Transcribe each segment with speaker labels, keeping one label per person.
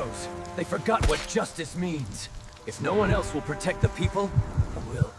Speaker 1: heroes. They forgot what justice means. If no one else will protect the people, I will.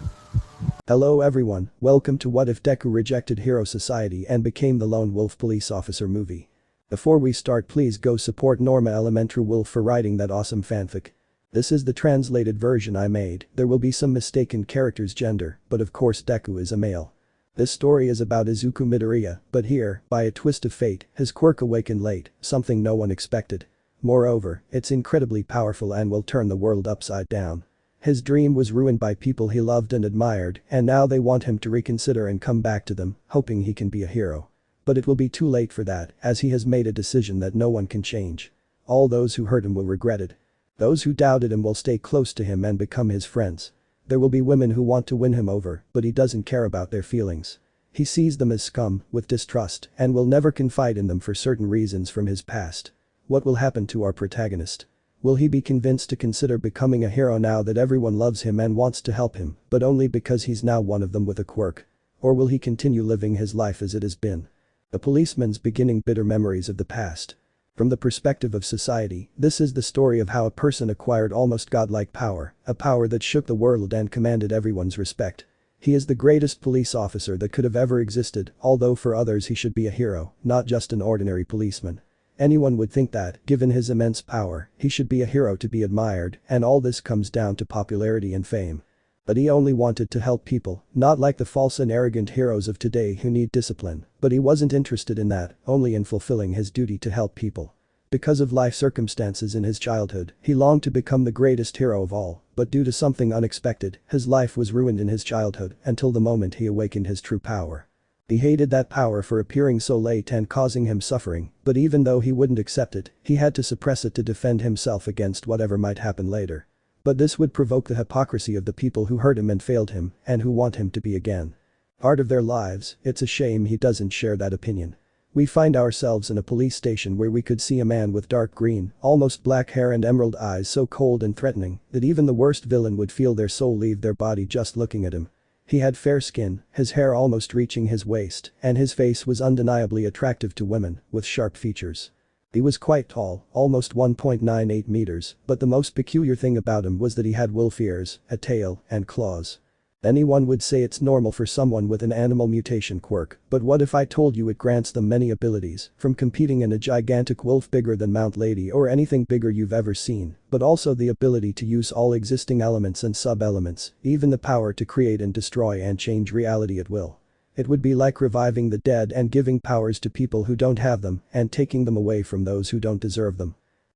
Speaker 2: Hello everyone, welcome to What If Deku Rejected Hero Society and Became the Lone Wolf Police Officer movie. Before we start, please go support NormaElementruWolf for writing that awesome fanfic. This is the translated version I made. There will be some mistaken character's gender, but of course Deku is a male. This story is about Izuku Midoriya, but here, by a twist of fate, his quirk awakened late, something no one expected. Moreover, it's incredibly powerful and will turn the world upside down. His dream was ruined by people he loved and admired, and now they want him to reconsider and come back to them, hoping he can be a hero. But it will be too late for that, as he has made a decision that no one can change. All those who hurt him will regret it. Those who doubted him will stay close to him and become his friends. There will be women who want to win him over, but he doesn't care about their feelings. He sees them as scum, with distrust, and will never confide in them for certain reasons from his past. What will happen to our protagonist? Will he be convinced to consider becoming a hero now that everyone loves him and wants to help him, but only because he's now one of them with a quirk? Or will he continue living his life as it has been? A policeman's beginning bitter memories of the past. From the perspective of society, this is the story of how a person acquired almost godlike power, a power that shook the world and commanded everyone's respect. He is the greatest police officer that could have ever existed, although for others he should be a hero, not just an ordinary policeman. Anyone would think that, given his immense power, he should be a hero to be admired, and all this comes down to popularity and fame. But he only wanted to help people, not like the false and arrogant heroes of today who need discipline, but he wasn't interested in that, only in fulfilling his duty to help people. Because of life circumstances in his childhood, he longed to become the greatest hero of all, but due to something unexpected, his life was ruined in his childhood until the moment he awakened his true power. He hated that power for appearing so late and causing him suffering, but even though he wouldn't accept it, he had to suppress it to defend himself against whatever might happen later. But this would provoke the hypocrisy of the people who hurt him and failed him, and who want him to be again part of their lives. It's a shame he doesn't share that opinion. We find ourselves in a police station where we could see a man with dark green, almost black hair and emerald eyes so cold and threatening that even the worst villain would feel their soul leave their body just looking at him. He had fair skin, his hair almost reaching his waist, and his face was undeniably attractive to women, with sharp features. He was quite tall, almost 1.98 meters, but the most peculiar thing about him was that he had wolf ears, a tail, and claws. Anyone would say it's normal for someone with an animal mutation quirk, but what if I told you it grants them many abilities, from competing in a gigantic wolf bigger than Mount Lady or anything bigger you've ever seen, but also the ability to use all existing elements and sub-elements, even the power to create and destroy and change reality at will. It would be like reviving the dead and giving powers to people who don't have them and taking them away from those who don't deserve them.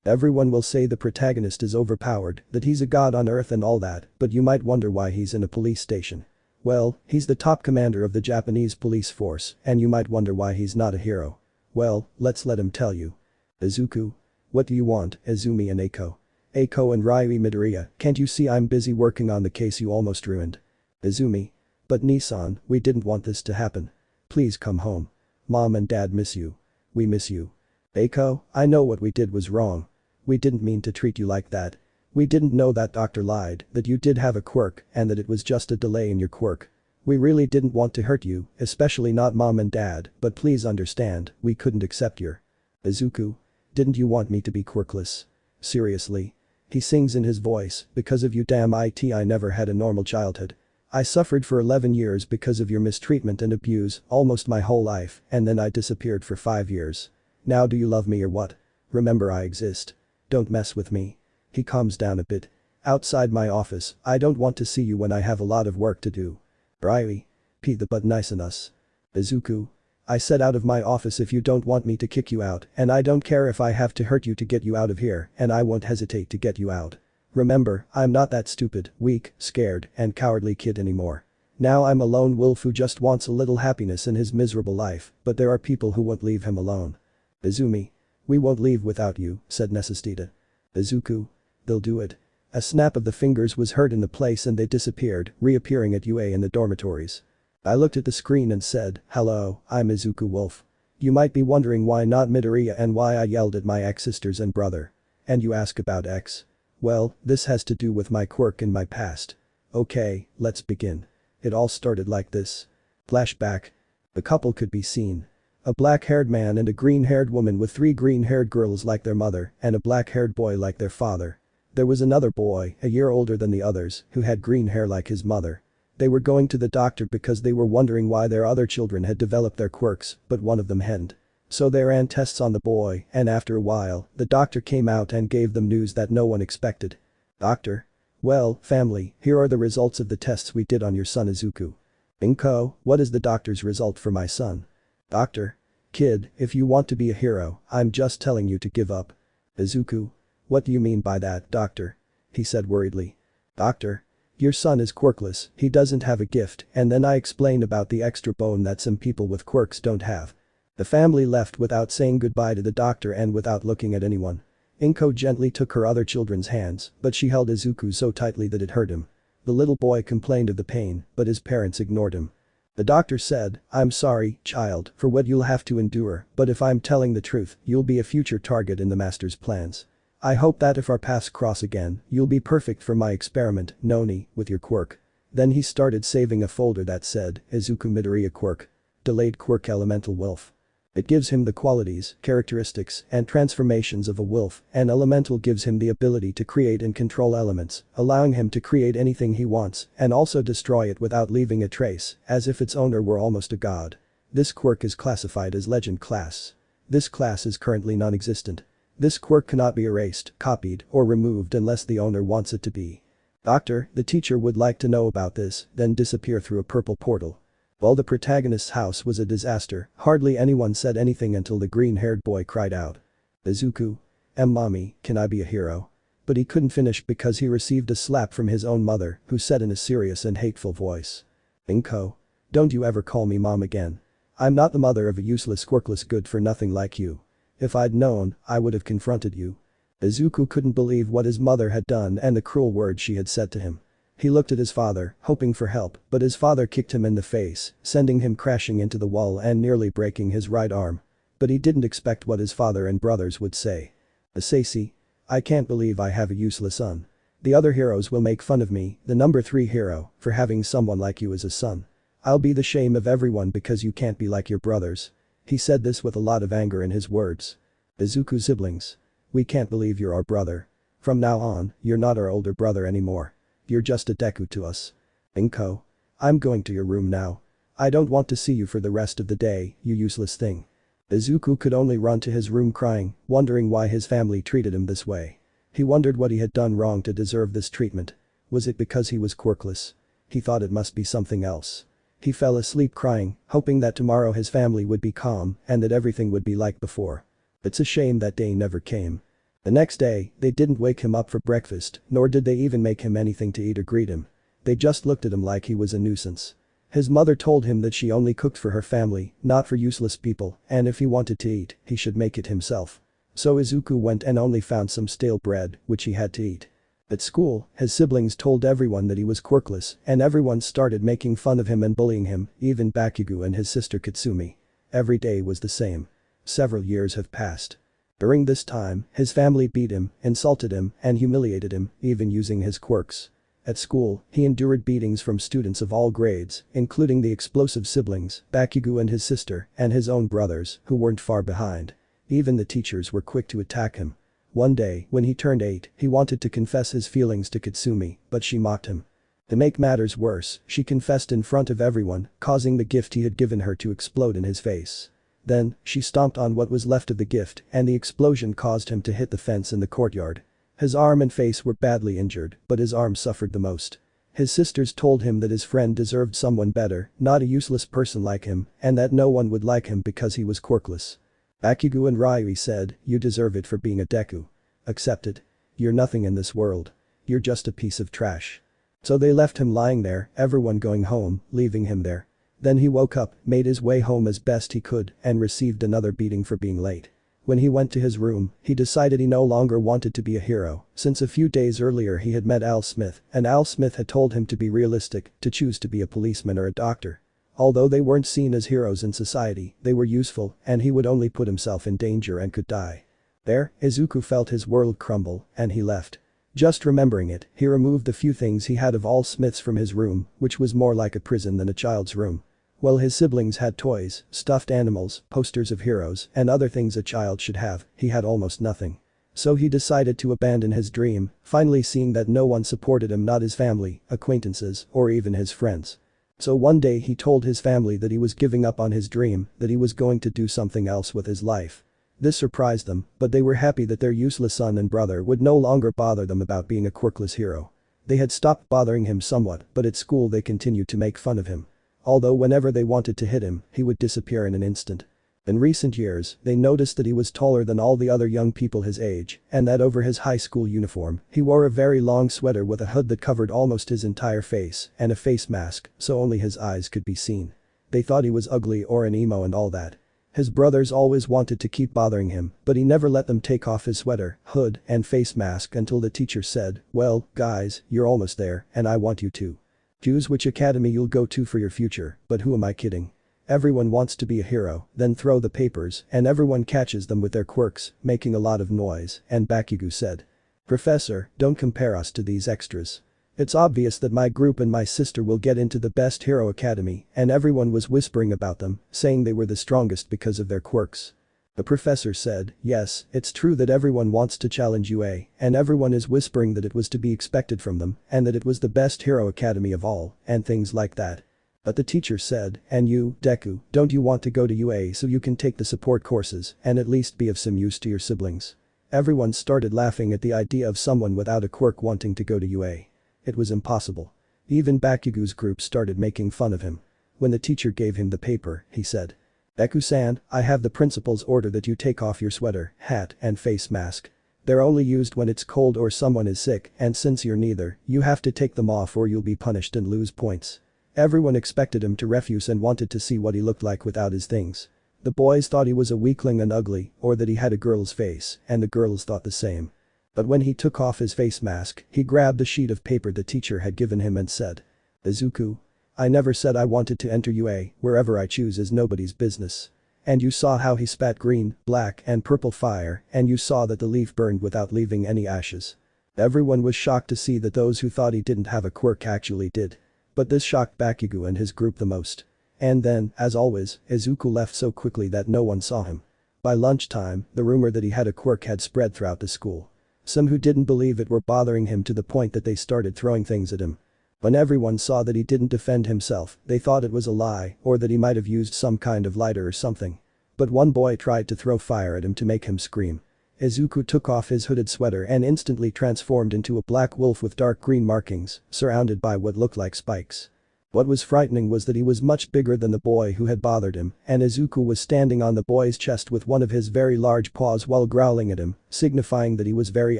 Speaker 2: Everyone will say the protagonist is overpowered, that he's a god on earth and all that, but you might wonder why he's in a police station. Well, he's the top commander of the Japanese police force, and you might wonder why he's not a hero. Well, let's let him tell you. Izuku? What do you want, Izumi and Eiko? Eiko and Ryui Midoriya, can't you see I'm busy working on the case you almost ruined? Izumi? But Nissan, we didn't want this to happen. Please come home. Mom and Dad miss you. We miss you. Eiko, I know what we did was wrong. We didn't mean to treat you like that. We didn't know that doctor lied, that you did have a quirk, and that it was just a delay in your quirk. We really didn't want to hurt you, especially not Mom and Dad, but please understand, we couldn't accept your. Izuku? Didn't you want me to be quirkless? Seriously? He sings in his voice, because of you damn it I never had a normal childhood. I suffered for 11 years because of your mistreatment and abuse, almost my whole life, and then I disappeared for 5 years. Now do you love me or what? Remember I exist. Don't mess with me. He calms down a bit. Outside my office, I don't want to see you when I have a lot of work to do. Ryui. Pete the butt nice on us. Izuku. I said out of my office if you don't want me to kick you out, and I don't care if I have to hurt you to get you out of here, and I won't hesitate to get you out. Remember, I'm not that stupid, weak, scared, and cowardly kid anymore. Now I'm a lone wolf who just wants a little happiness in his miserable life, but there are people who won't leave him alone. Izumi. We won't leave without you, said Nesestita. Izuku. They'll do it. A snap of the fingers was heard in the place and they disappeared, reappearing at UA in the dormitories. I looked at the screen and said, hello, I'm Izuku Wolf. You might be wondering why not Midoriya and why I yelled at my ex-sisters and brother. And you ask about X? Well, this has to do with my quirk in my past. Okay, let's begin. It all started like this. Flashback. The couple could be seen. A black-haired man and a green-haired woman with 3 green-haired girls like their mother and a black-haired boy like their father. There was another boy, a year older than the others, who had green hair like his mother. They were going to the doctor because they were wondering why their other children had developed their quirks, but one of them hadn't. So they ran tests on the boy, and after a while, the doctor came out and gave them news that no one expected. Doctor? Well, family, here are the results of the tests we did on your son Izuku. Inko, what is the doctor's result for my son? Doctor? Kid, if you want to be a hero, I'm just telling you to give up. Izuku? What do you mean by that, doctor? He said worriedly. Doctor? Your son is quirkless, he doesn't have a gift, and then I explained about the extra bone that some people with quirks don't have. The family left without saying goodbye to the doctor and without looking at anyone. Inko gently took her other children's hands, but she held Izuku so tightly that it hurt him. The little boy complained of the pain, but his parents ignored him. The doctor said, I'm sorry, child, for what you'll have to endure, but if I'm telling the truth, you'll be a future target in the master's plans. I hope that if our paths cross again, you'll be perfect for my experiment, Noni, with your quirk. Then he started saving a folder that said, Izuku Midoriya quirk. Delayed quirk elemental wolf. It gives him the qualities, characteristics, and transformations of a wolf, and elemental gives him the ability to create and control elements, allowing him to create anything he wants and also destroy it without leaving a trace, as if its owner were almost a god. This quirk is classified as legend class. This class is currently non-existent. This quirk cannot be erased, copied, or removed unless the owner wants it to be. Doctor, the teacher would like to know about this, then disappear through a purple portal. While the protagonist's house was a disaster, hardly anyone said anything until the green-haired boy cried out. Izuku? Mommy, can I be a hero? But he couldn't finish because he received a slap from his own mother, who said in a serious and hateful voice. Inko? Don't you ever call me mom again. I'm not the mother of a useless quirkless good-for-nothing like you. If I'd known, I would have confronted you. Izuku couldn't believe what his mother had done and the cruel words she had said to him. He looked at his father, hoping for help, but his father kicked him in the face, sending him crashing into the wall and nearly breaking his right arm. But he didn't expect what his father and brothers would say. Asashi? I can't believe I have a useless son. The other heroes will make fun of me, the number 3 hero, for having someone like you as a son. I'll be the shame of everyone because you can't be like your brothers. He said this with a lot of anger in his words. Izuku siblings. We can't believe you're our brother. From now on, you're not our older brother anymore. You're just a Deku to us. Inko? I'm going to your room now. I don't want to see you for the rest of the day, you useless thing. Izuku could only run to his room crying, wondering why his family treated him this way. He wondered what he had done wrong to deserve this treatment. Was it because he was quirkless? He thought it must be something else. He fell asleep crying, hoping that tomorrow his family would be calm and that everything would be like before. It's a shame that day never came. The next day, they didn't wake him up for breakfast, nor did they even make him anything to eat or greet him. They just looked at him like he was a nuisance. His mother told him that she only cooked for her family, not for useless people, and if he wanted to eat, he should make it himself. So Izuku went and only found some stale bread, which he had to eat. At school, his siblings told everyone that he was quirkless, and everyone started making fun of him and bullying him, even Bakugo and his sister Katsumi. Every day was the same. Several years have passed. During this time, his family beat him, insulted him, and humiliated him, even using his quirks. At school, he endured beatings from students of all grades, including the explosive siblings, Bakugo and his sister, and his own brothers, who weren't far behind. Even the teachers were quick to attack him. One day, when he turned 8, he wanted to confess his feelings to Katsumi, but she mocked him. To make matters worse, she confessed in front of everyone, causing the gift he had given her to explode in his face. Then, she stomped on what was left of the gift and the explosion caused him to hit the fence in the courtyard. His arm and face were badly injured, but his arm suffered the most. His sisters told him that his friend deserved someone better, not a useless person like him, and that no one would like him because he was quirkless. Bakugo and Ryui said, you deserve it for being a Deku. Accept it. You're nothing in this world. You're just a piece of trash. So they left him lying there, everyone going home, leaving him there. Then he woke up, made his way home as best he could, and received another beating for being late. When he went to his room, he decided he no longer wanted to be a hero, since a few days earlier he had met Al Smith, and Al Smith had told him to be realistic, to choose to be a policeman or a doctor. Although they weren't seen as heroes in society, they were useful, and he would only put himself in danger and could die. There, Izuku felt his world crumble, and he left. Just remembering it, he removed the few things he had of all Smiths from his room, which was more like a prison than a child's room. Well, his siblings had toys, stuffed animals, posters of heroes, and other things a child should have. He had almost nothing. So he decided to abandon his dream, finally seeing that no one supported him, not his family, acquaintances, or even his friends. So one day he told his family that he was giving up on his dream, that he was going to do something else with his life. This surprised them, but they were happy that their useless son and brother would no longer bother them about being a quirkless hero. They had stopped bothering him somewhat, but at school they continued to make fun of him. Although whenever they wanted to hit him, he would disappear in an instant. In recent years, they noticed that he was taller than all the other young people his age, and that over his high school uniform, he wore a very long sweater with a hood that covered almost his entire face, and a face mask, so only his eyes could be seen. They thought he was ugly or an emo and all that. His brothers always wanted to keep bothering him, but he never let them take off his sweater, hood, and face mask until the teacher said, "Well, guys, you're almost there, and I want you to choose which academy you'll go to for your future, but who am I kidding? Everyone wants to be a hero, then throw the papers, and everyone catches them with their quirks, making a lot of noise," and Bakugo said, "Professor, don't compare us to these extras. It's obvious that my group and my sister will get into the best hero academy," and everyone was whispering about them, saying they were the strongest because of their quirks. The professor said, "Yes, it's true that everyone wants to challenge UA, and everyone is whispering that it was to be expected from them, and that it was the best hero academy of all, and things like that." But the teacher said, "And you, Deku, don't you want to go to UA so you can take the support courses and at least be of some use to your siblings?" Everyone started laughing at the idea of someone without a quirk wanting to go to UA. It was impossible. Even Bakugo's group started making fun of him. When the teacher gave him the paper, he said, "Deku-san, I have the principal's order that you take off your sweater, hat, and face mask. They're only used when it's cold or someone is sick, and since you're neither, you have to take them off or you'll be punished and lose points." Everyone expected him to refuse and wanted to see what he looked like without his things. The boys thought he was a weakling and ugly, or that he had a girl's face, and the girls thought the same. But when he took off his face mask, he grabbed the sheet of paper the teacher had given him and said, "Izuku, I never said I wanted to enter UA, wherever I choose is nobody's business." And you saw how he spat green, black, and purple fire, and you saw that the leaf burned without leaving any ashes. Everyone was shocked to see that those who thought he didn't have a quirk actually did. But this shocked Bakugo and his group the most. And then, as always, Izuku left so quickly that no one saw him. By lunchtime, the rumor that he had a quirk had spread throughout the school. Some who didn't believe it were bothering him to the point that they started throwing things at him. When everyone saw that he didn't defend himself, they thought it was a lie or that he might have used some kind of lighter or something. But one boy tried to throw fire at him to make him scream. Izuku took off his hooded sweater and instantly transformed into a black wolf with dark green markings, surrounded by what looked like spikes. What was frightening was that he was much bigger than the boy who had bothered him, and Izuku was standing on the boy's chest with one of his very large paws while growling at him, signifying that he was very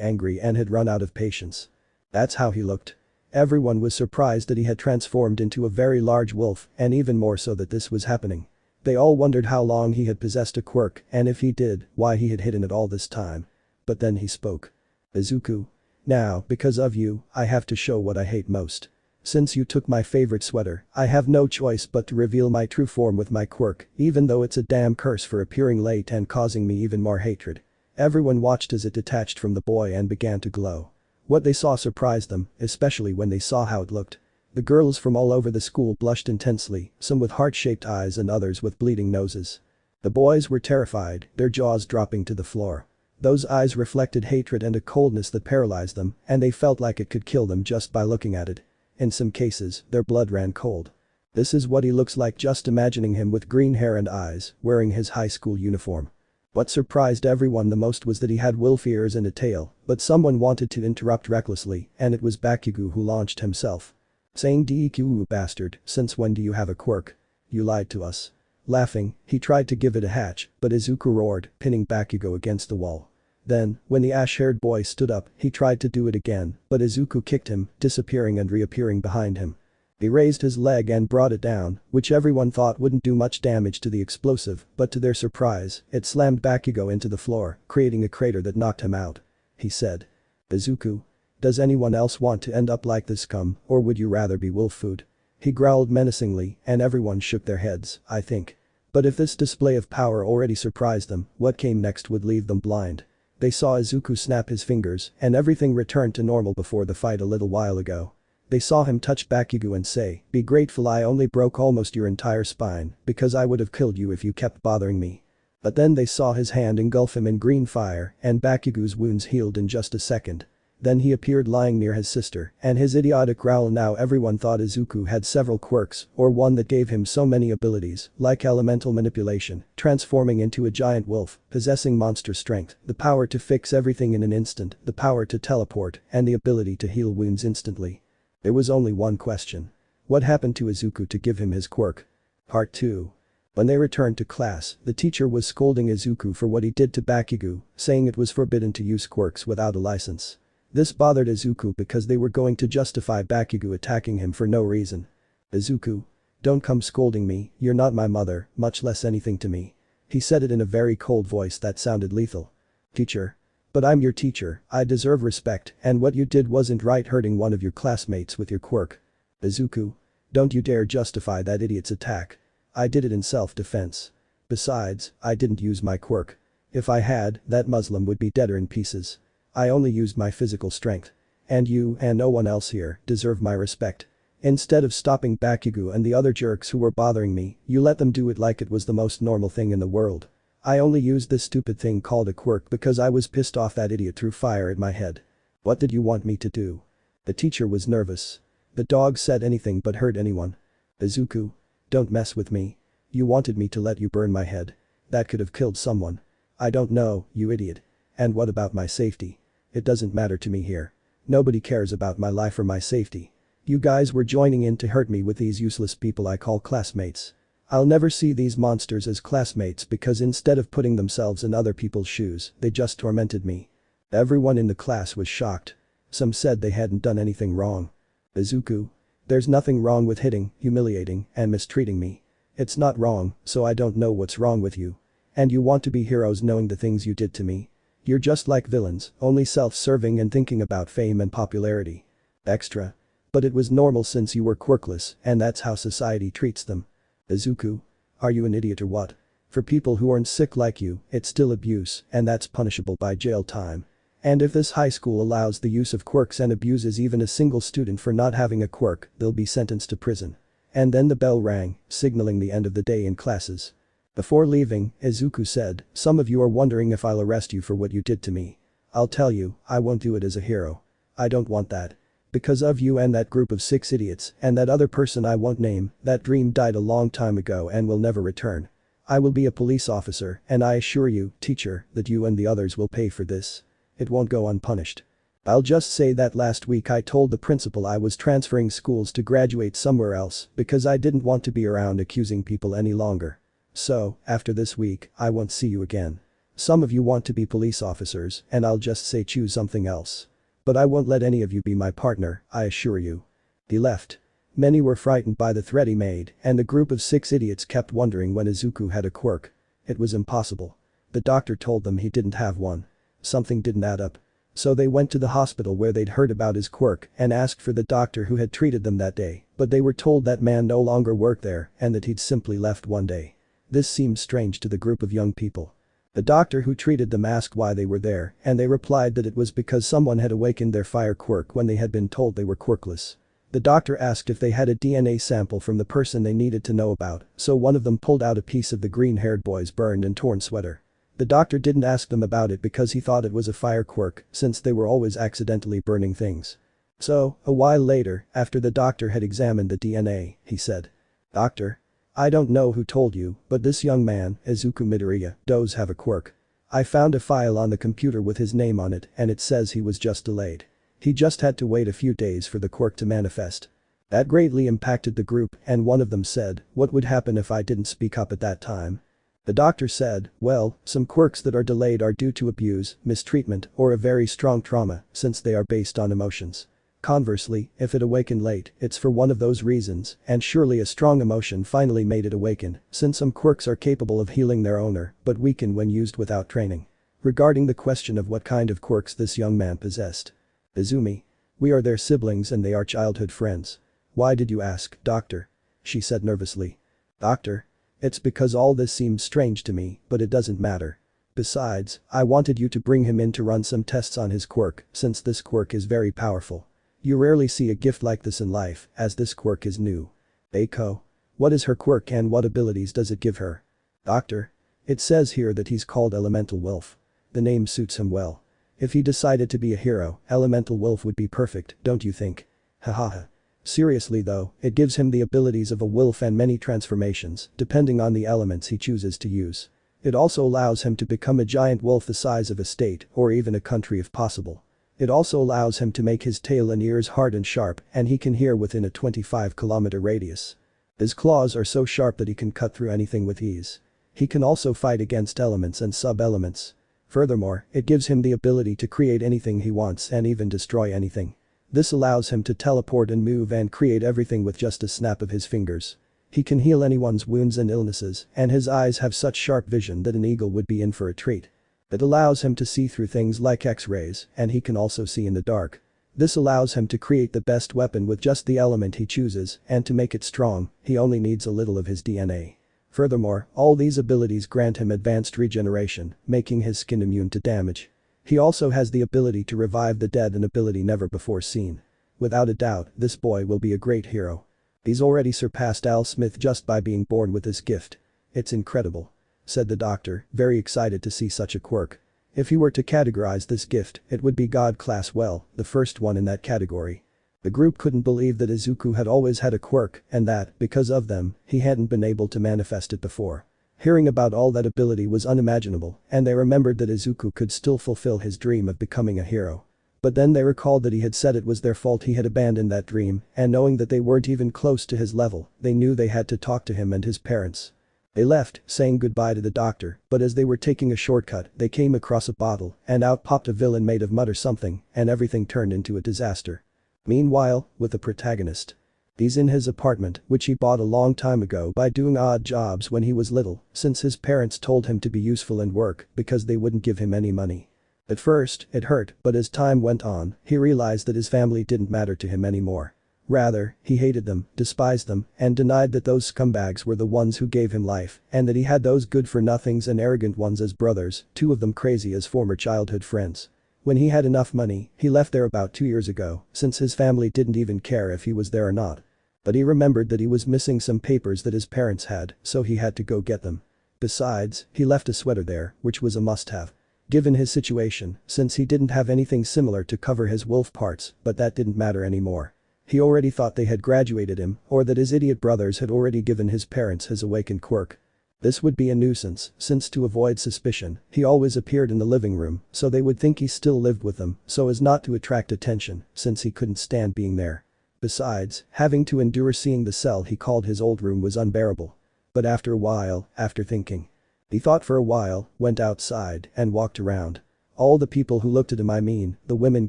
Speaker 2: angry and had run out of patience. That's how he looked. Everyone was surprised that he had transformed into a very large wolf, and even more so that this was happening. They all wondered how long he had possessed a quirk, and if he did, why he had hidden it all this time. But then he spoke. "Izuku. Now, because of you, I have to show what I hate most. Since you took my favorite sweater, I have no choice but to reveal my true form with my quirk, even though it's a damn curse for appearing late and causing me even more hatred." Everyone watched as it detached from the boy and began to glow. What they saw surprised them, especially when they saw how it looked. The girls from all over the school blushed intensely, some with heart-shaped eyes and others with bleeding noses. The boys were terrified, their jaws dropping to the floor. Those eyes reflected hatred and a coldness that paralyzed them, and they felt like it could kill them just by looking at it. In some cases, their blood ran cold. This is what he looks like, just imagining him with green hair and eyes, wearing his high school uniform. What surprised everyone the most was that he had wolf ears and a tail, but someone wanted to interrupt recklessly, and it was Bakugo who launched himself. Saying, "Deku, bastard, since when do you have a quirk? You lied to us." Laughing, he tried to give it a hatch, but Izuku roared, pinning Bakugo against the wall. Then, when the ash-haired boy stood up, he tried to do it again, but Izuku kicked him, disappearing and reappearing behind him. He raised his leg and brought it down, which everyone thought wouldn't do much damage to the explosive, but to their surprise, it slammed Bakugo into the floor, creating a crater that knocked him out. He said, "Izuku. Does anyone else want to end up like this cum, or would you rather be wolf food?" He growled menacingly, and everyone shook their heads, I think. But if this display of power already surprised them, what came next would leave them blind. They saw Izuku snap his fingers, and everything returned to normal before the fight a little while ago. They saw him touch Bakugo and say, "Be grateful I only broke almost your entire spine, because I would have killed you if you kept bothering me." But then they saw his hand engulf him in green fire and Bakugo's wounds healed in just a second. Then he appeared lying near his sister and his idiotic growl. Now everyone thought Izuku had several quirks or one that gave him so many abilities like elemental manipulation, transforming into a giant wolf, possessing monster strength, the power to fix everything in an instant, the power to teleport, and the ability to heal wounds instantly. There was only one question. What happened to Izuku to give him his quirk? Part 2. When they returned to class, the teacher was scolding Izuku for what he did to Bakugo, saying it was forbidden to use quirks without a license. This bothered Izuku because they were going to justify Bakugo attacking him for no reason. "Izuku, don't come scolding me, you're not my mother, much less anything to me." He said it in a very cold voice that sounded lethal. "Teacher. But I'm your teacher, I deserve respect, and what you did wasn't right, hurting one of your classmates with your quirk." "Izuku. Don't you dare justify that idiot's attack. I did it in self-defense. Besides, I didn't use my quirk. If I had, that Muslim would be deader in pieces. I only used my physical strength. And you and no one else here deserve my respect. Instead of stopping Bakugo and the other jerks who were bothering me, you let them do it like it was the most normal thing in the world. I only used this stupid thing called a quirk because I was pissed off that idiot threw fire at my head. What did you want me to do?" The teacher was nervous. The dog said anything but hurt anyone. "Izuku. Don't mess with me. You wanted me to let you burn my head. That could have killed someone. I don't know, you idiot. And what about my safety? It doesn't matter to me here. Nobody cares about my life or my safety. You guys were joining in to hurt me with these useless people I call classmates. I'll never see these monsters as classmates because instead of putting themselves in other people's shoes, they just tormented me." Everyone in the class was shocked. Some said they hadn't done anything wrong. "Izuku. There's nothing wrong with hitting, humiliating, and mistreating me. It's not wrong, so I don't know what's wrong with you. And you want to be heroes knowing the things you did to me. You're just like villains, only self-serving and thinking about fame and popularity. Extra. But it was normal since you were quirkless, and that's how society treats them." "Izuku. Are you an idiot or what? For people who aren't sick like you, it's still abuse, and that's punishable by jail time. And if this high school allows the use of quirks and abuses even a single student for not having a quirk, they'll be sentenced to prison." And then the bell rang, signaling the end of the day in classes. Before leaving, Izuku said, "Some of you are wondering if I'll arrest you for what you did to me. I'll tell you, I won't do it as a hero. I don't want that. Because of you and that group of 6 idiots and that other person I won't name, that dream died a long time ago and will never return. I will be a police officer and I assure you, teacher, that you and the others will pay for this. It won't go unpunished. I'll just say that last week I told the principal I was transferring schools to graduate somewhere else because I didn't want to be around accusing people any longer. So, after this week, I won't see you again. Some of you want to be police officers and I'll just say choose something else. But I won't let any of you be my partner, I assure you." He left. Many were frightened by the threat he made and the group of 6 idiots kept wondering when Izuku had a quirk. It was impossible. The doctor told them he didn't have one. Something didn't add up. So they went to the hospital where they'd heard about his quirk and asked for the doctor who had treated them that day, but they were told that man no longer worked there and that he'd simply left one day. This seemed strange to the group of young people. The doctor who treated them asked why they were there and they replied that it was because someone had awakened their fire quirk when they had been told they were quirkless. The doctor asked if they had a DNA sample from the person they needed to know about, so one of them pulled out a piece of the green-haired boy's burned and torn sweater. The doctor didn't ask them about it because he thought it was a fire quirk since they were always accidentally burning things. So, a while later, after the doctor had examined the DNA, he said, "Doctor? I don't know who told you, but this young man, Izuku Midoriya, does have a quirk. I found a file on the computer with his name on it and it says he was just delayed. He just had to wait a few days for the quirk to manifest." That greatly impacted the group and one of them said, "What would happen if I didn't speak up at that time?" The doctor said, "Well, some quirks that are delayed are due to abuse, mistreatment, or a very strong trauma, since they are based on emotions. Conversely, if it awakened late, it's for one of those reasons, and surely a strong emotion finally made it awaken, since some quirks are capable of healing their owner, but weaken when used without training." Regarding the question of what kind of quirks this young man possessed. "Izumi. We are their siblings and they are childhood friends." "Why did you ask, doctor?" she said nervously. "Doctor? It's because all this seems strange to me, but it doesn't matter. Besides, I wanted you to bring him in to run some tests on his quirk, since this quirk is very powerful. You rarely see a gift like this in life, as this quirk is new. Eiko. What is her quirk and what abilities does it give her? Doctor. It says here that he's called Elemental Wolf. The name suits him well. If he decided to be a hero, Elemental Wolf would be perfect, don't you think? Hahaha. Seriously though, it gives him the abilities of a wolf and many transformations, depending on the elements he chooses to use. It also allows him to become a giant wolf the size of a state or even a country if possible. It also allows him to make his tail and ears hard and sharp, and he can hear within a 25-kilometer radius. His claws are so sharp that he can cut through anything with ease. He can also fight against elements and sub-elements. Furthermore, it gives him the ability to create anything he wants and even destroy anything. This allows him to teleport and move and create everything with just a snap of his fingers. He can heal anyone's wounds and illnesses, and his eyes have such sharp vision that an eagle would be in for a treat. It allows him to see through things like X-rays, and he can also see in the dark. This allows him to create the best weapon with just the element he chooses, and to make it strong, he only needs a little of his DNA. Furthermore, all these abilities grant him advanced regeneration, making his skin immune to damage. He also has the ability to revive the dead, an ability never before seen. Without a doubt, this boy will be a great hero. He's already surpassed Al Smith just by being born with this gift. It's incredible. Said the doctor, very excited to see such a quirk. If he were to categorize this gift, it would be God class, well, the first one in that category. The group couldn't believe that Izuku had always had a quirk and that, because of them, he hadn't been able to manifest it before. Hearing about all that ability was unimaginable, and they remembered that Izuku could still fulfill his dream of becoming a hero. But then they recalled that he had said it was their fault he had abandoned that dream, and knowing that they weren't even close to his level, they knew they had to talk to him and his parents. They left, saying goodbye to the doctor, but as they were taking a shortcut, they came across a bottle, and out popped a villain made of mud or something, and everything turned into a disaster. Meanwhile, with the protagonist. He's in his apartment, which he bought a long time ago by doing odd jobs when he was little, since his parents told him to be useful and work because they wouldn't give him any money. At first, it hurt, but as time went on, he realized that his family didn't matter to him anymore. Rather, he hated them, despised them, and denied that those scumbags were the ones who gave him life, and that he had those good-for-nothings and arrogant ones as brothers, two of them crazy as former childhood friends. When he had enough money, he left there about 2 years ago, since his family didn't even care if he was there or not. But he remembered that he was missing some papers that his parents had, so he had to go get them. Besides, he left a sweater there, which was a must-have. Given his situation, since he didn't have anything similar to cover his wolf parts, but that didn't matter anymore. He already thought they had graduated him, or that his idiot brothers had already given his parents his awakened quirk. This would be a nuisance, since to avoid suspicion, he always appeared in the living room, so they would think he still lived with them, so as not to attract attention, since he couldn't stand being there. Besides, having to endure seeing the cell he called his old room was unbearable. But after a while, after thinking. He thought for a while, went outside, and walked around. All the people who looked at him, the women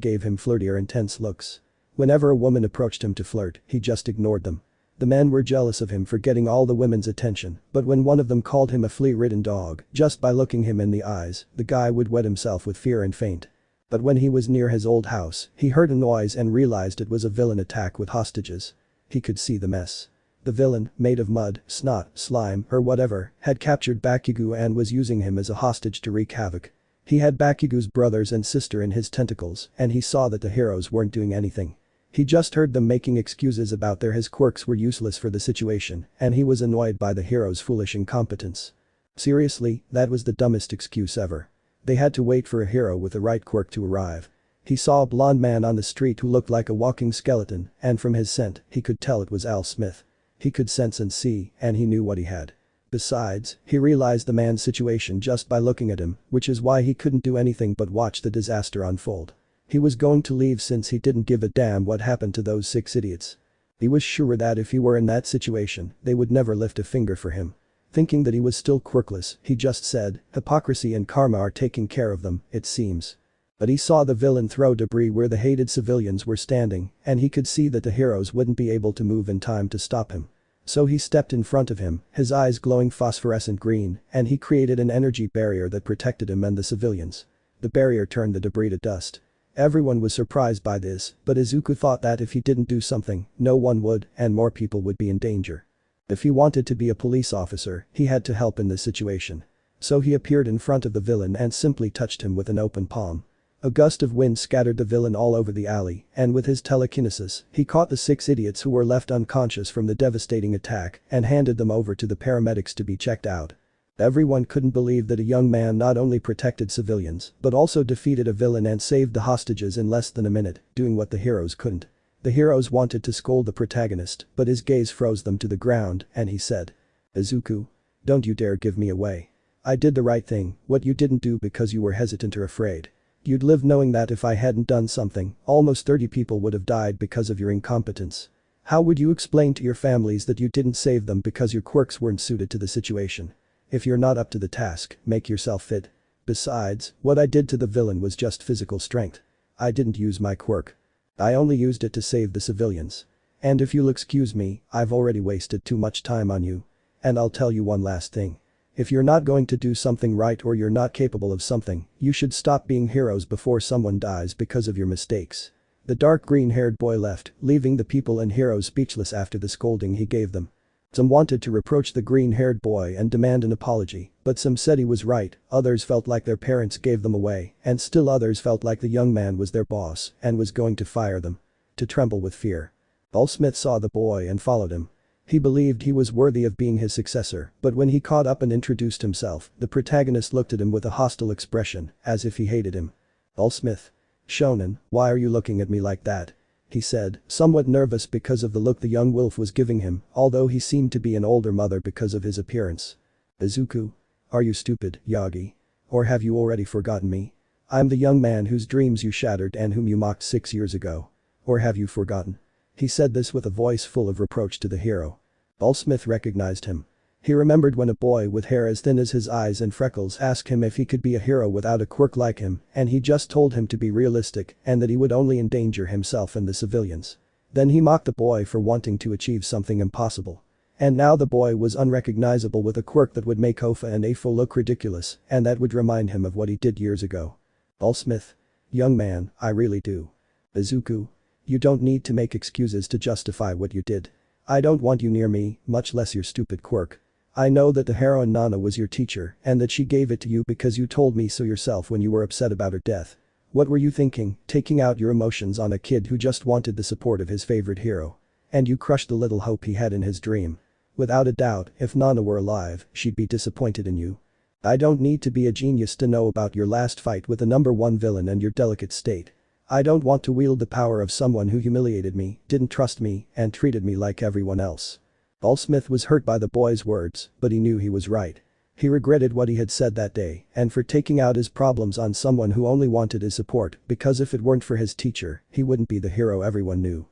Speaker 2: gave him flirty or intense looks. Whenever a woman approached him to flirt, he just ignored them. The men were jealous of him for getting all the women's attention, but when one of them called him a flea-ridden dog, just by looking him in the eyes, the guy would wet himself with fear and faint. But when he was near his old house, he heard a noise and realized it was a villain attack with hostages. He could see the mess. The villain, made of mud, snot, slime, or whatever, had captured Bakugo and was using him as a hostage to wreak havoc. He had Bakugo's brothers and sister in his tentacles, and he saw that the heroes weren't doing anything. He just heard them making excuses about his quirks were useless for the situation, and he was annoyed by the heroes' foolish incompetence. Seriously, that was the dumbest excuse ever. They had to wait for a hero with the right quirk to arrive. He saw a blonde man on the street who looked like a walking skeleton, and from his scent, he could tell it was Al Smith. He could sense and see, and he knew what he had. Besides, he realized the man's situation just by looking at him, which is why he couldn't do anything but watch the disaster unfold. He was going to leave since he didn't give a damn what happened to those 6 idiots. He was sure that if he were in that situation, they would never lift a finger for him. Thinking that he was still quirkless, he just said, hypocrisy and karma are taking care of them, it seems. But he saw the villain throw debris where the hated civilians were standing, and he could see that the heroes wouldn't be able to move in time to stop him. So he stepped in front of him, his eyes glowing phosphorescent green, and he created an energy barrier that protected him and the civilians. The barrier turned the debris to dust. Everyone was surprised by this, but Izuku thought that if he didn't do something, no one would, and more people would be in danger. If he wanted to be a police officer, he had to help in this situation. So he appeared in front of the villain and simply touched him with an open palm. A gust of wind scattered the villain all over the alley, and with his telekinesis, he caught the 6 idiots who were left unconscious from the devastating attack and handed them over to the paramedics to be checked out. Everyone couldn't believe that a young man not only protected civilians, but also defeated a villain and saved the hostages in less than a minute, doing what the heroes couldn't. The heroes wanted to scold the protagonist, but his gaze froze them to the ground, and he said, "Izuku, don't you dare give me away. I did the right thing, what you didn't do because you were hesitant or afraid. You'd live knowing that if I hadn't done something, almost 30 people would have died because of your incompetence. How would you explain to your families that you didn't save them because your quirks weren't suited to the situation? If you're not up to the task, make yourself fit. Besides, what I did to the villain was just physical strength. I didn't use my quirk. I only used it to save the civilians. And if you'll excuse me, I've already wasted too much time on you. And I'll tell you one last thing. If you're not going to do something right or you're not capable of something, you should stop being heroes before someone dies because of your mistakes." The dark green-haired boy left, leaving the people and heroes speechless after the scolding he gave them. Some wanted to reproach the green-haired boy and demand an apology, but some said he was right, others felt like their parents gave them away, and still others felt like the young man was their boss and was going to fire them. To tremble with fear. Smith saw the boy and followed him. He believed he was worthy of being his successor, but when he caught up and introduced himself, the protagonist looked at him with a hostile expression, as if he hated him. Smith. "Shonen, why are you looking at me like that?" he said, somewhat nervous because of the look the young wolf was giving him, although he seemed to be an older mother because of his appearance. "Izuku? Are you stupid, Yagi? Or have you already forgotten me? I'm the young man whose dreams you shattered and whom you mocked 6 years ago. Or have you forgotten?" He said this with a voice full of reproach to the hero. Smith recognized him. He remembered when a boy with hair as thin as his eyes and freckles asked him if he could be a hero without a quirk like him, and he just told him to be realistic and that he would only endanger himself and the civilians. Then he mocked the boy for wanting to achieve something impossible. And now the boy was unrecognizable with a quirk that would make Ofa and Afo look ridiculous, and that would remind him of what he did years ago. Smith. "Young man, I really do. Izuku. You don't need to make excuses to justify what you did. I don't want you near me, much less your stupid quirk. I know that the heroine Nana was your teacher and that she gave it to you because you told me so yourself when you were upset about her death. What were you thinking, taking out your emotions on a kid who just wanted the support of his favorite hero? And you crushed the little hope he had in his dream. Without a doubt, if Nana were alive, she'd be disappointed in you. I don't need to be a genius to know about your last fight with the #1 villain and your delicate state. I don't want to wield the power of someone who humiliated me, didn't trust me, and treated me like everyone else." Smith was hurt by the boy's words, but he knew he was right. He regretted what he had said that day and for taking out his problems on someone who only wanted his support because if it weren't for his teacher, he wouldn't be the hero everyone knew.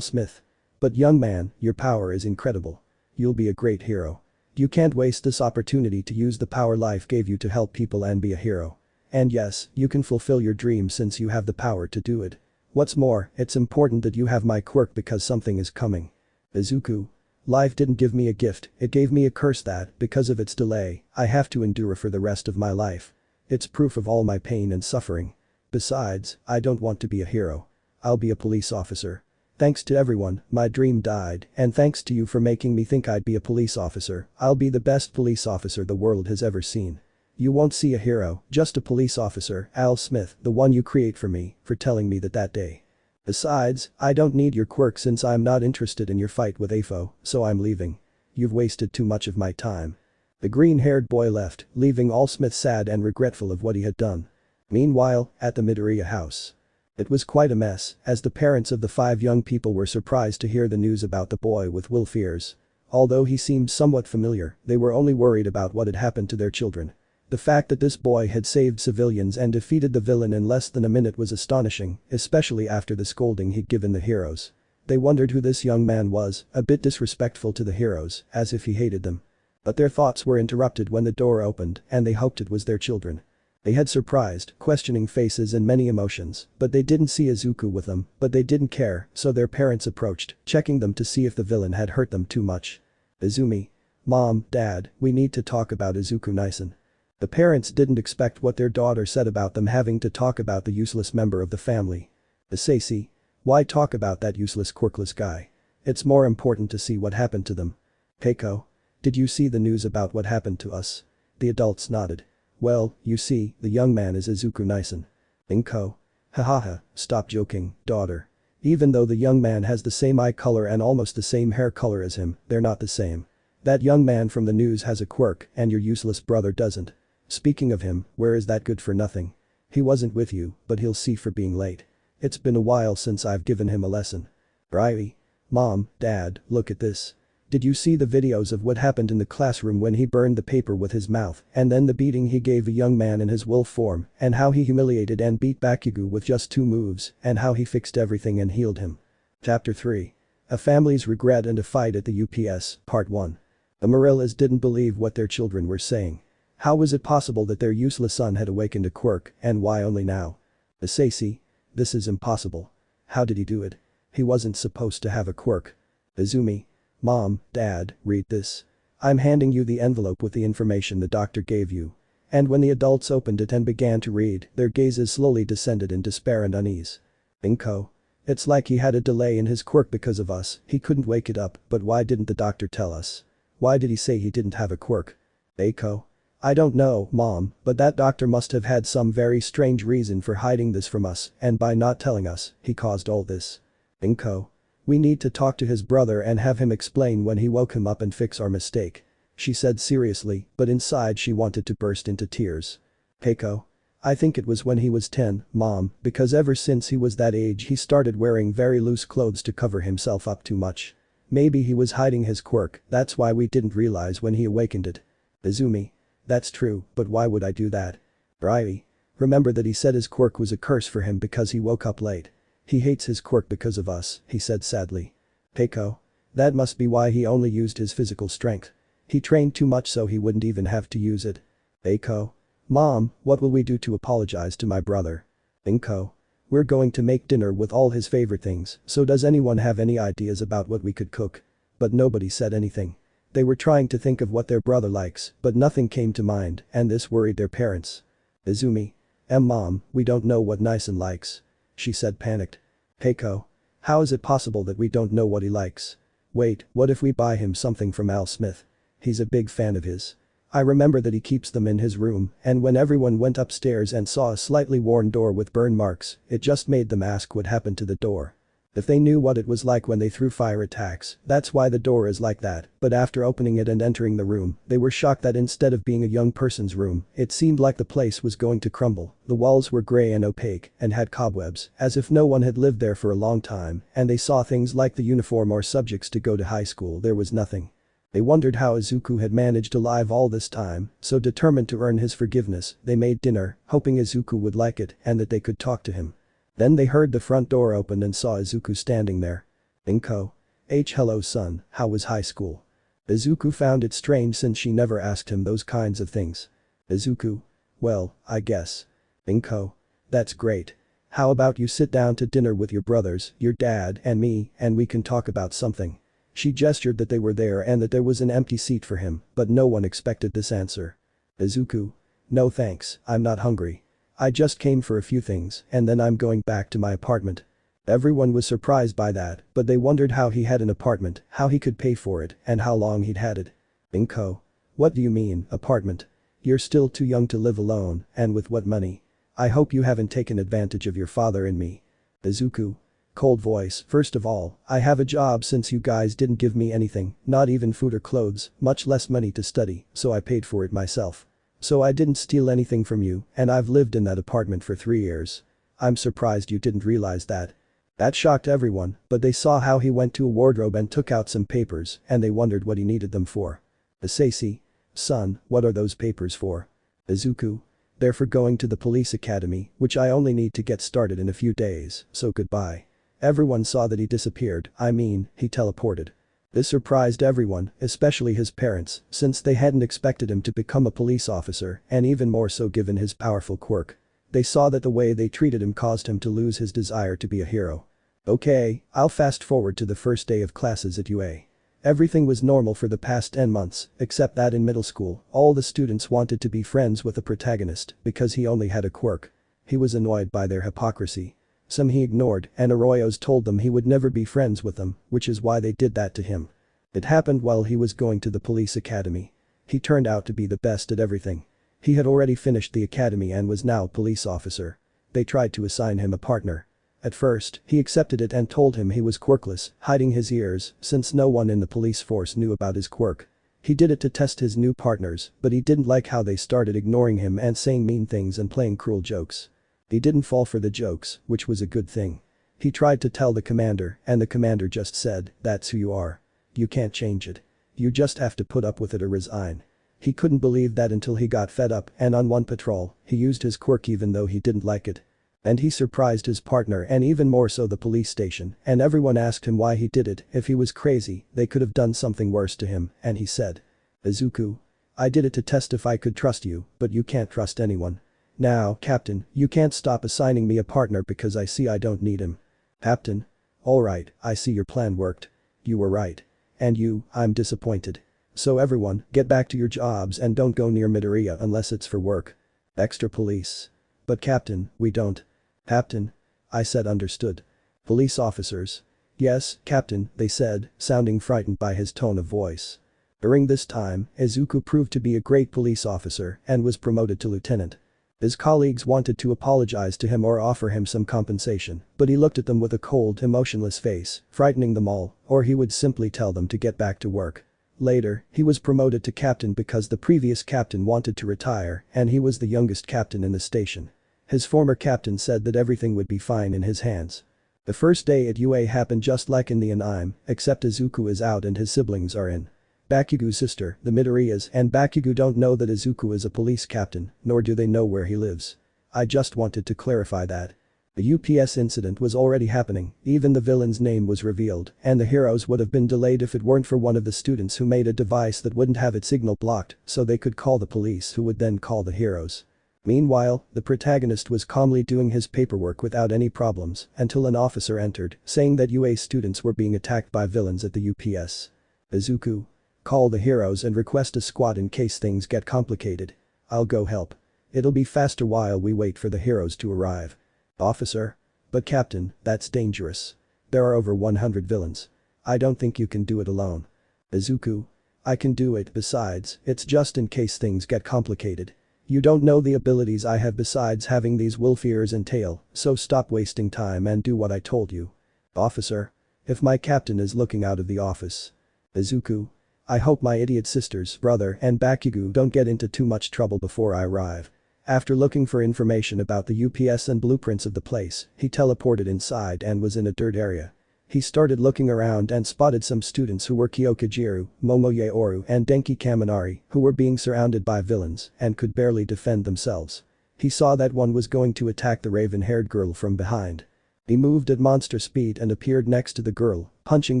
Speaker 2: Smith. "But young man, your power is incredible. You'll be a great hero. You can't waste this opportunity to use the power life gave you to help people and be a hero. And yes, you can fulfill your dream since you have the power to do it. What's more, it's important that you have my quirk because something is coming. Izuku. Life didn't give me a gift, it gave me a curse that, because of its delay, I have to endure for the rest of my life. It's proof of all my pain and suffering. Besides, I don't want to be a hero. I'll be a police officer. Thanks to everyone, my dream died, and thanks to you for making me think I'd be a police officer, I'll be the best police officer the world has ever seen. You won't see a hero, just a police officer, Al Smith, the one you create for me, for telling me that day. Besides, I don't need your quirk since I'm not interested in your fight with Afo, so I'm leaving. You've wasted too much of my time." The green-haired boy left, leaving Al Smith sad and regretful of what he had done. Meanwhile, at the Midoriya house. It was quite a mess, as the parents of the 5 young people were surprised to hear the news about the boy with wolf ears. Although he seemed somewhat familiar, they were only worried about what had happened to their children. The fact that this boy had saved civilians and defeated the villain in less than a minute was astonishing, especially after the scolding he'd given the heroes. They wondered who this young man was, a bit disrespectful to the heroes, as if he hated them. But their thoughts were interrupted when the door opened and they hoped it was their children. They had surprised, questioning faces and many emotions, but they didn't see Izuku with them, but they didn't care, so their parents approached, checking them to see if the villain had hurt them too much. "Izumi. Mom, Dad, we need to talk about Izuku Nison." The parents didn't expect what their daughter said about them having to talk about the useless member of the family. "Isaisi. Why talk about that useless quirkless guy? It's more important to see what happened to them." "Keiko. Did you see the news about what happened to us?" The adults nodded. "Well, you see, the young man is Izuku Nison." Inko. Hahaha, stop joking, daughter. Even though the young man has the same eye color and almost the same hair color as him, they're not the same. That young man from the news has a quirk and your useless brother doesn't. Speaking of him, where is that good for nothing? He wasn't with you, but he'll see for being late. It's been a while since I've given him a lesson. Riley. Mom, Dad, look at this. Did you see the videos of what happened in the classroom when he burned the paper with his mouth and then the beating he gave a young man in his wolf form and how he humiliated and beat Bakugo with just 2 moves and how he fixed everything and healed him? Chapter 3. A Family's Regret and a Fight at the UPS, Part 1. The Morellas didn't believe what their children were saying. How was it possible that their useless son had awakened a quirk and why only now? Asashi. This is impossible. How did he do it? He wasn't supposed to have a quirk. Izumi. Mom, Dad, read this. I'm handing you the envelope with the information the doctor gave you. And when the adults opened it and began to read, their gazes slowly descended in despair and unease. Inko. It's like he had a delay in his quirk because of us, he couldn't wake it up, but why didn't the doctor tell us? Why did he say he didn't have a quirk? Eiko. I don't know, Mom, but that doctor must have had some very strange reason for hiding this from us, and by not telling us, he caused all this. Inko. We need to talk to his brother and have him explain when he woke him up and fix our mistake. She said seriously, but inside she wanted to burst into tears. Keiko. I think it was when he was 10, Mom, because ever since he was that age he started wearing very loose clothes to cover himself up too much. Maybe he was hiding his quirk, that's why we didn't realize when he awakened it. Izumi. That's true, but why would I do that? Riley. Remember that he said his quirk was a curse for him because he woke up late. He hates his quirk because of us, he said sadly. Keiko. That must be why he only used his physical strength. He trained too much so he wouldn't even have to use it. Eiko. Mom, what will we do to apologize to my brother? Inko. We're going to make dinner with all his favorite things, so does anyone have any ideas about what we could cook? But nobody said anything. They were trying to think of what their brother likes, but nothing came to mind, and this worried their parents. Izumi. Mom, we don't know what Nison likes. She said panicked. Keiko. How is it possible that we don't know what he likes? Wait, what if we buy him something from Al Smith? He's a big fan of his. I remember that he keeps them in his room, and when everyone went upstairs and saw a slightly worn door with burn marks, it just made them ask what happened to the door. If they knew what it was like when they threw fire attacks, that's why the door is like that, but after opening it and entering the room, they were shocked that instead of being a young person's room, it seemed like the place was going to crumble. The walls were gray and opaque and had cobwebs, as if no one had lived there for a long time, and they saw things like the uniform or subjects to go to high school. There was nothing. They wondered how Izuku had managed alive all this time, so determined to earn his forgiveness, they made dinner, hoping Izuku would like it and that they could talk to him. Then they heard the front door open and saw Izuku standing there. Inko. Hello son, how was high school? Izuku found it strange since she never asked him those kinds of things. Izuku. Well, I guess. Inko. That's great. How about you sit down to dinner with your brothers, your dad and me, and we can talk about something. She gestured that they were there and that there was an empty seat for him, but no one expected this answer. Izuku. No thanks, I'm not hungry. I just came for a few things and then I'm going back to my apartment. Everyone was surprised by that, but they wondered how he had an apartment, how he could pay for it, and how long he'd had it. Inko. What do you mean, apartment? You're still too young to live alone, and with what money? I hope you haven't taken advantage of your father and me. Izuku. Cold voice. First of all, I have a job since you guys didn't give me anything, not even food or clothes, much less money to study, so I paid for it myself. So I didn't steal anything from you, and I've lived in that apartment for 3 years. I'm surprised you didn't realize that. That shocked everyone, but they saw how he went to a wardrobe and took out some papers, and they wondered what he needed them for. Asashi. Son, what are those papers for? Izuku. They're for going to the police academy, which I only need to get started in a few days, so goodbye. Everyone saw that he disappeared, he teleported. This surprised everyone, especially his parents, since they hadn't expected him to become a police officer, and even more so given his powerful quirk. They saw that the way they treated him caused him to lose his desire to be a hero. Okay, I'll fast forward to the first day of classes at UA. Everything was normal for the past 10 months, except that in middle school, all the students wanted to be friends with the protagonist because he only had a quirk. He was annoyed by their hypocrisy. Some he ignored, and Arroyos told them he would never be friends with them, which is why they did that to him. It happened while he was going to the police academy. He turned out to be the best at everything. He had already finished the academy and was now a police officer. They tried to assign him a partner. At first, he accepted it and told him he was quirkless, hiding his ears since no one in the police force knew about his quirk. He did it to test his new partners, but he didn't like how they started ignoring him and saying mean things and playing cruel jokes. He didn't fall for the jokes, which was a good thing. He tried to tell the commander, and the commander just said, "That's who you are. You can't change it. You just have to put up with it or resign." He couldn't believe that until he got fed up, and on one patrol, he used his quirk even though he didn't like it. And he surprised his partner and even more so the police station, and everyone asked him why he did it. If he was crazy, they could have done something worse to him, and he said, "Izuku, I did it to test if I could trust you, but you can't trust anyone. Now, Captain, you can't stop assigning me a partner because I see I don't need him." "Captain? Alright, I see your plan worked. You were right. And you, I'm disappointed. So everyone, get back to your jobs and don't go near Midoriya unless it's for work." Extra police. "But Captain, we don't." "Captain?" I said understood. Police officers. "Yes, Captain," they said, sounding frightened by his tone of voice. During this time, Izuku proved to be a great police officer and was promoted to lieutenant. His colleagues wanted to apologize to him or offer him some compensation, but he looked at them with a cold, emotionless face, frightening them all, or he would simply tell them to get back to work. Later, he was promoted to captain because the previous captain wanted to retire and he was the youngest captain in the station. His former captain said that everything would be fine in his hands. The first day at UA happened just like in the anime, except Izuku is out and his siblings are in. Bakugo's sister, the Midoriyas, and Bakugo don't know that Izuku is a police captain, nor do they know where he lives. I just wanted to clarify that. The UPS incident was already happening, even the villain's name was revealed, and the heroes would have been delayed if it weren't for one of the students who made a device that wouldn't have its signal blocked, so they could call the police who would then call the heroes. Meanwhile, the protagonist was calmly doing his paperwork without any problems until an officer entered, saying that UA students were being attacked by villains at the UPS. "Izuku, call the heroes and request a squad in case things get complicated. I'll go help. It'll be faster while we wait for the heroes to arrive." "Officer?" "But Captain, that's dangerous. There are over 100 villains. I don't think you can do it alone." "Izuku, I can do it, besides, it's just in case things get complicated. You don't know the abilities I have besides having these wolf ears and tail, so stop wasting time and do what I told you." "Officer? If my captain is looking out of the office." "Izuku, I hope my idiot sisters, brother, and Bakugo don't get into too much trouble before I arrive." After looking for information about the UPS and blueprints of the place, he teleported inside and was in a dirt area. He started looking around and spotted some students who were Kyokajiru, Momo Yaoru and Denki Kaminari, who were being surrounded by villains and could barely defend themselves. He saw that one was going to attack the raven-haired girl from behind. He moved at monster speed and appeared next to the girl, punching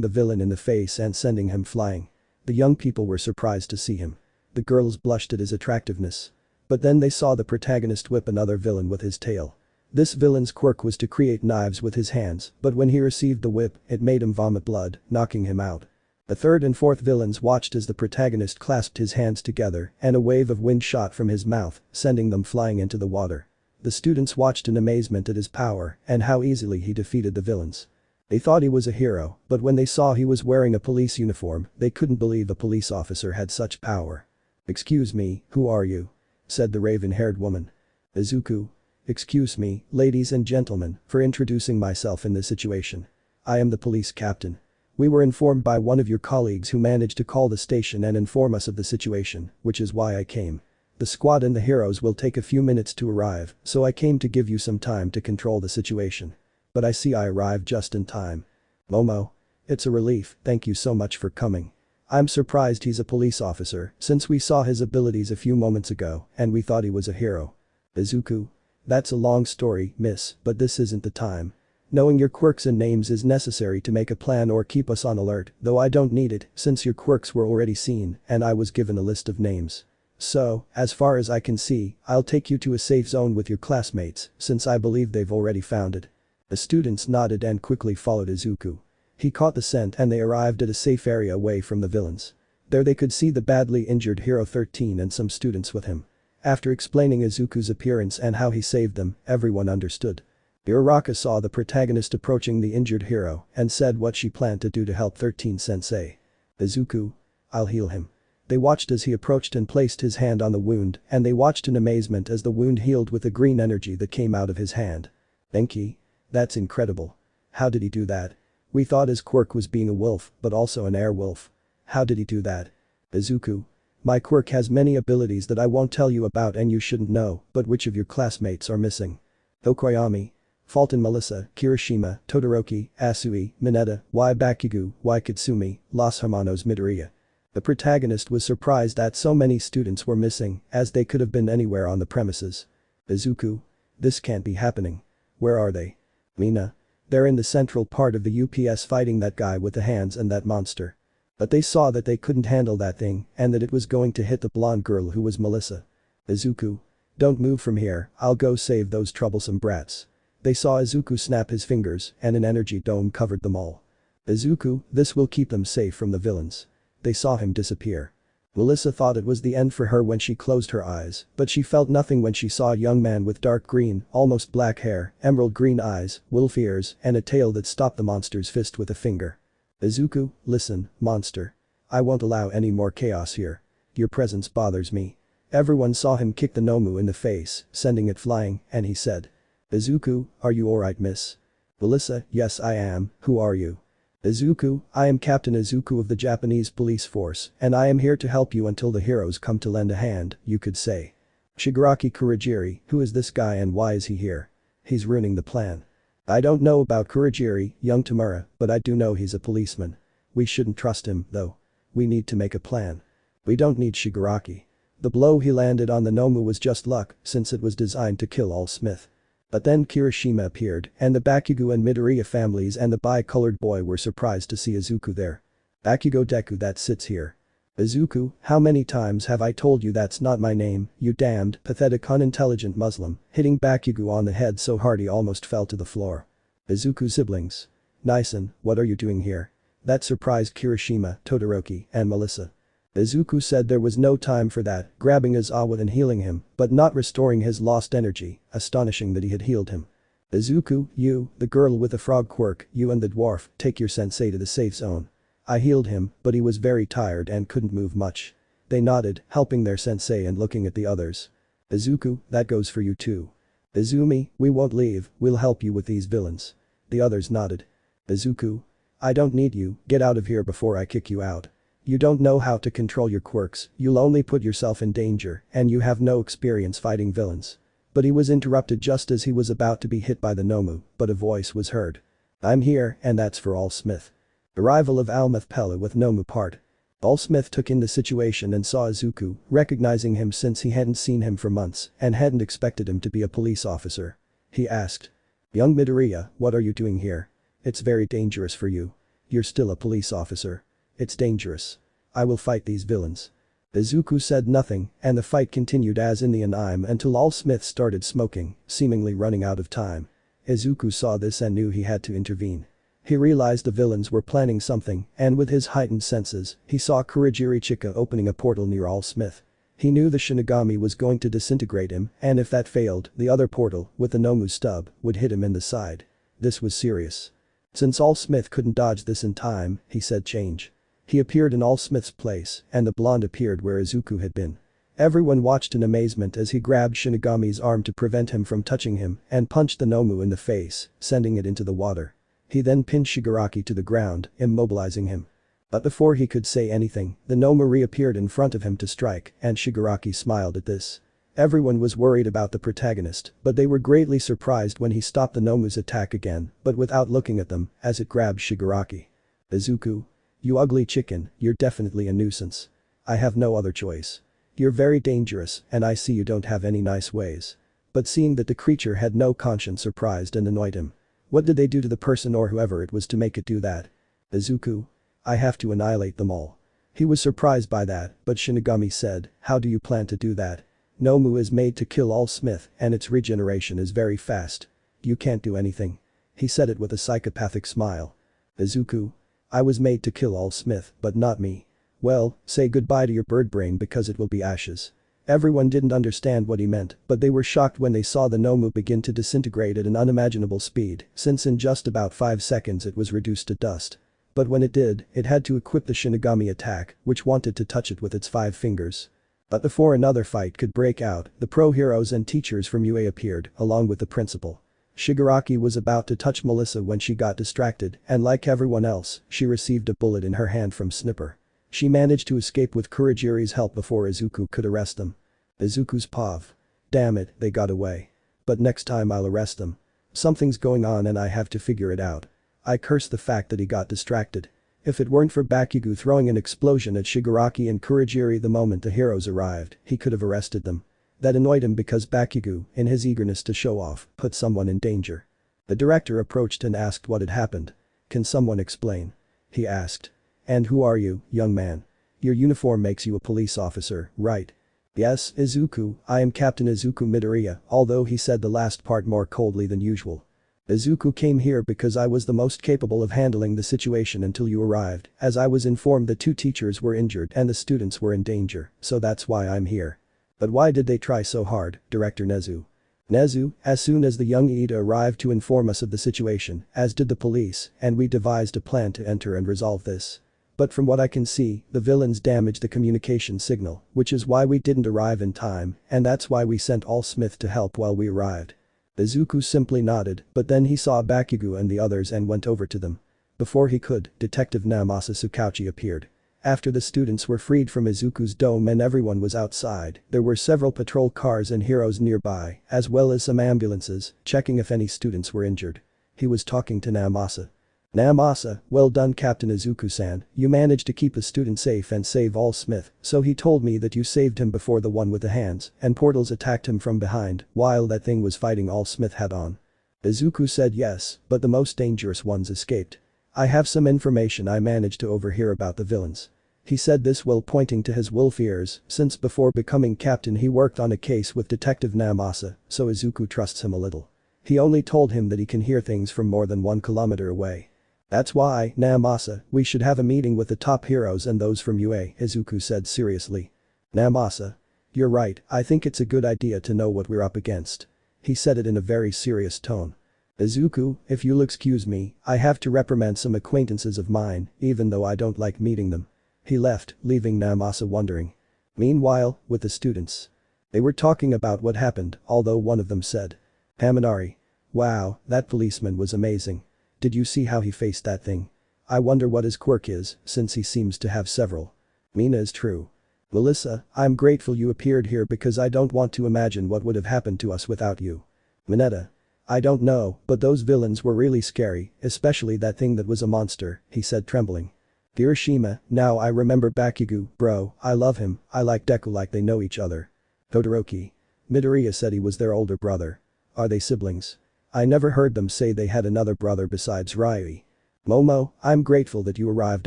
Speaker 2: the villain in the face and sending him flying. The young people were surprised to see him. The girls blushed at his attractiveness. But then they saw the protagonist whip another villain with his tail. This villain's quirk was to create knives with his hands, but when he received the whip, it made him vomit blood, knocking him out. The third and fourth villains watched as the protagonist clasped his hands together and a wave of wind shot from his mouth, sending them flying into the water. The students watched in amazement at his power and how easily he defeated the villains. They thought he was a hero, but when they saw he was wearing a police uniform, they couldn't believe a police officer had such power. "Excuse me, who are you?" said the raven-haired woman. "Izuku. Excuse me, ladies and gentlemen, for introducing myself in this situation. I am the police captain. We were informed by one of your colleagues who managed to call the station and inform us of the situation, which is why I came. The squad and the heroes will take a few minutes to arrive, so I came to give you some time to control the situation. But I see I arrived just in time." "Momo. It's a relief, thank you so much for coming. I'm surprised he's a police officer since we saw his abilities a few moments ago and we thought he was a hero." "Izuku. That's a long story, miss, but this isn't the time. Knowing your quirks and names is necessary to make a plan or keep us on alert, though I don't need it since your quirks were already seen and I was given a list of names. So, as far as I can see, I'll take you to a safe zone with your classmates since I believe they've already found it." The students nodded and quickly followed Izuku. He caught the scent and they arrived at a safe area away from the villains. There they could see the badly injured Hero 13 and some students with him. After explaining Izuku's appearance and how he saved them, everyone understood. Uraraka saw the protagonist approaching the injured hero and said what she planned to do to help 13 sensei. "Izuku. I'll heal him." They watched as he approached and placed his hand on the wound, and they watched in amazement as the wound healed with the green energy that came out of his hand. Enki? That's incredible. How did he do that? We thought his quirk was being a wolf, but also an air wolf. How did he do that? Izuku. My quirk has many abilities that I won't tell you about and you shouldn't know, but which of your classmates are missing? Okoyami. Fulton Melissa, Kirishima, Todoroki, Asui, Mineta, Y Bakugo, Y Katsumi, Los Hermanos Midoriya. The protagonist was surprised that so many students were missing, as they could have been anywhere on the premises. Izuku. This can't be happening. Where are they? Mina. They're in the central part of the UPS fighting that guy with the hands and that monster. But they saw that they couldn't handle that thing and that it was going to hit the blonde girl who was Melissa. Izuku. Don't move from here, I'll go save those troublesome brats. They saw Izuku snap his fingers and an energy dome covered them all. Izuku, this will keep them safe from the villains. They saw him disappear. Melissa thought it was the end for her when she closed her eyes, but she felt nothing when she saw a young man with dark green, almost black hair, emerald green eyes, wolf ears, and a tail that stopped the monster's fist with a finger. Izuku, listen, monster. I won't allow any more chaos here. Your presence bothers me. Everyone saw him kick the Nomu in the face, sending it flying, and he said. Izuku, are you alright, miss? Melissa, yes I am, who are you? Izuku, I am Captain Izuku of the Japanese police force, and I am here to help you until the heroes come to lend a hand, you could say. Shigaraki Kurogiri, who is this guy and why is he here? He's ruining the plan. I don't know about Kurogiri, young Tamura, but I do know he's a policeman. We shouldn't trust him, though. We need to make a plan. We don't need Shigaraki. The blow he landed on the Nomu was just luck, since it was designed to kill all Smith. But then Kirishima appeared, and the Bakugo and Midoriya families and the bi-colored boy were surprised to see Izuku there. Bakugo Deku that sits here. Izuku, how many times have I told you that's not my name, you damned, pathetic unintelligent Muslim, hitting Bakugo on the head so hard he almost fell to the floor. Izuku siblings. Nison, what are you doing here? That surprised Kirishima, Todoroki, and Melissa. Izuku said there was no time for that, grabbing Aizawa and healing him, but not restoring his lost energy, astonishing that he had healed him. Izuku, you, the girl with the frog quirk, you and the dwarf, take your sensei to the safe zone. I healed him, but he was very tired and couldn't move much. They nodded, helping their sensei and looking at the others. Izuku, that goes for you too. Izumi, we won't leave, we'll help you with these villains. The others nodded. Izuku. I don't need you, get out of here before I kick you out. You don't know how to control your quirks, you'll only put yourself in danger, and you have no experience fighting villains. But he was interrupted just as he was about to be hit by the Nomu, but a voice was heard. I'm here, and that's for all Smith. Arrival of Almeth Pella with Nomu part. All Smith took in the situation and saw Izuku, recognizing him since he hadn't seen him for months and hadn't expected him to be a police officer. He asked. Young Midoriya, what are you doing here? It's very dangerous for you. You're still a police officer. It's dangerous. I will fight these villains. Izuku said nothing, and the fight continued as in the anime until all Smith started smoking, seemingly running out of time. Izuku saw this and knew he had to intervene. He realized the villains were planning something, and with his heightened senses, he saw Kurogiri Chika opening a portal near All Smith. He knew the Shinigami was going to disintegrate him, and if that failed, the other portal, with the Nomu stub, would hit him in the side. This was serious. Since All Smith couldn't dodge this in time, he said change. He appeared in All Smith's place, and the blonde appeared where Izuku had been. Everyone watched in amazement as he grabbed Shinigami's arm to prevent him from touching him and punched the Nomu in the face, sending it into the water. He then pinned Shigaraki to the ground, immobilizing him. But before he could say anything, the Nomu reappeared in front of him to strike, and Shigaraki smiled at this. Everyone was worried about the protagonist, but they were greatly surprised when he stopped the Nomu's attack again, but without looking at them, as it grabbed Shigaraki. Izuku. You ugly chicken, you're definitely a nuisance. I have no other choice. You're very dangerous, and I see you don't have any nice ways. But seeing that the creature had no conscience surprised and annoyed him. What did they do to the person or whoever it was to make it do that? Izuku. I have to annihilate them all. He was surprised by that, but Shinigami said, how do you plan to do that? Nomu is made to kill all Smith and its regeneration is very fast. You can't do anything. He said it with a psychopathic smile. Izuku. I was made to kill all Smith, but not me. Well, say goodbye to your bird brain because it will be ashes. Everyone didn't understand what he meant, but they were shocked when they saw the Nomu begin to disintegrate at an unimaginable speed, since in just about 5 seconds it was reduced to dust. But when it did, it had to equip the Shinigami attack, which wanted to touch it with its 5 fingers. But before another fight could break out, the pro-heroes and teachers from UA appeared, along with the principal. Shigaraki was about to touch Melissa when she got distracted, and like everyone else, she received a bullet in her hand from Snipper. She managed to escape with Kurogiri's help before Izuku could arrest them. Izuku's pav. Damn it, they got away. But next time I'll arrest them. Something's going on and I have to figure it out. I curse the fact that he got distracted. If it weren't for Bakugo throwing an explosion at Shigaraki and Kurogiri the moment the heroes arrived, he could have arrested them. That annoyed him because Bakugo, in his eagerness to show off, put someone in danger. The director approached and asked what had happened. Can someone explain? He asked. And who are you, young man? Your uniform makes you a police officer, right? Yes, Izuku, I am Captain Izuku Midoriya, although he said the last part more coldly than usual. Izuku came here because I was the most capable of handling the situation until you arrived, as I was informed the 2 teachers were injured and the students were in danger, so that's why I'm here. But why did they try so hard, Director Nezu? Nezu, as soon as the young Ida arrived to inform us of the situation, as did the police, and we devised a plan to enter and resolve this. But from what I can see, the villains damaged the communication signal, which is why we didn't arrive in time, and that's why we sent All Smith to help while we arrived. Izuku simply nodded, but then he saw Bakugo and the others and went over to them. Before he could, Detective Namasa Tsukauchi appeared. After the students were freed from Izuku's dome and everyone was outside, there were several patrol cars and heroes nearby, as well as some ambulances, checking if any students were injured. He was talking to Namasa. Namasa, well done Captain Izuku-san, you managed to keep a student safe and save All Smith, so he told me that you saved him before the one with the hands, and portals attacked him from behind, while that thing was fighting All Smith head on. Izuku said yes, but the most dangerous ones escaped. I have some information I managed to overhear about the villains. He said this while pointing to his wolf ears, since before becoming captain he worked on a case with Detective Namasa, so Izuku trusts him a little. He only told him that he can hear things from more than 1 kilometer away. That's why, Namasa, we should have a meeting with the top heroes and those from UA, Izuku said seriously. Namasa. You're right, I think it's a good idea to know what we're up against. He said it in a very serious tone. Izuku, if you'll excuse me, I have to reprimand some acquaintances of mine, even though I don't like meeting them. He left, leaving Namasa wondering. Meanwhile, with the students. They were talking about what happened, although one of them said. Haminari. Wow, that policeman was amazing. Did you see how he faced that thing? I wonder what his quirk is, since he seems to have several. Mina is true. Melissa, I'm grateful you appeared here because I don't want to imagine what would have happened to us without you. Mineta. I don't know, but those villains were really scary, especially that thing that was a monster, he said trembling. Hiroshima, now I remember Bakugo, bro, I love him, I like Deku like they know each other. Todoroki. Midoriya said he was their older brother. Are they siblings? I never heard them say they had another brother besides Ryui. Momo, I'm grateful that you arrived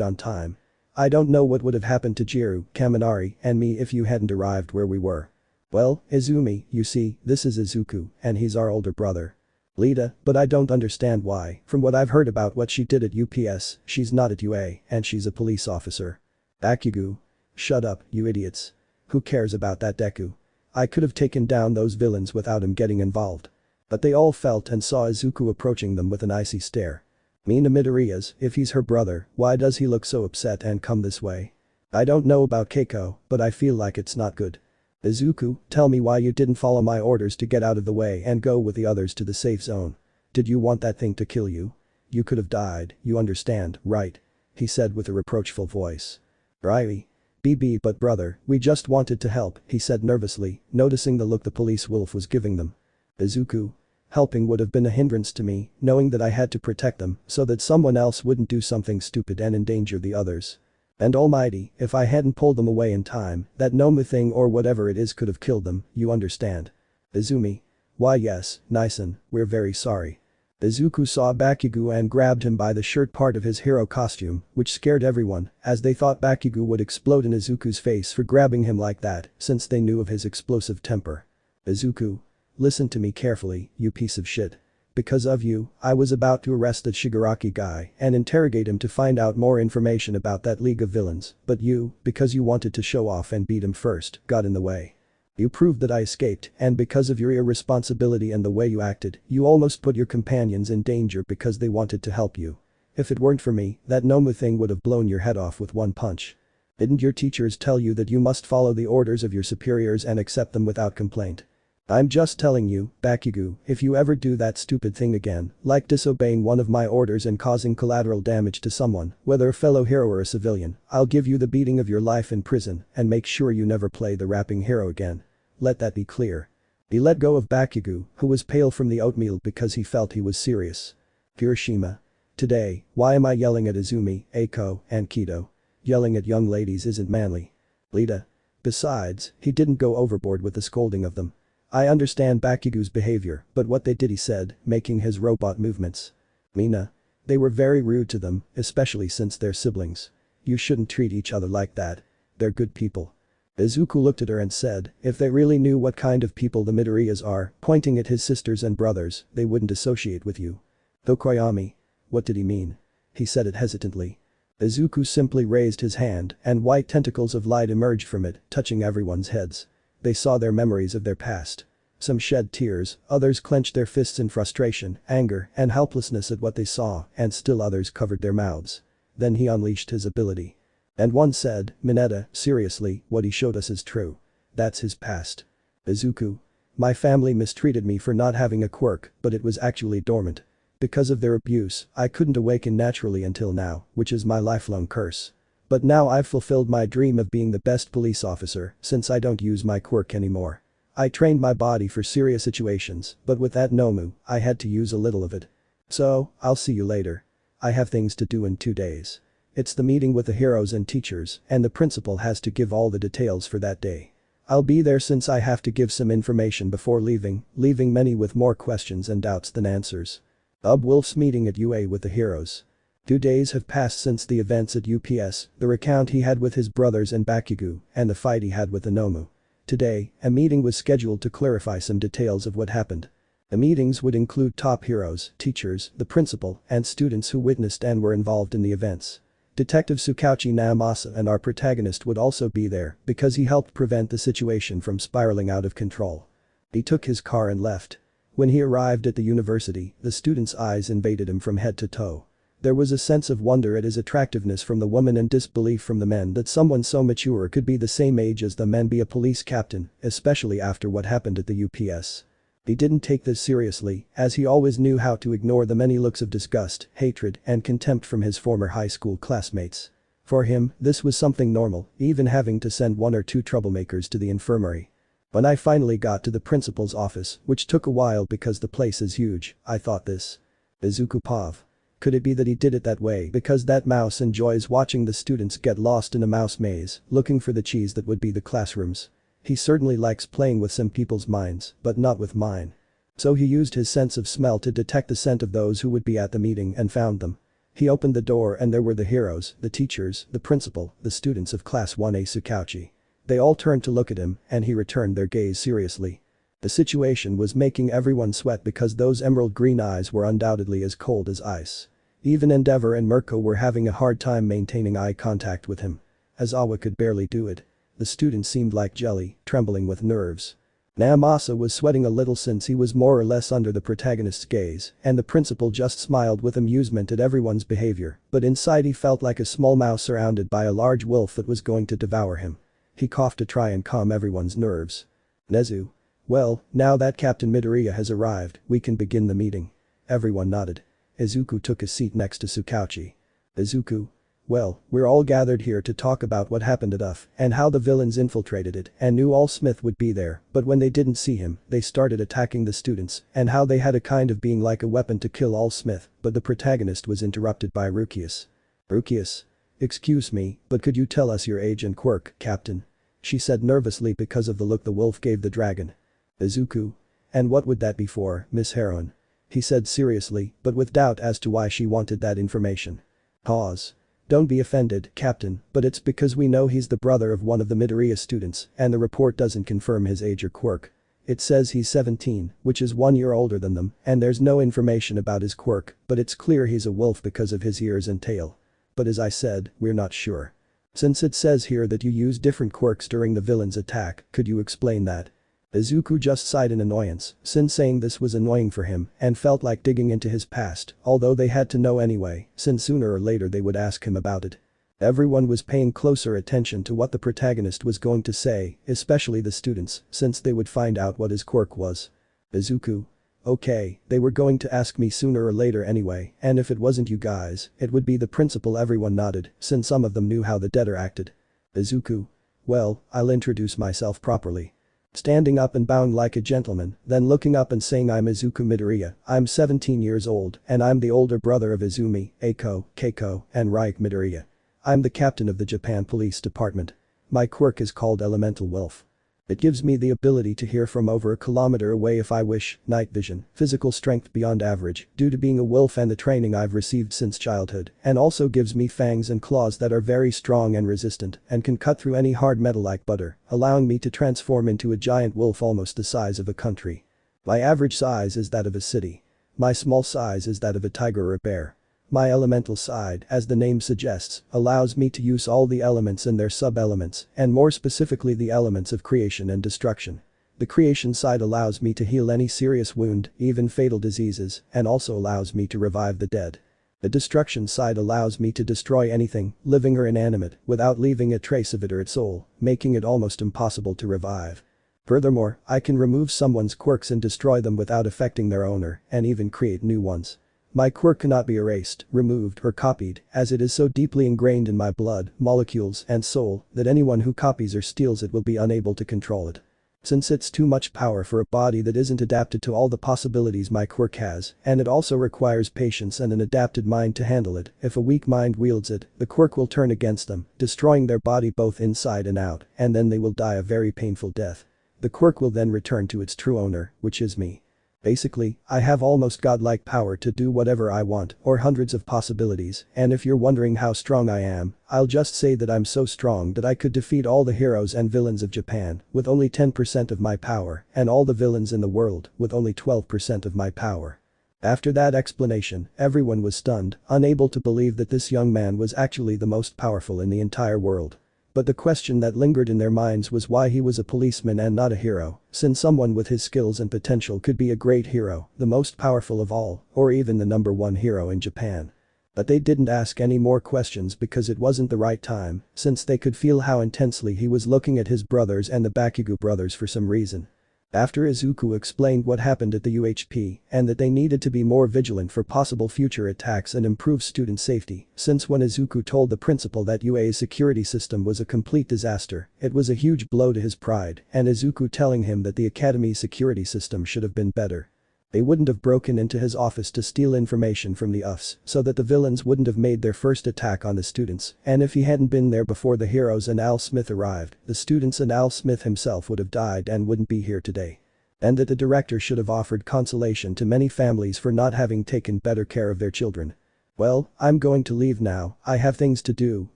Speaker 2: on time. I don't know what would have happened to Jiru, Kaminari, and me if you hadn't arrived where we were. Well, Izumi, you see, this is Izuku, and he's our older brother. Lita, but I don't understand why, from what I've heard about what she did at UPS, she's not at UA, and she's a police officer. Bakugo. Shut up, you idiots. Who cares about that Deku? I could have taken down those villains without him getting involved. But they all felt and saw Izuku approaching them with an icy stare. Mina Midoriya's, if he's her brother, why does he look so upset and come this way? I don't know about Keiko, but I feel like it's not good. Izuku, tell me why you didn't follow my orders to get out of the way and go with the others to the safe zone. Did you want that thing to kill you? You could have died, you understand, right? He said with a reproachful voice. Ryui. BB but brother, we just wanted to help, he said nervously, noticing the look the police wolf was giving them. Izuku. Helping would have been a hindrance to me, knowing that I had to protect them so that someone else wouldn't do something stupid and endanger the others. And almighty, if I hadn't pulled them away in time, that Nomu thing or whatever it is could have killed them, you understand. Izumi. Why yes, Nison, we're very sorry. Izuku saw Bakugo and grabbed him by the shirt part of his hero costume, which scared everyone, as they thought Bakugo would explode in Izuku's face for grabbing him like that, since they knew of his explosive temper. Izuku. Listen to me carefully, you piece of shit. Because of you, I was about to arrest that Shigaraki guy and interrogate him to find out more information about that League of Villains, but you, because you wanted to show off and beat him first, got in the way. You proved that I escaped, and because of your irresponsibility and the way you acted, you almost put your companions in danger because they wanted to help you. If it weren't for me, that Nomu thing would have blown your head off with one punch. Didn't your teachers tell you that you must follow the orders of your superiors and accept them without complaint? I'm just telling you, Bakugo, if you ever do that stupid thing again, like disobeying one of my orders and causing collateral damage to someone, whether a fellow hero or a civilian, I'll give you the beating of your life in prison and make sure you never play the rapping hero again. Let that be clear. He let go of Bakugo, who was pale from the oatmeal because he felt he was serious. Hiroshima. Today, why am I yelling at Izumi, Eiko, and Kido? Yelling at young ladies isn't manly. Lita. Besides, he didn't go overboard with the scolding of them. I understand Bakugo's behavior, but what they did, he said, making his robot movements. Mina. They were very rude to them, especially since they're siblings. You shouldn't treat each other like that. They're good people. Izuku looked at her and said, if they really knew what kind of people the Midoriyas are, pointing at his sisters and brothers, they wouldn't associate with you. Though Koyami. What did he mean? He said it hesitantly. Izuku simply raised his hand, and white tentacles of light emerged from it, touching everyone's heads. They saw their memories of their past. Some shed tears, others clenched their fists in frustration, anger, and helplessness at what they saw, and still others covered their mouths. Then he unleashed his ability. And one said, Mineta, seriously, what he showed us is true. That's his past. Izuku. My family mistreated me for not having a quirk, but it was actually dormant. Because of their abuse, I couldn't awaken naturally until now, which is my lifelong curse. But now I've fulfilled my dream of being the best police officer, since I don't use my quirk anymore. I trained my body for serious situations, but with that Nomu, I had to use a little of it. So, I'll see you later. I have things to do in 2 days. It's the meeting with the heroes and teachers, and the principal has to give all the details for that day. I'll be there since I have to give some information before leaving many with more questions and doubts than answers. Wolf's meeting at UA with the heroes. 2 days have passed since the events at UPS, the recount he had with his brothers and Bakugo, and the fight he had with the Nomu. Today, a meeting was scheduled to clarify some details of what happened. The meetings would include top heroes, teachers, the principal, and students who witnessed and were involved in the events. Detective Tsukauchi Naomasa and our protagonist would also be there because he helped prevent the situation from spiraling out of control. He took his car and left. When he arrived at the university, the students' eyes invaded him from head to toe. There was a sense of wonder at his attractiveness from the woman and disbelief from the men that someone so mature could be the same age as them and be a police captain, especially after what happened at the UPS. He didn't take this seriously, as he always knew how to ignore the many looks of disgust, hatred, and contempt from his former high school classmates. For him, this was something normal, even having to send 1 or 2 troublemakers to the infirmary. When I finally got to the principal's office, which took a while because the place is huge, I thought this. Izuku Pav. Could it be that he did it that way because that mouse enjoys watching the students get lost in a mouse maze, looking for the cheese that would be the classrooms? He certainly likes playing with some people's minds, but not with mine. So he used his sense of smell to detect the scent of those who would be at the meeting and found them. He opened the door and there were the heroes, the teachers, the principal, the students of Class 1A Tsukauchi. They all turned to look at him, and he returned their gaze seriously. The situation was making everyone sweat because those emerald green eyes were undoubtedly as cold as ice. Even Endeavor and Mirko were having a hard time maintaining eye contact with him. Aizawa could barely do it. The student seemed like jelly, trembling with nerves. Naomasa was sweating a little since he was more or less under the protagonist's gaze, and the principal just smiled with amusement at everyone's behavior, but inside he felt like a small mouse surrounded by a large wolf that was going to devour him. He coughed to try and calm everyone's nerves. Nezu. Well, now that Captain Midoriya has arrived, we can begin the meeting. Everyone nodded. Izuku took a seat next to Tsukauchi. Izuku. Well, we're all gathered here to talk about what happened at UF and how the villains infiltrated it and knew All Smith would be there, but when they didn't see him, they started attacking the students and how they had a kind of being like a weapon to kill All Smith, but the protagonist was interrupted by Rukius. Rukius. Excuse me, but could you tell us your age and quirk, Captain? She said nervously because of the look the wolf gave the dragon. Izuku. And what would that be for, Miss Heroine? He said seriously, but with doubt as to why she wanted that information. Pause. Don't be offended, Captain, but it's because we know he's the brother of one of the Midoriya students, and the report doesn't confirm his age or quirk. It says he's 17, which is 1 year older than them, and there's no information about his quirk, but it's clear he's a wolf because of his ears and tail. But as I said, we're not sure. Since it says here that you use different quirks during the villain's attack, could you explain that? Izuku just sighed in annoyance, since saying this was annoying for him and felt like digging into his past, although they had to know anyway, since sooner or later they would ask him about it. Everyone was paying closer attention to what the protagonist was going to say, especially the students, since they would find out what his quirk was. Izuku. Okay, they were going to ask me sooner or later anyway, and if it wasn't you guys, it would be the principal. Everyone nodded, since some of them knew how the debtor acted. Izuku. Well, I'll introduce myself properly. Standing up and bowing like a gentleman, then looking up and saying I'm Izuku Midoriya, I'm 17 years old and I'm the older brother of Izumi, Eiko, Keiko, and Ryuk Midoriya. I'm the captain of the Japan Police Department. My quirk is called Elemental Wolf. It gives me the ability to hear from over a kilometer away if I wish, night vision, physical strength beyond average due to being a wolf and the training I've received since childhood, and also gives me fangs and claws that are very strong and resistant and can cut through any hard metal like butter, allowing me to transform into a giant wolf almost the size of a country. My average size is that of a city. My small size is that of a tiger or a bear. My elemental side, as the name suggests, allows me to use all the elements and their sub-elements, and more specifically the elements of creation and destruction. The creation side allows me to heal any serious wound, even fatal diseases, and also allows me to revive the dead. The destruction side allows me to destroy anything, living or inanimate, without leaving a trace of it or its soul, making it almost impossible to revive. Furthermore, I can remove someone's quirks and destroy them without affecting their owner, and even create new ones. My quirk cannot be erased, removed, or copied, as it is so deeply ingrained in my blood, molecules, and soul that anyone who copies or steals it will be unable to control it. Since it's too much power for a body that isn't adapted to all the possibilities my quirk has, and it also requires patience and an adapted mind to handle it, if a weak mind wields it, the quirk will turn against them, destroying their body both inside and out, and then they will die a very painful death. The quirk will then return to its true owner, which is me. Basically, I have almost godlike power to do whatever I want, or hundreds of possibilities, and if you're wondering how strong I am, I'll just say that I'm so strong that I could defeat all the heroes and villains of Japan with only 10% of my power, and all the villains in the world with only 12% of my power. After that explanation, everyone was stunned, unable to believe that this young man was actually the most powerful in the entire world. But the question that lingered in their minds was why he was a policeman and not a hero, since someone with his skills and potential could be a great hero, the most powerful of all, or even the #1 hero in Japan. But they didn't ask any more questions because it wasn't the right time, since they could feel how intensely he was looking at his brothers and the Bakugo brothers for some reason. After Izuku explained what happened at the UHP and that they needed to be more vigilant for possible future attacks and improve student safety, since when Izuku told the principal that UA's security system was a complete disaster, it was a huge blow to his pride, and Izuku telling him that the academy's security system should have been better. They wouldn't have broken into his office to steal information from the UFs so that the villains wouldn't have made their first attack on the students, and if he hadn't been there before the heroes and Al Smith arrived, the students and Al Smith himself would have died and wouldn't be here today. And that the director should have offered consolation to many families for not having taken better care of their children. Well, I'm going to leave now, I have things to do,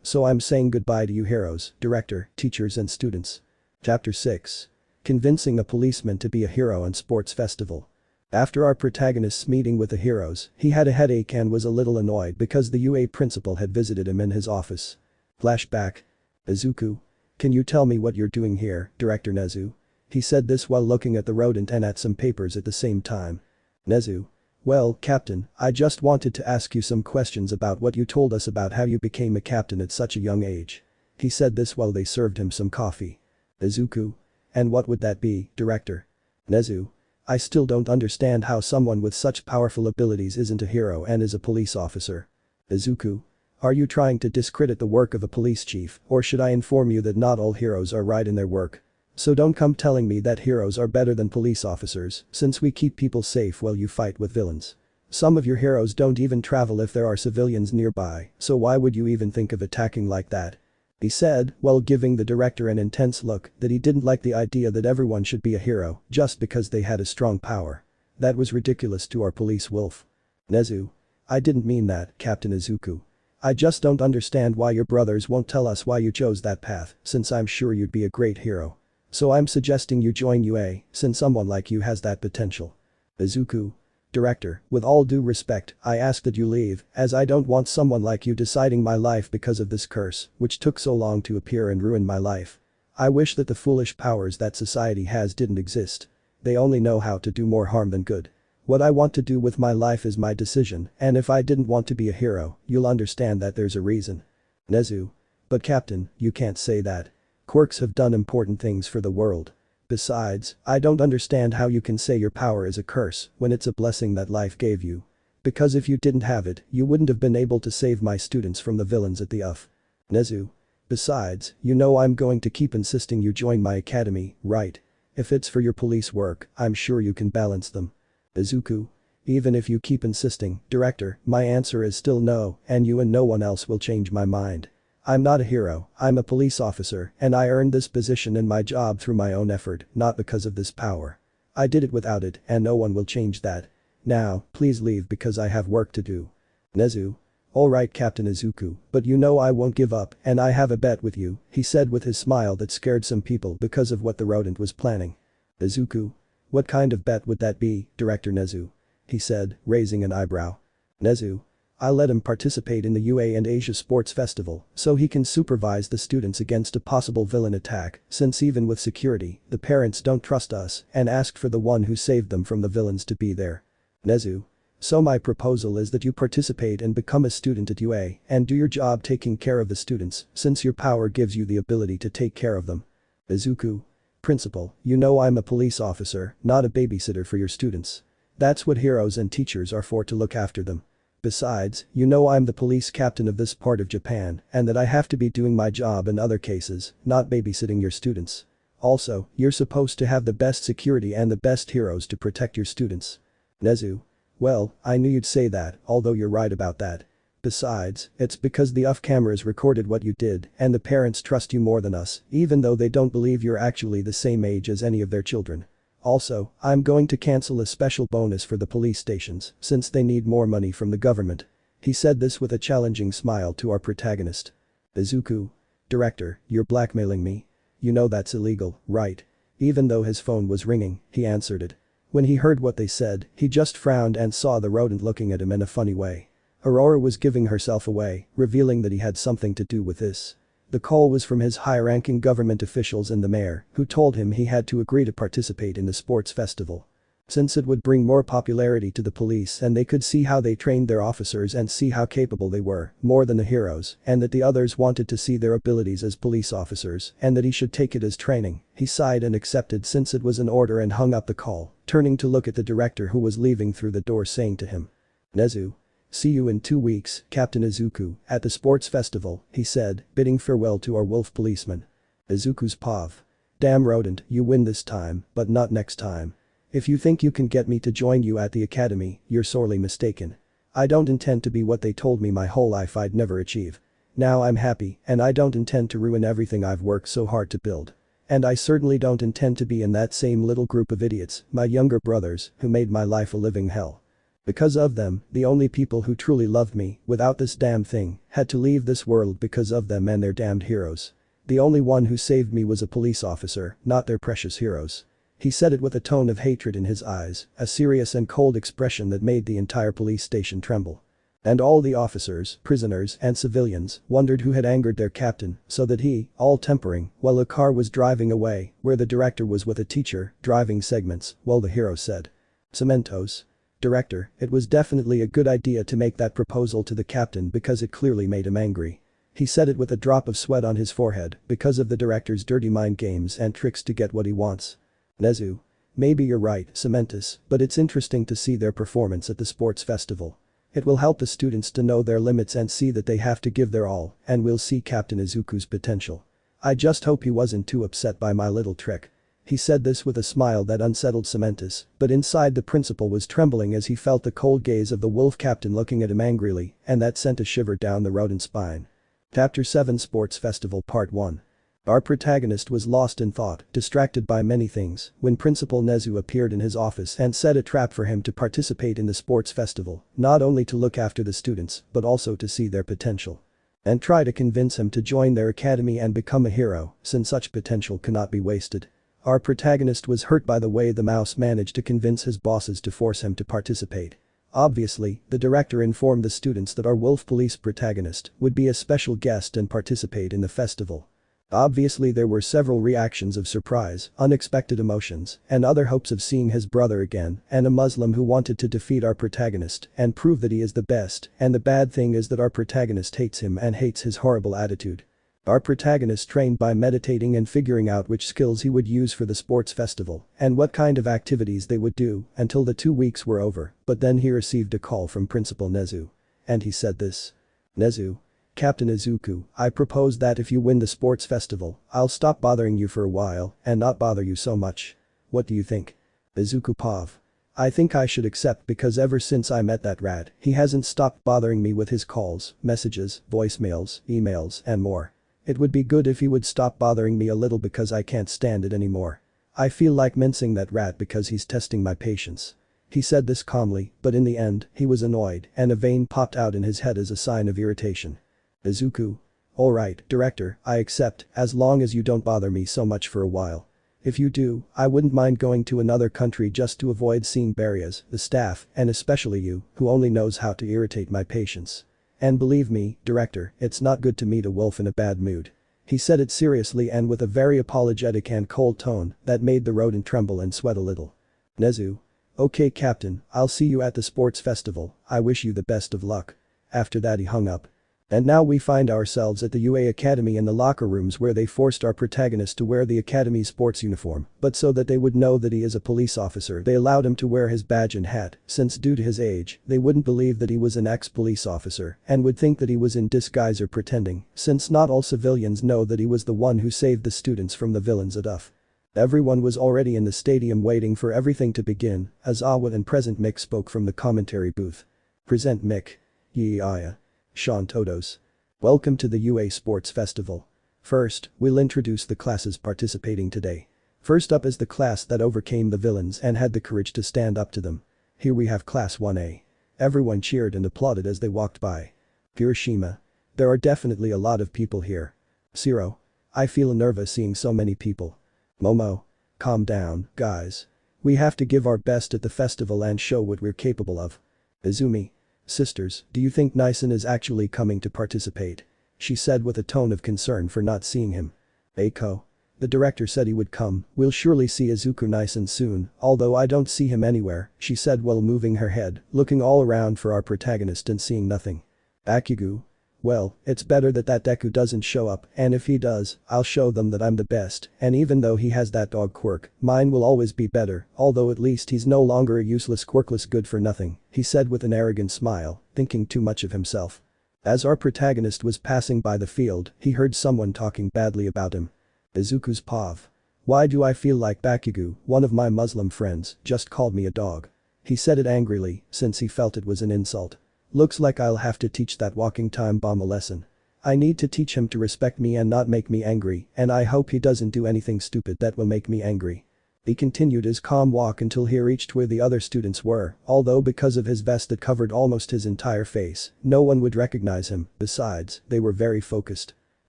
Speaker 2: so I'm saying goodbye to you heroes, director, teachers and students. Chapter 6. Convincing a policeman to be a hero on sports festival. After our protagonist's meeting with the heroes, he had a headache and was a little annoyed because the UA principal had visited him in his office. Flashback. Izuku. Can you tell me what you're doing here, Director Nezu? He said this while looking at the rodent and at some papers at the same time. Nezu. Well, Captain, I just wanted to ask you some questions about what you told us about how you became a captain at such a young age. He said this while they served him some coffee. Izuku. And what would that be, Director? Nezu. I still don't understand how someone with such powerful abilities isn't a hero and is a police officer. Izuku. Are you trying to discredit the work of a police chief, or should I inform you that not all heroes are right in their work? So don't come telling me that heroes are better than police officers, since we keep people safe while you fight with villains. Some of your heroes don't even travel if there are civilians nearby, so why would you even think of attacking like that? He said, while giving the director an intense look, that he didn't like the idea that everyone should be a hero just because they had a strong power. That was ridiculous to our police wolf. Nezu. I didn't mean that, Captain Izuku. I just don't understand why your brothers won't tell us why you chose that path, since I'm sure you'd be a great hero. So I'm suggesting you join UA, since someone like you has that potential. Izuku. Director, with all due respect, I ask that you leave, as I don't want someone like you deciding my life because of this curse, which took so long to appear and ruin my life. I wish that the foolish powers that society has didn't exist. They only know how to do more harm than good. What I want to do with my life is my decision, and if I didn't want to be a hero, you'll understand that there's a reason. Nezu. But Captain, you can't say that. Quirks have done important things for the world. Besides, I don't understand how you can say your power is a curse when it's a blessing that life gave you. Because if you didn't have it, you wouldn't have been able to save my students from the villains at the UF. Nezu. Besides, you know I'm going to keep insisting you join my academy, right? If it's for your police work, I'm sure you can balance them. Izuku. Even if you keep insisting, Director, my answer is still no, and you and no one else will change my mind. I'm not a hero, I'm a police officer, and I earned this position and my job through my own effort, not because of this power. I did it without it, and no one will change that. Now, please leave because I have work to do. Nezu. Alright Captain Izuku, but you know I won't give up, and I have a bet with you, he said with his smile that scared some people because of what the rodent was planning. Izuku. What kind of bet would that be, Director Nezu? He said, raising an eyebrow. Nezu. I'll let him participate in the UA and Asia Sports Festival so he can supervise the students against a possible villain attack, since even with security, the parents don't trust us and asked for the one who saved them from the villains to be there. Nezu. So my proposal is that you participate and become a student at UA and do your job taking care of the students since your power gives you the ability to take care of them. Izuku. Principal, you know I'm a police officer, not a babysitter for your students. That's what heroes and teachers are for, to look after them. Besides, you know I'm the police captain of this part of Japan and that I have to be doing my job in other cases, not babysitting your students. Also, you're supposed to have the best security and the best heroes to protect your students. Nezu. Well, I knew you'd say that, although you're right about that. Besides, it's because the UF cameras recorded what you did and the parents trust you more than us, even though they don't believe you're actually the same age as any of their children. Also, I'm going to cancel a special bonus for the police stations since they need more money from the government. He said this with a challenging smile to our protagonist. Izuku. Director, you're blackmailing me. You know that's illegal, right? Even though his phone was ringing, he answered it. When he heard what they said, he just frowned and saw the rodent looking at him in a funny way. Aurora was giving herself away, revealing that he had something to do with this. The call was from his high-ranking government officials and the mayor, who told him he had to agree to participate in the sports festival. Since it would bring more popularity to the police and they could see how they trained their officers and see how capable they were, more than the heroes, and that the others wanted to see their abilities as police officers and that he should take it as training, he sighed and accepted since it was an order and hung up the call, turning to look at the director who was leaving through the door saying to him. Nezu. See you in 2 weeks, Captain Izuku, at the sports festival, he said, bidding farewell to our wolf policeman. Izuku's pav. Damn rodent, you win this time, but not next time. If you think you can get me to join you at the academy, you're sorely mistaken. I don't intend to be what they told me my whole life I'd never achieve. Now I'm happy, and I don't intend to ruin everything I've worked so hard to build. And I certainly don't intend to be in that same little group of idiots, my younger brothers, who made my life a living hell. Because of them, the only people who truly loved me, without this damn thing, had to leave this world because of them and their damned heroes. The only one who saved me was a police officer, not their precious heroes. He said it with a tone of hatred in his eyes, a serious and cold expression that made the entire police station tremble. And all the officers, prisoners, and civilians wondered who had angered their captain, so that he, all tempering, while the car was driving away, where the director was with a teacher, driving segments, while the hero said. Cementos. Director, it was definitely a good idea to make that proposal to the captain because it clearly made him angry. He said it with a drop of sweat on his forehead because of the director's dirty mind games and tricks to get what he wants. Nezu. Maybe you're right, Cementus, but it's interesting to see their performance at the sports festival. It will help the students to know their limits and see that they have to give their all, and we'll see Captain Izuku's potential. I just hope he wasn't too upset by my little trick. He said this with a smile that unsettled Cementus, but inside the principal was trembling as he felt the cold gaze of the wolf captain looking at him angrily, and that sent a shiver down the rodent's spine. Chapter 7 Sports Festival Part 1. Our protagonist was lost in thought, distracted by many things, when Principal Nezu appeared in his office and set a trap for him to participate in the sports festival, not only to look after the students, but also to see their potential. And try to convince him to join their academy and become a hero, since such potential cannot be wasted. Our protagonist was hurt by the way the mouse managed to convince his bosses to force him to participate. Obviously, the director informed the students that our wolf police protagonist would be a special guest and participate in the festival. Obviously there were several reactions of surprise, unexpected emotions, and other hopes of seeing his brother again, and a Muslim who wanted to defeat our protagonist and prove that he is the best, and the bad thing is that our protagonist hates him and hates his horrible attitude. Our protagonist trained by meditating and figuring out which skills he would use for the sports festival and what kind of activities they would do until the 2 weeks were over, but then he received a call from Principal Nezu. And he said this. Nezu. Captain Izuku, I propose that if you win the sports festival, I'll stop bothering you for a while and not bother you so much. What do you think? Izuku Pav. I think I should accept because ever since I met that rat, he hasn't stopped bothering me with his calls, messages, voicemails, emails, and more. It would be good if he would stop bothering me a little because I can't stand it anymore. I feel like mincing that rat because he's testing my patience. He said this calmly, but in the end, he was annoyed and a vein popped out in his head as a sign of irritation. Izuku. Alright, director, I accept, as long as you don't bother me so much for a while. If you do, I wouldn't mind going to another country just to avoid seeing Barrias, the staff, and especially you, who only knows how to irritate my patience. And believe me, director, it's not good to meet a wolf in a bad mood. He said it seriously and with a very apologetic and cold tone that made the rodent tremble and sweat a little. Nezu. Okay captain, I'll see you at the sports festival, I wish you the best of luck. After that he hung up. And now we find ourselves at the UA Academy in the locker rooms where they forced our protagonist to wear the Academy sports uniform, but so that they would know that he is a police officer they allowed him to wear his badge and hat, since due to his age, they wouldn't believe that he was an ex-police officer and would think that he was in disguise or pretending, since not all civilians know that he was the one who saved the students from the villains at UF. Everyone was already in the stadium waiting for everything to begin, as Awa and Present Mick spoke from the commentary booth. Present Mick. Yeah. Sean Todos. Welcome to the UA Sports Festival. First, we'll introduce the classes participating today. First up is the class that overcame the villains and had the courage to stand up to them. Here we have Class 1A. Everyone cheered and applauded as they walked by. Hiroshima. There are definitely a lot of people here. Zero. I feel nervous seeing so many people. Momo. Calm down, guys. We have to give our best at the festival and show what we're capable of. Izumi. Sisters, do you think Nysen is actually coming to participate? She said with a tone of concern for not seeing him. Eiko. The director said he would come, we'll surely see Izuku Nysen soon, although I don't see him anywhere, she said while moving her head, looking all around for our protagonist and seeing nothing. Bakugo. Well, it's better that Deku doesn't show up, and if he does, I'll show them that I'm the best, and even though he has that dog quirk, mine will always be better, although at least he's no longer a useless quirkless good for nothing, he said with an arrogant smile, thinking too much of himself. As our protagonist was passing by the field, he heard someone talking badly about him. Izuku's Pav. Why do I feel like Bakugo, one of my Muslim friends, just called me a dog? He said it angrily, since he felt it was an insult. Looks like I'll have to teach that walking time bomb a lesson. I need to teach him to respect me and not make me angry, and I hope he doesn't do anything stupid that will make me angry. He continued his calm walk until he reached where the other students were, although because of his vest that covered almost his entire face, no one would recognize him, besides, they were very focused.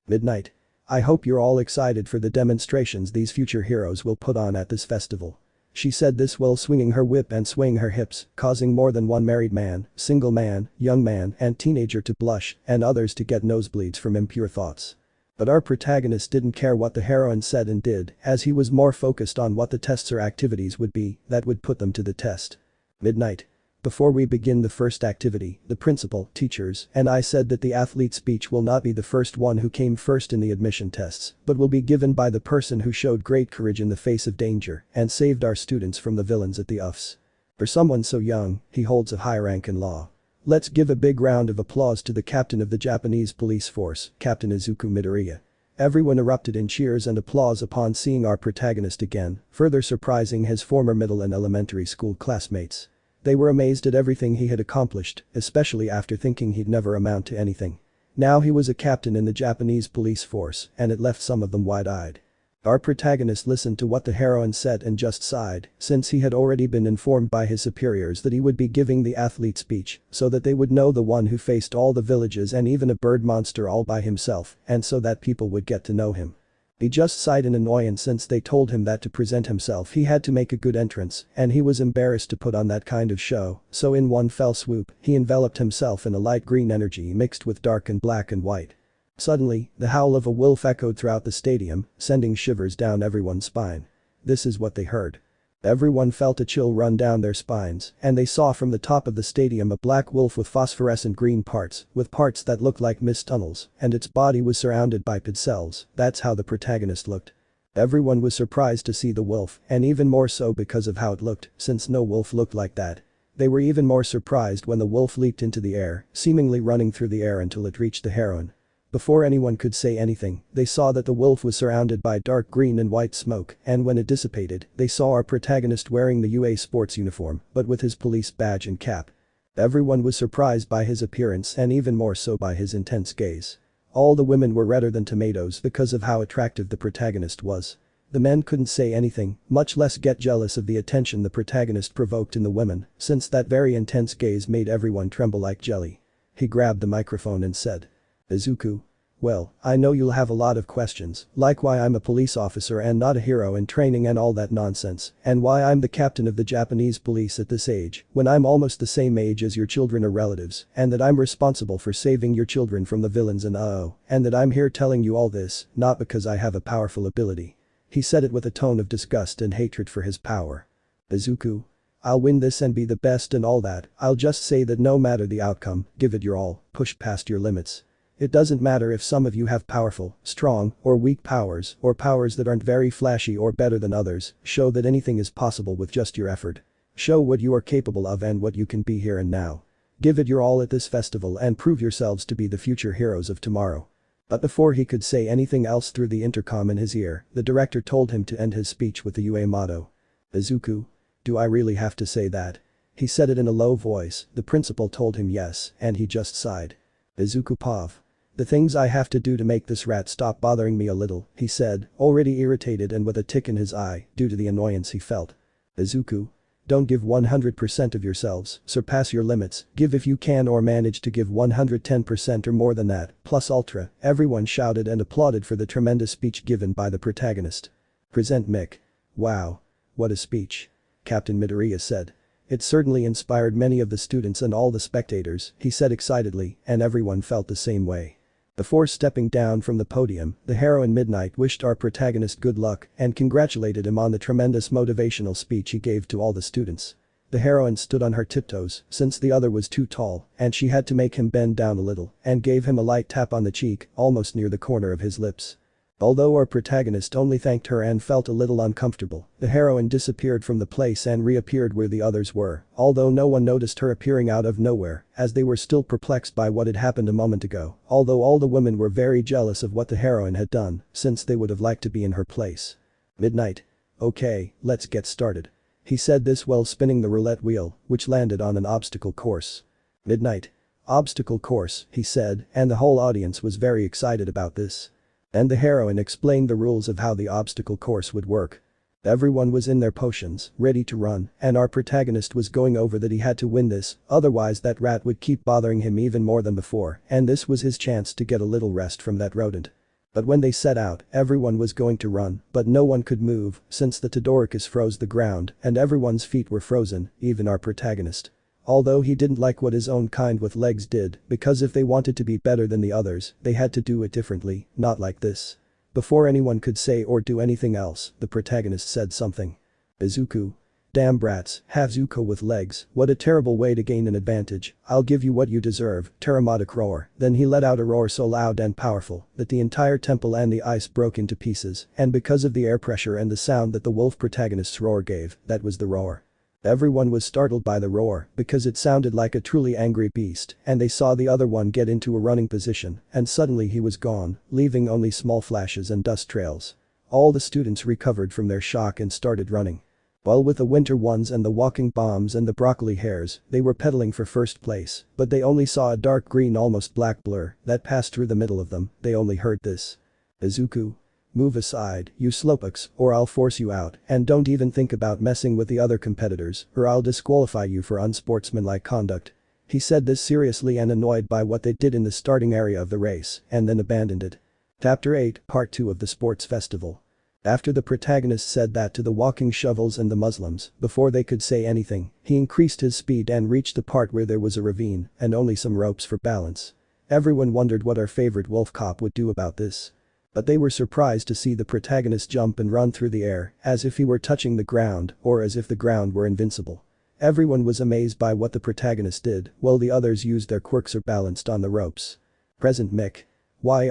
Speaker 2: Midnight. I hope you're all excited for the demonstrations these future heroes will put on at this festival. She said this while swinging her whip and swaying her hips, causing more than one married man, single man, young man, and teenager to blush, and others to get nosebleeds from impure thoughts. But our protagonist didn't care what the heroine said and did, as he was more focused on what the tests or activities would be that would put them to the test. Midnight. Before we begin the first activity, the principal, teachers, and I said that the athlete speech will not be the first one who came first in the admission tests, but will be given by the person who showed great courage in the face of danger and saved our students from the villains at the UFs. For someone so young, he holds a high rank in law. Let's give a big round of applause to the captain of the Japanese police force, Captain Izuku Midoriya. Everyone erupted in cheers and applause upon seeing our protagonist again, further surprising his former middle and elementary school classmates. They were amazed at everything he had accomplished, especially after thinking he'd never amount to anything. Now he was a captain in the Japanese police force, and it left some of them wide-eyed. Our protagonist listened to what the heroine said and just sighed, since he had already been informed by his superiors that he would be giving the athlete speech, so that they would know the one who faced all the villages and even a bird monster all by himself, and so that people would get to know him. He just sighed in annoyance since they told him that to present himself he had to make a good entrance, and he was embarrassed to put on that kind of show, so in one fell swoop, he enveloped himself in a light green energy mixed with dark and black and white. Suddenly, the howl of a wolf echoed throughout the stadium, sending shivers down everyone's spine. This is what they heard. Everyone felt a chill run down their spines, and they saw from the top of the stadium a black wolf with phosphorescent green parts, with parts that looked like mist tunnels, and its body was surrounded by pid cells. That's how the protagonist looked. Everyone was surprised to see the wolf, and even more so because of how it looked, since no wolf looked like that. They were even more surprised when the wolf leaped into the air, seemingly running through the air until it reached the heroine. Before anyone could say anything, they saw that the wolf was surrounded by dark green and white smoke, and when it dissipated, they saw our protagonist wearing the UA sports uniform, but with his police badge and cap. Everyone was surprised by his appearance and even more so by his intense gaze. All the women were redder than tomatoes because of how attractive the protagonist was. The men couldn't say anything, much less get jealous of the attention the protagonist provoked in the women, since that very intense gaze made everyone tremble like jelly. He grabbed the microphone and said, "Izuku. Well, I know you'll have a lot of questions, like why I'm a police officer and not a hero in training and all that nonsense, and why I'm the captain of the Japanese police at this age, when I'm almost the same age as your children or relatives, and that I'm responsible for saving your children from the villains and that I'm here telling you all this, not because I have a powerful ability." He said it with a tone of disgust and hatred for his power. "Izuku. I'll win this and be the best and all that, I'll just say that no matter the outcome, give it your all, push past your limits. It doesn't matter if some of you have powerful, strong, or weak powers, or powers that aren't very flashy or better than others, show that anything is possible with just your effort. Show what you are capable of and what you can be here and now. Give it your all at this festival and prove yourselves to be the future heroes of tomorrow." But before he could say anything else through the intercom in his ear, the director told him to end his speech with the UA motto. "Izuku. Do I really have to say that?" He said it in a low voice, the principal told him yes, and he just sighed. "Izuku Pov. The things I have to do to make this rat stop bothering me a little," he said, already irritated and with a tick in his eye due to the annoyance he felt. "Izuku. Don't give 100% of yourselves, surpass your limits, give if you can or manage to give 110% or more than that, plus ultra." Everyone shouted and applauded for the tremendous speech given by the protagonist. "Present Mick. Wow. What a speech." Captain Midoriya said. "It certainly inspired many of the students and all the spectators," he said excitedly, and everyone felt the same way. Before stepping down from the podium, the heroine Midnight wished our protagonist good luck and congratulated him on the tremendous motivational speech he gave to all the students. The heroine stood on her tiptoes since the other was too tall and she had to make him bend down a little and gave him a light tap on the cheek, almost near the corner of his lips. Although our protagonist only thanked her and felt a little uncomfortable, the heroine disappeared from the place and reappeared where the others were, although no one noticed her appearing out of nowhere, as they were still perplexed by what had happened a moment ago, although all the women were very jealous of what the heroine had done, since they would have liked to be in her place. "Midnight. Okay, let's get started." He said this while spinning the roulette wheel, which landed on an obstacle course. "Midnight. Obstacle course," he said, and the whole audience was very excited about this. And the heroine explained the rules of how the obstacle course would work. Everyone was in their potions, ready to run, and our protagonist was going over that he had to win this, otherwise that rat would keep bothering him even more than before, and this was his chance to get a little rest from that rodent. But when they set out, everyone was going to run, but no one could move, since the Todoroki froze the ground, and everyone's feet were frozen, even our protagonist. Although he didn't like what his own kind with legs did, because if they wanted to be better than the others, they had to do it differently, not like this. Before anyone could say or do anything else, the protagonist said something. "Izuku. Damn brats, have Zuko with legs, what a terrible way to gain an advantage, I'll give you what you deserve." Terramodic roar. Then he let out a roar so loud and powerful that the entire temple and the ice broke into pieces, and because of the air pressure and the sound that the wolf protagonist's roar gave, that was the roar. Everyone was startled by the roar because it sounded like a truly angry beast, and they saw the other one get into a running position, and suddenly he was gone, leaving only small flashes and dust trails. All the students recovered from their shock and started running. While with the winter ones and the walking bombs and the broccoli hares, they were pedaling for first place, but they only saw a dark green almost black blur that passed through the middle of them. They only heard this. "Izuku. Move aside, you slowpokes, or I'll force you out, and don't even think about messing with the other competitors, or I'll disqualify you for unsportsmanlike conduct." He said this seriously and annoyed by what they did in the starting area of the race, and then abandoned it. Chapter 8, Part 2 of the Sports Festival. After the protagonist said that to the walking shovels and the Muslims, before they could say anything, he increased his speed and reached the part where there was a ravine and only some ropes for balance. Everyone wondered what our favorite wolf cop would do about this. But they were surprised to see the protagonist jump and run through the air as if he were touching the ground or as if the ground were invincible. Everyone was amazed by what the protagonist did while the others used their quirks or balanced on the ropes. Present Mick. Why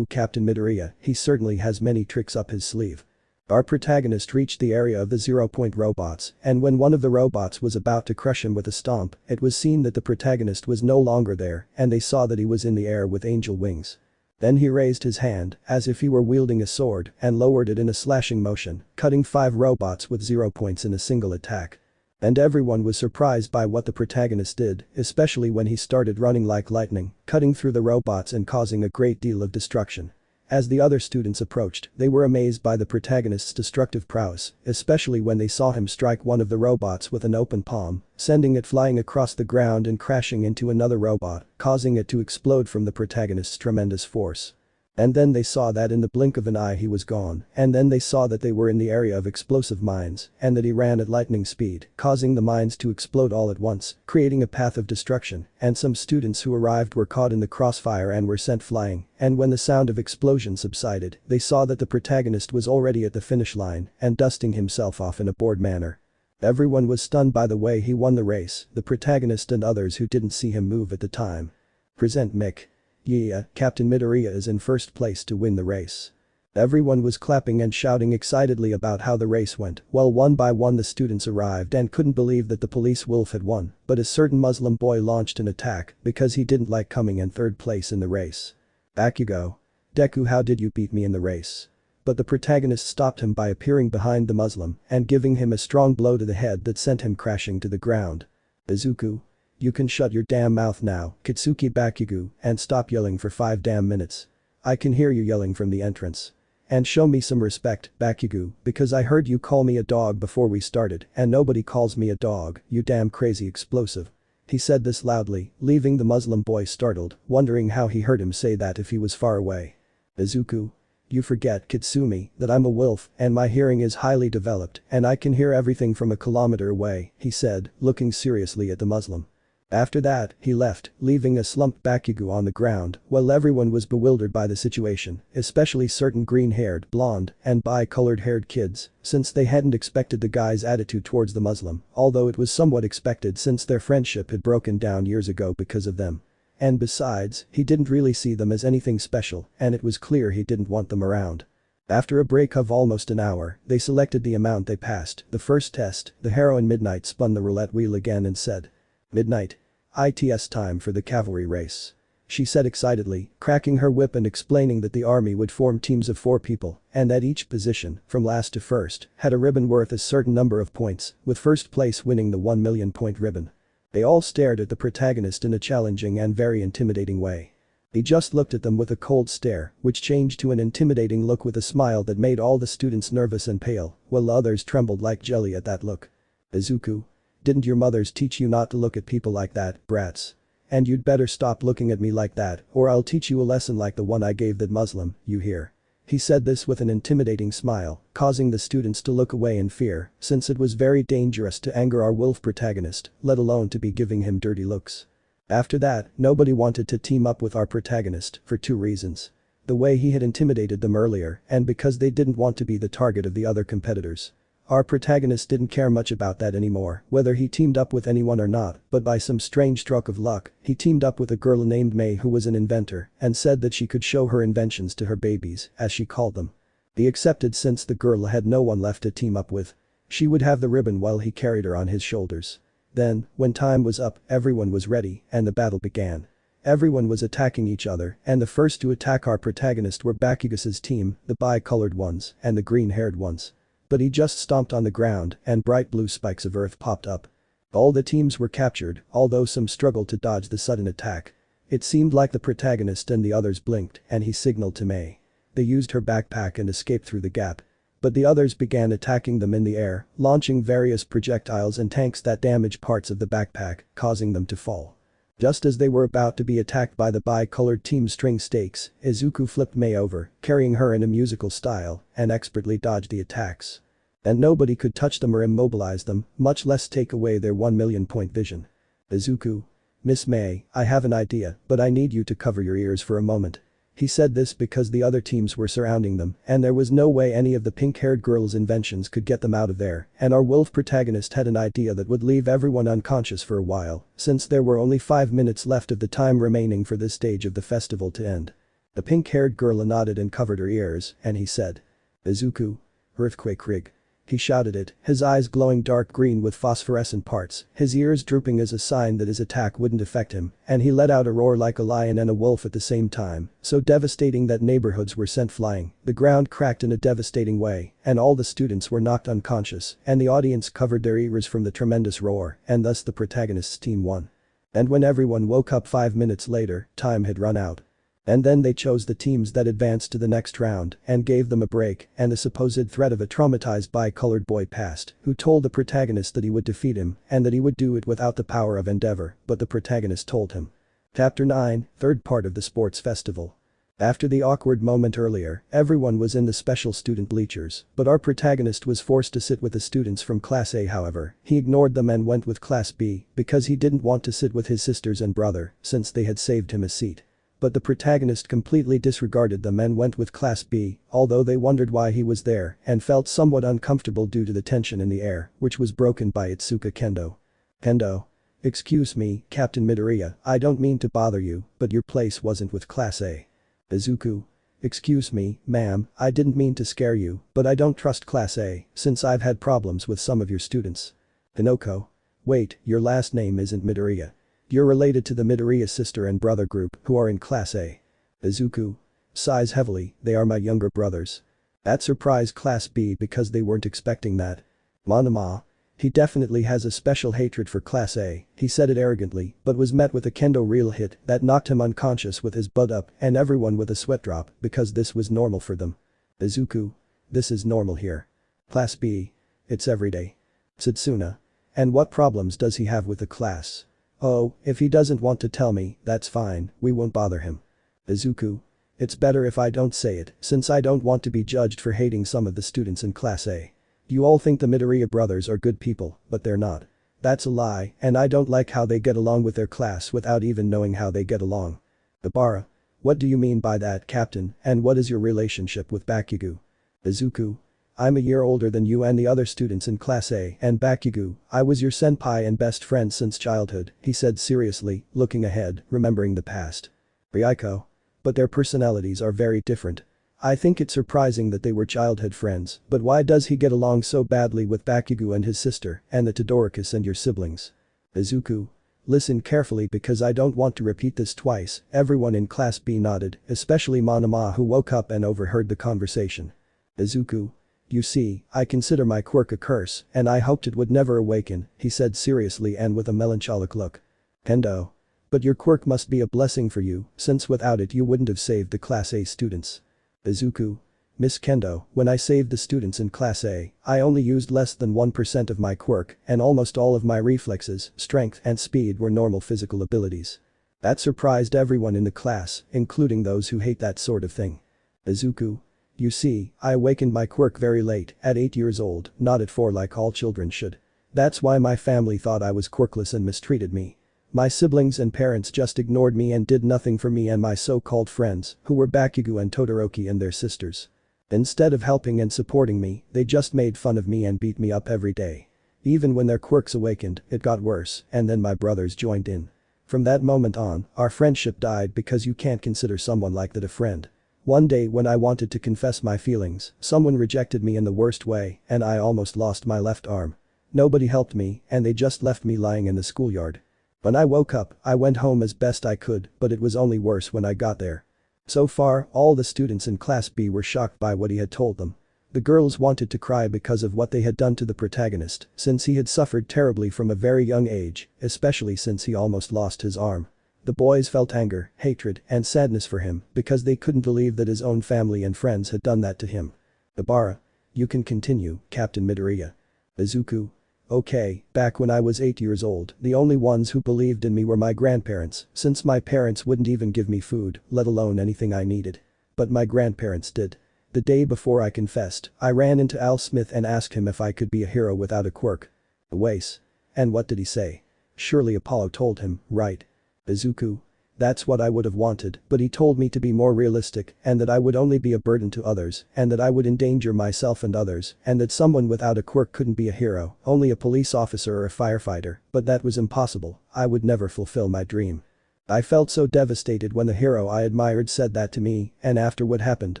Speaker 2: Captain Midoriya, he certainly has many tricks up his sleeve. Our protagonist reached the area of the 0-point robots, and when one of the robots was about to crush him with a stomp, it was seen that the protagonist was no longer there and they saw that he was in the air with angel wings. Then he raised his hand, as if he were wielding a sword, and lowered it in a slashing motion, cutting 5 robots with 0 points in a single attack. And everyone was surprised by what the protagonist did, especially when he started running like lightning, cutting through the robots and causing a great deal of destruction. As the other students approached, they were amazed by the protagonist's destructive prowess, especially when they saw him strike one of the robots with an open palm, sending it flying across the ground and crashing into another robot, causing it to explode from the protagonist's tremendous force. And then they saw that in the blink of an eye he was gone, and then they saw that they were in the area of explosive mines, and that he ran at lightning speed, causing the mines to explode all at once, creating a path of destruction, and some students who arrived were caught in the crossfire and were sent flying, and when the sound of explosion subsided, they saw that the protagonist was already at the finish line and dusting himself off in a bored manner. Everyone was stunned by the way he won the race, the protagonist and others who didn't see him move at the time. Present Mick. Yeah, Captain Midoriya is in first place to win the race. Everyone was clapping and shouting excitedly about how the race went, while one by one the students arrived and couldn't believe that the police wolf had won, but a certain Muslim boy launched an attack because he didn't like coming in third place in the race. Bakugo. Deku, how did you beat me in the race? But the protagonist stopped him by appearing behind the Muslim and giving him a strong blow to the head that sent him crashing to the ground. Izuku. You can shut your damn mouth now, Kitsuki Bakugo, and stop yelling for 5 damn minutes. I can hear you yelling from the entrance. And show me some respect, Bakugo, because I heard you call me a dog before we started and nobody calls me a dog, you damn crazy explosive. He said this loudly, leaving the Muslim boy startled, wondering how he heard him say that if he was far away. Izuku. You forget, Kitsumi, that I'm a wolf and my hearing is highly developed and I can hear everything from a kilometer away, he said, looking seriously at the Muslim. After that, he left, leaving a slumped Bakugo on the ground, while everyone was bewildered by the situation, especially certain green-haired, blonde, and bi-colored-haired kids, since they hadn't expected the guy's attitude towards the Muslim, although it was somewhat expected since their friendship had broken down years ago because of them. And besides, he didn't really see them as anything special, and it was clear he didn't want them around. After a break of almost an hour, they selected the amount they passed. The first test, the heroine Midnight spun the roulette wheel again and said, "Midnight. It's time for the cavalry race," she said excitedly, cracking her whip and explaining that the army would form teams of 4 people, and that each position, from last to first, had a ribbon worth a certain number of points, with first place winning the 1 million point ribbon. They all stared at the protagonist in a challenging and very intimidating way. He just looked at them with a cold stare, which changed to an intimidating look with a smile that made all the students nervous and pale, while others trembled like jelly at that look. Izuku. Didn't your mothers teach you not to look at people like that, brats? And you'd better stop looking at me like that, or I'll teach you a lesson like the one I gave that Muslim, you hear? He said this with an intimidating smile, causing the students to look away in fear, since it was very dangerous to anger our wolf protagonist, let alone to be giving him dirty looks. After that, nobody wanted to team up with our protagonist, for 2 reasons. The way he had intimidated them earlier, and because they didn't want to be the target of the other competitors. Our protagonist didn't care much about that anymore, whether he teamed up with anyone or not, but by some strange stroke of luck, he teamed up with a girl named May who was an inventor and said that she could show her inventions to her babies, as she called them. He accepted since the girl had no one left to team up with. She would have the ribbon while he carried her on his shoulders. Then, when time was up, everyone was ready and the battle began. Everyone was attacking each other, and the first to attack our protagonist were Bakugos's team, the bi-colored ones, and the green-haired ones. But he just stomped on the ground and bright blue spikes of earth popped up. All the teams were captured, although some struggled to dodge the sudden attack. It seemed like the protagonist and the others blinked and he signaled to May. They used her backpack and escaped through the gap. But the others began attacking them in the air, launching various projectiles and tanks that damaged parts of the backpack, causing them to fall. Just as they were about to be attacked by the bi-colored team's string stakes, Izuku flipped May over, carrying her in a musical style, and expertly dodged the attacks. And nobody could touch them or immobilize them, much less take away their 1 million point vision. Izuku. Miss May, I have an idea, but I need you to cover your ears for a moment. He said this because the other teams were surrounding them and there was no way any of the pink-haired girl's inventions could get them out of there, and our wolf protagonist had an idea that would leave everyone unconscious for a while, since there were only 5 minutes left of the time remaining for this stage of the festival to end. The pink-haired girl nodded and covered her ears, and he said, "Izuku. Earthquake rig." He shouted it, his eyes glowing dark green with phosphorescent parts, his ears drooping as a sign that his attack wouldn't affect him, and he let out a roar like a lion and a wolf at the same time, so devastating that neighborhoods were sent flying, the ground cracked in a devastating way, and all the students were knocked unconscious, and the audience covered their ears from the tremendous roar, and thus the protagonist's team won. And when everyone woke up 5 minutes later, time had run out. And then they chose the teams that advanced to the next round and gave them a break, and the supposed threat of a traumatized bi-colored boy passed, who told the protagonist that he would defeat him and that he would do it without the power of endeavor, but the protagonist told him. Chapter 9, third part of the sports festival. After the awkward moment earlier, everyone was in the special student bleachers, but our protagonist was forced to sit with the students from Class A. However, he ignored them and went with Class B because he didn't want to sit with his sisters and brother since they had saved him a seat. But the protagonist completely disregarded them and went with Class B, although they wondered why he was there and felt somewhat uncomfortable due to the tension in the air, which was broken by Itsuka Kendo. Kendo. Excuse me, Captain Midoriya, I don't mean to bother you, but your place wasn't with Class A. Izuku. Excuse me, ma'am, I didn't mean to scare you, but I don't trust Class A since I've had problems with some of your students. Hinoko. Wait, your last name isn't Midoriya. You're related to the Midoriya sister and brother group who are in Class A. Izuku. Sighs heavily, they are my younger brothers. That surprised Class B because they weren't expecting that. Monoma. He definitely has a special hatred for Class A, he said it arrogantly, but was met with a kendo real hit that knocked him unconscious with his butt up and everyone with a sweat drop because this was normal for them. Izuku. This is normal here. Class B. It's everyday. Satsuna. And what problems does he have with the class? Oh, if he doesn't want to tell me, that's fine, we won't bother him. Izuku. It's better if I don't say it, since I don't want to be judged for hating some of the students in Class A. You all think the Midoriya brothers are good people, but they're not. That's a lie, and I don't like how they get along with their class without even knowing how they get along. Ibara. What do you mean by that, Captain, and what is your relationship with Bakugo? Izuku. I'm a year older than you and the other students in Class A, and Bakugo, I was your senpai and best friend since childhood, he said seriously, looking ahead, remembering the past. Ryuko. But their personalities are very different. I think it's surprising that they were childhood friends, but why does he get along so badly with Bakugo and his sister, and the Todoroki and your siblings? Izuku. Listen carefully because I don't want to repeat this twice, everyone in Class B nodded, especially Monoma who woke up and overheard the conversation. Izuku. You see, I consider my quirk a curse, and I hoped it would never awaken, he said seriously and with a melancholic look. Kendo. But your quirk must be a blessing for you, since without it you wouldn't have saved the Class A students. Izuku. Miss Kendo, when I saved the students in Class A, I only used less than 1% of my quirk, and almost all of my reflexes, strength and speed were normal physical abilities. That surprised everyone in the class, including those who hate that sort of thing. Izuku. You see, I awakened my quirk very late, at 8 years old, not at 4 like all children should. That's why my family thought I was quirkless and mistreated me. My siblings and parents just ignored me and did nothing for me and my so-called friends, who were Bakugo and Todoroki and their sisters. Instead of helping and supporting me, they just made fun of me and beat me up every day. Even when their quirks awakened, it got worse, and then my brothers joined in. From that moment on, our friendship died because you can't consider someone like that a friend. One day when I wanted to confess my feelings, someone rejected me in the worst way and I almost lost my left arm. Nobody helped me and they just left me lying in the schoolyard. When I woke up, I went home as best I could, but it was only worse when I got there. So far, all the students in Class B were shocked by what he had told them. The girls wanted to cry because of what they had done to the protagonist, since he had suffered terribly from a very young age, especially since he almost lost his arm. The boys felt anger, hatred, and sadness for him because they couldn't believe that his own family and friends had done that to him. Ibara. You can continue, Captain Midoriya. Izuku. Okay, back when I was 8 years old, the only ones who believed in me were my grandparents, since my parents wouldn't even give me food, let alone anything I needed. But my grandparents did. The day before I confessed, I ran into Al Smith and asked him if I could be a hero without a quirk. Wace. And what did he say? Surely Apollo told him, right? Izuku. That's what I would have wanted, but he told me to be more realistic and that I would only be a burden to others and that I would endanger myself and others and that someone without a quirk couldn't be a hero, only a police officer or a firefighter, but that was impossible, I would never fulfill my dream. I felt so devastated when the hero I admired said that to me, and after what happened,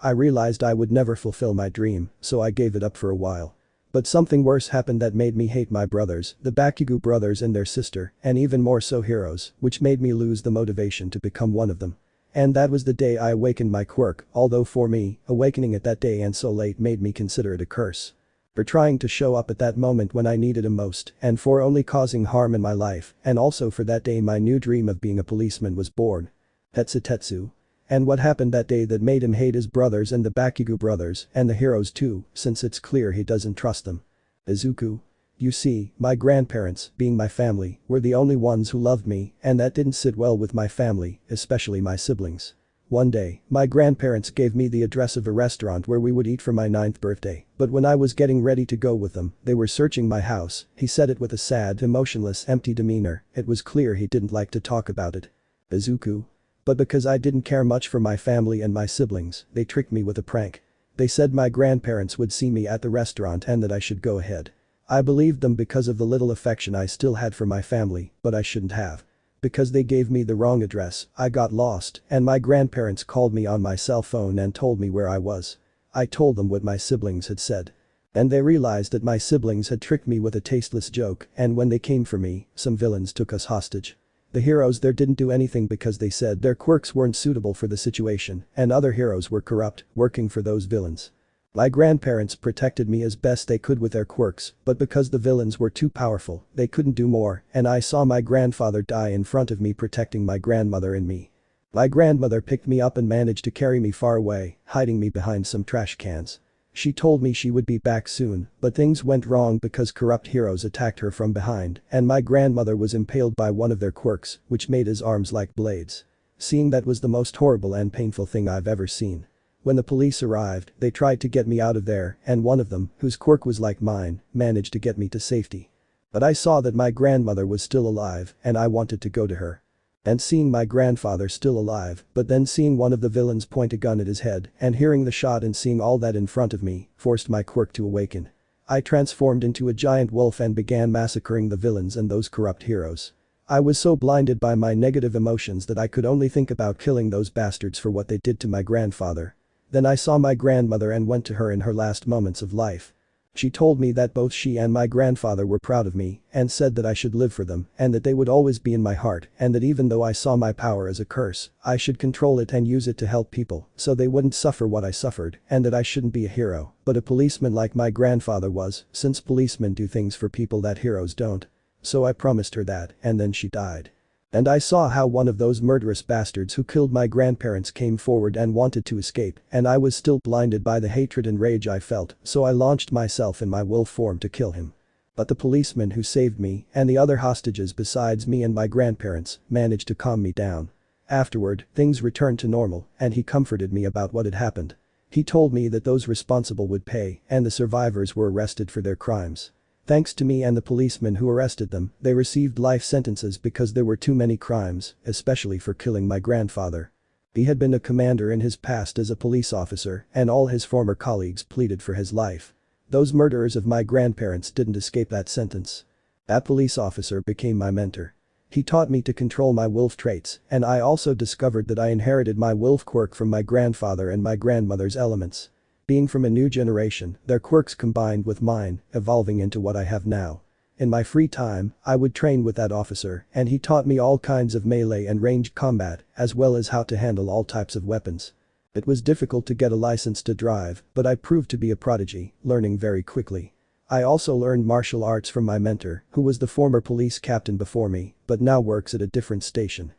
Speaker 2: I realized I would never fulfill my dream, so I gave it up for a while. But something worse happened that made me hate my brothers, the Bakugo brothers and their sister, and even more so heroes, which made me lose the motivation to become one of them. And that was the day I awakened my quirk, although for me, awakening it that day and so late made me consider it a curse. For trying to show up at that moment when I needed him most, and for only causing harm in my life, and also for that day my new dream of being a policeman was born. Tetsu. And what happened that day that made him hate his brothers and the Bakugo brothers and the heroes too, since it's clear he doesn't trust them. Izuku. You see, my grandparents, being my family, were the only ones who loved me and that didn't sit well with my family, especially my siblings. One day, my grandparents gave me the address of a restaurant where we would eat for my 9th birthday, but when I was getting ready to go with them, they were searching my house, he said it with a sad, emotionless, empty demeanor, it was clear he didn't like to talk about it. Izuku. But because I didn't care much for my family and my siblings, they tricked me with a prank. They said my grandparents would see me at the restaurant and that I should go ahead. I believed them because of the little affection I still had for my family, but I shouldn't have. Because they gave me the wrong address, I got lost and my grandparents called me on my cell phone and told me where I was. I told them what my siblings had said. And they realized that my siblings had tricked me with a tasteless joke and when they came for me, some villains took us hostage. The heroes there didn't do anything because they said their quirks weren't suitable for the situation and other heroes were corrupt, working for those villains. My grandparents protected me as best they could with their quirks, but because the villains were too powerful, they couldn't do more and I saw my grandfather die in front of me protecting my grandmother and me. My grandmother picked me up and managed to carry me far away, hiding me behind some trash cans. She told me she would be back soon, but things went wrong because corrupt heroes attacked her from behind and my grandmother was impaled by one of their quirks, which made his arms like blades. Seeing that was the most horrible and painful thing I've ever seen. When the police arrived, they tried to get me out of there and one of them, whose quirk was like mine, managed to get me to safety. But I saw that my grandmother was still alive and I wanted to go to her. And seeing my grandfather still alive, but then seeing one of the villains point a gun at his head and hearing the shot and seeing all that in front of me, forced my quirk to awaken. I transformed into a giant wolf and began massacring the villains and those corrupt heroes. I was so blinded by my negative emotions that I could only think about killing those bastards for what they did to my grandfather. Then I saw my grandmother and went to her in her last moments of life. She told me that both she and my grandfather were proud of me and said that I should live for them and that they would always be in my heart and that even though I saw my power as a curse, I should control it and use it to help people so they wouldn't suffer what I suffered and that I shouldn't be a hero, but a policeman like my grandfather was, since policemen do things for people that heroes don't. So I promised her that and then she died. And I saw how one of those murderous bastards who killed my grandparents came forward and wanted to escape and I was still blinded by the hatred and rage I felt, so I launched myself in my wolf form to kill him. But the policeman who saved me and the other hostages besides me and my grandparents managed to calm me down. Afterward, things returned to normal and he comforted me about what had happened. He told me that those responsible would pay and the survivors were arrested for their crimes. Thanks to me and the policeman who arrested them, they received life sentences because there were too many crimes, especially for killing my grandfather. He had been a commander in his past as a police officer and all his former colleagues pleaded for his life. Those murderers of my grandparents didn't escape that sentence. That police officer became my mentor. He taught me to control my wolf traits and I also discovered that I inherited my wolf quirk from my grandfather and my grandmother's elements. Being from a new generation, their quirks combined with mine, evolving into what I have now. In my free time, I would train with that officer and he taught me all kinds of melee and ranged combat, as well as how to handle all types of weapons. It was difficult to get a license to drive, but I proved to be a prodigy, learning very quickly. I also learned martial arts from my mentor, who was the former police captain before me, but now works at a different station.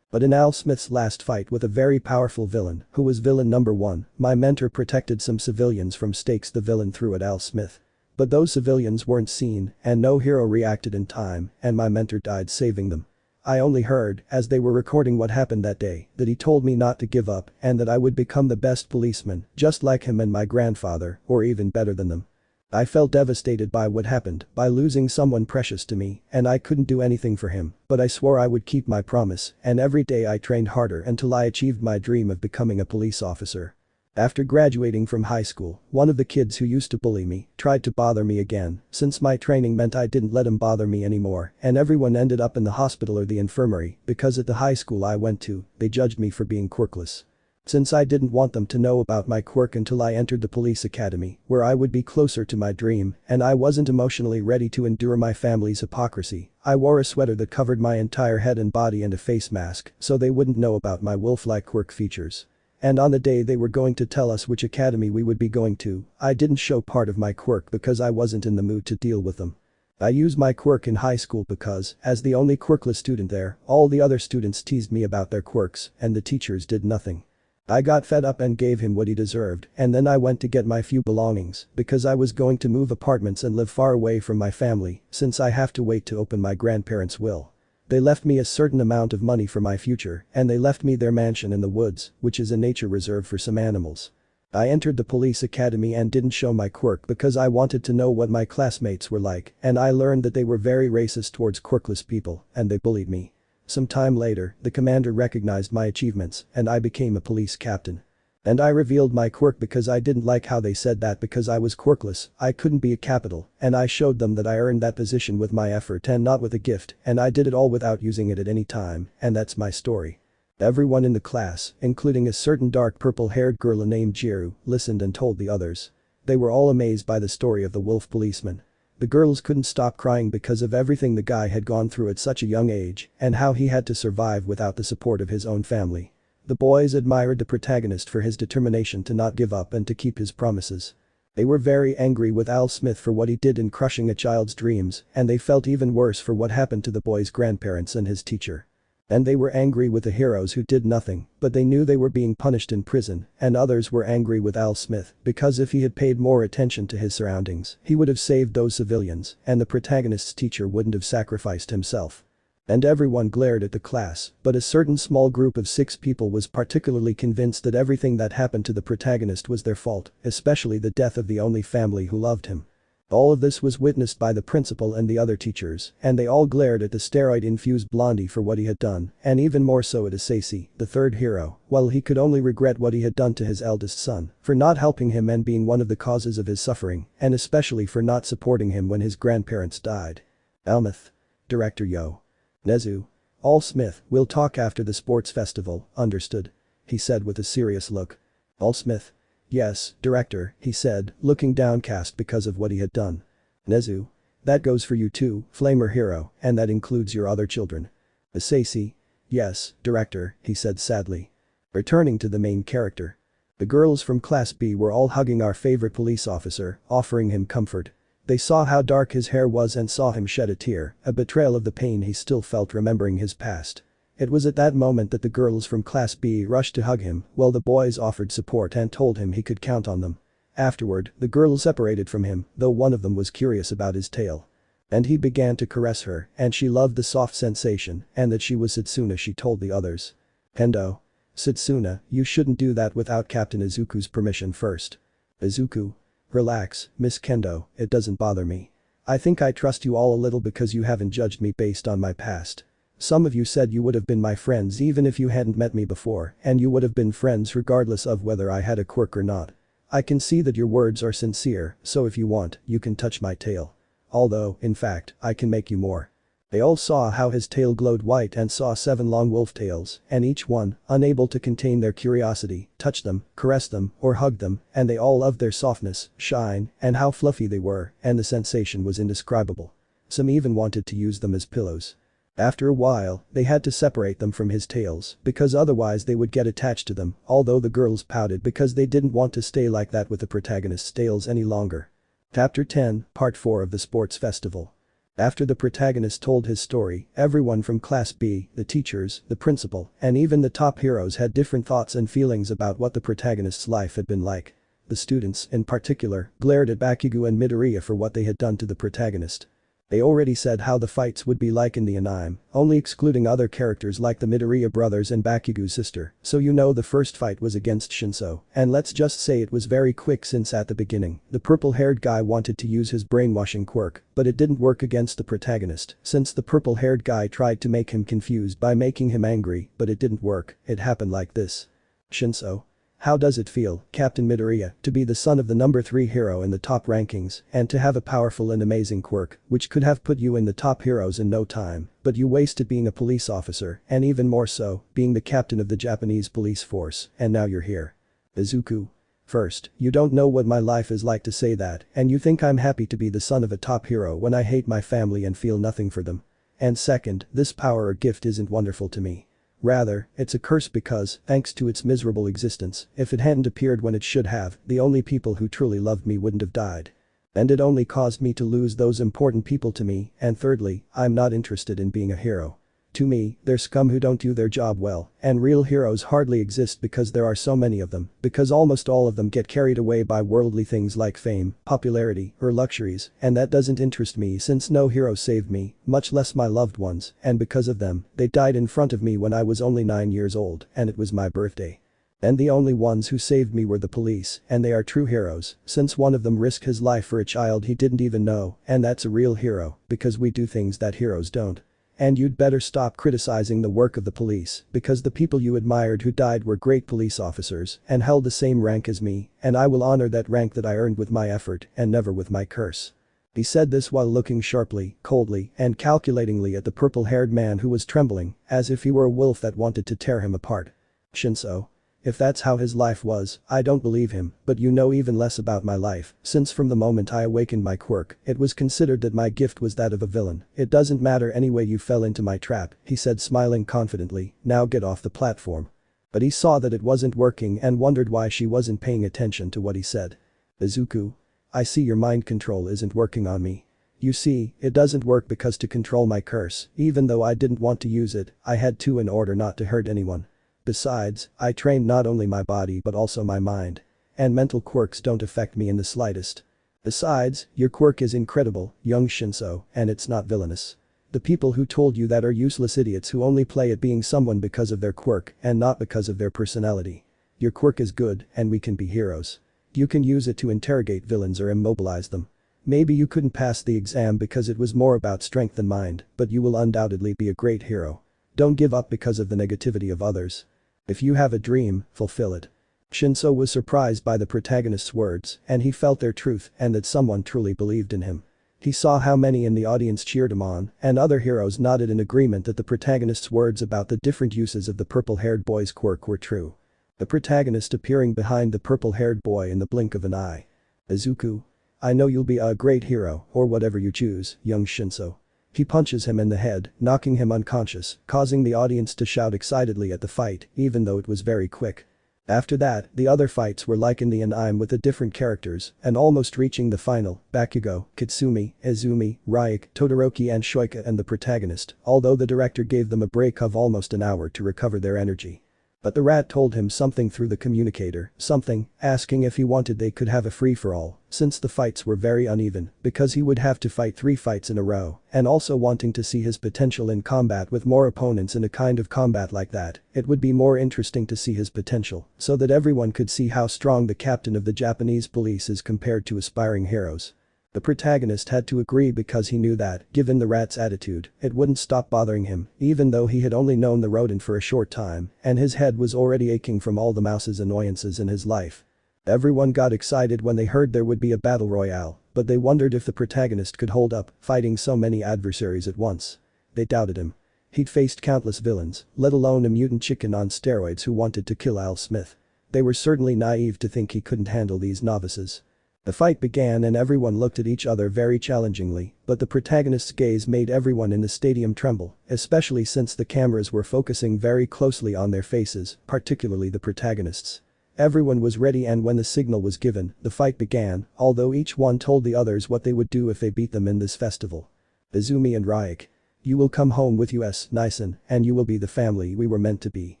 Speaker 2: But in Al Smith's last fight with a very powerful villain, who was villain number 1, my mentor protected some civilians from stakes the villain threw at Al Smith. But those civilians weren't seen and no hero reacted in time and my mentor died saving them. I only heard, as they were recording what happened that day, that he told me not to give up and that I would become the best policeman, just like him and my grandfather, or even better than them. I felt devastated by what happened, by losing someone precious to me, and I couldn't do anything for him, but I swore I would keep my promise, and every day I trained harder until I achieved my dream of becoming a police officer. After graduating from high school, one of the kids who used to bully me tried to bother me again, since my training meant I didn't let him bother me anymore, and everyone ended up in the hospital or the infirmary because at the high school I went to, they judged me for being quirkless. Since I didn't want them to know about my quirk until I entered the police academy, where I would be closer to my dream, and I wasn't emotionally ready to endure my family's hypocrisy, I wore a sweater that covered my entire head and body and a face mask so they wouldn't know about my wolf-like quirk features. And on the day they were going to tell us which academy we would be going to, I didn't show part of my quirk because I wasn't in the mood to deal with them. I used my quirk in high school because, as the only quirkless student there, all the other students teased me about their quirks, and the teachers did nothing. I got fed up and gave him what he deserved, and then I went to get my few belongings because I was going to move apartments and live far away from my family since I have to wait to open my grandparents' will. They left me a certain amount of money for my future, and they left me their mansion in the woods, which is a nature reserve for some animals. I entered the police academy and didn't show my quirk because I wanted to know what my classmates were like, and I learned that they were very racist towards quirkless people, and they bullied me. Some time later, the commander recognized my achievements, and I became a police captain. And I revealed my quirk because I didn't like how they said that because I was quirkless, I couldn't be a capital, and I showed them that I earned that position with my effort and not with a gift, and I did it all without using it at any time, and that's my story. Everyone in the class, including a certain dark purple-haired girl named Jiru, listened and told the others. They were all amazed by the story of the wolf policeman. The girls couldn't stop crying because of everything the guy had gone through at such a young age and how he had to survive without the support of his own family. The boys admired the protagonist for his determination to not give up and to keep his promises. They were very angry with Al Smith for what he did in crushing a child's dreams, and they felt even worse for what happened to the boy's grandparents and his teacher. And they were angry with the heroes who did nothing, but they knew they were being punished in prison, and others were angry with Al Smith because if he had paid more attention to his surroundings, he would have saved those civilians, and the protagonist's teacher wouldn't have sacrificed himself. And everyone glared at the class, but a certain small group of 6 people was particularly convinced that everything that happened to the protagonist was their fault, especially the death of the only family who loved him. All of this was witnessed by the principal and the other teachers, and they all glared at the steroid-infused blondie for what he had done, and even more so at Isaisi, the third hero, while he could only regret what he had done to his eldest son, for not helping him and being one of the causes of his suffering, and especially for not supporting him when his grandparents died. Almouth. Director Yo. Nezu. Al Smith, we'll talk after the sports festival, understood? He said with a serious look. Al Smith. Yes, director, he said, looking downcast because of what he had done. Nezu. That goes for you too, Flamer hero, and that includes your other children. Isaisi. Yes, director, he said sadly. Returning to the main character. The girls from Class B were all hugging our favorite police officer, offering him comfort. They saw how dark his hair was and saw him shed a tear, a betrayal of the pain he still felt remembering his past. It was at that moment that the girls from Class B rushed to hug him, while the boys offered support and told him he could count on them. Afterward, the girls separated from him, though one of them was curious about his tail. And he began to caress her, and she loved the soft sensation, and that she was Setsuna, she told the others. Hendo. Setsuna, you shouldn't do that without Captain Izuku's permission first. Izuku. Relax, Miss Kendo, it doesn't bother me. I think I trust you all a little because you haven't judged me based on my past. Some of you said you would have been my friends even if you hadn't met me before, and you would have been friends regardless of whether I had a quirk or not. I can see that your words are sincere, so if you want, you can touch my tail. Although, in fact, I can make you more. They all saw how his tail glowed white and saw 7 long wolf tails, and each one, unable to contain their curiosity, touched them, caressed them, or hugged them, and they all loved their softness, shine, and how fluffy they were, and the sensation was indescribable. Some even wanted to use them as pillows. After a while, they had to separate them from his tails because otherwise they would get attached to them, although the girls pouted because they didn't want to stay like that with the protagonist's tails any longer. Chapter 10, Part 4 of the Sports Festival. After the protagonist told his story, everyone from Class B, the teachers, the principal, and even the top heroes had different thoughts and feelings about what the protagonist's life had been like. The students, in particular, glared at Bakugo and Midoriya for what they had done to the protagonist. They already said how the fights would be like in the anime, only excluding other characters like the Midoriya brothers and Bakugo's sister, so you know the first fight was against Shinso, and let's just say it was very quick since at the beginning, the purple-haired guy wanted to use his brainwashing quirk, but it didn't work against the protagonist, since the purple-haired guy tried to make him confused by making him angry, but it didn't work, it happened like this. Shinso. How does it feel, Captain Midoriya, to be the son of the number 3 hero in the top rankings and to have a powerful and amazing quirk which could have put you in the top heroes in no time, but you wasted being a police officer and even more so, being the captain of the Japanese police force, and now you're here. Izuku. First, you don't know what my life is like to say that, and you think I'm happy to be the son of a top hero when I hate my family and feel nothing for them. And second, this power or gift isn't wonderful to me. Rather, it's a curse because, thanks to its miserable existence, if it hadn't appeared when it should have, the only people who truly loved me wouldn't have died. And it only caused me to lose those important people to me, and thirdly, I'm not interested in being a hero. To me, they're scum who don't do their job well, and real heroes hardly exist because there are so many of them, because almost all of them get carried away by worldly things like fame, popularity, or luxuries, and that doesn't interest me since no hero saved me, much less my loved ones, and because of them, they died in front of me when I was only 9 years old, and it was my birthday. And the only ones who saved me were the police, and they are true heroes, since one of them risked his life for a child he didn't even know, and that's a real hero, because we do things that heroes don't. And you'd better stop criticizing the work of the police, because the people you admired who died were great police officers and held the same rank as me, and I will honor that rank that I earned with my effort and never with my curse. He said this while looking sharply, coldly, and calculatingly at the purple-haired man who was trembling, as if he were a wolf that wanted to tear him apart. Shinso. If that's how his life was, I don't believe him, but you know even less about my life, since from the moment I awakened my quirk, it was considered that my gift was that of a villain. It doesn't matter anyway, you fell into my trap, he said smiling confidently, now get off the platform. But he saw that it wasn't working and wondered why she wasn't paying attention to what he said. Izuku. I see your mind control isn't working on me. You see, it doesn't work because to control my curse, even though I didn't want to use it, I had to in order not to hurt anyone. Besides, I trained not only my body but also my mind. And mental quirks don't affect me in the slightest. Besides, your quirk is incredible, young Shinso, and it's not villainous. The people who told you that are useless idiots who only play at being someone because of their quirk and not because of their personality. Your quirk is good, and we can be heroes. You can use it to interrogate villains or immobilize them. Maybe you couldn't pass the exam because it was more about strength than mind, but you will undoubtedly be a great hero. Don't give up because of the negativity of others. If you have a dream, fulfill it. Shinso was surprised by the protagonist's words, and he felt their truth and that someone truly believed in him. He saw how many in the audience cheered him on, and other heroes nodded in agreement that the protagonist's words about the different uses of the purple-haired boy's quirk were true. The protagonist appearing behind the purple-haired boy in the blink of an eye. Izuku. I know you'll be a great hero, or whatever you choose, young Shinso. He punches him in the head, knocking him unconscious, causing the audience to shout excitedly at the fight, even though it was very quick. After that, the other fights were like in the anime with the different characters, and almost reaching the final, Bakugo, Kitsumi, Izumi, Ryuk, Todoroki and Shoika and the protagonist, although the director gave them a break of almost an hour to recover their energy. But the rat told him something through the communicator, something, asking if he wanted they could have a free-for-all, since the fights were very uneven, because he would have to fight 3 fights in a row, and also wanting to see his potential in combat with more opponents in a kind of combat like that, it would be more interesting to see his potential, so that everyone could see how strong the captain of the Japanese police is compared to aspiring heroes. The protagonist had to agree because he knew that, given the rat's attitude, it wouldn't stop bothering him, even though he had only known the rodent for a short time, and his head was already aching from all the mouse's annoyances in his life. Everyone got excited when they heard there would be a battle royale, but they wondered if the protagonist could hold up, fighting so many adversaries at once. They doubted him. He'd faced countless villains, let alone a mutant chicken on steroids who wanted to kill Al Smith. They were certainly naive to think he couldn't handle these novices. The fight began and everyone looked at each other very challengingly, but the protagonist's gaze made everyone in the stadium tremble, especially since the cameras were focusing very closely on their faces, particularly the protagonists. Everyone was ready and when the signal was given, the fight began, although each one told the others what they would do if they beat them in this festival. Izumi and Ryuk. You will come home with us, Nison, and you will be the family we were meant to be.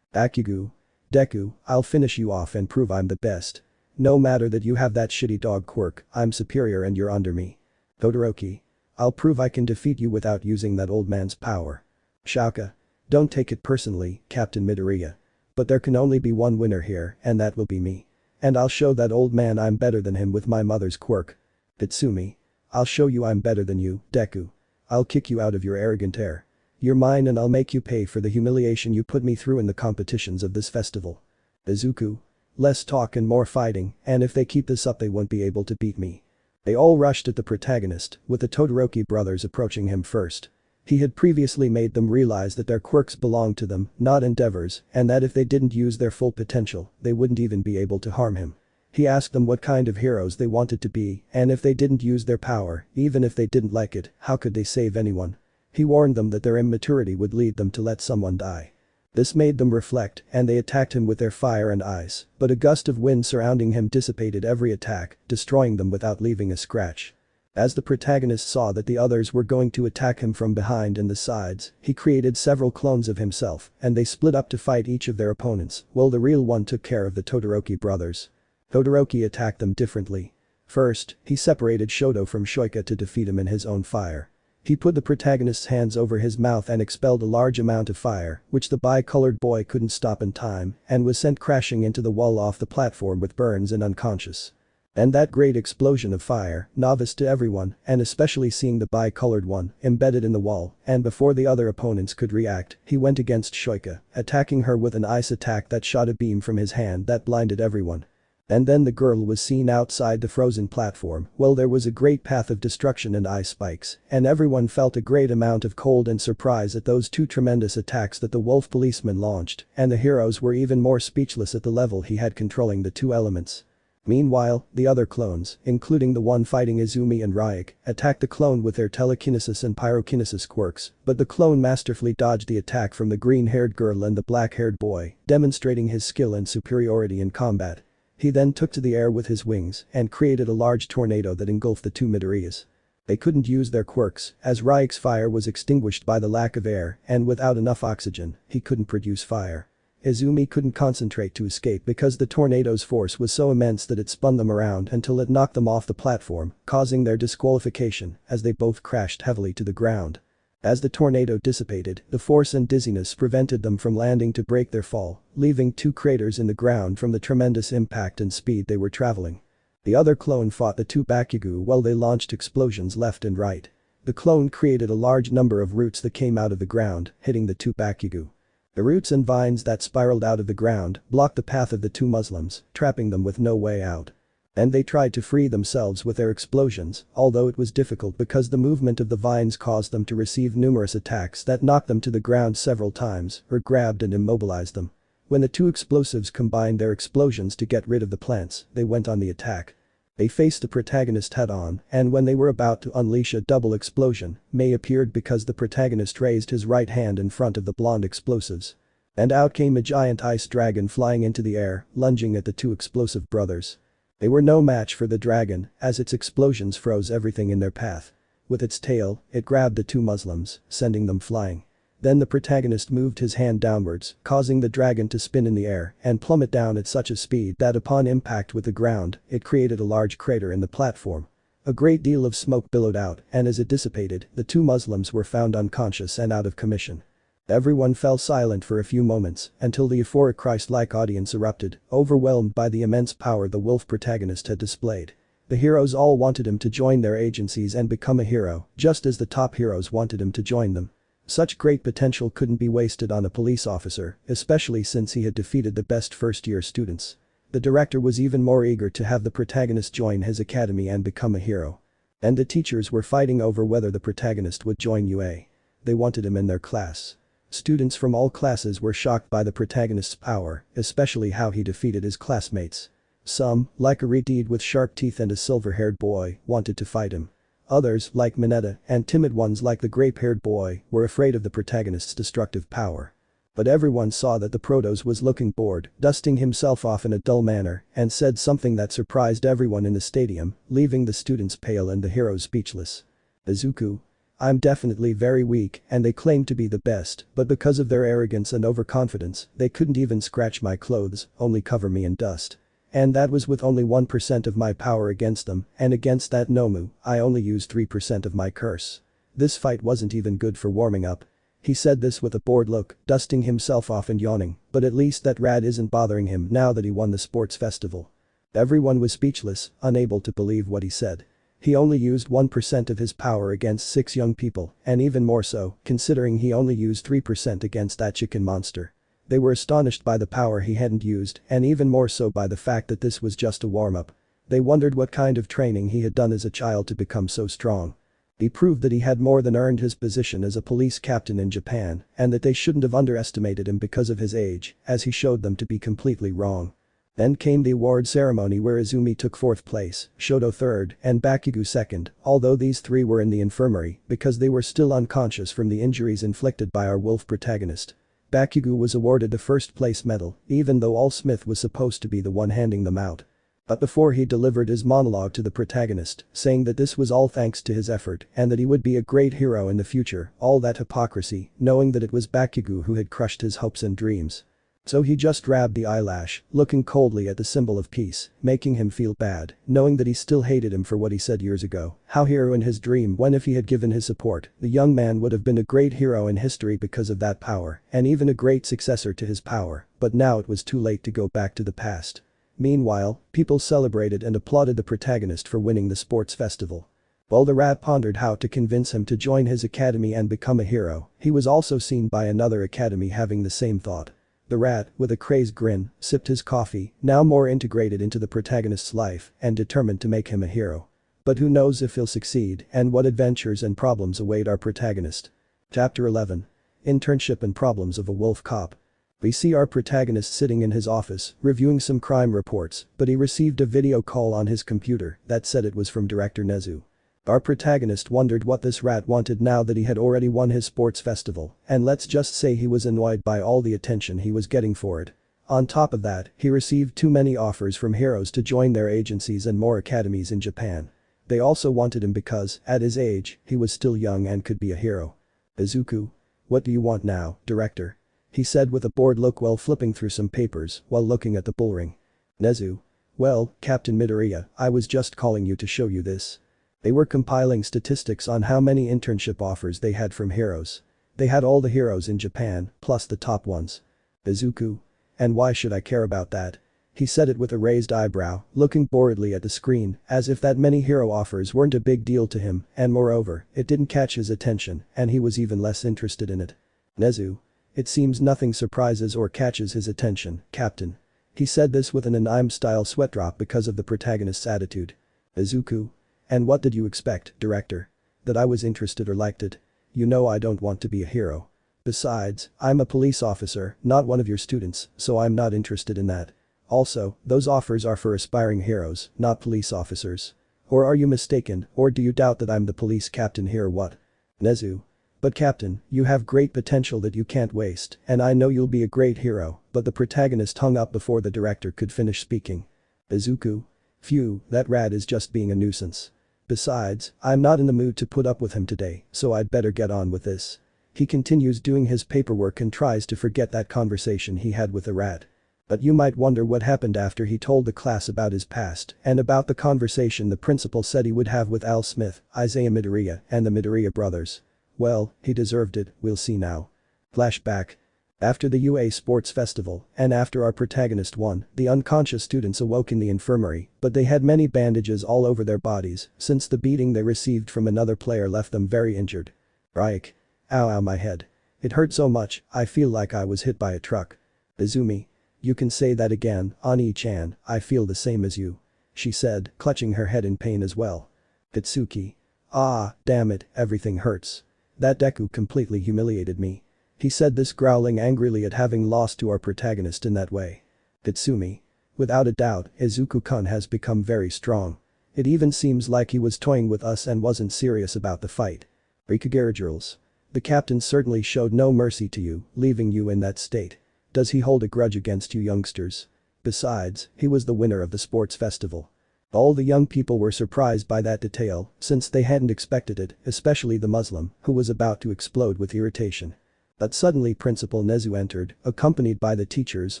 Speaker 2: Bakugo. Deku, I'll finish you off and prove I'm the best. No matter that you have that shitty dog quirk, I'm superior and you're under me. Todoroki. I'll prove I can defeat you without using that old man's power. Shaka. Don't take it personally, Captain Midoriya. But there can only be one winner here, and that will be me. And I'll show that old man I'm better than him with my mother's quirk. Bitsumi. I'll show you I'm better than you, Deku. I'll kick you out of your arrogant air. You're mine and I'll make you pay for the humiliation you put me through in the competitions of this festival. Izuku. Less talk and more fighting, and if they keep this up they won't be able to beat me. They all rushed at the protagonist, with the Todoroki brothers approaching him first. He had previously made them realize that their quirks belonged to them, not endeavors, and that if they didn't use their full potential, they wouldn't even be able to harm him. He asked them what kind of heroes they wanted to be, and if they didn't use their power, even if they didn't like it, how could they save anyone? He warned them that their immaturity would lead them to let someone die. This made them reflect, and they attacked him with their fire and ice, but a gust of wind surrounding him dissipated every attack, destroying them without leaving a scratch. As the protagonist saw that the others were going to attack him from behind and the sides, he created several clones of himself, and they split up to fight each of their opponents, while the real one took care of the Todoroki brothers. Todoroki attacked them differently. First, he separated Shoto from Shoika to defeat him in his own fire. He put the protagonist's hands over his mouth and expelled a large amount of fire, which the bi-colored boy couldn't stop in time, and was sent crashing into the wall off the platform with burns and unconscious. And that great explosion of fire, novice to everyone, and especially seeing the bi-colored one, embedded in the wall, and before the other opponents could react, he went against Shoika, attacking her with an ice attack that shot a beam from his hand that blinded everyone. And then the girl was seen outside the frozen platform, well there was a great path of destruction and ice spikes, and everyone felt a great amount of cold and surprise at those two tremendous attacks that the wolf policeman launched, and the heroes were even more speechless at the level he had controlling the two elements. Meanwhile, the other clones, including the one fighting Izumi and Ryuk, attacked the clone with their telekinesis and pyrokinesis quirks, but the clone masterfully dodged the attack from the green-haired girl and the black-haired boy, demonstrating his skill and superiority in combat. He then took to the air with his wings and created a large tornado that engulfed the two Midoriyas. They couldn't use their quirks, as Ryuk's fire was extinguished by the lack of air, and without enough oxygen, he couldn't produce fire. Izumi couldn't concentrate to escape because the tornado's force was so immense that it spun them around until it knocked them off the platform, causing their disqualification, as they both crashed heavily to the ground. As the tornado dissipated, the force and dizziness prevented them from landing to break their fall, leaving two craters in the ground from the tremendous impact and speed they were traveling. The other clone fought the two Bakugo while they launched explosions left and right. The clone created a large number of roots that came out of the ground, hitting the two Bakugo. The roots and vines that spiraled out of the ground blocked the path of the two Muslims, trapping them with no way out. And they tried to free themselves with their explosions, although it was difficult because the movement of the vines caused them to receive numerous attacks that knocked them to the ground several times or grabbed and immobilized them. When the two explosives combined their explosions to get rid of the plants, they went on the attack. They faced the protagonist head-on, and when they were about to unleash a double explosion, May appeared because the protagonist raised his right hand in front of the blonde explosives. And out came a giant ice dragon flying into the air, lunging at the two explosive brothers. They were no match for the dragon, as its explosions froze everything in their path. With its tail, it grabbed the two Muslims, sending them flying. Then the protagonist moved his hand downwards, causing the dragon to spin in the air and plummet down at such a speed that upon impact with the ground, it created a large crater in the platform. A great deal of smoke billowed out, and as it dissipated, the two Muslims were found unconscious and out of commission. Everyone fell silent for a few moments until the euphoric Christ-like audience erupted, overwhelmed by the immense power the wolf protagonist had displayed. The heroes all wanted him to join their agencies and become a hero, just as the top heroes wanted him to join them. Such great potential couldn't be wasted on a police officer, especially since he had defeated the best first-year students. The director was even more eager to have the protagonist join his academy and become a hero. And the teachers were fighting over whether the protagonist would join UA. They wanted him in their class. Students from all classes were shocked by the protagonist's power, especially how he defeated his classmates. Some, like a Redeed with sharp teeth and a silver-haired boy, wanted to fight him. Others, like Mineta, and timid ones like the grape-haired boy, were afraid of the protagonist's destructive power. But everyone saw that the Protos was looking bored, dusting himself off in a dull manner, and said something that surprised everyone in the stadium, leaving the students pale and the heroes speechless. Izuku. I'm definitely very weak, and they claim to be the best, but because of their arrogance and overconfidence, they couldn't even scratch my clothes, only cover me in dust. And that was with only 1% of my power against them, and against that Nomu, I only used 3% of my curse. This fight wasn't even good for warming up. He said this with a bored look, dusting himself off and yawning, but at least that rat isn't bothering him now that he won the sports festival. Everyone was speechless, unable to believe what he said. He only used 1% of his power against 6 young people, and even more so, considering he only used 3% against that chicken monster. They were astonished by the power he hadn't used, and even more so by the fact that this was just a warm-up. They wondered what kind of training he had done as a child to become so strong. He proved that he had more than earned his position as a police captain in Japan, and that they shouldn't have underestimated him because of his age, as he showed them to be completely wrong. Then came the award ceremony where Izumi took 4th place, Shoto 3rd, and Bakugo 2nd, although these 3 were in the infirmary because they were still unconscious from the injuries inflicted by our wolf protagonist. Bakugo was awarded the 1st place medal, even though All Smith was supposed to be the one handing them out. But before he delivered his monologue to the protagonist, saying that this was all thanks to his effort and that he would be a great hero in the future, all that hypocrisy, knowing that it was Bakugo who had crushed his hopes and dreams. So he just grabbed the eyelash, looking coldly at the symbol of peace, making him feel bad, knowing that he still hated him for what he said years ago, how hero in his dream when if he had given his support, the young man would have been a great hero in history because of that power, and even a great successor to his power, but now it was too late to go back to the past. Meanwhile, people celebrated and applauded the protagonist for winning the sports festival. While the rat pondered how to convince him to join his academy and become a hero, he was also seen by another academy having the same thought. The rat, with a crazed grin, sipped his coffee, now more integrated into the protagonist's life and determined to make him a hero. But who knows if he'll succeed and what adventures and problems await our protagonist. Chapter 11. Internship and Problems of a Wolf Cop. We see our protagonist sitting in his office, reviewing some crime reports, but he received a video call on his computer that said it was from Director Nezu. Our protagonist wondered what this rat wanted now that he had already won his sports festival, and let's just say he was annoyed by all the attention he was getting for it. On top of that, he received too many offers from heroes to join their agencies and more academies in Japan. They also wanted him because, at his age, he was still young and could be a hero. Izuku. What do you want now, director? He said with a bored look while flipping through some papers while looking at the bullring. Nezu. Well, Captain Midoriya, I was just calling you to show you this. They were compiling statistics on how many internship offers they had from heroes. They had all the heroes in Japan, plus the top ones. Izuku. And why should I care about that? He said it with a raised eyebrow, looking boredly at the screen, as if that many hero offers weren't a big deal to him, and moreover, it didn't catch his attention, and he was even less interested in it. Nezu. It seems nothing surprises or catches his attention, Captain. He said this with an anime-style sweat drop because of the protagonist's attitude. Izuku. And what did you expect, director? That I was interested or liked it? You know I don't want to be a hero. Besides, I'm a police officer, not one of your students, so I'm not interested in that. Also, those offers are for aspiring heroes, not police officers. Or are you mistaken, or do you doubt that I'm the police captain here or what? Nezu. But Captain, you have great potential that you can't waste, and I know you'll be a great hero, but the protagonist hung up before the director could finish speaking. Izuku. Phew, that rat is just being a nuisance. Besides, I'm not in the mood to put up with him today, so I'd better get on with this. He continues doing his paperwork and tries to forget that conversation he had with the rat. But you might wonder what happened after he told the class about his past and about the conversation the principal said he would have with Al Smith, Isaiah Midoriya, and the Midoriya brothers. Well, he deserved it, we'll see now. Flashback. After the UA Sports Festival, and after our protagonist won, the unconscious students awoke in the infirmary, but they had many bandages all over their bodies, since the beating they received from another player left them very injured. Reich. Ow, my head. It hurt so much, I feel like I was hit by a truck. Izumi. You can say that again, Ani-chan, I feel the same as you. She said, clutching her head in pain as well. Katsuki. Ah, damn it, everything hurts. That Deku completely humiliated me. He said this growling angrily at having lost to our protagonist in that way. Tatsumi. Without a doubt, Izuku-kun has become very strong. It even seems like he was toying with us and wasn't serious about the fight. Rikagara. The captain certainly showed no mercy to you, leaving you in that state. Does he hold a grudge against you youngsters? Besides, he was the winner of the sports festival. All the young people were surprised by that detail, since they hadn't expected it, especially the Muslim, who was about to explode with irritation. But suddenly Principal Nezu entered, accompanied by the teachers,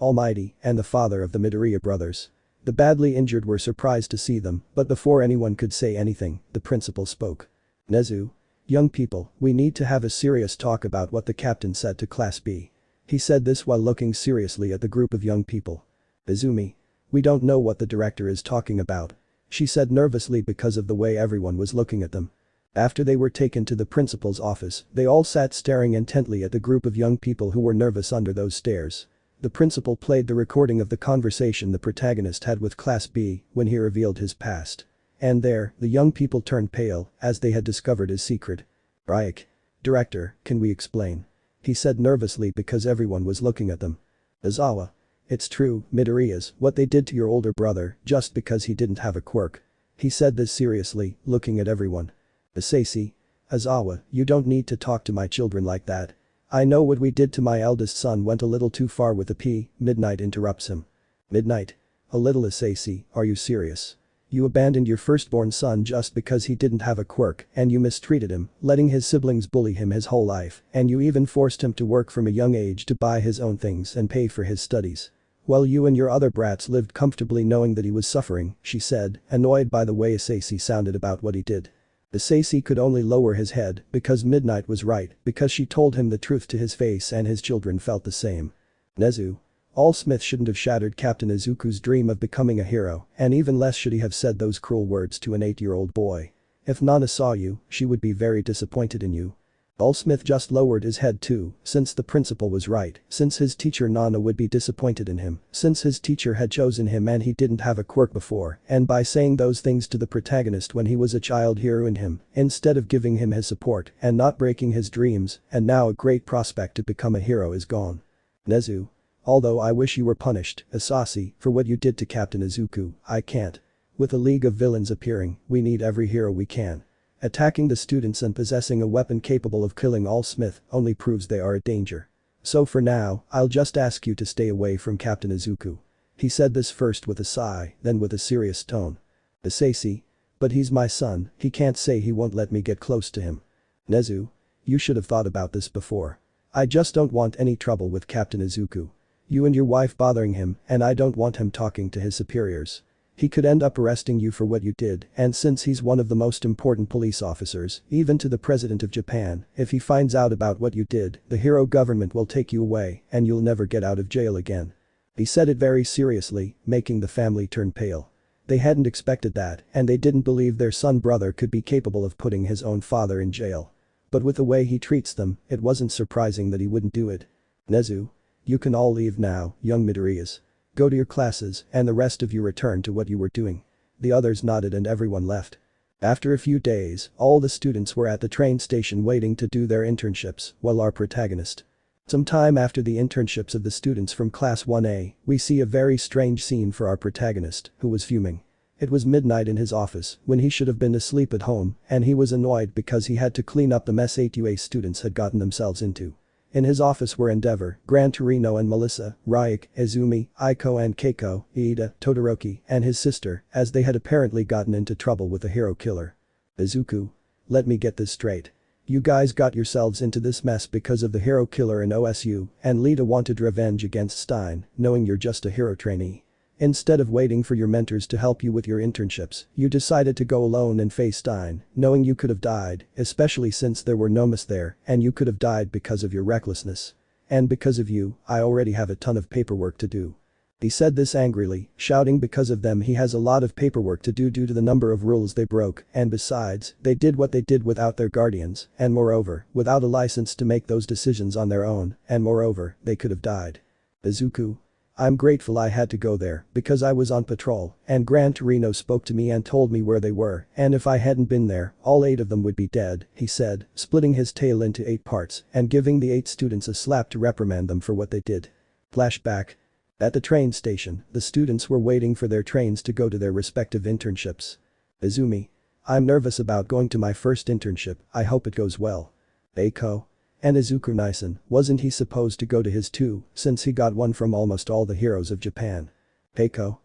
Speaker 2: Almighty, and the father of the Midoriya brothers. The badly injured were surprised to see them, but before anyone could say anything, the principal spoke. Nezu. Young people, we need to have a serious talk about what the captain said to Class B. He said this while looking seriously at the group of young people. Izumi. We don't know what the director is talking about. She said nervously because of the way everyone was looking at them. After they were taken to the principal's office, they all sat staring intently at the group of young people who were nervous under those stares. The principal played the recording of the conversation the protagonist had with Class B when he revealed his past. And there, the young people turned pale as they had discovered his secret. Ryuk. Director, can we explain? He said nervously because everyone was looking at them. Aizawa. It's true, Midoriya's, what they did to your older brother just because he didn't have a quirk. He said this seriously, looking at everyone. Asashi. Aizawa, you don't need to talk to my children like that. I know what we did to my eldest son went a little too far with a P, Midnight interrupts him. Midnight. A little Asashi, are you serious? You abandoned your firstborn son just because he didn't have a quirk and you mistreated him, letting his siblings bully him his whole life, and you even forced him to work from a young age to buy his own things and pay for his studies. While you and your other brats lived comfortably knowing that he was suffering, she said, annoyed by the way Asashi sounded about what he did. Asashi could only lower his head because Midnight was right because she told him the truth to his face and his children felt the same. Nezu. All Smith shouldn't have shattered Captain Izuku's dream of becoming a hero, and even less should he have said those cruel words to an 8-year-old boy. If Nana saw you, she would be very disappointed in you. All Smith just lowered his head too, since the principal was right, since his teacher Nana would be disappointed in him, since his teacher had chosen him and he didn't have a quirk before, and by saying those things to the protagonist when he was a child he ruined him, instead of giving him his support and not breaking his dreams, and now a great prospect to become a hero is gone. Nezu. Although I wish you were punished, Asashi, for what you did to Captain Izuku, I can't. With a league of villains appearing, we need every hero we can. Attacking the students and possessing a weapon capable of killing all Smith only proves they are a danger. So for now, I'll just ask you to stay away from Captain Izuku. He said this first with a sigh, then with a serious tone. Asashi. But he's my son, he can't say he won't let me get close to him. Nezu. You should have thought about this before. I just don't want any trouble with Captain Izuku. You and your wife bothering him, and I don't want him talking to his superiors. He could end up arresting you for what you did, and since he's one of the most important police officers, even to the president of Japan, if he finds out about what you did, the hero government will take you away and you'll never get out of jail again. He said it very seriously, making the family turn pale. They hadn't expected that, and they didn't believe their son brother could be capable of putting his own father in jail. But with the way he treats them, it wasn't surprising that he wouldn't do it. Nezu. You can all leave now, young Midoriyas. Go to your classes and the rest of you return to what you were doing. The others nodded and everyone left. After a few days, all the students were at the train station waiting to do their internships, while our protagonist. Some time after the internships of the students from Class 1A, we see a very strange scene for our protagonist, who was fuming. It was midnight in his office when he should have been asleep at home, and he was annoyed because he had to clean up the mess 8UA students had gotten themselves into. In his office were Endeavor, Gran Torino and Melissa, Ryuk, Izumi, Aiko and Keiko, Iida, Todoroki, and his sister, as they had apparently gotten into trouble with a hero killer. Izuku. Let me get this straight. You guys got yourselves into this mess because of the hero killer in OSU, and Lita wanted revenge against Stein, knowing you're just a hero trainee. Instead of waiting for your mentors to help you with your internships, you decided to go alone and face Stein, knowing you could have died, especially since there were Nomas there, and you could have died because of your recklessness. And because of you, I already have a ton of paperwork to do. He said this angrily, shouting because of them he has a lot of paperwork to do due to the number of rules they broke, and besides, they did what they did without their guardians, and moreover, without a license to make those decisions on their own, and moreover, they could have died. Izuku. I'm grateful I had to go there because I was on patrol and Gran Torino spoke to me and told me where they were, and if I hadn't been there, all 8 of them would be dead, he said, splitting his tail into 8 parts and giving the 8 students a slap to reprimand them for what they did. Flashback. At the train station, the students were waiting for their trains to go to their respective internships. Izumi. I'm nervous about going to my first internship, I hope it goes well. Eiko. And Izuku-Nison, wasn't he supposed to go to his too, since he got one from almost all the heroes of Japan? Keiko.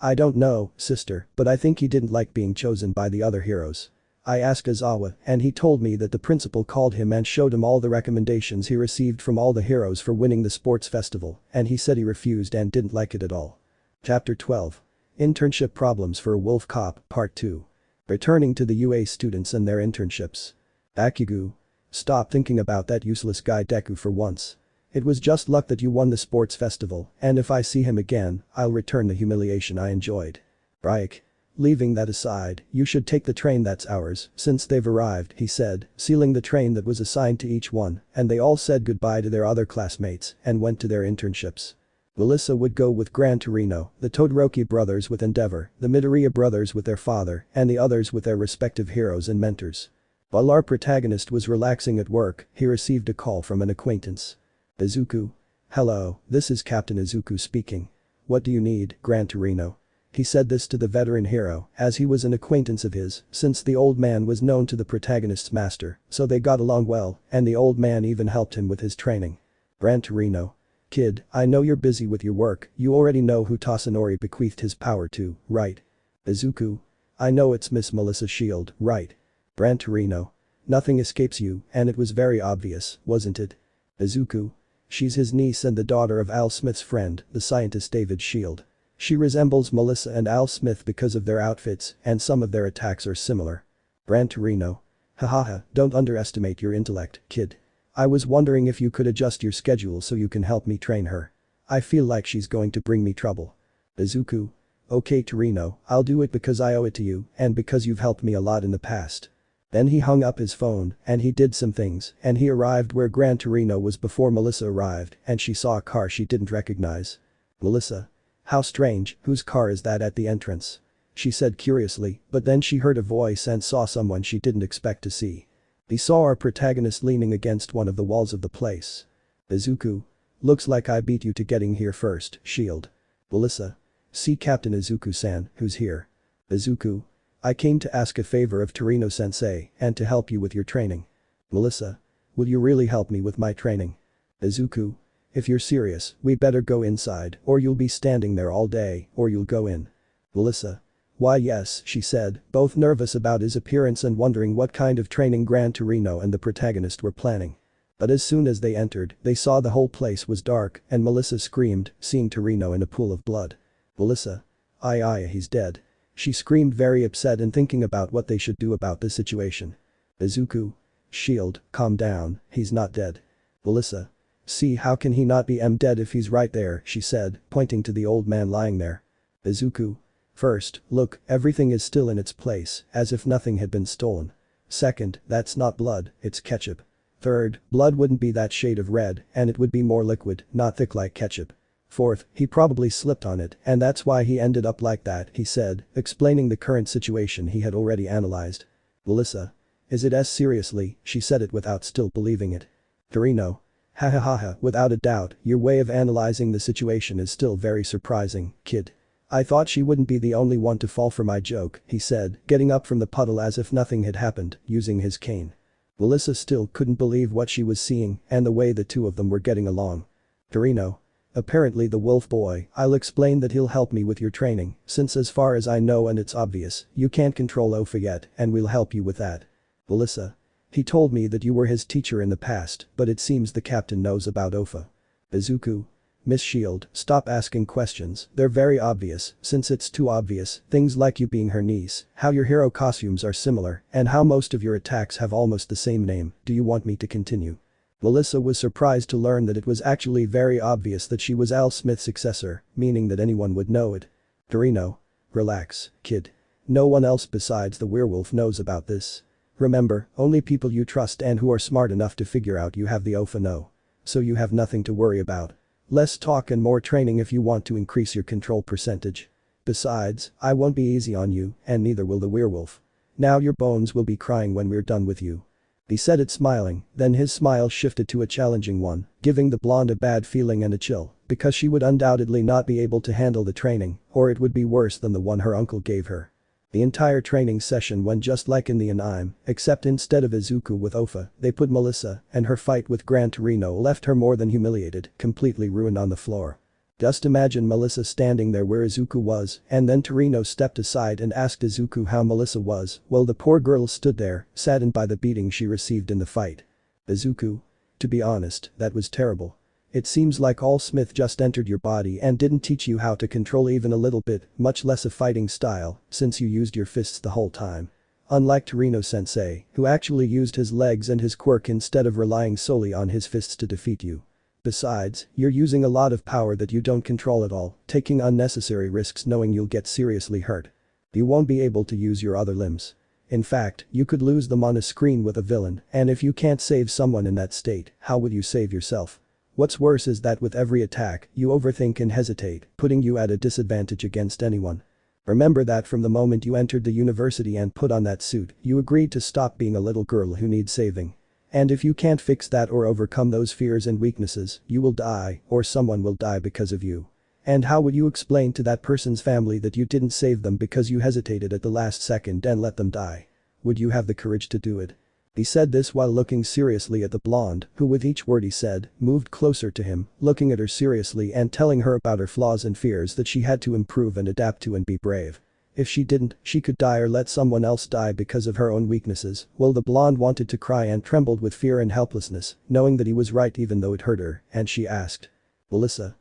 Speaker 2: I don't know, sister, but I think he didn't like being chosen by the other heroes. I asked Aizawa and he told me that the principal called him and showed him all the recommendations he received from all the heroes for winning the sports festival, and he said he refused and didn't like it at all. Chapter 12. Internship Problems for a Wolf Cop, Part 2. Returning to the UA students and their internships. Bakugo. Stop thinking about that useless guy Deku for once. It was just luck that you won the sports festival, and if I see him again, I'll return the humiliation I enjoyed. Ryuk. Leaving that aside, you should take the train that's ours, since they've arrived, he said, sealing the train that was assigned to each one, and they all said goodbye to their other classmates and went to their internships. Melissa would go with Gran Torino, the Todoroki brothers with Endeavor, the Midoriya brothers with their father, and the others with their respective heroes and mentors. While our protagonist was relaxing at work, he received a call from an acquaintance. Izuku. Hello, this is Captain Izuku speaking. What do you need, Gran Torino? He said this to the veteran hero, as he was an acquaintance of his, since the old man was known to the protagonist's master, so they got along well, and the old man even helped him with his training. Gran Torino. Kid, I know you're busy with your work, you already know who Tosanori bequeathed his power to, right? Izuku. I know it's Miss Melissa Shield, right? Gran Torino. Nothing escapes you, and it was very obvious, wasn't it? Izuku. She's his niece and the daughter of Al Smith's friend, the scientist David Shield. She resembles Melissa and Al Smith because of their outfits, and some of their attacks are similar. Gran Torino. Hahaha, don't underestimate your intellect, kid. I was wondering if you could adjust your schedule so you can help me train her. I feel like she's going to bring me trouble. Izuku. Okay Torino, I'll do it because I owe it to you and because you've helped me a lot in the past. Then he hung up his phone and he did some things and he arrived where Gran Torino was before Melissa arrived and she saw a car she didn't recognize. Melissa. How strange, whose car is that at the entrance? She said curiously, but then she heard a voice and saw someone she didn't expect to see. He saw our protagonist leaning against one of the walls of the place. Izuku. Looks like I beat you to getting here first, Shield. Melissa. See Captain Izuku-san, who's here. Izuku. I came to ask a favor of Torino-sensei and to help you with your training. Melissa. Will you really help me with my training? Izuku. If you're serious, we better go inside or you'll be standing there all day or you'll go in. Melissa. Why yes, she said, both nervous about his appearance and wondering what kind of training Gran Torino and the protagonist were planning. But as soon as they entered, they saw the whole place was dark and Melissa screamed, seeing Torino in a pool of blood. Melissa. He's dead. She screamed very upset and thinking about what they should do about the situation. Izuku. Shield, calm down, he's not dead. Melissa. See how can he not be dead if he's right there, she said, pointing to the old man lying there. Izuku. First, look, everything is still in its place, as if nothing had been stolen. Second, that's not blood, it's ketchup. Third, blood wouldn't be that shade of red, and it would be more liquid, not thick like ketchup. Fourth, he probably slipped on it, and that's why he ended up like that, he said, explaining the current situation he had already analyzed. Melissa. Is it as seriously? She said it without still believing it. Torino. Ha, without a doubt, your way of analyzing the situation is still very surprising, kid. I thought she wouldn't be the only one to fall for my joke, he said, getting up from the puddle as if nothing had happened, using his cane. Melissa still couldn't believe what she was seeing and the way the two of them were getting along. Torino. Apparently the wolf boy, I'll explain that he'll help me with your training, since as far as I know and it's obvious, you can't control Ofa yet and we'll help you with that. Melissa. He told me that you were his teacher in the past, but it seems the captain knows about Ofa. Izuku. Miss Shield, stop asking questions, they're very obvious, since it's too obvious, things like you being her niece, how your hero costumes are similar, and how most of your attacks have almost the same name, do you want me to continue? Melissa was surprised to learn that it was actually very obvious that she was Al Smith's successor, meaning that anyone would know it. Torino. Relax, kid. No one else besides the werewolf knows about this. Remember, only people you trust and who are smart enough to figure out you have the Ofa know. So you have nothing to worry about. Less talk and more training if you want to increase your control percentage. Besides, I won't be easy on you, and neither will the werewolf. Now your bones will be crying when we're done with you. He said it smiling, then his smile shifted to a challenging one, giving the blonde a bad feeling and a chill, because she would undoubtedly not be able to handle the training, or it would be worse than the one her uncle gave her. The entire training session went just like in the anime, except instead of Izuku with Ofa, they put Melissa, and her fight with Gran Torino left her more than humiliated, completely ruined on the floor. Just imagine Melissa standing there where Izuku was, and then Torino stepped aside and asked Izuku how Melissa was, while the poor girl stood there, saddened by the beating she received in the fight. Izuku. To be honest, that was terrible. It seems like all Smith just entered your body and didn't teach you how to control even a little bit, much less a fighting style, since you used your fists the whole time. Unlike Torino-sensei, who actually used his legs and his quirk instead of relying solely on his fists to defeat you. Besides, you're using a lot of power that you don't control at all, taking unnecessary risks knowing you'll get seriously hurt. You won't be able to use your other limbs. In fact, you could lose them on a screen with a villain, and if you can't save someone in that state, how would you save yourself? What's worse is that with every attack, you overthink and hesitate, putting you at a disadvantage against anyone. Remember that from the moment you entered the university and put on that suit, you agreed to stop being a little girl who needs saving. And if you can't fix that or overcome those fears and weaknesses, you will die, or someone will die because of you. And how would you explain to that person's family that you didn't save them because you hesitated at the last second and let them die? Would you have the courage to do it? He said this while looking seriously at the blonde, who with each word he said, moved closer to him, looking at her seriously and telling her about her flaws and fears that she had to improve and adapt to and be brave. If she didn't, she could die or let someone else die because of her own weaknesses. Well, the blonde wanted to cry and trembled with fear and helplessness, knowing that he was right even though it hurt her, and she asked. Melissa.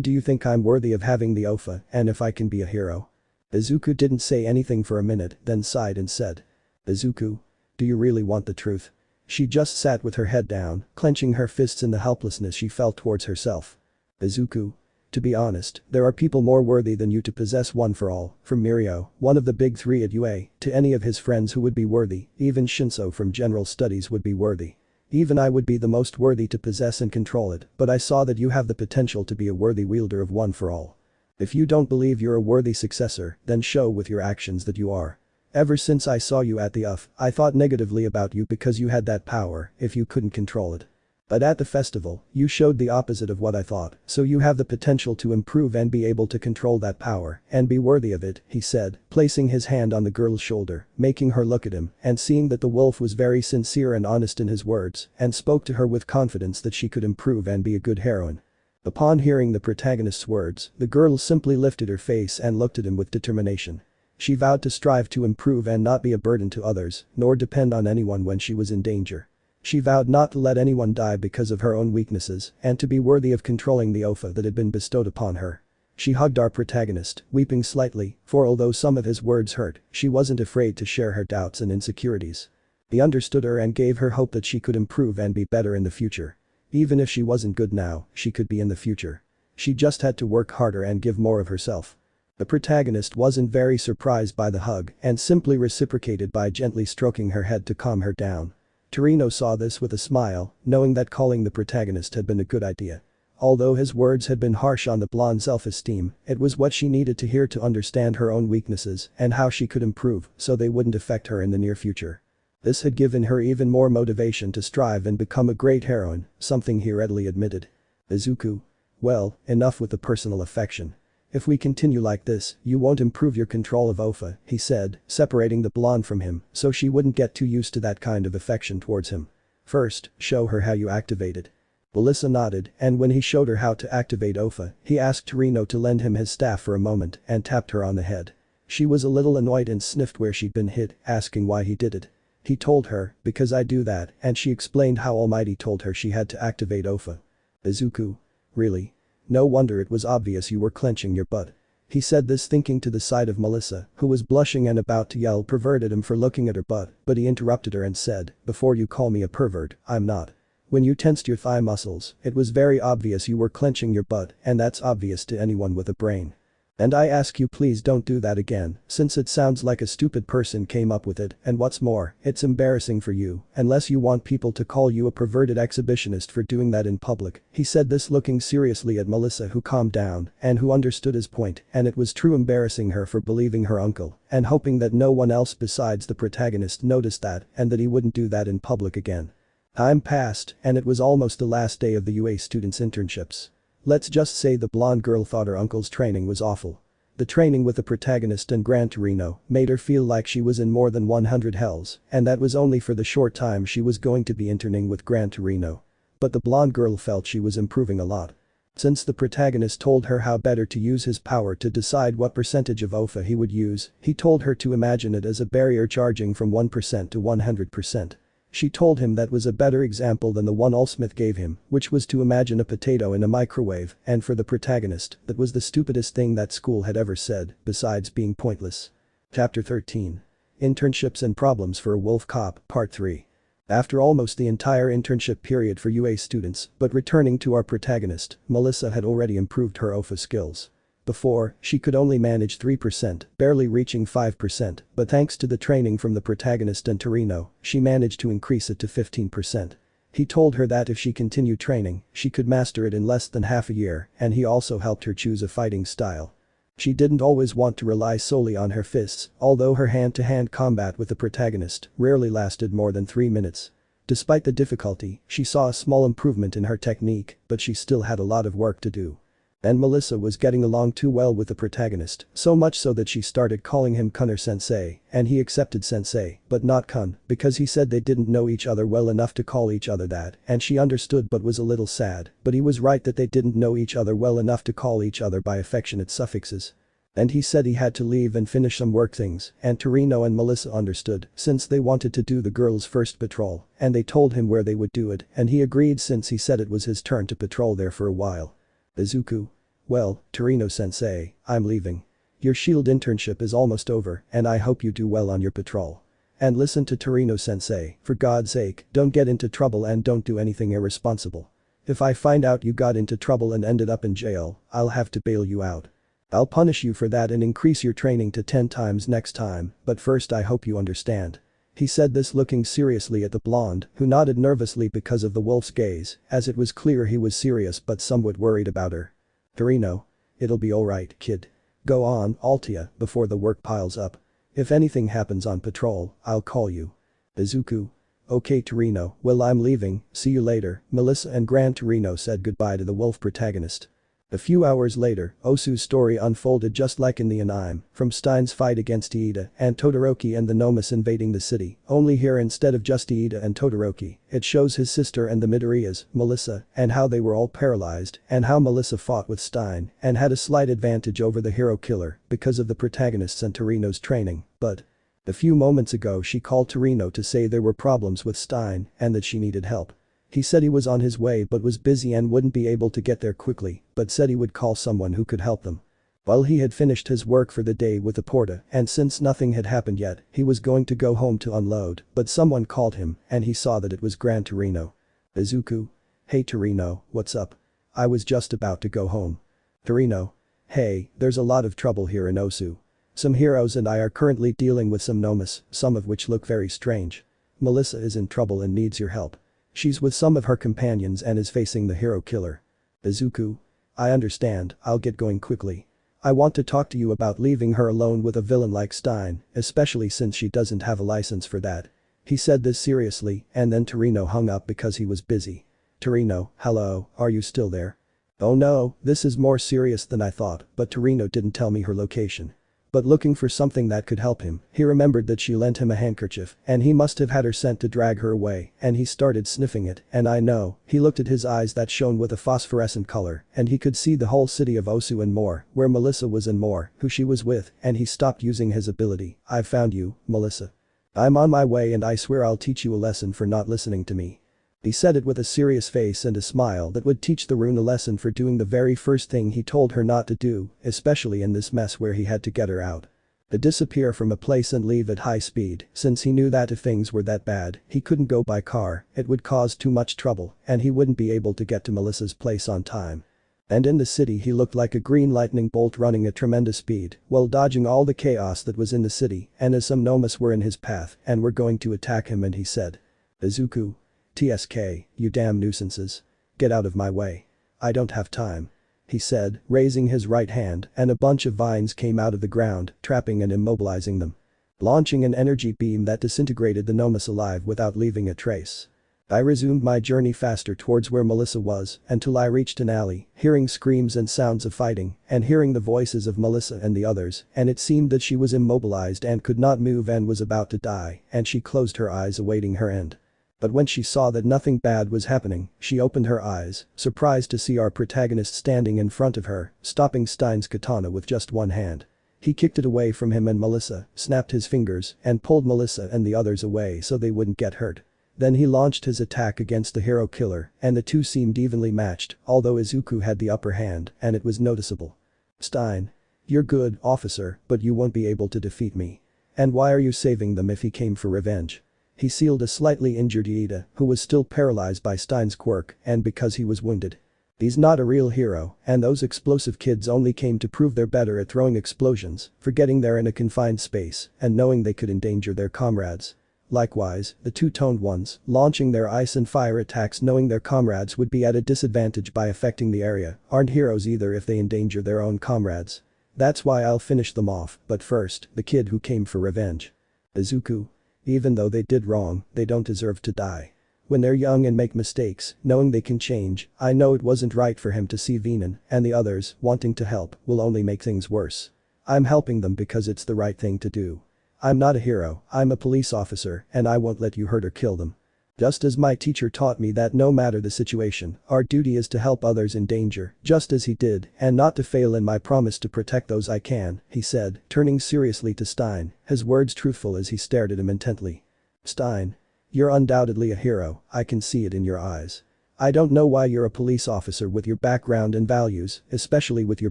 Speaker 2: Do you think I'm worthy of having the OFA, and if I can be a hero? Izuku didn't say anything for a minute, then sighed and said. Izuku? Do you really want the truth? She just sat with her head down, clenching her fists in the helplessness she felt towards herself. Izuku? To be honest, there are people more worthy than you to possess one for all, from Mirio, one of the big three at UA, to any of his friends who would be worthy, even Shinso from general studies would be worthy. Even I would be the most worthy to possess and control it, but I saw that you have the potential to be a worthy wielder of one for all. If you don't believe you're a worthy successor, then show with your actions that you are. Ever since I saw you at the UF, I thought negatively about you because you had that power, if you couldn't control it. But at the festival, you showed the opposite of what I thought, so you have the potential to improve and be able to control that power, and be worthy of it, he said, placing his hand on the girl's shoulder, making her look at him, and seeing that the wolf was very sincere and honest in his words, and spoke to her with confidence that she could improve and be a good heroine. Upon hearing the protagonist's words, the girl simply lifted her face and looked at him with determination. She vowed to strive to improve and not be a burden to others, nor depend on anyone when she was in danger. She vowed not to let anyone die because of her own weaknesses, and to be worthy of controlling the OFA that had been bestowed upon her. She hugged our protagonist, weeping slightly, for although some of his words hurt, she wasn't afraid to share her doubts and insecurities. He understood her and gave her hope that she could improve and be better in the future. Even if she wasn't good now, she could be in the future. She just had to work harder and give more of herself. The protagonist wasn't very surprised by the hug and simply reciprocated by gently stroking her head to calm her down. Torino saw this with a smile, knowing that calling the protagonist had been a good idea. Although his words had been harsh on the blonde's self-esteem, it was what she needed to hear to understand her own weaknesses and how she could improve so they wouldn't affect her in the near future. This had given her even more motivation to strive and become a great heroine, something he readily admitted. Izuku? Well, enough with the personal affection. If we continue like this, you won't improve your control of OFA, he said, separating the blonde from him so she wouldn't get too used to that kind of affection towards him. First, show her how you activate it. Melissa nodded, and when he showed her how to activate OFA, he asked Torino to lend him his staff for a moment and tapped her on the head. She was a little annoyed and sniffed where she'd been hit, asking why he did it. He told her, because I do that, and she explained how Almighty told her she had to activate OFA. Izuku? Really? No wonder it was obvious you were clenching your butt. He said this thinking to the side of Melissa, who was blushing and about to yell pervert at him for looking at her butt, but he interrupted her and said, before you call me a pervert, I'm not. When you tensed your thigh muscles, it was very obvious you were clenching your butt, and that's obvious to anyone with a brain. And I ask you please don't do that again, since it sounds like a stupid person came up with it, and what's more, it's embarrassing for you, unless you want people to call you a perverted exhibitionist for doing that in public. He said this looking seriously at Melissa, who calmed down and who understood his point, and it was true embarrassing her for believing her uncle and hoping that no one else besides the protagonist noticed that and that he wouldn't do that in public again. Time passed, and it was almost the last day of the UA students' internships. Let's just say the blonde girl thought her uncle's training was awful. The training with the protagonist and Gran Torino made her feel like she was in more than 100 hells, and that was only for the short time she was going to be interning with Gran Torino. But the blonde girl felt she was improving a lot. Since the protagonist told her how better to use his power to decide what percentage of OFA he would use, he told her to imagine it as a barrier charging from 1% to 100%. She told him that was a better example than the one Allsmith gave him, which was to imagine a potato in a microwave, and for the protagonist, that was the stupidest thing that school had ever said, besides being pointless. Chapter 13. Internships and Problems for a Wolf Cop, Part 3. After almost the entire internship period for UA students, but returning to our protagonist, Melissa had already improved her OFA skills. Before, she could only manage 3%, barely reaching 5%, but thanks to the training from the protagonist and Torino, she managed to increase it to 15%. He told her that if she continued training, she could master it in less than half a year, and he also helped her choose a fighting style. She didn't always want to rely solely on her fists, although her hand-to-hand combat with the protagonist rarely lasted more than 3 minutes. Despite the difficulty, she saw a small improvement in her technique, but she still had a lot of work to do. And Melissa was getting along too well with the protagonist, so much so that she started calling him Kunner-sensei, and he accepted sensei, but not kun, because he said they didn't know each other well enough to call each other that, and she understood but was a little sad, but he was right that they didn't know each other well enough to call each other by affectionate suffixes. And he said he had to leave and finish some work things, and Torino and Melissa understood, since they wanted to do the girls' first patrol, and they told him where they would do it, and he agreed since he said it was his turn to patrol there for a while. Izuku. Well, Torino-sensei, I'm leaving. Your shield internship is almost over, and I hope you do well on your patrol. And listen to Torino-sensei, for God's sake, don't get into trouble and don't do anything irresponsible. If I find out you got into trouble and ended up in jail, I'll have to bail you out. I'll punish you for that and increase your training to 10 times next time, but first I hope you understand. He said this looking seriously at the blonde, who nodded nervously because of the wolf's gaze, as it was clear he was serious but somewhat worried about her. Torino. It'll be alright, kid. Go on, Altia, before the work piles up. If anything happens on patrol, I'll call you. Izuku. Okay Torino, well I'm leaving, see you later. Melissa and Gran Torino said goodbye to the wolf protagonist. A few hours later, Osu's story unfolded just like in the anime, from Stein's fight against Iida and Todoroki and the Nomas invading the city, only here instead of just Iida and Todoroki, it shows his sister and the Midoriyas, Melissa, and how they were all paralyzed, and how Melissa fought with Stein and had a slight advantage over the hero killer because of the protagonist's and Torino's training, but a few moments ago she called Torino to say there were problems with Stein and that she needed help. He said he was on his way but was busy and wouldn't be able to get there quickly, but said he would call someone who could help them. Well, he had finished his work for the day with the porta, and since nothing had happened yet, he was going to go home to unload, but someone called him and he saw that it was Gran Torino. Izuku. Hey Torino, what's up? I was just about to go home. Torino. Hey, there's a lot of trouble here in Osu. Some heroes and I are currently dealing with some Nomas, some of which look very strange. Melissa is in trouble and needs your help. She's with some of her companions and is facing the hero killer. Izuku. I understand, I'll get going quickly. I want to talk to you about leaving her alone with a villain like Stein, especially since she doesn't have a license for that. He said this seriously, and then Torino hung up because he was busy. Torino, hello, are you still there? Oh no, this is more serious than I thought, but Torino didn't tell me her location. But looking for something that could help him, he remembered that she lent him a handkerchief and he must have had her sent to drag her away, and he started sniffing it, and I know, he looked at his eyes that shone with a phosphorescent color, and he could see the whole city of Osu and more, where Melissa was and more, who she was with, and he stopped using his ability. I've found you, Melissa. I'm on my way and I swear I'll teach you a lesson for not listening to me. He said it with a serious face and a smile that would teach the rune a lesson for doing the very first thing he told her not to do, especially in this mess where he had to get her out. To disappear from a place and leave at high speed, since he knew that if things were that bad, he couldn't go by car, it would cause too much trouble, and he wouldn't be able to get to Melissa's place on time. And in the city he looked like a green lightning bolt running at tremendous speed, while dodging all the chaos that was in the city, and as some Nomas were in his path and were going to attack him and he said. Izuku. TSK, you damn nuisances. Get out of my way. I don't have time. He said, raising his right hand, and a bunch of vines came out of the ground, trapping and immobilizing them. Launching an energy beam that disintegrated the Nomas alive without leaving a trace. I resumed my journey faster towards where Melissa was, until I reached an alley, hearing screams and sounds of fighting, and hearing the voices of Melissa and the others, and it seemed that she was immobilized and could not move and was about to die, and she closed her eyes awaiting her end. But when she saw that nothing bad was happening, she opened her eyes, surprised to see our protagonist standing in front of her, stopping Stein's katana with just one hand. He kicked it away from him and Melissa, snapped his fingers, and pulled Melissa and the others away so they wouldn't get hurt. Then he launched his attack against the hero killer, and the two seemed evenly matched, although Izuku had the upper hand, and it was noticeable. Stein. You're good, officer, but you won't be able to defeat me. And why are you saving them if he came for revenge? He sealed a slightly injured Iida, who was still paralyzed by Stein's quirk, and because he was wounded. He's not a real hero, and those explosive kids only came to prove they're better at throwing explosions, forgetting they're in a confined space, and knowing they could endanger their comrades. Likewise, the two-toned ones, launching their ice and fire attacks knowing their comrades would be at a disadvantage by affecting the area, aren't heroes either if they endanger their own comrades. That's why I'll finish them off, but first, the kid who came for revenge. Izuku. Even though they did wrong, they don't deserve to die. When they're young and make mistakes, knowing they can change, I know it wasn't right for him to see Venan and the others wanting to help will only make things worse. I'm helping them because it's the right thing to do. I'm not a hero, I'm a police officer, and I won't let you hurt or kill them. Just as my teacher taught me that no matter the situation, our duty is to help others in danger, just as he did, and not to fail in my promise to protect those I can, he said, turning seriously to Stein, his words truthful as he stared at him intently. Stein. You're undoubtedly a hero, I can see it in your eyes. I don't know why you're a police officer with your background and values, especially with your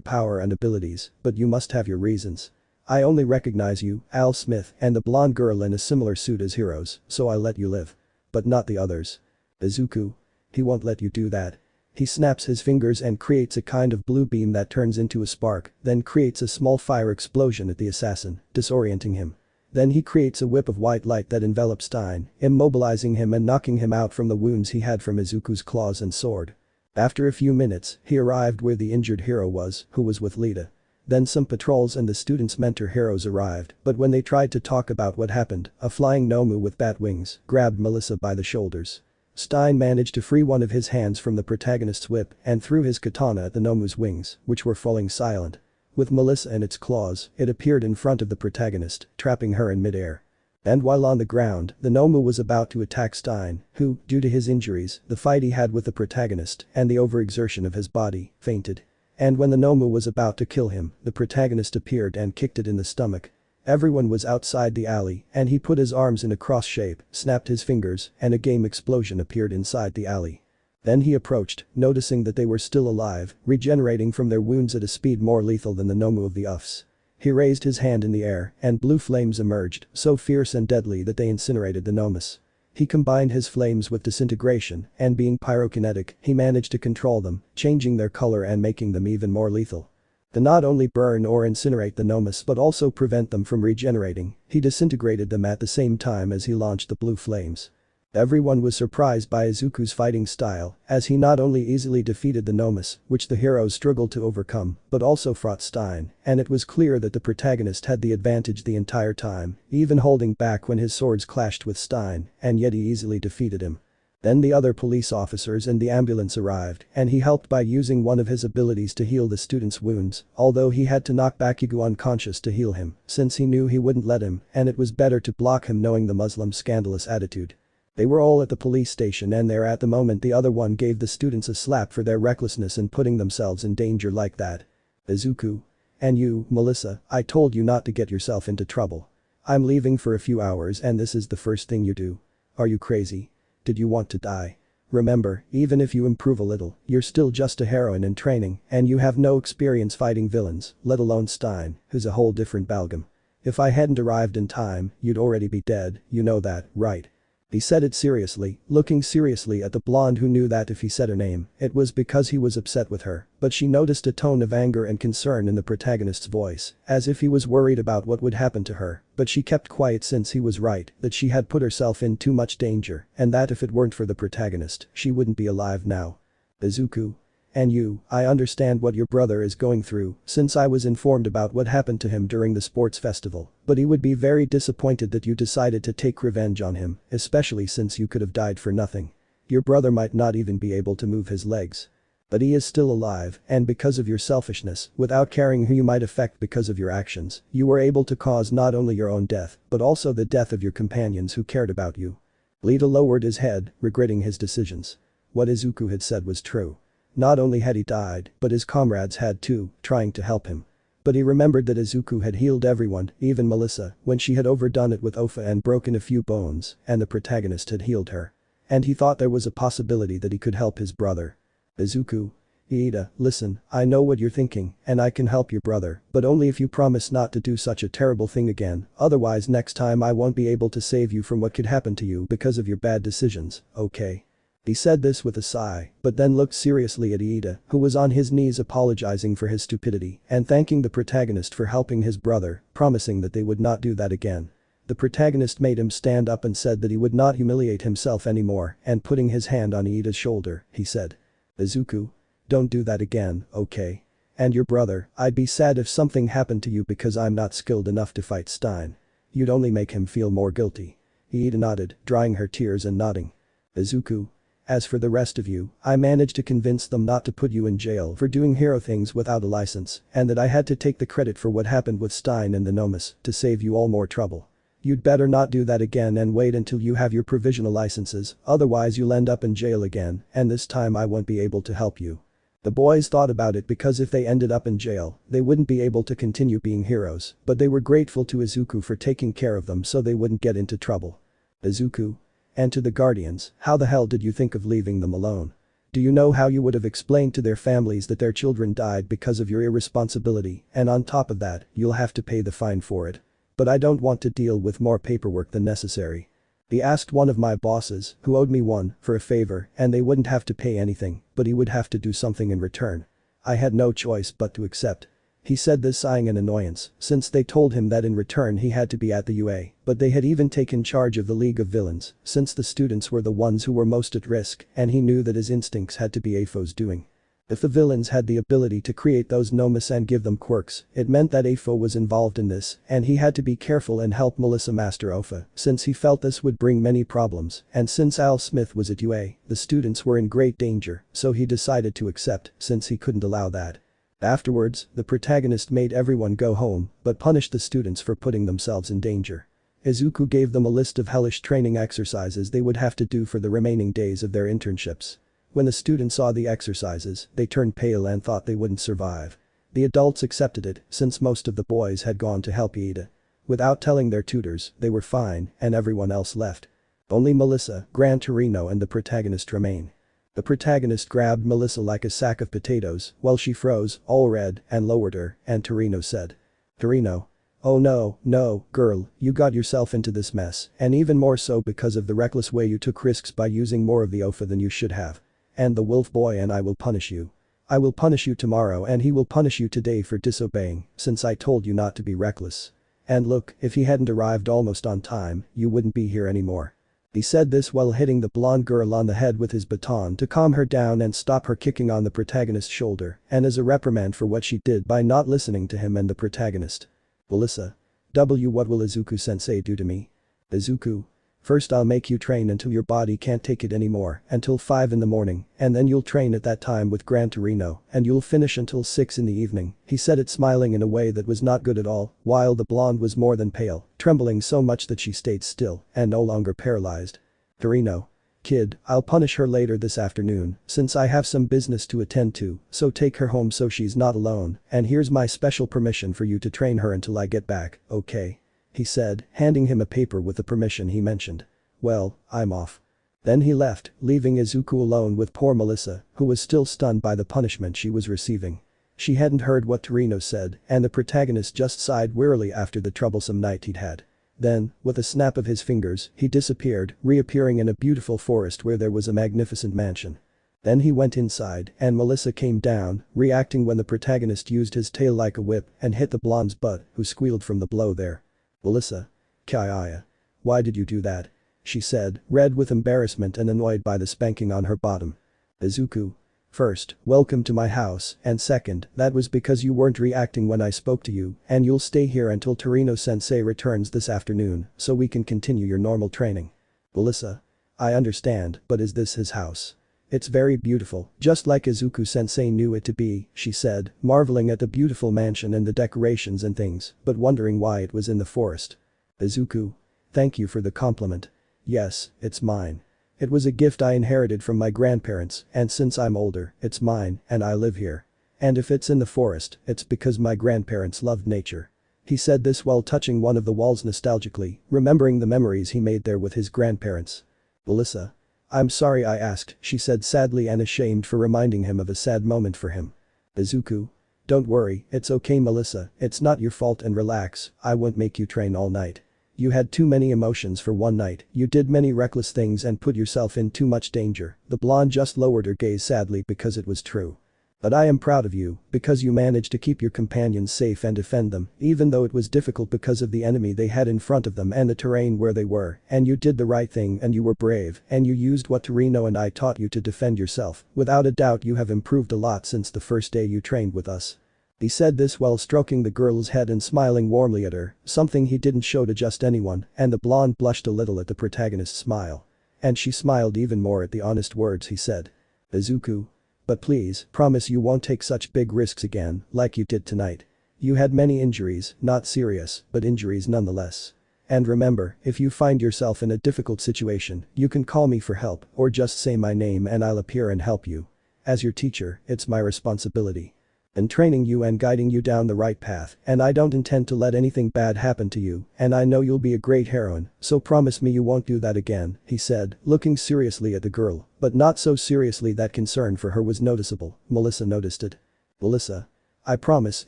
Speaker 2: power and abilities, but you must have your reasons. I only recognize you, Al Smith, and the blonde girl in a similar suit as heroes, so I let you live. But not the others. Izuku. He won't let you do that. He snaps his fingers and creates a kind of blue beam that turns into a spark, then creates a small fire explosion at the assassin, disorienting him. Then he creates a whip of white light that envelops Stein, immobilizing him and knocking him out from the wounds he had from Izuku's claws and sword. After a few minutes, he arrived where the injured hero was, who was with Lita. Then some patrols and the students' mentor heroes arrived, but when they tried to talk about what happened, a flying Nomu with bat wings grabbed Melissa by the shoulders. Stein managed to free one of his hands from the protagonist's whip and threw his katana at the Nomu's wings, which were falling silent. With Melissa in its claws, it appeared in front of the protagonist, trapping her in midair. And while on the ground, the Nomu was about to attack Stein, who, due to his injuries, the fight he had with the protagonist, and the overexertion of his body, fainted. And when the Nomu was about to kill him, the protagonist appeared and kicked it in the stomach. Everyone was outside the alley, and he put his arms in a cross shape, snapped his fingers, and a game explosion appeared inside the alley. Then he approached, noticing that they were still alive, regenerating from their wounds at a speed more lethal than the Nomu of the UFs. He raised his hand in the air, and blue flames emerged, so fierce and deadly that they incinerated the Nomus. He combined his flames with disintegration, and being pyrokinetic, he managed to control them, changing their color and making them even more lethal. To not only burn or incinerate the Nomus but also prevent them from regenerating, he disintegrated them at the same time as he launched the blue flames. Everyone was surprised by Izuku's fighting style, as he not only easily defeated the Nomus, which the heroes struggled to overcome, but also fought Stein, and it was clear that the protagonist had the advantage the entire time, even holding back when his swords clashed with Stein, and yet he easily defeated him. Then the other police officers and the ambulance arrived, and he helped by using one of his abilities to heal the student's wounds, although he had to knock Bakugo unconscious to heal him, since he knew he wouldn't let him, and it was better to block him knowing the Muslim's scandalous attitude. They were all at the police station and there at the moment the other one gave the students a slap for their recklessness in putting themselves in danger like that. Izuku. And you, Melissa, I told you not to get yourself into trouble. I'm leaving for a few hours and this is the first thing you do. Are you crazy? Did you want to die? Remember, even if you improve a little, you're still just a heroine in training and you have no experience fighting villains, let alone Stein, who's a whole different ballgame. If I hadn't arrived in time, you'd already be dead, you know that, right? He said it seriously, looking seriously at the blonde who knew that if he said her name, it was because he was upset with her, but she noticed a tone of anger and concern in the protagonist's voice, as if he was worried about what would happen to her, but she kept quiet since he was right that she had put herself in too much danger and that if it weren't for the protagonist, she wouldn't be alive now. Izuku. And you, I understand what your brother is going through, since I was informed about what happened to him during the sports festival, but he would be very disappointed that you decided to take revenge on him, especially since you could have died for nothing. Your brother might not even be able to move his legs. But he is still alive, and because of your selfishness, without caring who you might affect because of your actions, you were able to cause not only your own death, but also the death of your companions who cared about you. Lita lowered his head, regretting his decisions. What Izuku had said was true. Not only had he died, but his comrades had too, trying to help him. But he remembered that Izuku had healed everyone, even Melissa, when she had overdone it with Ofa and broken a few bones, and the protagonist had healed her. and he thought there was a possibility that he could help his brother. Izuku. Iida, listen, I know what you're thinking, and I can help your brother, but only if you promise not to do such a terrible thing again, otherwise next time I won't be able to save you from what could happen to you because of your bad decisions, okay? He said this with a sigh, but then looked seriously at Iida, who was on his knees apologizing for his stupidity and thanking the protagonist for helping his brother, promising that they would not do that again. The protagonist made him stand up and said that he would not humiliate himself anymore, and putting his hand on Iida's shoulder, he said. Izuku. Don't do that again, okay? And your brother, I'd be sad if something happened to you because I'm not skilled enough to fight Stein. You'd only make him feel more guilty. Iida nodded, drying her tears and nodding. Izuku. As for the rest of you, I managed to convince them not to put you in jail for doing hero things without a license, and that I had to take the credit for what happened with Stein and the Nomus to save you all more trouble. You'd better not do that again and wait until you have your provisional licenses, otherwise you'll end up in jail again, and this time I won't be able to help you. The boys thought about it because if they ended up in jail, they wouldn't be able to continue being heroes, but they were grateful to Izuku for taking care of them so they wouldn't get into trouble. Izuku. And to the guardians, how the hell did you think of leaving them alone? Do you know how you would have explained to their families that their children died because of your irresponsibility, and on top of that, you'll have to pay the fine for it? But I don't want to deal with more paperwork than necessary. He asked one of my bosses, who owed me one, for a favor, and they wouldn't have to pay anything, but he would have to do something in return. I had no choice but to accept. He said this sighing in annoyance, since they told him that in return he had to be at the UA, but they had even taken charge of the League of Villains, since the students were the ones who were most at risk, and he knew that his instincts had to be AFO's doing. If the villains had the ability to create those Nomus and give them quirks, it meant that AFO was involved in this, and he had to be careful and help Melissa master Ofa, since he felt this would bring many problems, and since Al Smith was at UA, the students were in great danger, so he decided to accept, since he couldn't allow that. Afterwards, the protagonist made everyone go home, but punished the students for putting themselves in danger. Izuku gave them a list of hellish training exercises they would have to do for the remaining days of their internships. When the students saw the exercises, they turned pale and thought they wouldn't survive. The adults accepted it, since most of the boys had gone to help Iida. Without telling their tutors, they were fine, and everyone else left. Only Melissa, Gran Torino and the protagonist remain. The protagonist grabbed Melissa like a sack of potatoes, while she froze, all red, and lowered her, and Torino said. Torino. Oh no, girl, you got yourself into this mess, and even more so because of the reckless way you took risks by using more of the OFA than you should have. And the wolf boy and I will punish you. I will punish you tomorrow and he will punish you today for disobeying, since I told you not to be reckless. And look, if he hadn't arrived almost on time, you wouldn't be here anymore. He said this while hitting the blonde girl on the head with his baton to calm her down and stop her kicking on the protagonist's shoulder, and as a reprimand for what she did by not listening to him and the protagonist. Melissa. What will Izuku-sensei do to me? Izuku. First I'll make you train until your body can't take it anymore, until 5 in the morning, and then you'll train at that time with Gran Torino, and you'll finish until 6 in the evening. He said it smiling in a way that was not good at all, while the blonde was more than pale, trembling so much that she stayed still, and no longer paralyzed. Torino. Kid, I'll punish her later this afternoon, since I have some business to attend to, so take her home so she's not alone, and here's my special permission for you to train her until I get back, okay? He said, handing him a paper with the permission he mentioned. Well, I'm off. Then he left, leaving Izuku alone with poor Melissa, who was still stunned by the punishment she was receiving. She hadn't heard what Torino said, and the protagonist just sighed wearily after the troublesome night he'd had. Then, with a snap of his fingers, he disappeared, reappearing in a beautiful forest where there was a magnificent mansion. Then he went inside, and Melissa came down, reacting when the protagonist used his tail like a whip and hit the blonde's butt, who squealed from the blow there. Melissa. Kaya. Why did you do that? She said, red with embarrassment and annoyed by the spanking on her bottom. Izuku. First, welcome to my house, and second, that was because you weren't reacting when I spoke to you, and you'll stay here until Torino-sensei returns this afternoon, so we can continue your normal training. Melissa. I understand, but is this his house? It's very beautiful, just like Izuku-sensei knew it to be, she said, marveling at the beautiful mansion and the decorations and things, but wondering why it was in the forest. Izuku. Thank you for the compliment. Yes, it's mine. It was a gift I inherited from my grandparents, and since I'm older, it's mine, and I live here. And if it's in the forest, it's because my grandparents loved nature. He said this while touching one of the walls nostalgically, remembering the memories he made there with his grandparents. Melissa. I'm sorry I asked, she said sadly and ashamed for reminding him of a sad moment for him. Izuku. Don't worry, it's okay Melissa, it's not your fault and relax, I won't make you train all night. You had too many emotions for one night, you did many reckless things and put yourself in too much danger. The blonde just lowered her gaze sadly because it was true. But I am proud of you, because you managed to keep your companions safe and defend them, even though it was difficult because of the enemy they had in front of them and the terrain where they were, and you did the right thing and you were brave, and you used what Torino and I taught you to defend yourself. Without a doubt you have improved a lot since the first day you trained with us. He said this while stroking the girl's head and smiling warmly at her, something he didn't show to just anyone, and the blonde blushed a little at the protagonist's smile. And she smiled even more at the honest words he said. Izuku. But please, promise you won't take such big risks again, like you did tonight. You had many injuries, not serious, but injuries nonetheless. And remember, if you find yourself in a difficult situation, you can call me for help, or just say my name and I'll appear and help you. As your teacher, it's my responsibility. In training you and guiding you down the right path, and I don't intend to let anything bad happen to you, and I know you'll be a great heroine, so promise me you won't do that again, he said, looking seriously at the girl, but not so seriously that concern for her was noticeable. Melissa noticed it. Melissa. I promise,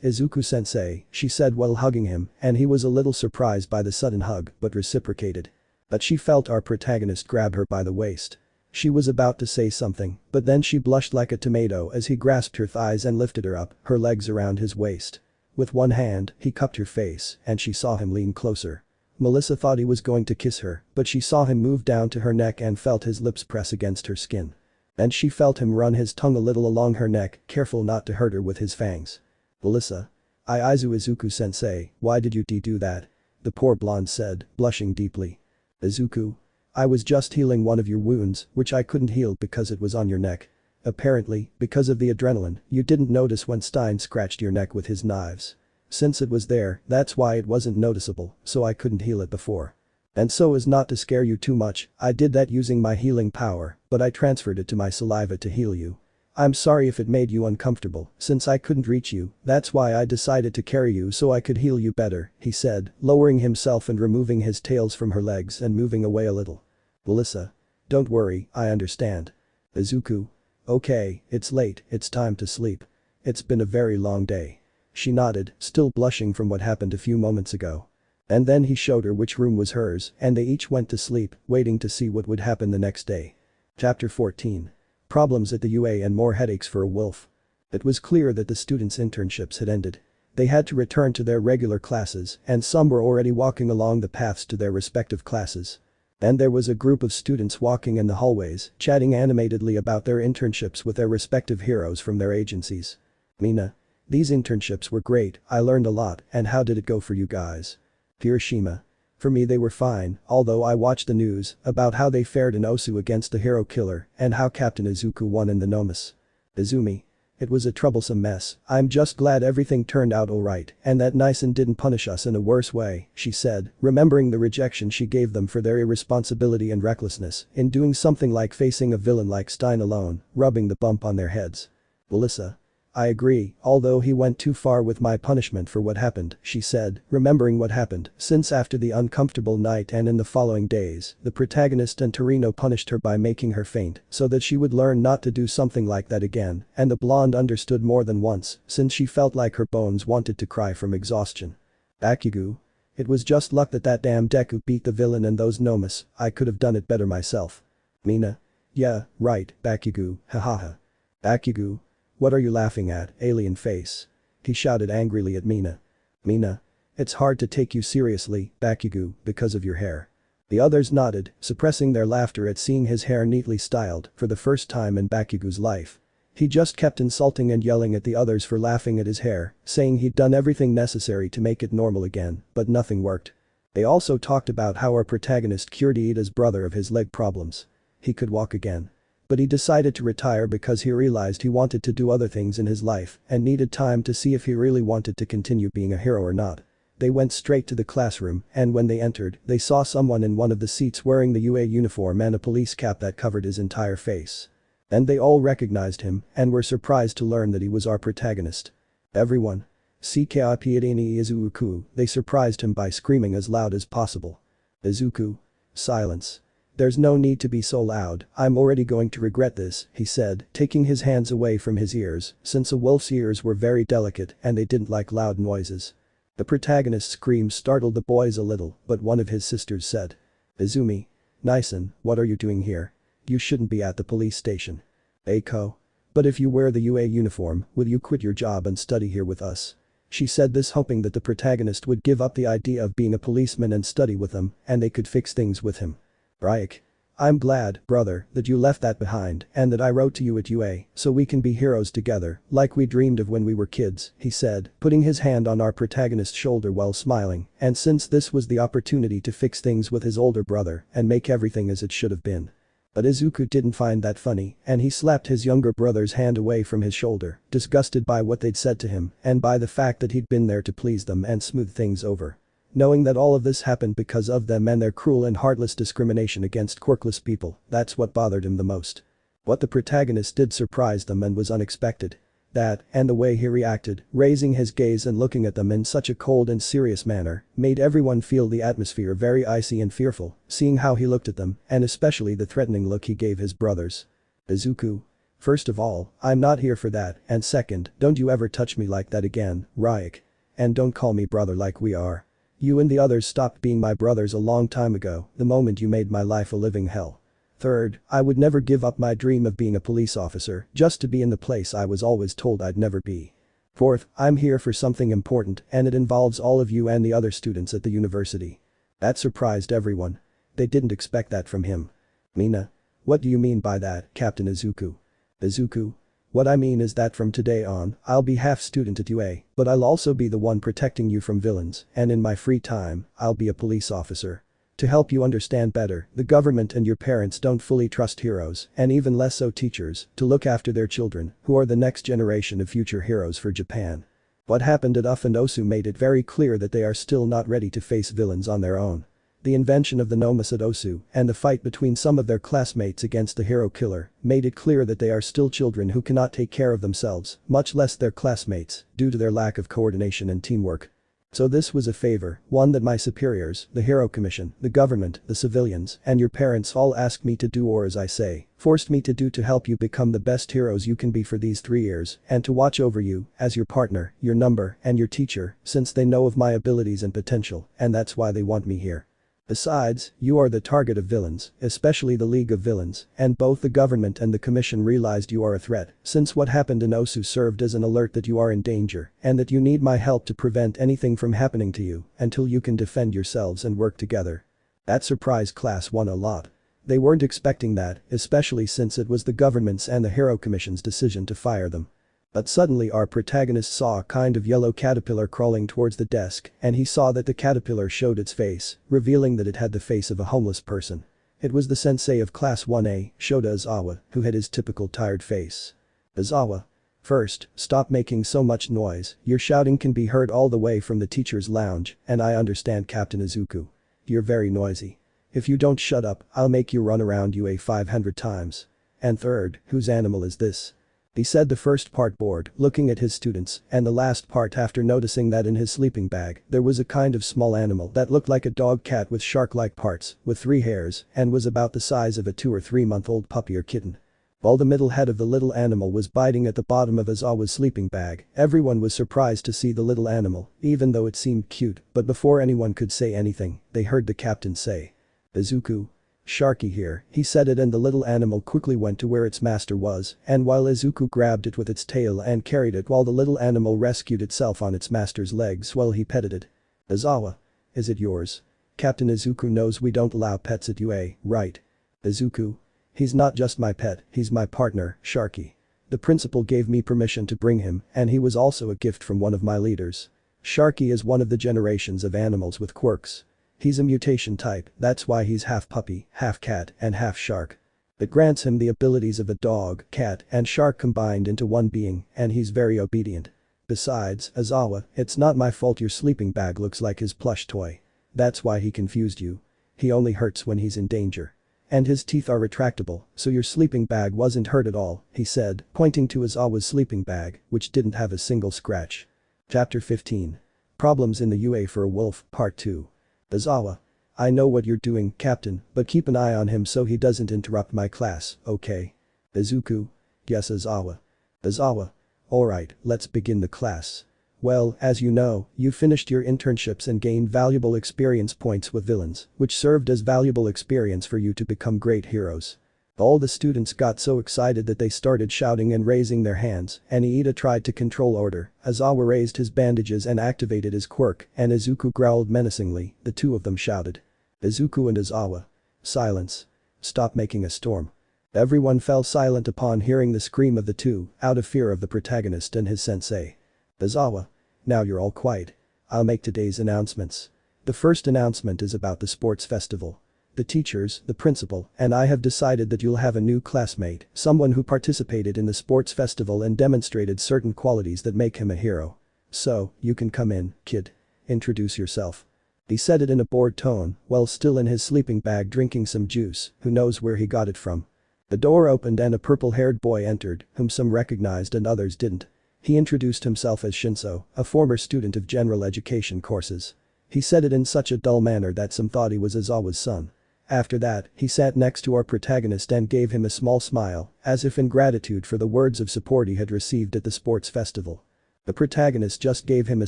Speaker 2: Izuku-sensei, she said while hugging him, and he was a little surprised by the sudden hug, but reciprocated. But she felt our protagonist grab her by the waist. She was about to say something, but then she blushed like a tomato as he grasped her thighs and lifted her up, her legs around his waist. With one hand, he cupped her face, and she saw him lean closer. Melissa thought he was going to kiss her, but she saw him move down to her neck and felt his lips press against her skin. And she felt him run his tongue a little along her neck, careful not to hurt her with his fangs. Melissa. Izuku-sensei, why did you do that? The poor blonde said, blushing deeply. Izuku. I was just healing one of your wounds, which I couldn't heal because it was on your neck. Apparently, because of the adrenaline, you didn't notice when Stein scratched your neck with his knives. Since it was there, that's why it wasn't noticeable, so I couldn't heal it before. And so as not to scare you too much, I did that using my healing power, but I transferred it to my saliva to heal you. I'm sorry if it made you uncomfortable, since I couldn't reach you, that's why I decided to carry you so I could heal you better, he said, lowering himself and removing his tails from her legs and moving away a little. Melissa. Don't worry, I understand. Izuku. Okay, it's late, it's time to sleep. It's been a very long day. She nodded, still blushing from what happened a few moments ago. And then he showed her which room was hers, and they each went to sleep, waiting to see what would happen the next day. Chapter 14. Problems at the UA and more headaches for a wolf. It was clear that the students' internships had ended. They had to return to their regular classes, and some were already walking along the paths to their respective classes. And there was a group of students walking in the hallways, chatting animatedly about their internships with their respective heroes from their agencies. Mina. These internships were great, I learned a lot, and how did it go for you guys? Hiroshima. For me they were fine, although I watched the news about how they fared in Osu against the hero killer and how Captain Izuku won in the Nomus. Izumi. It was a troublesome mess, I'm just glad everything turned out alright and that Nysen didn't punish us in a worse way, she said, remembering the rejection she gave them for their irresponsibility and recklessness in doing something like facing a villain like Stein alone, rubbing the bump on their heads. Melissa. I agree, although he went too far with my punishment for what happened, she said, remembering what happened, since after the uncomfortable night and in the following days, the protagonist and Torino punished her by making her faint so that she would learn not to do something like that again, and the blonde understood more than once, since she felt like her bones wanted to cry from exhaustion. Bakugo. It was just luck that that damn Deku beat the villain in those Nomus, I could have done it better myself. Mina. Yeah, right, Bakugo, hahaha. Bakugo. What are you laughing at, alien face? He shouted angrily at Mina. Mina. It's hard to take you seriously, Bakugo, because of your hair. The others nodded, suppressing their laughter at seeing his hair neatly styled for the first time in Bakugo's life. He just kept insulting and yelling at the others for laughing at his hair, saying he'd done everything necessary to make it normal again, but nothing worked. They also talked about how our protagonist cured Iida's brother of his leg problems. He could walk again. But he decided to retire because he realized he wanted to do other things in his life and needed time to see if he really wanted to continue being a hero or not. They went straight to the classroom, and when they entered, they saw someone in one of the seats wearing the UA uniform and a police cap that covered his entire face. And they all recognized him and were surprised to learn that he was our protagonist. Everyone. Skipiadini Izuku, they surprised him by screaming as loud as possible. Izuku. Silence. There's no need to be so loud, I'm already going to regret this, he said, taking his hands away from his ears, since a wolf's ears were very delicate and they didn't like loud noises. The protagonist's scream startled the boys a little, but one of his sisters said. Izumi. Nison, what are you doing here? You shouldn't be at the police station. Eiko. But if you wear the UA uniform, will you quit your job and study here with us? She said this hoping that the protagonist would give up the idea of being a policeman and study with them, and they could fix things with him. Raik. I'm glad, brother, that you left that behind and that I wrote to you at UA so we can be heroes together, like we dreamed of when we were kids, he said, putting his hand on our protagonist's shoulder while smiling, and since this was the opportunity to fix things with his older brother and make everything as it should have been. But Izuku didn't find that funny, and he slapped his younger brother's hand away from his shoulder, disgusted by what they'd said to him and by the fact that he'd been there to please them and smooth things over. Knowing that all of this happened because of them and their cruel and heartless discrimination against quirkless people, that's what bothered him the most. What the protagonist did surprised them and was unexpected. That, and the way he reacted, raising his gaze and looking at them in such a cold and serious manner, made everyone feel the atmosphere very icy and fearful, seeing how he looked at them, and especially the threatening look he gave his brothers. Izuku. First of all, I'm not here for that, and second, don't you ever touch me like that again, Raik. And don't call me brother like we are. You and the others stopped being my brothers a long time ago, the moment you made my life a living hell. Third, I would never give up my dream of being a police officer just to be in the place I was always told I'd never be. Fourth, I'm here for something important and it involves all of you and the other students at the university. That surprised everyone. They didn't expect that from him. Mina. What do you mean by that, Captain Izuku? Izuku. What I mean is that from today on, I'll be half student at UA, but I'll also be the one protecting you from villains, and in my free time, I'll be a police officer. To help you understand better, the government and your parents don't fully trust heroes, and even less so teachers, to look after their children, who are the next generation of future heroes for Japan. What happened at UF and OSU made it very clear that they are still not ready to face villains on their own. The invention of the Nomas at OSU and the fight between some of their classmates against the hero killer made it clear that they are still children who cannot take care of themselves, much less their classmates, due to their lack of coordination and teamwork. So this was a favor, one that my superiors, the Hero Commission, the government, the civilians, and your parents all asked me to do, or as I say, forced me to do, to help you become the best heroes you can be for these 3 years and to watch over you as your partner, your number, and your teacher, since they know of my abilities and potential, and that's why they want me here. Besides, you are the target of villains, especially the League of Villains, and both the government and the commission realized you are a threat, since what happened in OSU served as an alert that you are in danger and that you need my help to prevent anything from happening to you until you can defend yourselves and work together. That surprised Class 1 a lot. They weren't expecting that, especially since it was the government's and the Hero Commission's decision to fire them. But suddenly our protagonist saw a kind of yellow caterpillar crawling towards the desk and he saw that the caterpillar showed its face, revealing that it had the face of a homeless person. It was the sensei of Class 1A, Shota Aizawa, who had his typical tired face. Aizawa. First, stop making so much noise, your shouting can be heard all the way from the teacher's lounge, and I understand Captain Izuku. You're very noisy. If you don't shut up, I'll make you run around UA 500 times. And third, whose animal is this? He said the first part bored, looking at his students, and the last part after noticing that in his sleeping bag there was a kind of small animal that looked like a dog cat with shark-like parts, with 3 hairs, and was about the size of a 2 or 3 month old puppy or kitten. While the middle head of the little animal was biting at the bottom of Aizawa's sleeping bag, everyone was surprised to see the little animal, even though it seemed cute, but before anyone could say anything, they heard the captain say. Izuku. Sharky here, he said it, and the little animal quickly went to where its master was, and while Izuku grabbed it with its tail and carried it while the little animal rescued itself on its master's legs while he petted it. Aizawa. Is it yours? Captain Izuku knows we don't allow pets at UA, right? Izuku. He's not just my pet, he's my partner, Sharky. The principal gave me permission to bring him, and he was also a gift from one of my leaders. Sharky is one of the generations of animals with quirks. He's a mutation type, that's why he's half puppy, half cat, and half shark. It grants him the abilities of a dog, cat, and shark combined into one being, and he's very obedient. Besides, Aizawa, it's not my fault your sleeping bag looks like his plush toy. That's why he confused you. He only hurts when he's in danger. And his teeth are retractable, so your sleeping bag wasn't hurt at all, he said, pointing to Aizawa's sleeping bag, which didn't have a single scratch. Chapter 15. Problems in the UA for a Wolf, Part 2. Aizawa. I know what you're doing, Captain, but keep an eye on him so he doesn't interrupt my class, okay? Izuku? Yes, Aizawa. Aizawa. Alright, let's begin the class. Well, as you know, you finished your internships and gained valuable experience points with villains, which served as valuable experience for you to become great heroes. All the students got so excited that they started shouting and raising their hands, and Iida tried to control order. Aizawa raised his bandages and activated his quirk, and Izuku growled menacingly. The two of them shouted. Izuku and Aizawa. Silence. Stop making a storm. Everyone fell silent upon hearing the scream of the two, out of fear of the protagonist and his sensei. Aizawa. Now you're all quiet. I'll make today's announcements. The first announcement is about the sports festival. The teachers, the principal, and I have decided that you'll have a new classmate, someone who participated in the sports festival and demonstrated certain qualities that make him a hero. So, you can come in, kid. Introduce yourself. He said it in a bored tone, while still in his sleeping bag drinking some juice, who knows where he got it from. The door opened and a purple-haired boy entered, whom some recognized and others didn't. He introduced himself as Shinso, a former student of general education courses. He said it in such a dull manner that some thought he was Aizawa's son. After that, he sat next to our protagonist and gave him a small smile, as if in gratitude for the words of support he had received at the sports festival. The protagonist just gave him a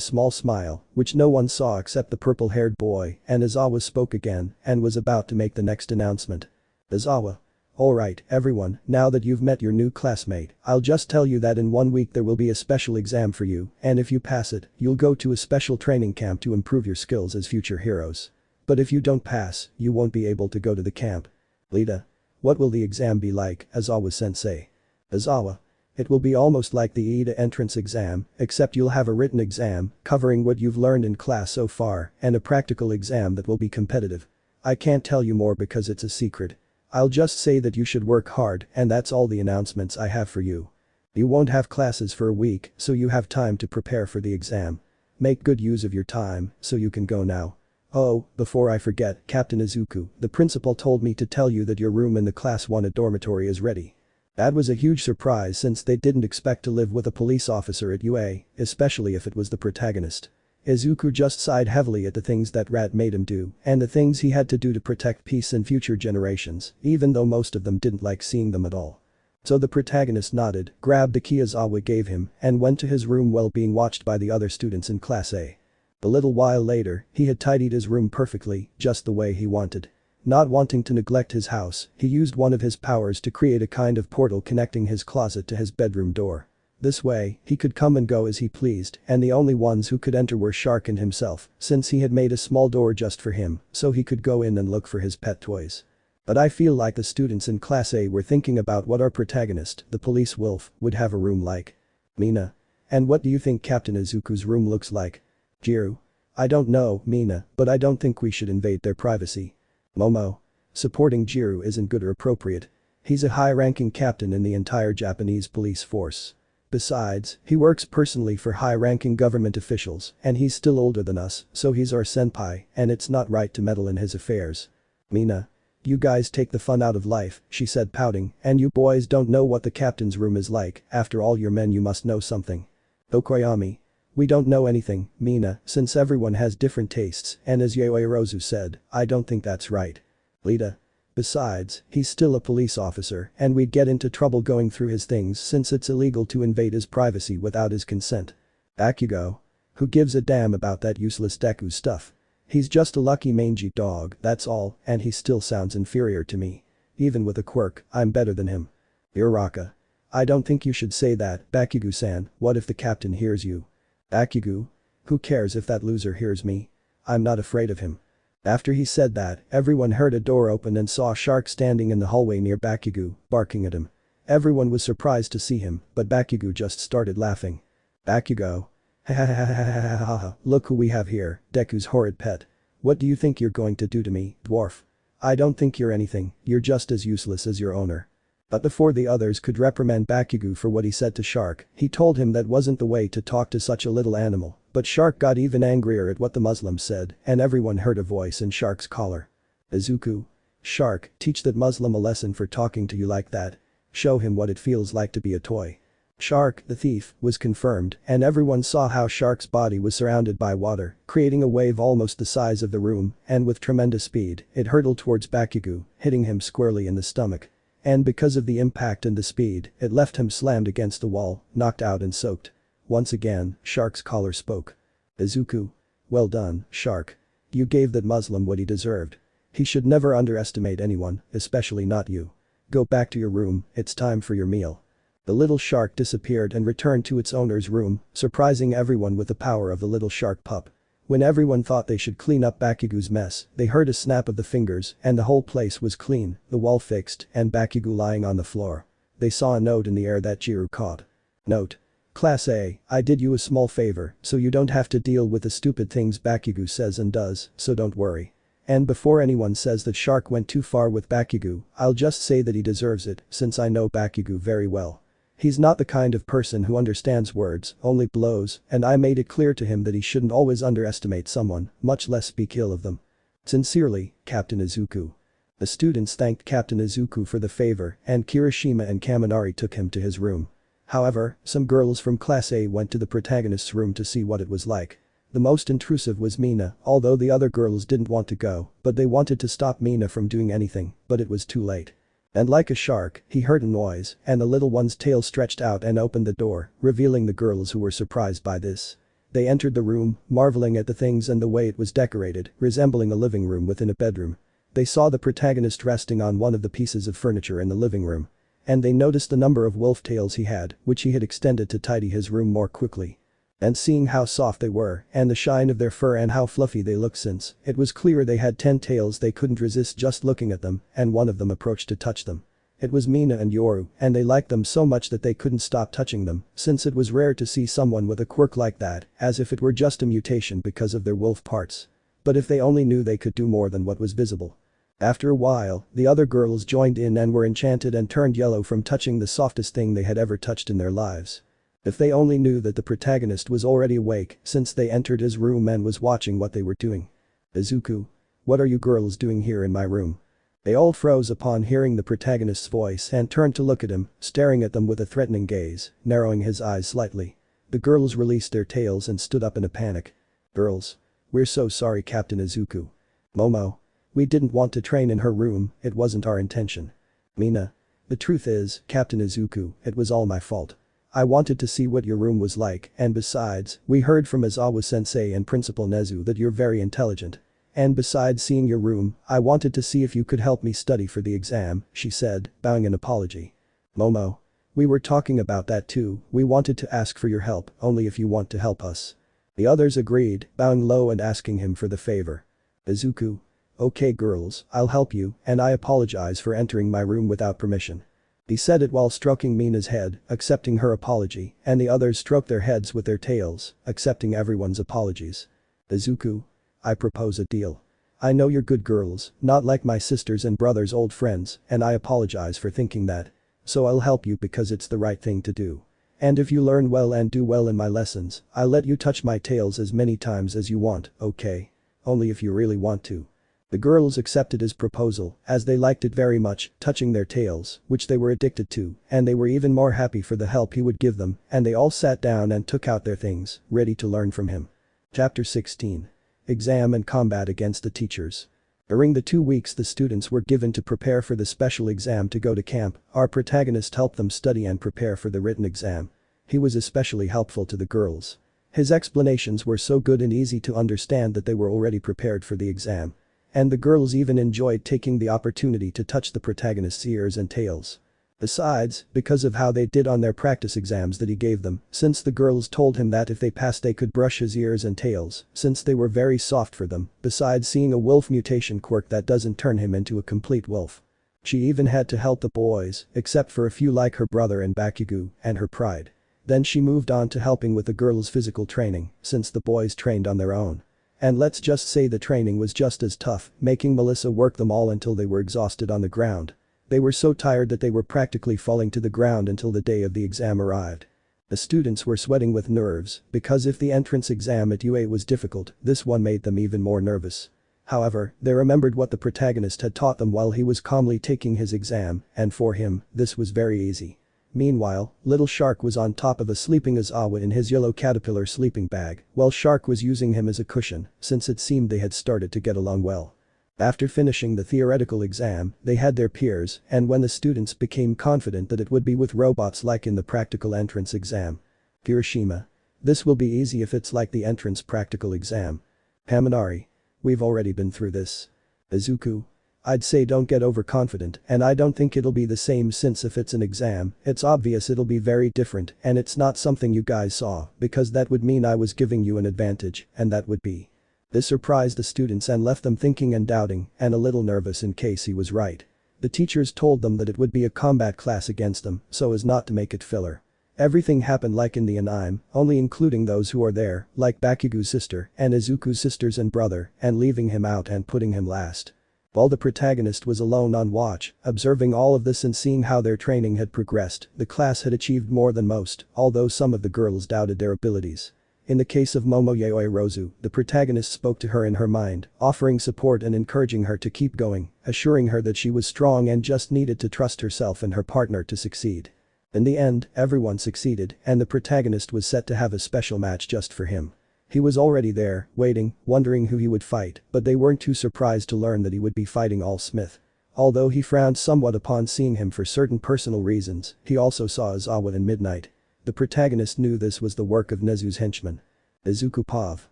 Speaker 2: small smile, which no one saw except the purple-haired boy, and Aizawa spoke again and was about to make the next announcement. Aizawa. Alright, everyone, now that you've met your new classmate, I'll just tell you that in 1 week there will be a special exam for you, and if you pass it, you'll go to a special training camp to improve your skills as future heroes. But if you don't pass, you won't be able to go to the camp. Lita. What will the exam be like, Aizawa-sensei? Aizawa. It will be almost like the Iida entrance exam, except you'll have a written exam, covering what you've learned in class so far, and a practical exam that will be competitive. I can't tell you more because it's a secret. I'll just say that you should work hard, and that's all the announcements I have for you. You won't have classes for a week, so you have time to prepare for the exam. Make good use of your time, so you can go now. Oh, before I forget, Captain Izuku, the principal told me to tell you that your room in the class 1 dormitory is ready. That was a huge surprise since they didn't expect to live with a police officer at UA, especially if it was the protagonist. Izuku just sighed heavily at the things that Rat made him do, and the things he had to do to protect peace in future generations, even though most of them didn't like seeing them at all. So the protagonist nodded, grabbed the key Aizawa gave him, and went to his room while being watched by the other students in Class A. A little while later, he had tidied his room perfectly, just the way he wanted. Not wanting to neglect his house, he used one of his powers to create a kind of portal connecting his closet to his bedroom door. This way, he could come and go as he pleased, and the only ones who could enter were Shark and himself, since he had made a small door just for him, so he could go in and look for his pet toys. But I feel like the students in Class A were thinking about what our protagonist, the police wolf, would have a room like. Mina. And what do you think Captain Izuku's room looks like? Jiru. I don't know, Mina, but I don't think we should invade their privacy. Momo. Supporting Jiru isn't good or appropriate. He's a high-ranking captain in the entire Japanese police force. Besides, he works personally for high-ranking government officials, and he's still older than us, so he's our senpai, and it's not right to meddle in his affairs. Mina. You guys take the fun out of life, she said pouting, and you boys don't know what the captain's room is like, after all you're men you must know something. Okoyami. We don't know anything, Mina, since everyone has different tastes, and as Yaoirozu said, I don't think that's right. Lita. Besides, he's still a police officer, and we'd get into trouble going through his things since it's illegal to invade his privacy without his consent. Bakugo. Who gives a damn about that useless Deku stuff? He's just a lucky mangy dog, that's all, and he still sounds inferior to me. Even with a quirk, I'm better than him. Uraraka. I don't think you should say that, Bakugo-san, what if the captain hears you? Bakugo? Who cares if that loser hears me? I'm not afraid of him. After he said that, everyone heard a door open and saw Shark standing in the hallway near Bakugo, barking at him. Everyone was surprised to see him, but Bakugo just started laughing. Bakugo. Ha ha ha ha ha ha ha, look who we have here, Deku's horrid pet. What do you think you're going to do to me, dwarf? I don't think you're anything, you're just as useless as your owner. But before the others could reprimand Bakugo for what he said to Shark, he told him that wasn't the way to talk to such a little animal, but Shark got even angrier at what the Muslim said, and everyone heard a voice in Shark's collar. Izuku. Shark, teach that Muslim a lesson for talking to you like that. Show him what it feels like to be a toy. Shark, the thief, was confirmed, and everyone saw how Shark's body was surrounded by water, creating a wave almost the size of the room, and with tremendous speed, it hurtled towards Bakugo, hitting him squarely in the stomach. And because of the impact and the speed, it left him slammed against the wall, knocked out and soaked. Once again, Shark's caller spoke. Izuku. Well done, Shark. You gave that Muslim what he deserved. He should never underestimate anyone, especially not you. Go back to your room, it's time for your meal. The little shark disappeared and returned to its owner's room, surprising everyone with the power of the little shark pup. When everyone thought they should clean up Bakugo's mess, they heard a snap of the fingers and the whole place was clean, the wall fixed, and Bakugo lying on the floor. They saw a note in the air that Jiru caught. Note. Class A, I did you a small favor, so you don't have to deal with the stupid things Bakugo says and does, so don't worry. And before anyone says that Shark went too far with Bakugo, I'll just say that he deserves it, since I know Bakugo very well. He's not the kind of person who understands words, only blows, and I made it clear to him that he shouldn't always underestimate someone, much less speak ill of them. Sincerely, Captain Izuku. The students thanked Captain Izuku for the favor, and Kirishima and Kaminari took him to his room. However, some girls from Class A went to the protagonist's room to see what it was like. The most intrusive was Mina, although the other girls didn't want to go, but they wanted to stop Mina from doing anything, but it was too late. And like a shark, he heard a noise, and the little one's tail stretched out and opened the door, revealing the girls who were surprised by this. They entered the room, marveling at the things and the way it was decorated, resembling a living room within a bedroom. They saw the protagonist resting on one of the pieces of furniture in the living room. And they noticed the number of wolf tails he had, which he had extended to tidy his room more quickly. And seeing how soft they were, and the shine of their fur and how fluffy they looked since, it was clear they had 10 tails they couldn't resist just looking at them, and one of them approached to touch them. It was Mina and Yoru, and they liked them so much that they couldn't stop touching them, since it was rare to see someone with a quirk like that, as if it were just a mutation because of their wolf parts. But if they only knew they could do more than what was visible. After a while, the other girls joined in and were enchanted and turned yellow from touching the softest thing they had ever touched in their lives. If they only knew that the protagonist was already awake since they entered his room and was watching what they were doing. Izuku. What are you girls doing here in my room? They all froze upon hearing the protagonist's voice and turned to look at him, staring at them with a threatening gaze, narrowing his eyes slightly. The girls released their tails and stood up in a panic. Girls. We're so sorry, Captain Izuku. Momo. We didn't want to train in her room, it wasn't our intention. Mina. The truth is, Captain Izuku, it was all my fault. I wanted to see what your room was like, and besides, we heard from Aizawa-sensei and Principal Nezu that you're very intelligent. And besides seeing your room, I wanted to see if you could help me study for the exam, she said, bowing an apology. Momo. We were talking about that too, we wanted to ask for your help, only if you want to help us. The others agreed, bowing low and asking him for the favor. Izuku. Okay girls, I'll help you, and I apologize for entering my room without permission. He said it while stroking Mina's head, accepting her apology, and the others stroked their heads with their tails, accepting everyone's apologies. Izuku. I propose a deal. I know you're good girls, not like my sisters and brothers' old friends, and I apologize for thinking that. So I'll help you because it's the right thing to do. And if you learn well and do well in my lessons, I'll let you touch my tails as many times as you want, okay? Only if you really want to. The girls accepted his proposal, as they liked it very much, touching their tails, which they were addicted to, and they were even more happy for the help he would give them, and they all sat down and took out their things, ready to learn from him. Chapter 16. Exam and Combat Against the Teachers. During the 2 weeks the students were given to prepare for the special exam to go to camp, our protagonist helped them study and prepare for the written exam. He was especially helpful to the girls. His explanations were so good and easy to understand that they were already prepared for the exam. And the girls even enjoyed taking the opportunity to touch the protagonist's ears and tails. Besides, because of how they did on their practice exams that he gave them, since the girls told him that if they passed they could brush his ears and tails, since they were very soft for them, besides seeing a wolf mutation quirk that doesn't turn him into a complete wolf. She even had to help the boys, except for a few like her brother and Bakugo, and her pride. Then she moved on to helping with the girls' physical training, since the boys trained on their own. And let's just say the training was just as tough, making Melissa work them all until they were exhausted on the ground. They were so tired that they were practically falling to the ground until the day of the exam arrived. The students were sweating with nerves, because if the entrance exam at UA was difficult, this one made them even more nervous. However, they remembered what the protagonist had taught them while he was calmly taking his exam, and for him, this was very easy. Meanwhile, Little Shark was on top of a sleeping Aizawa in his yellow caterpillar sleeping bag, while Shark was using him as a cushion, since it seemed they had started to get along well. After finishing the theoretical exam, they had their peers, and when the students became confident that it would be with robots like in the practical entrance exam. Hiroshima. This will be easy if it's like the entrance practical exam. Haminari. We've already been through this. Izuku. I'd say don't get overconfident, and I don't think it'll be the same since if it's an exam, it's obvious it'll be very different and it's not something you guys saw because that would mean I was giving you an advantage, and that would be. This surprised the students and left them thinking and doubting and a little nervous in case he was right. The teachers told them that it would be a combat class against them so as not to make it filler. Everything happened like in the anime, only including those who are there, like Bakugo's sister and Izuku's sisters and brother, and leaving him out and putting him last. While the protagonist was alone on watch, observing all of this and seeing how their training had progressed, the class had achieved more than most, although some of the girls doubted their abilities. In the case of Momo Yaoi Rozu, the protagonist spoke to her in her mind, offering support and encouraging her to keep going, assuring her that she was strong and just needed to trust herself and her partner to succeed. In the end, everyone succeeded, and the protagonist was set to have a special match just for him. He was already there, waiting, wondering who he would fight, but they weren't too surprised to learn that he would be fighting All Smith. Although he frowned somewhat upon seeing him for certain personal reasons, he also saw Aizawa in Midnight. The protagonist knew this was the work of Nezu's henchman. Izuku Pav.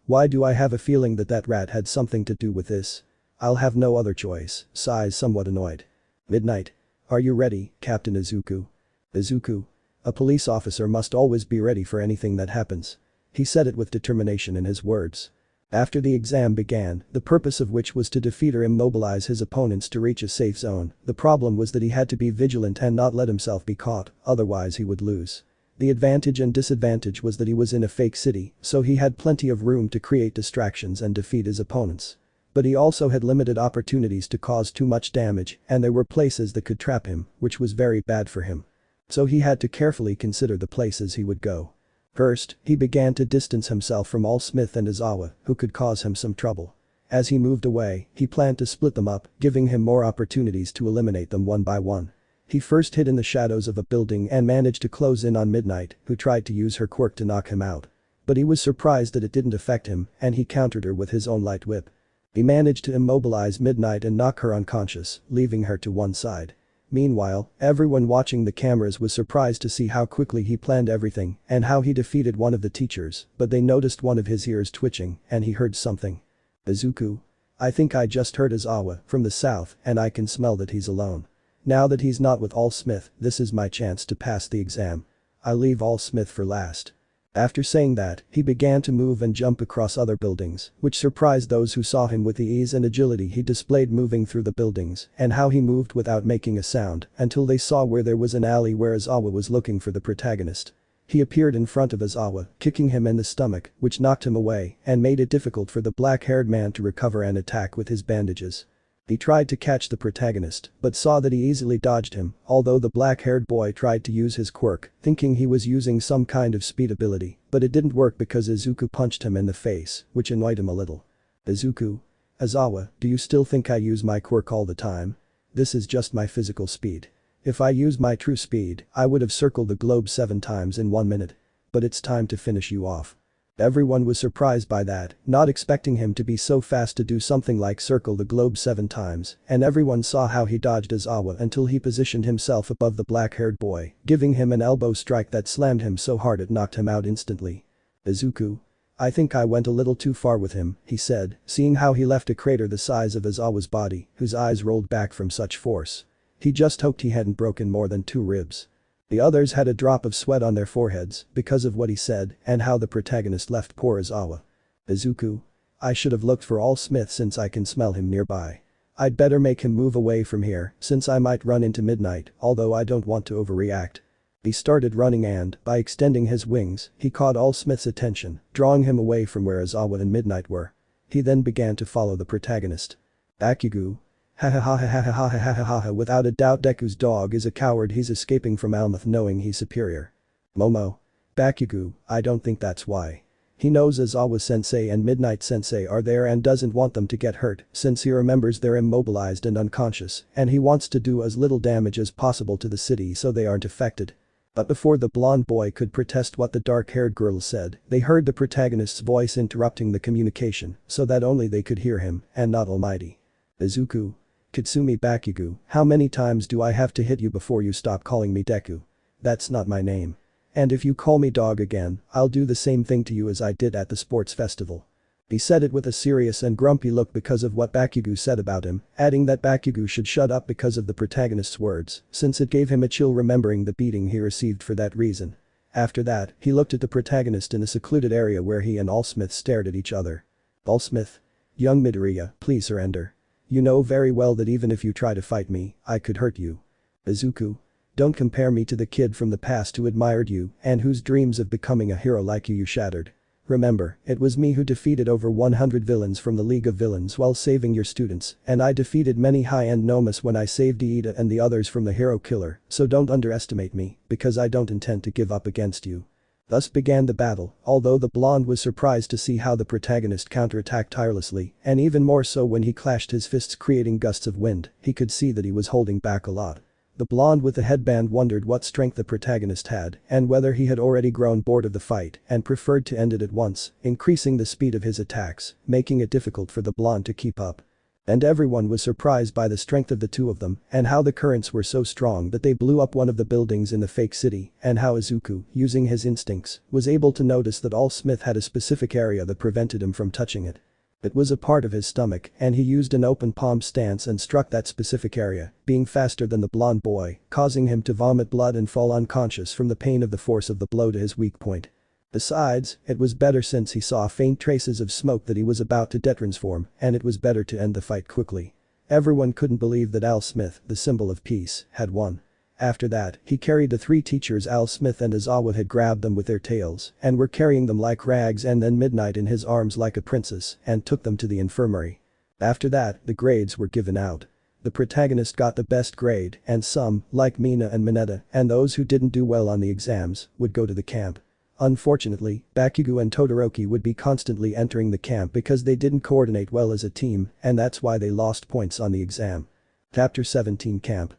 Speaker 2: Why do I have a feeling that that rat had something to do with this? I'll have no other choice, sighs somewhat annoyed. Midnight. Are you ready, Captain Izuku? Izuku. A police officer must always be ready for anything that happens. He said it with determination in his words. After the exam began, the purpose of which was to defeat or immobilize his opponents to reach a safe zone, the problem was that he had to be vigilant and not let himself be caught, otherwise he would lose. The advantage and disadvantage was that he was in a fake city, so he had plenty of room to create distractions and defeat his opponents. But he also had limited opportunities to cause too much damage, and there were places that could trap him, which was very bad for him. So he had to carefully consider the places he would go. First, he began to distance himself from All Smith and Aizawa, who could cause him some trouble. As he moved away, he planned to split them up, giving him more opportunities to eliminate them one by one. He first hid in the shadows of a building and managed to close in on Midnight, who tried to use her quirk to knock him out. But he was surprised that it didn't affect him, and he countered her with his own light whip. He managed to immobilize Midnight and knock her unconscious, leaving her to one side. Meanwhile, everyone watching the cameras was surprised to see how quickly he planned everything and how he defeated one of the teachers, but they noticed one of his ears twitching and he heard something. Izuku. I think I just heard Aizawa from the south and I can smell that he's alone. Now that he's not with All Smith, this is my chance to pass the exam. I'll leave All Smith for last. After saying that, he began to move and jump across other buildings, which surprised those who saw him with the ease and agility he displayed moving through the buildings and how he moved without making a sound until they saw where there was an alley where Aizawa was looking for the protagonist. He appeared in front of Aizawa, kicking him in the stomach, which knocked him away and made it difficult for the black-haired man to recover and attack with his bandages. He tried to catch the protagonist, but saw that he easily dodged him, although the black-haired boy tried to use his quirk, thinking he was using some kind of speed ability, but it didn't work because Izuku punched him in the face, which annoyed him a little. Izuku. Aizawa, do you still think I use my quirk all the time? This is just my physical speed. If I used my true speed, I would have circled the globe 7 times in 1 minute. But it's time to finish you off. Everyone was surprised by that, not expecting him to be so fast to do something like circle the globe 7 times, and everyone saw how he dodged Aizawa until he positioned himself above the black-haired boy, giving him an elbow strike that slammed him so hard it knocked him out instantly. Izuku. I think I went a little too far with him, he said, seeing how he left a crater the size of Aizawa's body, whose eyes rolled back from such force. He just hoped he hadn't broken more than 2 ribs. The others had a drop of sweat on their foreheads because of what he said and how the protagonist left poor Aizawa. Izuku. I should have looked for All Smith since I can smell him nearby. I'd better make him move away from here since I might run into Midnight, although I don't want to overreact. He started running and, by extending his wings, he caught All Smith's attention, drawing him away from where Aizawa and Midnight were. He then began to follow the protagonist. Bakugo. Ha ha ha ha ha ha ha ha ha ha. Without a doubt Deku's dog is a coward. He's escaping from Almouth knowing he's superior. Momo. Bakugo, I don't think that's why. He knows Aizawa-sensei and Midnight-sensei are there and doesn't want them to get hurt since he remembers they're immobilized and unconscious and he wants to do as little damage as possible to the city so they aren't affected. But before the blonde boy could protest what the dark-haired girl said, they heard the protagonist's voice interrupting the communication so that only they could hear him and not Almighty. Izuku. Kitsumi Bakugo, how many times do I have to hit you before you stop calling me Deku? That's not my name. And if you call me dog again, I'll do the same thing to you as I did at the sports festival. He said it with a serious and grumpy look because of what Bakugo said about him, adding that Bakugo should shut up because of the protagonist's words, since it gave him a chill remembering the beating he received for that reason. After that, he looked at the protagonist in a secluded area where he and Allsmith stared at each other. Allsmith. Young Midoriya, please surrender. You know very well that even if you try to fight me, I could hurt you. Izuku. Don't compare me to the kid from the past who admired you and whose dreams of becoming a hero like you shattered. Remember, it was me who defeated over 100 villains from the League of Villains while saving your students, and I defeated many high-end nomas when I saved Iida and the others from the hero killer, so don't underestimate me, because I don't intend to give up against you. Thus began the battle, although the blonde was surprised to see how the protagonist counterattacked tirelessly, and even more so when he clashed his fists creating gusts of wind, he could see that he was holding back a lot. The blonde with the headband wondered what strength the protagonist had and whether he had already grown bored of the fight and preferred to end it at once, increasing the speed of his attacks, making it difficult for the blonde to keep up. And everyone was surprised by the strength of the two of them and how the currents were so strong that they blew up one of the buildings in the fake city and how Izuku, using his instincts, was able to notice that Allsmith had a specific area that prevented him from touching it. It was a part of his stomach and he used an open palm stance and struck that specific area, being faster than the blonde boy, causing him to vomit blood and fall unconscious from the pain of the force of the blow to his weak point. Besides, it was better since he saw faint traces of smoke that he was about to detransform and it was better to end the fight quickly. Everyone couldn't believe that Allsmith, the symbol of peace, had won. After that, he carried the three teachers Allsmith and Aizawa had grabbed them with their tails and were carrying them like rags and then Midnight in his arms like a princess and took them to the infirmary. After that, the grades were given out. The protagonist got the best grade and some, like Mina and Mineta, and those who didn't do well on the exams, would go to the camp. Unfortunately, Bakugo and Todoroki would be constantly entering the camp because they didn't coordinate well as a team and that's why they lost points on the exam. Chapter 17 Camp.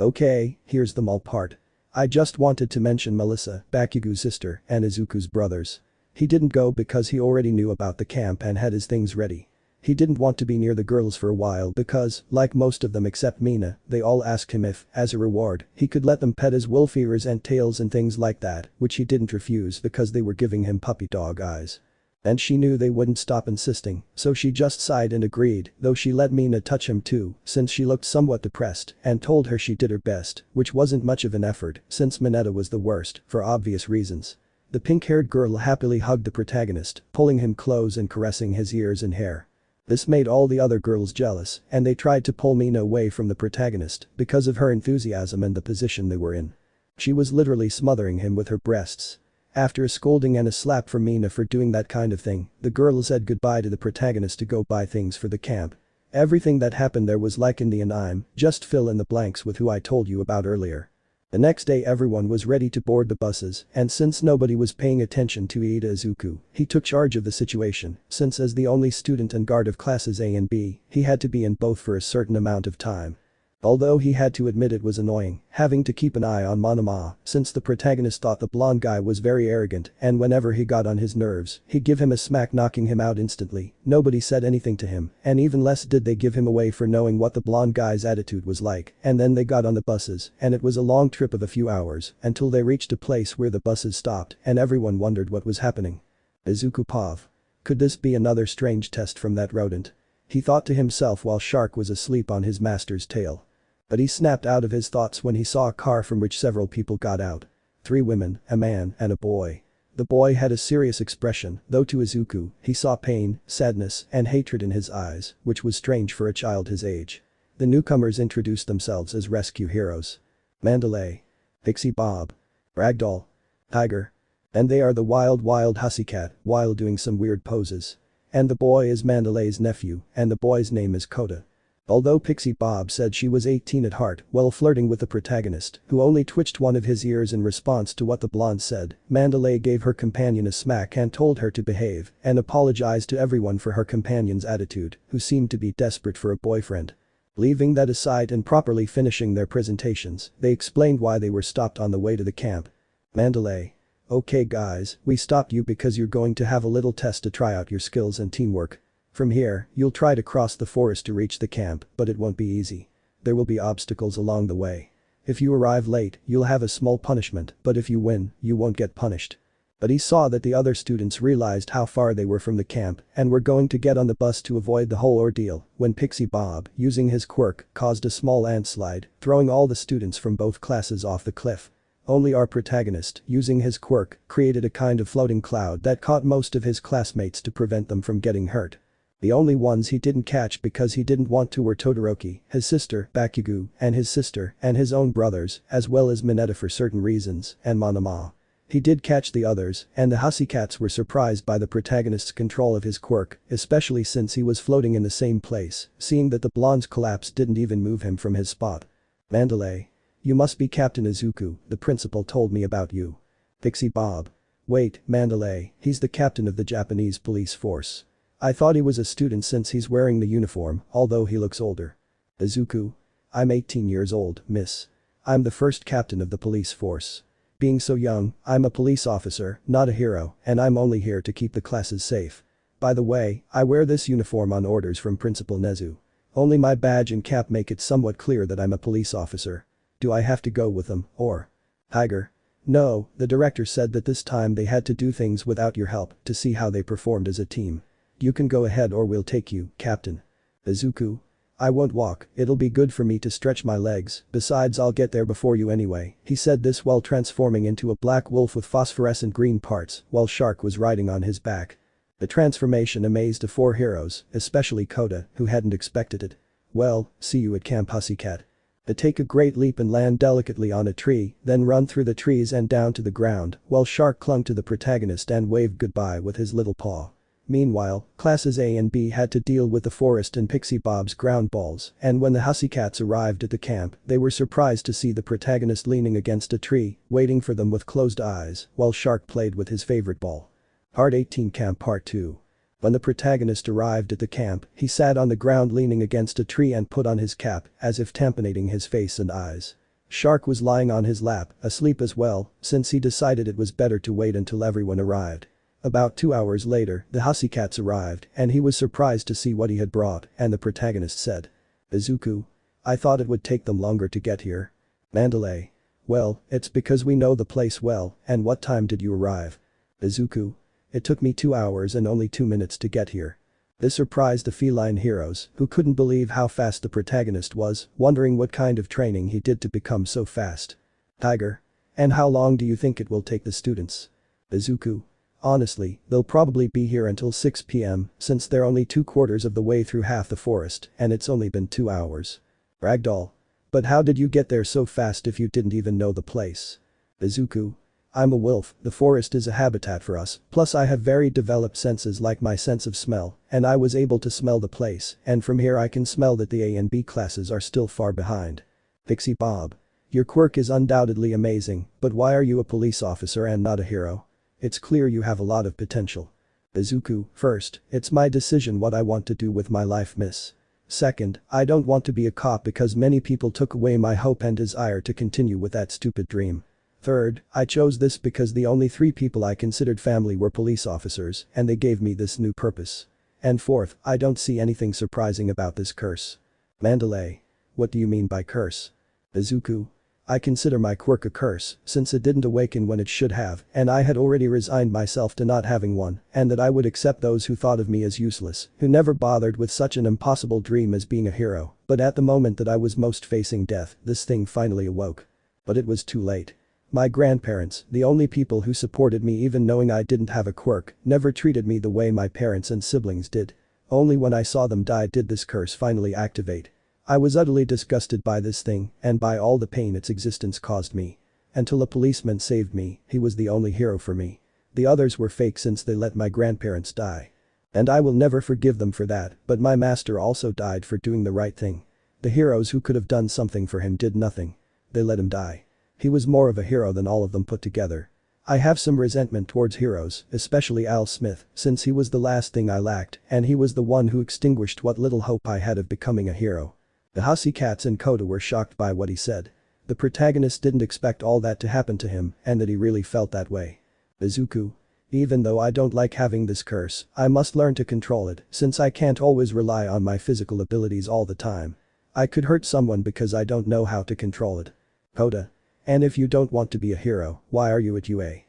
Speaker 2: Okay, here's the mall part. I just wanted to mention Melissa, Bakugo's sister, and Izuku's brothers. He didn't go because he already knew about the camp and had his things ready. He didn't want to be near the girls for a while because, like most of them except Mina, they all asked him if, as a reward, he could let them pet his wolf ears and tails and things like that, which he didn't refuse because they were giving him puppy dog eyes. And she knew they wouldn't stop insisting, so she just sighed and agreed, though she let Mina touch him too, since she looked somewhat depressed, and told her she did her best, which wasn't much of an effort, since Mineta was the worst, for obvious reasons. The pink-haired girl happily hugged the protagonist, pulling him close and caressing his ears and hair. This made all the other girls jealous, and they tried to pull Mina away from the protagonist because of her enthusiasm and the position they were in. She was literally smothering him with her breasts. After a scolding and a slap from Mina for doing that kind of thing, the girl said goodbye to the protagonist to go buy things for the camp. Everything that happened there was like in the anime, just fill in the blanks with who I told you about earlier. The next day everyone was ready to board the buses, and since nobody was paying attention to Iida Izuku, he took charge of the situation, since as the only student and guard of classes A and B, he had to be in both for a certain amount of time. Although he had to admit it was annoying, having to keep an eye on Monoma, since the protagonist thought the blonde guy was very arrogant and whenever he got on his nerves, he'd give him a smack knocking him out instantly. Nobody said anything to him, and even less did they give him away for knowing what the blonde guy's attitude was like, and then they got on the buses, and it was a long trip of a few hours, until they reached a place where the buses stopped, and everyone wondered what was happening. Izuku Pav. Could this be another strange test from that rodent? He thought to himself while Shark was asleep on his master's tail. But he snapped out of his thoughts when he saw a car from which several people got out. 3 women, a man, and a boy. The boy had a serious expression, though to Izuku, he saw pain, sadness, and hatred in his eyes, which was strange for a child his age. The newcomers introduced themselves as rescue heroes. Mandalay. Pixie Bob. Ragdoll. Tiger. And they are the wild Hussycat, while doing some weird poses. And the boy is Mandalay's nephew, and the boy's name is Kota. Although Pixie Bob said she was 18 at heart while flirting with the protagonist, who only twitched one of his ears in response to what the blonde said, Mandalay gave her companion a smack and told her to behave and apologized to everyone for her companion's attitude, who seemed to be desperate for a boyfriend. Leaving that aside and properly finishing their presentations, they explained why they were stopped on the way to the camp. Mandalay. Okay guys, we stopped you because you're going to have a little test to try out your skills and teamwork. From here, you'll try to cross the forest to reach the camp, but it won't be easy. There will be obstacles along the way. If you arrive late, you'll have a small punishment, but if you win, you won't get punished. But he saw that the other students realized how far they were from the camp and were going to get on the bus to avoid the whole ordeal when Pixie Bob, using his quirk, caused a small ant slide, throwing all the students from both classes off the cliff. Only our protagonist, using his quirk, created a kind of floating cloud that caught most of his classmates to prevent them from getting hurt. The only ones he didn't catch because he didn't want to were Todoroki, his sister, Bakugo, and his sister, and his own brothers, as well as Mineta for certain reasons, and Monoma. He did catch the others, and the hussy cats were surprised by the protagonist's control of his quirk, especially since he was floating in the same place, seeing that the blonde's collapse didn't even move him from his spot. Mandalay. You must be Captain Izuku, the principal told me about you. Pixie Bob. Wait, Mandalay, he's the captain of the Japanese police force. I thought he was a student since he's wearing the uniform, although he looks older. Izuku. I'm 18 years old, miss. I'm the first captain of the police force. Being so young, I'm a police officer, not a hero, and I'm only here to keep the classes safe. By the way, I wear this uniform on orders from Principal Nezu. Only my badge and cap make it somewhat clear that I'm a police officer. Do I have to go with them, or? Tiger. No, the director said that this time they had to do things without your help to see how they performed as a team. You can go ahead or we'll take you, Captain. Izuku. I won't walk, it'll be good for me to stretch my legs, besides I'll get there before you anyway. He said this while transforming into a black wolf with phosphorescent green parts while Shark was riding on his back. The transformation amazed the four heroes, especially Kota, who hadn't expected it. Well, see you at Camp Pussycat. They take a great leap and land delicately on a tree, then run through the trees and down to the ground, while Shark clung to the protagonist and waved goodbye with his little paw. Meanwhile, classes A and B had to deal with the forest and Pixie Bob's ground balls, and when the hussy cats arrived at the camp, they were surprised to see the protagonist leaning against a tree, waiting for them with closed eyes, while Shark played with his favorite ball. Part 18 Camp Part 2. When the protagonist arrived at the camp, he sat on the ground leaning against a tree and put on his cap, as if tampinating his face and eyes. Shark was lying on his lap, asleep as well, since he decided it was better to wait until everyone arrived. About 2 hours later, the hussy cats arrived, and he was surprised to see what he had brought, and the protagonist said. Izuku. I thought it would take them longer to get here. Mandalay. Well, it's because we know the place well, and what time did you arrive? Izuku. It took me 2 hours and only 2 minutes to get here. This surprised the feline heroes, who couldn't believe how fast the protagonist was, wondering what kind of training he did to become so fast. Tiger. And how long do you think it will take the students? Izuku. Honestly, they'll probably be here until 6 p.m. since they're only 2/4 of the way through half the forest and it's only been 2 hours. Ragdoll. But how did you get there so fast if you didn't even know the place? Izuku. I'm a wolf, the forest is a habitat for us, plus I have very developed senses like my sense of smell, and I was able to smell the place, and from here I can smell that the A and B classes are still far behind. Pixie Bob. Your quirk is undoubtedly amazing, but why are you a police officer and not a hero? It's clear you have a lot of potential. Izuku. First, it's my decision what I want to do with my life, miss. Second, I don't want to be a cop because many people took away my hope and desire to continue with that stupid dream. Third, I chose this because the only 3 people I considered family were police officers and they gave me this new purpose. And fourth, I don't see anything surprising about this curse. Mandalay. What do you mean by curse? Izuku. I consider my quirk a curse since it didn't awaken when it should have and I had already resigned myself to not having one and that I would accept those who thought of me as useless, who never bothered with such an impossible dream as being a hero, but at the moment that I was most facing death, this thing finally awoke. But it was too late. My grandparents, the only people who supported me even knowing I didn't have a quirk, never treated me the way my parents and siblings did. Only when I saw them die did this curse finally activate. I was utterly disgusted by this thing and by all the pain its existence caused me. Until a policeman saved me, he was the only hero for me. The others were fake since they let my grandparents die. And I will never forgive them for that, but my master also died for doing the right thing. The heroes who could have done something for him did nothing. They let him die. He was more of a hero than all of them put together. I have some resentment towards heroes, especially Al Smith, since he was the last thing I lacked and he was the one who extinguished what little hope I had of becoming a hero. The hussy cats and Kota were shocked by what he said. The protagonist didn't expect all that to happen to him and that he really felt that way. Izuku. Even though I don't like having this curse, I must learn to control it since I can't always rely on my physical abilities all the time. I could hurt someone because I don't know how to control it. Kota. And if you don't want to be a hero, why are you at UA?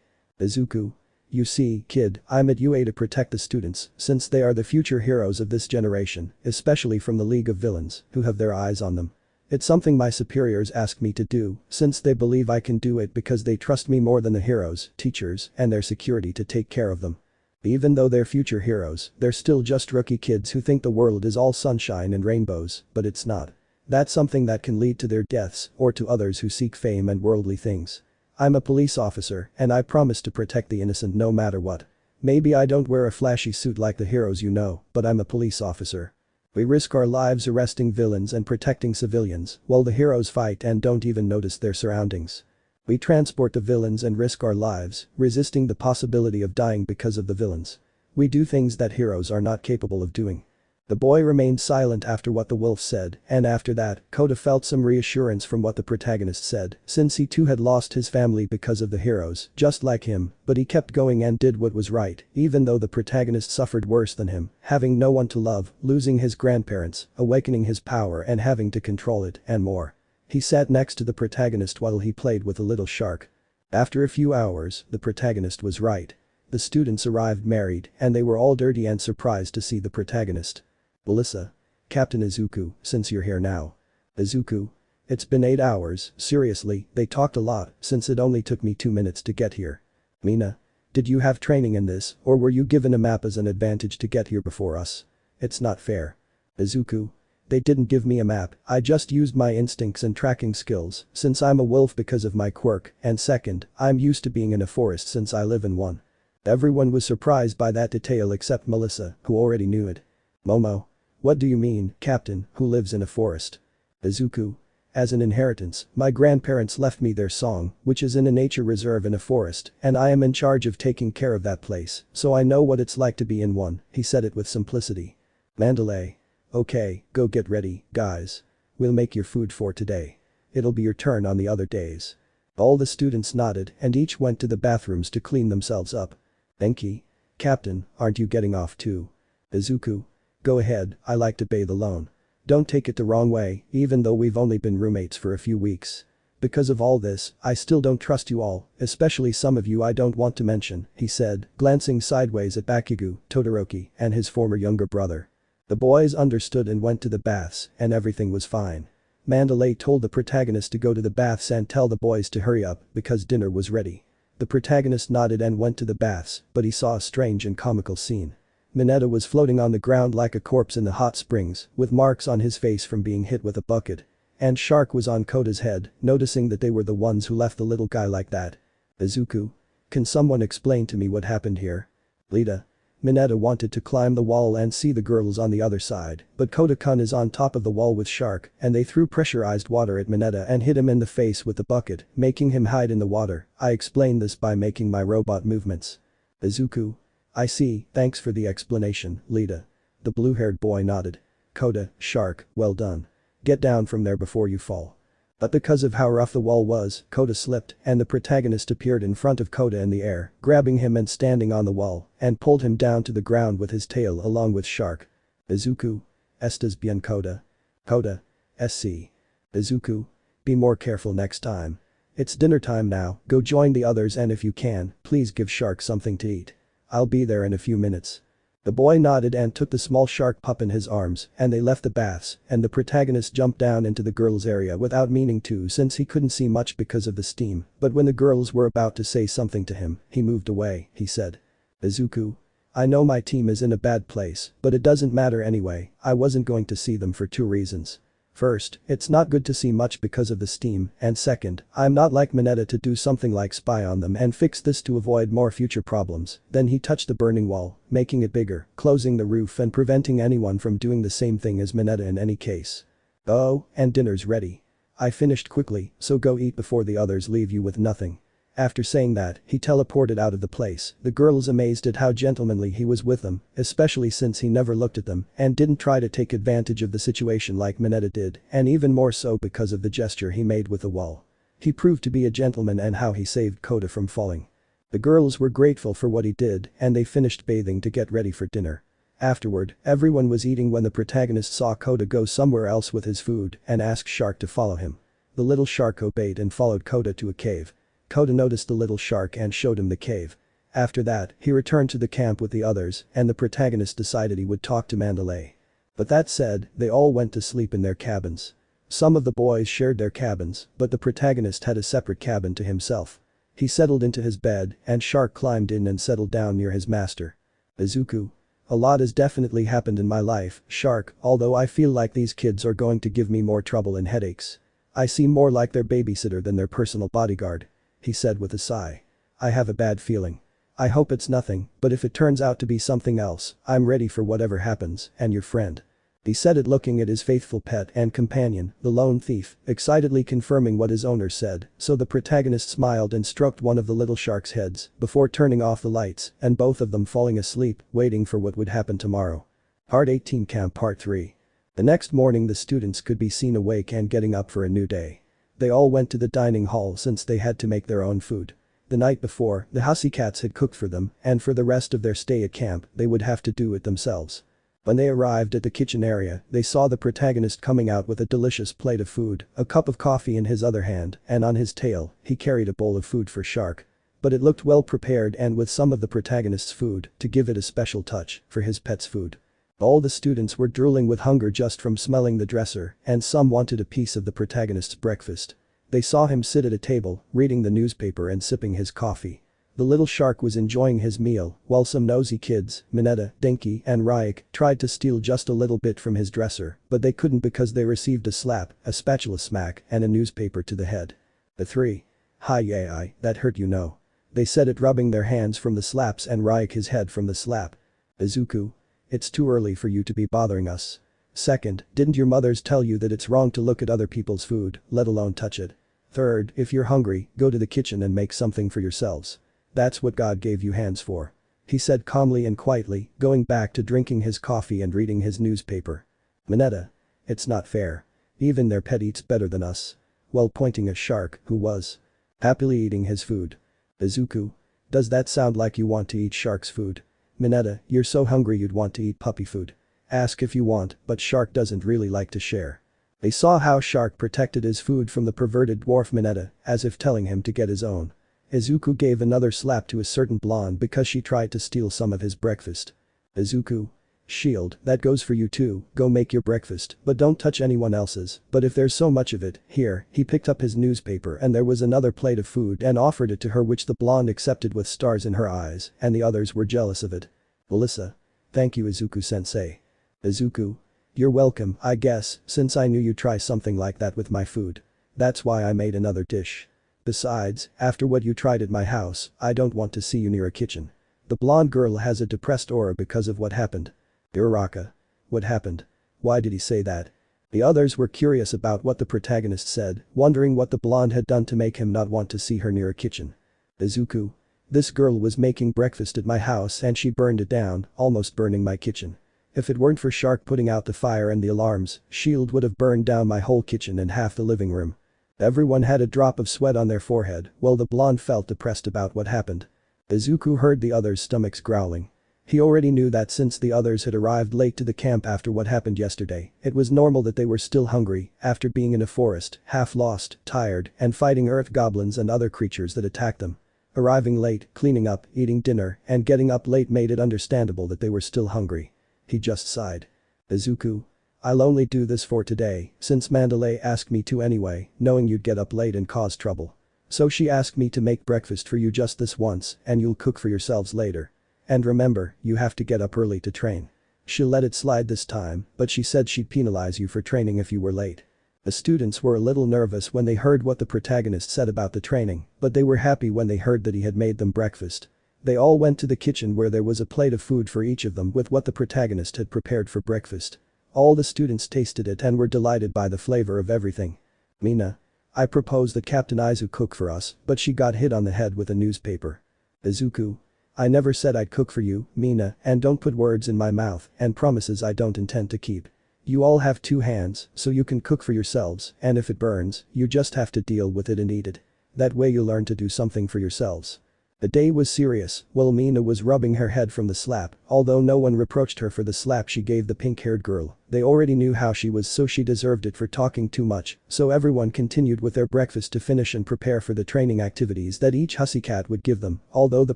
Speaker 2: Izuku. You see, kid, I'm at UA to protect the students since they are the future heroes of this generation, especially from the League of Villains who have their eyes on them. It's something my superiors ask me to do since they believe I can do it because they trust me more than the heroes, teachers, and their security to take care of them. Even though they're future heroes, they're still just rookie kids who think the world is all sunshine and rainbows, but it's not. That's something that can lead to their deaths or to others who seek fame and worldly things. I'm a police officer and I promise to protect the innocent no matter what. Maybe I don't wear a flashy suit like the heroes you know, but I'm a police officer. We risk our lives arresting villains and protecting civilians, while the heroes fight and don't even notice their surroundings. We transport the villains and risk our lives, resisting the possibility of dying because of the villains. We do things that heroes are not capable of doing. The boy remained silent after what the wolf said, and after that, Kota felt some reassurance from what the protagonist said, since he too had lost his family because of the heroes, just like him, but he kept going and did what was right, even though the protagonist suffered worse than him, having no one to love, losing his grandparents, awakening his power and having to control it, and more. He sat next to the protagonist while he played with a little shark. After a few hours, the protagonist was right. The students arrived married, and they were all dirty and surprised to see the protagonist. Melissa. Captain Izuku, since you're here now. Izuku. It's been 8 hours, seriously, they talked a lot since it only took me 2 minutes to get here. Mina. Did you have training in this or were you given a map as an advantage to get here before us? It's not fair. Izuku. They didn't give me a map, I just used my instincts and tracking skills since I'm a wolf because of my quirk, and second, I'm used to being in a forest since I live in one. Everyone was surprised by that detail except Melissa, who already knew it. Momo. What do you mean, Captain, who lives in a forest? Izuku. As an inheritance, my grandparents left me their song, which is in a nature reserve in a forest, and I am in charge of taking care of that place, so I know what it's like to be in one, he said it with simplicity. Mandalay. Okay, go get ready, guys. We'll make your food for today. It'll be your turn on the other days. All the students nodded and each went to the bathrooms to clean themselves up. Enki. Captain, aren't you getting off too? Izuku. Go ahead, I like to bathe alone. Don't take it the wrong way, even though we've only been roommates for a few weeks. Because of all this, I still don't trust you all, especially some of you I don't want to mention, he said, glancing sideways at Bakugo, Todoroki, and his former younger brother. The boys understood and went to the baths, and everything was fine. Mandalay told the protagonist to go to the baths and tell the boys to hurry up because dinner was ready. The protagonist nodded and went to the baths, but he saw a strange and comical scene. Mineta was floating on the ground like a corpse in the hot springs, with marks on his face from being hit with a bucket. And Shark was on Kota's head, noticing that they were the ones who left the little guy like that. Izuku. Can someone explain to me what happened here? Lita. Mineta wanted to climb the wall and see the girls on the other side, but Kota-kun is on top of the wall with Shark, and they threw pressurized water at Mineta and hit him in the face with the bucket, making him hide in the water. I explained this by making my robot movements. Izuku. I see, thanks for the explanation, Lita. The blue-haired boy nodded. Kota, Shark, well done. Get down from there before you fall. But because of how rough the wall was, Kota slipped and the protagonist appeared in front of Kota in the air, grabbing him and standing on the wall, and pulled him down to the ground with his tail along with Shark. Izuku. Estás bien, Kota? Kota. SC. Izuku. Be more careful next time. It's dinner time now, go join the others and if you can, please give Shark something to eat. I'll be there in a few minutes. The boy nodded and took the small shark pup in his arms, and they left the baths, and the protagonist jumped down into the girls' area without meaning to since he couldn't see much because of the steam, but when the girls were about to say something to him, he moved away, he said. Izuku. I know my team is in a bad place, but it doesn't matter anyway, I wasn't going to see them for 2 reasons. First, it's not good to see much because of the steam, and second, I'm not like Mineta to do something like spy on them and fix this to avoid more future problems. Then he touched the burning wall, making it bigger, closing the roof and preventing anyone from doing the same thing as Mineta in any case. Oh, and dinner's ready. I finished quickly, so go eat before the others leave you with nothing. After saying that, he teleported out of the place, the girls amazed at how gentlemanly he was with them, especially since he never looked at them and didn't try to take advantage of the situation like Mineta did, and even more so because of the gesture he made with the wall. He proved to be a gentleman and how he saved Kota from falling. The girls were grateful for what he did and they finished bathing to get ready for dinner. Afterward, everyone was eating when the protagonist saw Kota go somewhere else with his food and asked Shark to follow him. The little shark obeyed and followed Kota to a cave. Kota noticed the little shark and showed him the cave. After that, he returned to the camp with the others and the protagonist decided he would talk to Mandalay. But that said, they all went to sleep in their cabins. Some of the boys shared their cabins, but the protagonist had a separate cabin to himself. He settled into his bed and Shark climbed in and settled down near his master. Izuku. A lot has definitely happened in my life, Shark, although I feel like these kids are going to give me more trouble and headaches. I seem more like their babysitter than their personal bodyguard. He said with a sigh. I have a bad feeling. I hope it's nothing, but if it turns out to be something else, I'm ready for whatever happens, and your friend. He said it looking at his faithful pet and companion, the lone thief, excitedly confirming what his owner said, so the protagonist smiled and stroked one of the little shark's heads before turning off the lights and both of them falling asleep, waiting for what would happen tomorrow. Part 18 Camp Part 3. The next morning the students could be seen awake and getting up for a new day. They all went to the dining hall since they had to make their own food. The night before, the hussy cats had cooked for them and for the rest of their stay at camp they would have to do it themselves. When they arrived at the kitchen area, they saw the protagonist coming out with a delicious plate of food, a cup of coffee in his other hand, and on his tail, he carried a bowl of food for Shark. But it looked well prepared and with some of the protagonist's food to give it a special touch for his pet's food. All the students were drooling with hunger just from smelling the dresser, and some wanted a piece of the protagonist's breakfast. They saw him sit at a table, reading the newspaper and sipping his coffee. The little shark was enjoying his meal, while some nosy kids, Mineta, Dinky, and Ryuk, tried to steal just a little bit from his dresser, but they couldn't because they received a slap, a spatula smack, and a newspaper to the head. The three. Hi yay, that hurt you know. They said it rubbing their hands from the slaps and Ryuk his head from the slap. Izuku. It's too early for you to be bothering us. Second, didn't your mothers tell you that it's wrong to look at other people's food, let alone touch it? Third, if you're hungry, go to the kitchen and make something for yourselves. That's what God gave you hands for. He said calmly and quietly, going back to drinking his coffee and reading his newspaper. Mineta. It's not fair. Even their pet eats better than us. While pointing at Shark, who was happily eating his food. Izuku. Does that sound like you want to eat Shark's food? Mineta, you're so hungry you'd want to eat puppy food. Ask if you want, but Shark doesn't really like to share. They saw how Shark protected his food from the perverted dwarf Mineta, as if telling him to get his own. Izuku gave another slap to a certain blonde because she tried to steal some of his breakfast. Izuku. Shield, that goes for you too, go make your breakfast, but don't touch anyone else's, but if there's so much of it, here, he picked up his newspaper and there was another plate of food and offered it to her which the blonde accepted with stars in her eyes, and the others were jealous of it. Melissa. Thank you Izuku-sensei. Izuku. You're welcome, I guess, since I knew you'd try something like that with my food. That's why I made another dish. Besides, after what you tried at my house, I don't want to see you near a kitchen. The blonde girl has a depressed aura because of what happened. Uraraka. What happened? Why did he say that? The others were curious about what the protagonist said, wondering what the blonde had done to make him not want to see her near a kitchen. Izuku. This girl was making breakfast at my house and she burned it down, almost burning my kitchen. If it weren't for Shark putting out the fire and the alarms, Shield would have burned down my whole kitchen and half the living room. Everyone had a drop of sweat on their forehead, while the blonde felt depressed about what happened. Izuku heard the others' stomachs growling. He already knew that since the others had arrived late to the camp after what happened yesterday, it was normal that they were still hungry after being in a forest, half lost, tired, and fighting earth goblins and other creatures that attacked them. Arriving late, cleaning up, eating dinner, and getting up late made it understandable that they were still hungry. He just sighed. Izuku. I'll only do this for today, since Mandalay asked me to anyway, knowing you'd get up late and cause trouble. So she asked me to make breakfast for you just this once, and you'll cook for yourselves later. And remember, you have to get up early to train. She'll let it slide this time, but she said she'd penalize you for training if you were late. The students were a little nervous when they heard what the protagonist said about the training, but they were happy when they heard that he had made them breakfast. They all went to the kitchen where there was a plate of food for each of them with what the protagonist had prepared for breakfast. All the students tasted it and were delighted by the flavor of everything. Mina. I proposed that Captain Izu cook for us, but she got hit on the head with a newspaper. Izuku. I never said I'd cook for you, Mina, and don't put words in my mouth and promises I don't intend to keep. You all have 2 hands, so you can cook for yourselves, and if it burns, you just have to deal with it and eat it. That way you learn to do something for yourselves. The day was serious, while Mina was rubbing her head from the slap, although no one reproached her for the slap she gave the pink-haired girl. They already knew how she was, so she deserved it for talking too much, so everyone continued with their breakfast to finish and prepare for the training activities that each Hussycat would give them, although the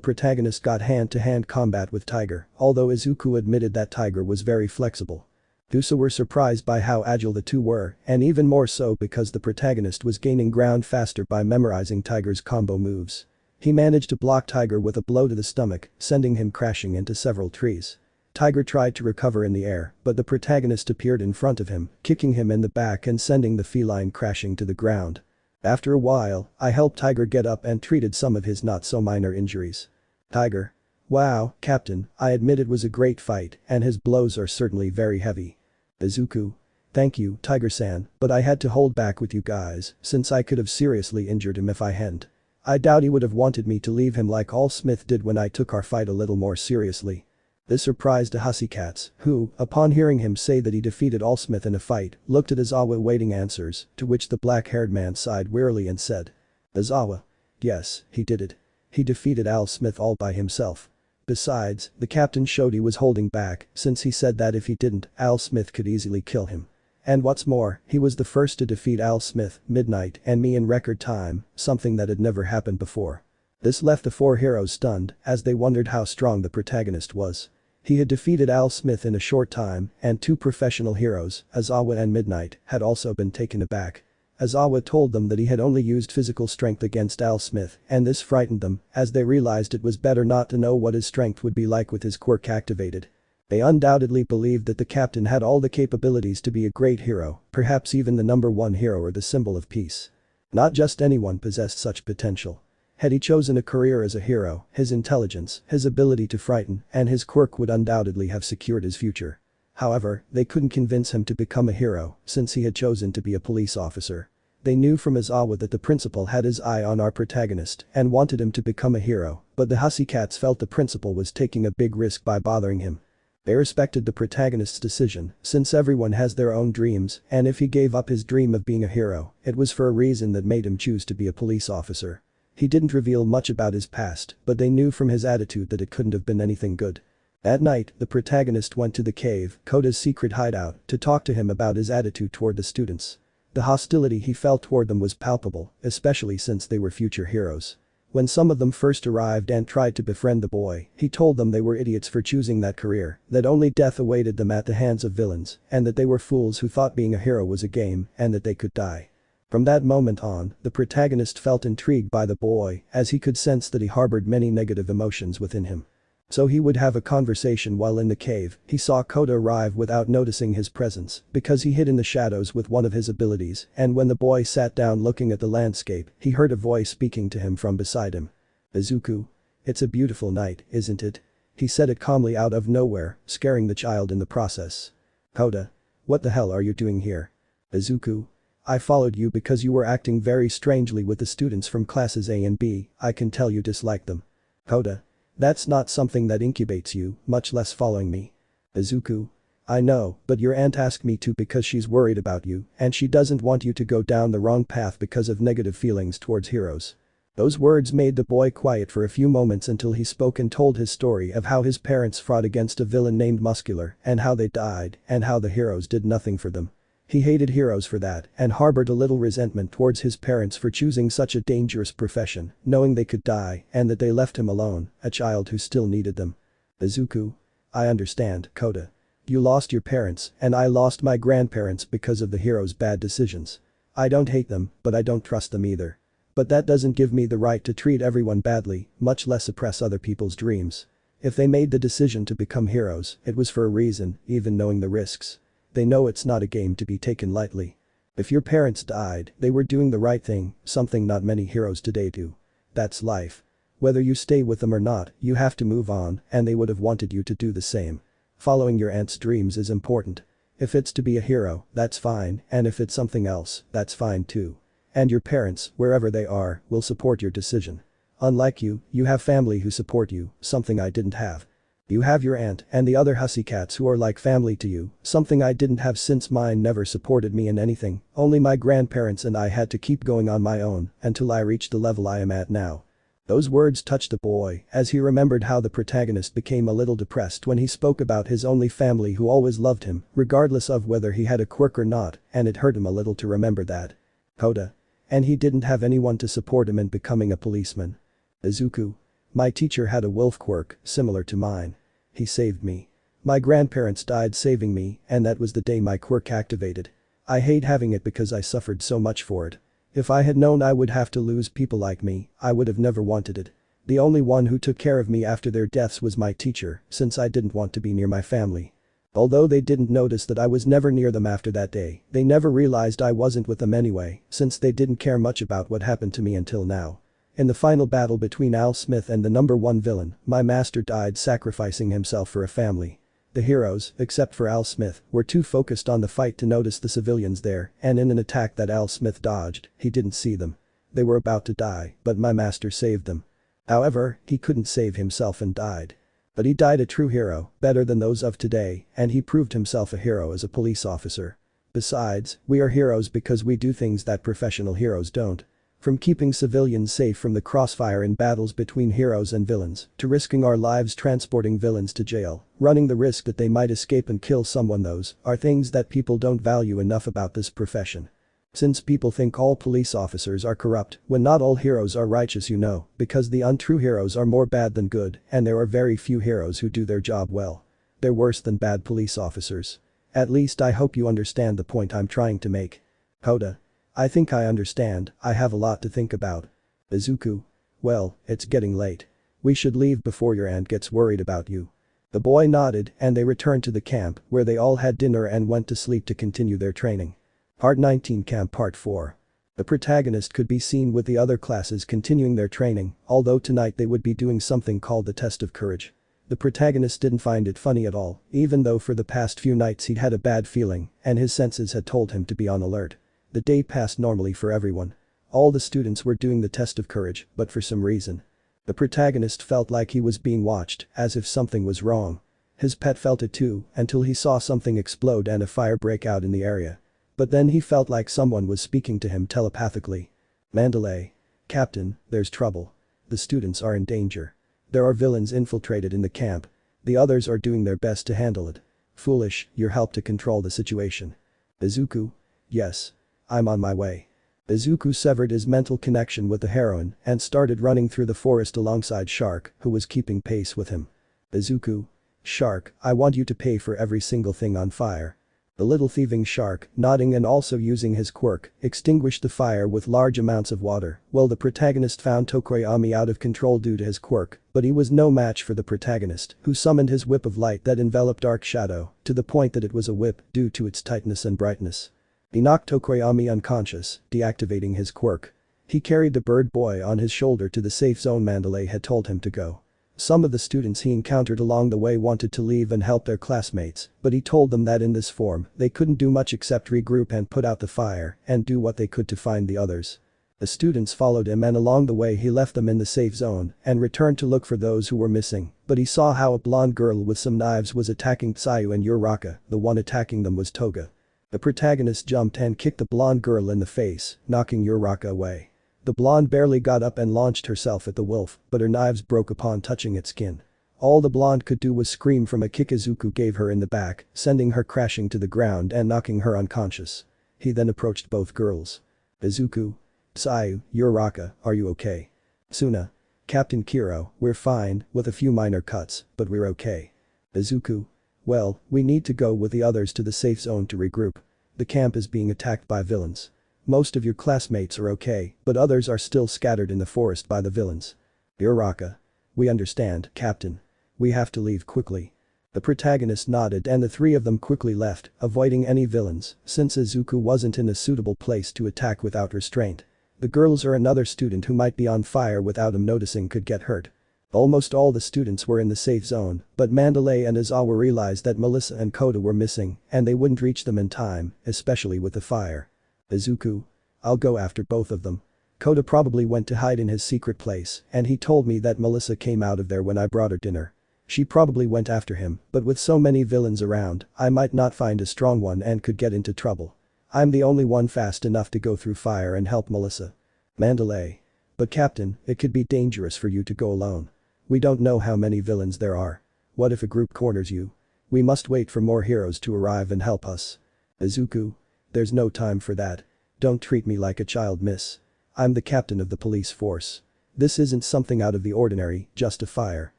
Speaker 2: protagonist got hand-to-hand combat with Tiger, although Izuku admitted that Tiger was very flexible. Those were surprised by how agile the two were, and even more so because the protagonist was gaining ground faster by memorizing Tiger's combo moves. He managed to block Tiger with a blow to the stomach, sending him crashing into several trees. Tiger tried to recover in the air, but the protagonist appeared in front of him, kicking him in the back and sending the feline crashing to the ground. After a while, I helped Tiger get up and treated some of his not-so-minor injuries. Tiger. Wow, Captain, I admit it was a great fight, and his blows are certainly very heavy. Izuku. Thank you, Tiger-san, but I had to hold back with you guys, since I could have seriously injured him if I hadn't. I doubt he would have wanted me to leave him like All Smith did when I took our fight a little more seriously. This surprised the Hussycats, who, upon hearing him say that he defeated All Smith in a fight, looked at Aizawa waiting answers, to which the black-haired man sighed wearily and said. Aizawa. Yes, he did it. He defeated Al Smith all by himself. Besides, the captain showed he was holding back, since he said that if he didn't, Al Smith could easily kill him. And what's more, he was the first to defeat Al Smith, Midnight, and me in record time, something that had never happened before. This left the 4 heroes stunned, as they wondered how strong the protagonist was. He had defeated Al Smith in a short time, and 2 professional heroes, Aizawa and Midnight, had also been taken aback. Aizawa told them that he had only used physical strength against Al Smith, and this frightened them, as they realized it was better not to know what his strength would be like with his quirk activated. They undoubtedly believed that the captain had all the capabilities to be a great hero, perhaps even the #1 hero or the symbol of peace. Not just anyone possessed such potential. Had he chosen a career as a hero, his intelligence, his ability to frighten, and his quirk would undoubtedly have secured his future. However, they couldn't convince him to become a hero, since he had chosen to be a police officer. They knew from Aizawa that the principal had his eye on our protagonist and wanted him to become a hero, but the Hussycats felt the principal was taking a big risk by bothering him. They respected the protagonist's decision, since everyone has their own dreams, and if he gave up his dream of being a hero, it was for a reason that made him choose to be a police officer. He didn't reveal much about his past, but they knew from his attitude that it couldn't have been anything good. At night, the protagonist went to the cave, Koda's secret hideout, to talk to him about his attitude toward the students. The hostility he felt toward them was palpable, especially since they were future heroes. When some of them first arrived and tried to befriend the boy, he told them they were idiots for choosing that career, that only death awaited them at the hands of villains, and that they were fools who thought being a hero was a game and that they could die. From that moment on, the protagonist felt intrigued by the boy, as he could sense that he harbored many negative emotions within him. So he would have a conversation while in the cave. He saw Koda arrive without noticing his presence, because he hid in the shadows with one of his abilities, and when the boy sat down looking at the landscape, he heard a voice speaking to him from beside him. Izuku. It's a beautiful night, isn't it? He said it calmly out of nowhere, scaring the child in the process. Koda. What the hell are you doing here? Izuku. I followed you because you were acting very strangely with the students from classes A and B. I can tell you dislike them. Koda. That's not something that incubates you, much less following me. Izuku. I know, but your aunt asked me to because she's worried about you, and she doesn't want you to go down the wrong path because of negative feelings towards heroes. Those words made the boy quiet for a few moments until he spoke and told his story of how his parents fought against a villain named Muscular and how they died and how the heroes did nothing for them. He hated heroes for that and harbored a little resentment towards his parents for choosing such a dangerous profession, knowing they could die and that they left him alone, a child who still needed them. Izuku. I understand, Koda. You lost your parents and I lost my grandparents because of the heroes' bad decisions. I don't hate them, but I don't trust them either. But that doesn't give me the right to treat everyone badly, much less suppress other people's dreams. If they made the decision to become heroes, it was for a reason, even knowing the risks. They know it's not a game to be taken lightly. If your parents died, they were doing the right thing, something not many heroes today do. That's life. Whether you stay with them or not, you have to move on, and they would have wanted you to do the same. Following your aunt's dreams is important. If it's to be a hero, that's fine, and if it's something else, that's fine too. And your parents, wherever they are, will support your decision. Unlike you, you have family who support you, something I didn't have. You have your aunt and the other hussy cats who are like family to you, something I didn't have since mine never supported me in anything, only my grandparents and I had to keep going on my own until I reached the level I am at now. Those words touched the boy as he remembered how the protagonist became a little depressed when he spoke about his only family who always loved him, regardless of whether he had a quirk or not, and it hurt him a little to remember that. Koda. And he didn't have anyone to support him in becoming a policeman. Izuku. My teacher had a wolf quirk, similar to mine. He saved me. My grandparents died saving me, and that was the day my quirk activated. I hate having it because I suffered so much for it. If I had known I would have to lose people like me, I would have never wanted it. The only one who took care of me after their deaths was my teacher, since I didn't want to be near my family. Although they didn't notice that I was never near them after that day, they never realized I wasn't with them anyway, since they didn't care much about what happened to me until now. In the final battle between Al Smith and the number 1 villain, my master died sacrificing himself for a family. The heroes, except for Al Smith, were too focused on the fight to notice the civilians there, and in an attack that Al Smith dodged, he didn't see them. They were about to die, but my master saved them. However, he couldn't save himself and died. But he died a true hero, better than those of today, and he proved himself a hero as a police officer. Besides, we are heroes because we do things that professional heroes don't. From keeping civilians safe from the crossfire in battles between heroes and villains, to risking our lives transporting villains to jail, running the risk that they might escape and kill someone, those are things that people don't value enough about this profession. Since people think all police officers are corrupt, when not all heroes are righteous, because the untrue heroes are more bad than good, and there are very few heroes who do their job well. They're worse than bad police officers. At least I hope you understand the point I'm trying to make. Koda. I think I understand, I have a lot to think about. Izuku. Well, it's getting late. We should leave before your aunt gets worried about you. The boy nodded and they returned to the camp where they all had dinner and went to sleep to continue their training. Part 19 Camp Part 4. The protagonist could be seen with the other classes continuing their training, although tonight they would be doing something called the Test of Courage. The protagonist didn't find it funny at all, even though for the past few nights he'd had a bad feeling and his senses had told him to be on alert. The day passed normally for everyone. All the students were doing the test of courage, but for some reason, the protagonist felt like he was being watched, as if something was wrong. His pet felt it too, until he saw something explode and a fire break out in the area. But then he felt like someone was speaking to him telepathically. Mandalay. Captain, there's trouble. The students are in danger. There are villains infiltrated in the camp. The others are doing their best to handle it. Foolish, your help to control the situation. Izuku. Yes. I'm on my way. Izuku severed his mental connection with the heroine and started running through the forest alongside Shark, who was keeping pace with him. Izuku. Shark, I want you to pay for every single thing on fire. The little thieving shark, nodding and also using his quirk, extinguished the fire with large amounts of water. Well, the protagonist found Tokoyami out of control due to his quirk, but he was no match for the protagonist, who summoned his whip of light that enveloped Dark Shadow, to the point that it was a whip due to its tightness and brightness. He knocked Tokoyami unconscious, deactivating his quirk. He carried the bird boy on his shoulder to the safe zone Mandalay had told him to go. Some of the students he encountered along the way wanted to leave and help their classmates, but he told them that in this form, they couldn't do much except regroup and put out the fire and do what they could to find the others. The students followed him and along the way he left them in the safe zone and returned to look for those who were missing, but he saw how a blonde girl with some knives was attacking Tsuyu and Uraraka, the one attacking them was Toga. The protagonist jumped and kicked the blonde girl in the face, knocking Uraraka away. The blonde barely got up and launched herself at the wolf, but her knives broke upon touching its skin. All the blonde could do was scream from a kick Izuku gave her in the back, sending her crashing to the ground and knocking her unconscious. He then approached both girls. Izuku. Tsuyu, Uraraka, are you okay? Suna. Captain Kiro, we're fine, with a few minor cuts, but we're okay. Izuku. Well, we need to go with the others to the safe zone to regroup. The camp is being attacked by villains. Most of your classmates are okay, but others are still scattered in the forest by the villains. Uraraka. We understand, Captain. We have to leave quickly. The protagonist nodded and the three of them quickly left, avoiding any villains, since Izuku wasn't in a suitable place to attack without restraint. The girls or another student who might be on fire without him noticing could get hurt. Almost all the students were in the safe zone, but Mandalay and Aizawa realized that Melissa and Koda were missing, and they wouldn't reach them in time, especially with the fire. Izuku. I'll go after both of them. Koda probably went to hide in his secret place, and he told me that Melissa came out of there when I brought her dinner. She probably went after him, but with so many villains around, I might not find a strong one and could get into trouble. I'm the only one fast enough to go through fire and help Melissa. Mandalay. But Captain, it could be dangerous for you to go alone. We don't know how many villains there are. What if a group corners you? We must wait for more heroes to arrive and help us. Izuku. There's no time for that. Don't treat me like a child, miss. I'm the captain of the police force. This isn't something out of the ordinary, just a fire.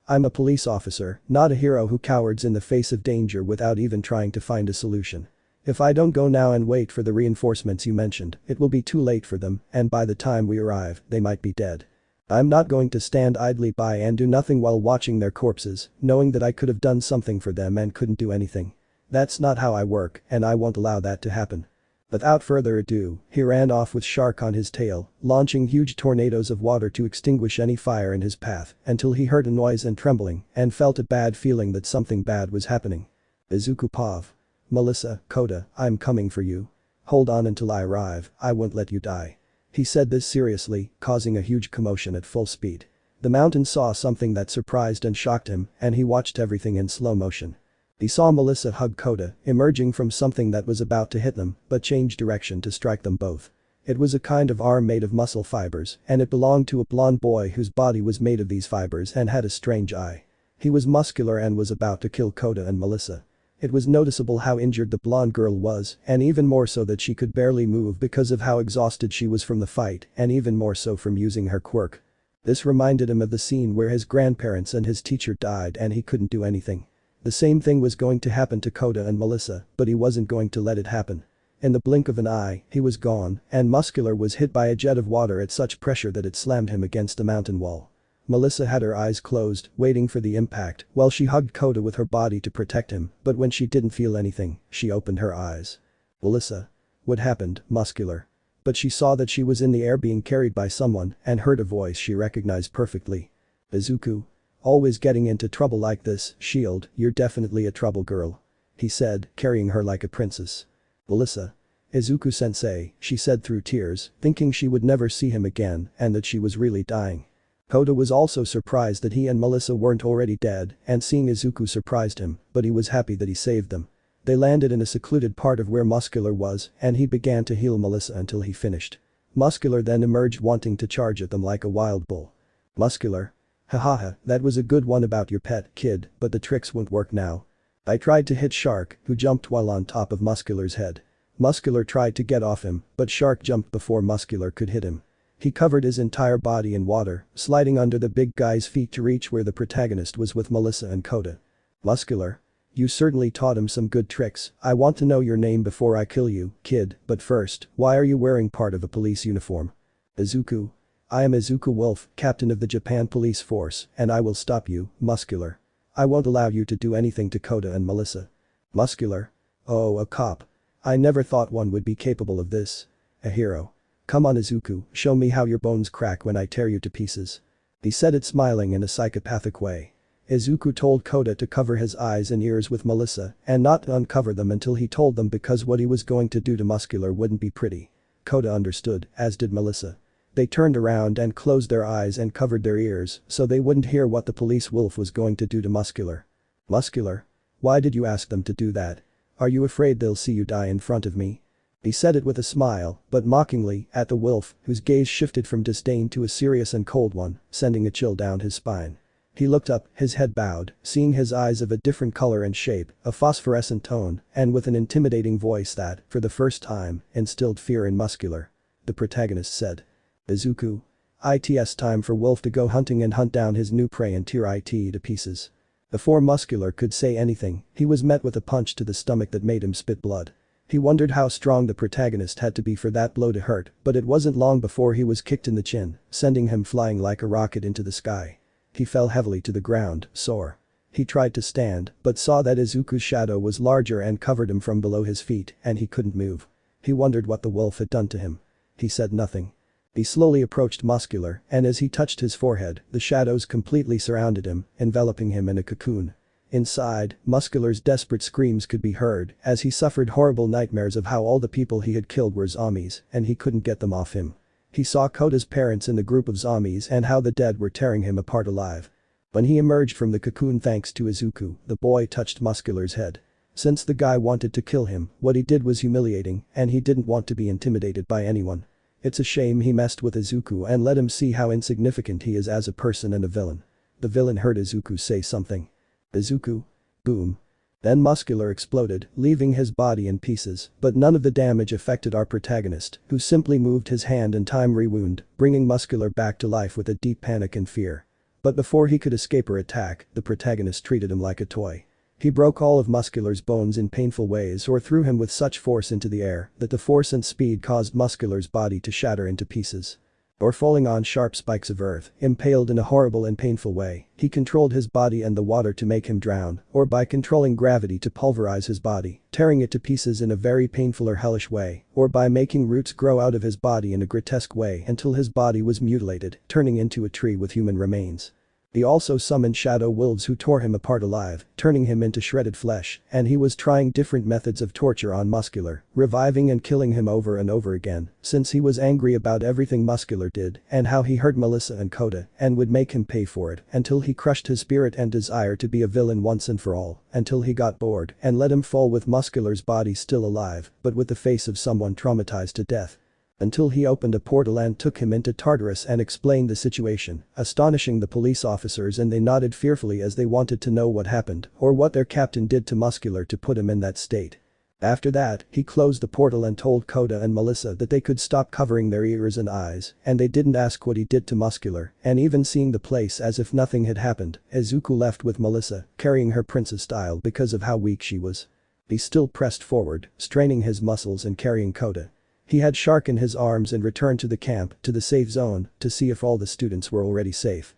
Speaker 2: I'm a police officer, not a hero who cowers in the face of danger without even trying to find a solution. If I don't go now and wait for the reinforcements you mentioned, it will be too late for them, and by the time we arrive, they might be dead. I'm not going to stand idly by and do nothing while watching their corpses, knowing that I could have done something for them and couldn't do anything. That's not how I work, and I won't allow that to happen. Without further ado, he ran off with Shark on his tail, launching huge tornadoes of water to extinguish any fire in his path until he heard a noise and trembling and felt a bad feeling that something bad was happening. Izuku Pav. Melissa, Kota, I'm coming for you. Hold on until I arrive, I won't let you die. He said this seriously, causing a huge commotion at full speed. The mountain saw something that surprised and shocked him, and he watched everything in slow motion. He saw Melissa hug Kota, emerging from something that was about to hit them, but change direction to strike them both. It was a kind of arm made of muscle fibers, and it belonged to a blonde boy whose body was made of these fibers and had a strange eye. He was muscular and was about to kill Kota and Melissa. It was noticeable how injured the blonde girl was, and even more so that she could barely move because of how exhausted she was from the fight, and even more so from using her quirk. This reminded him of the scene where his grandparents and his teacher died and he couldn't do anything. The same thing was going to happen to Kota and Melissa, but he wasn't going to let it happen. In the blink of an eye, he was gone, and Muscular was hit by a jet of water at such pressure that it slammed him against the mountain wall. Melissa had her eyes closed, waiting for the impact, while she hugged Kota with her body to protect him, but when she didn't feel anything, she opened her eyes. Melissa. What happened, Muscular? But she saw that she was in the air being carried by someone and heard a voice she recognized perfectly. Izuku. Always getting into trouble like this, Shield, you're definitely a trouble girl. He said, carrying her like a princess. Melissa. Izuku-sensei, she said through tears, thinking she would never see him again and that she was really dying. Kota was also surprised that he and Melissa weren't already dead, and seeing Izuku surprised him, but he was happy that he saved them. They landed in a secluded part of where Muscular was, and he began to heal Melissa until he finished. Muscular then emerged wanting to charge at them like a wild bull. Muscular. Hahaha, that was a good one about your pet, kid, but the tricks won't work now. I tried to hit Shark, who jumped while on top of Muscular's head. Muscular tried to get off him, but Shark jumped before Muscular could hit him. He covered his entire body in water, sliding under the big guy's feet to reach where the protagonist was with Melissa and Kota. Muscular. You certainly taught him some good tricks. I want to know your name before I kill you, kid, but first, why are you wearing part of a police uniform? Izuku. I am Izuku Wolf, captain of the Japan police force, and I will stop you, Muscular. I won't allow you to do anything to Kota and Melissa. Muscular. Oh, a cop. I never thought one would be capable of this. A hero. Come on Izuku, show me how your bones crack when I tear you to pieces. He said it smiling in a psychopathic way. Izuku told Kota to cover his eyes and ears with Melissa and not to uncover them until he told them because what he was going to do to Muscular wouldn't be pretty. Kota understood, as did Melissa. They turned around and closed their eyes and covered their ears so they wouldn't hear what the police wolf was going to do to Muscular. Muscular. Why did you ask them to do that? Are you afraid they'll see you die in front of me? He said it with a smile, but mockingly, at the wolf, whose gaze shifted from disdain to a serious and cold one, sending a chill down his spine. He looked up, his head bowed, seeing his eyes of a different color and shape, a phosphorescent tone, and with an intimidating voice that, for the first time, instilled fear in Muscular. The protagonist said. Izuku. It's time for Wolf to go hunting and hunt down his new prey and tear it to pieces. Before Muscular could say anything, he was met with a punch to the stomach that made him spit blood. He wondered how strong the protagonist had to be for that blow to hurt, but it wasn't long before he was kicked in the chin, sending him flying like a rocket into the sky. He fell heavily to the ground, sore. He tried to stand, but saw that Izuku's shadow was larger and covered him from below his feet, and he couldn't move. He wondered what the wolf had done to him. He said nothing. He slowly approached Muscular, and as he touched his forehead, the shadows completely surrounded him, enveloping him in a cocoon. Inside, Muscular's desperate screams could be heard as he suffered horrible nightmares of how all the people he had killed were zombies and he couldn't get them off him. He saw Kota's parents in the group of zombies and how the dead were tearing him apart alive. When he emerged from the cocoon thanks to Izuku, the boy touched Muscular's head. Since the guy wanted to kill him, what he did was humiliating and he didn't want to be intimidated by anyone. It's a shame he messed with Izuku and let him see how insignificant he is as a person and a villain. The villain heard Izuku say something. Izuku? Boom. Then Muscular exploded, leaving his body in pieces, but none of the damage affected our protagonist, who simply moved his hand and time rewound, bringing Muscular back to life with a deep panic and fear. But before he could escape her attack, the protagonist treated him like a toy. He broke all of Muscular's bones in painful ways or threw him with such force into the air that the force and speed caused Muscular's body to shatter into pieces. Or falling on sharp spikes of earth, impaled in a horrible and painful way, he controlled his body and the water to make him drown, or by controlling gravity to pulverize his body, tearing it to pieces in a very painful or hellish way, or by making roots grow out of his body in a grotesque way until his body was mutilated, turning into a tree with human remains. He also summoned shadow wolves who tore him apart alive, turning him into shredded flesh, and he was trying different methods of torture on Muscular, reviving and killing him over and over again, since he was angry about everything Muscular did and how he hurt Melissa and Kota and would make him pay for it until he crushed his spirit and desire to be a villain once and for all, until he got bored and let him fall with Muscular's body still alive, but with the face of someone traumatized to death. Until he opened a portal and took him into Tartarus and explained the situation, astonishing the police officers, and they nodded fearfully as they wanted to know what happened or what their captain did to Muscular to put him in that state. After that, he closed the portal and told Kota and Melissa that they could stop covering their ears and eyes, and they didn't ask what he did to Muscular, and even seeing the place as if nothing had happened, Izuku left with Melissa, carrying her princess style because of how weak she was. He still pressed forward, straining his muscles and carrying Kota. He had Shark in his arms and returned to the camp, to the safe zone, to see if all the students were already safe.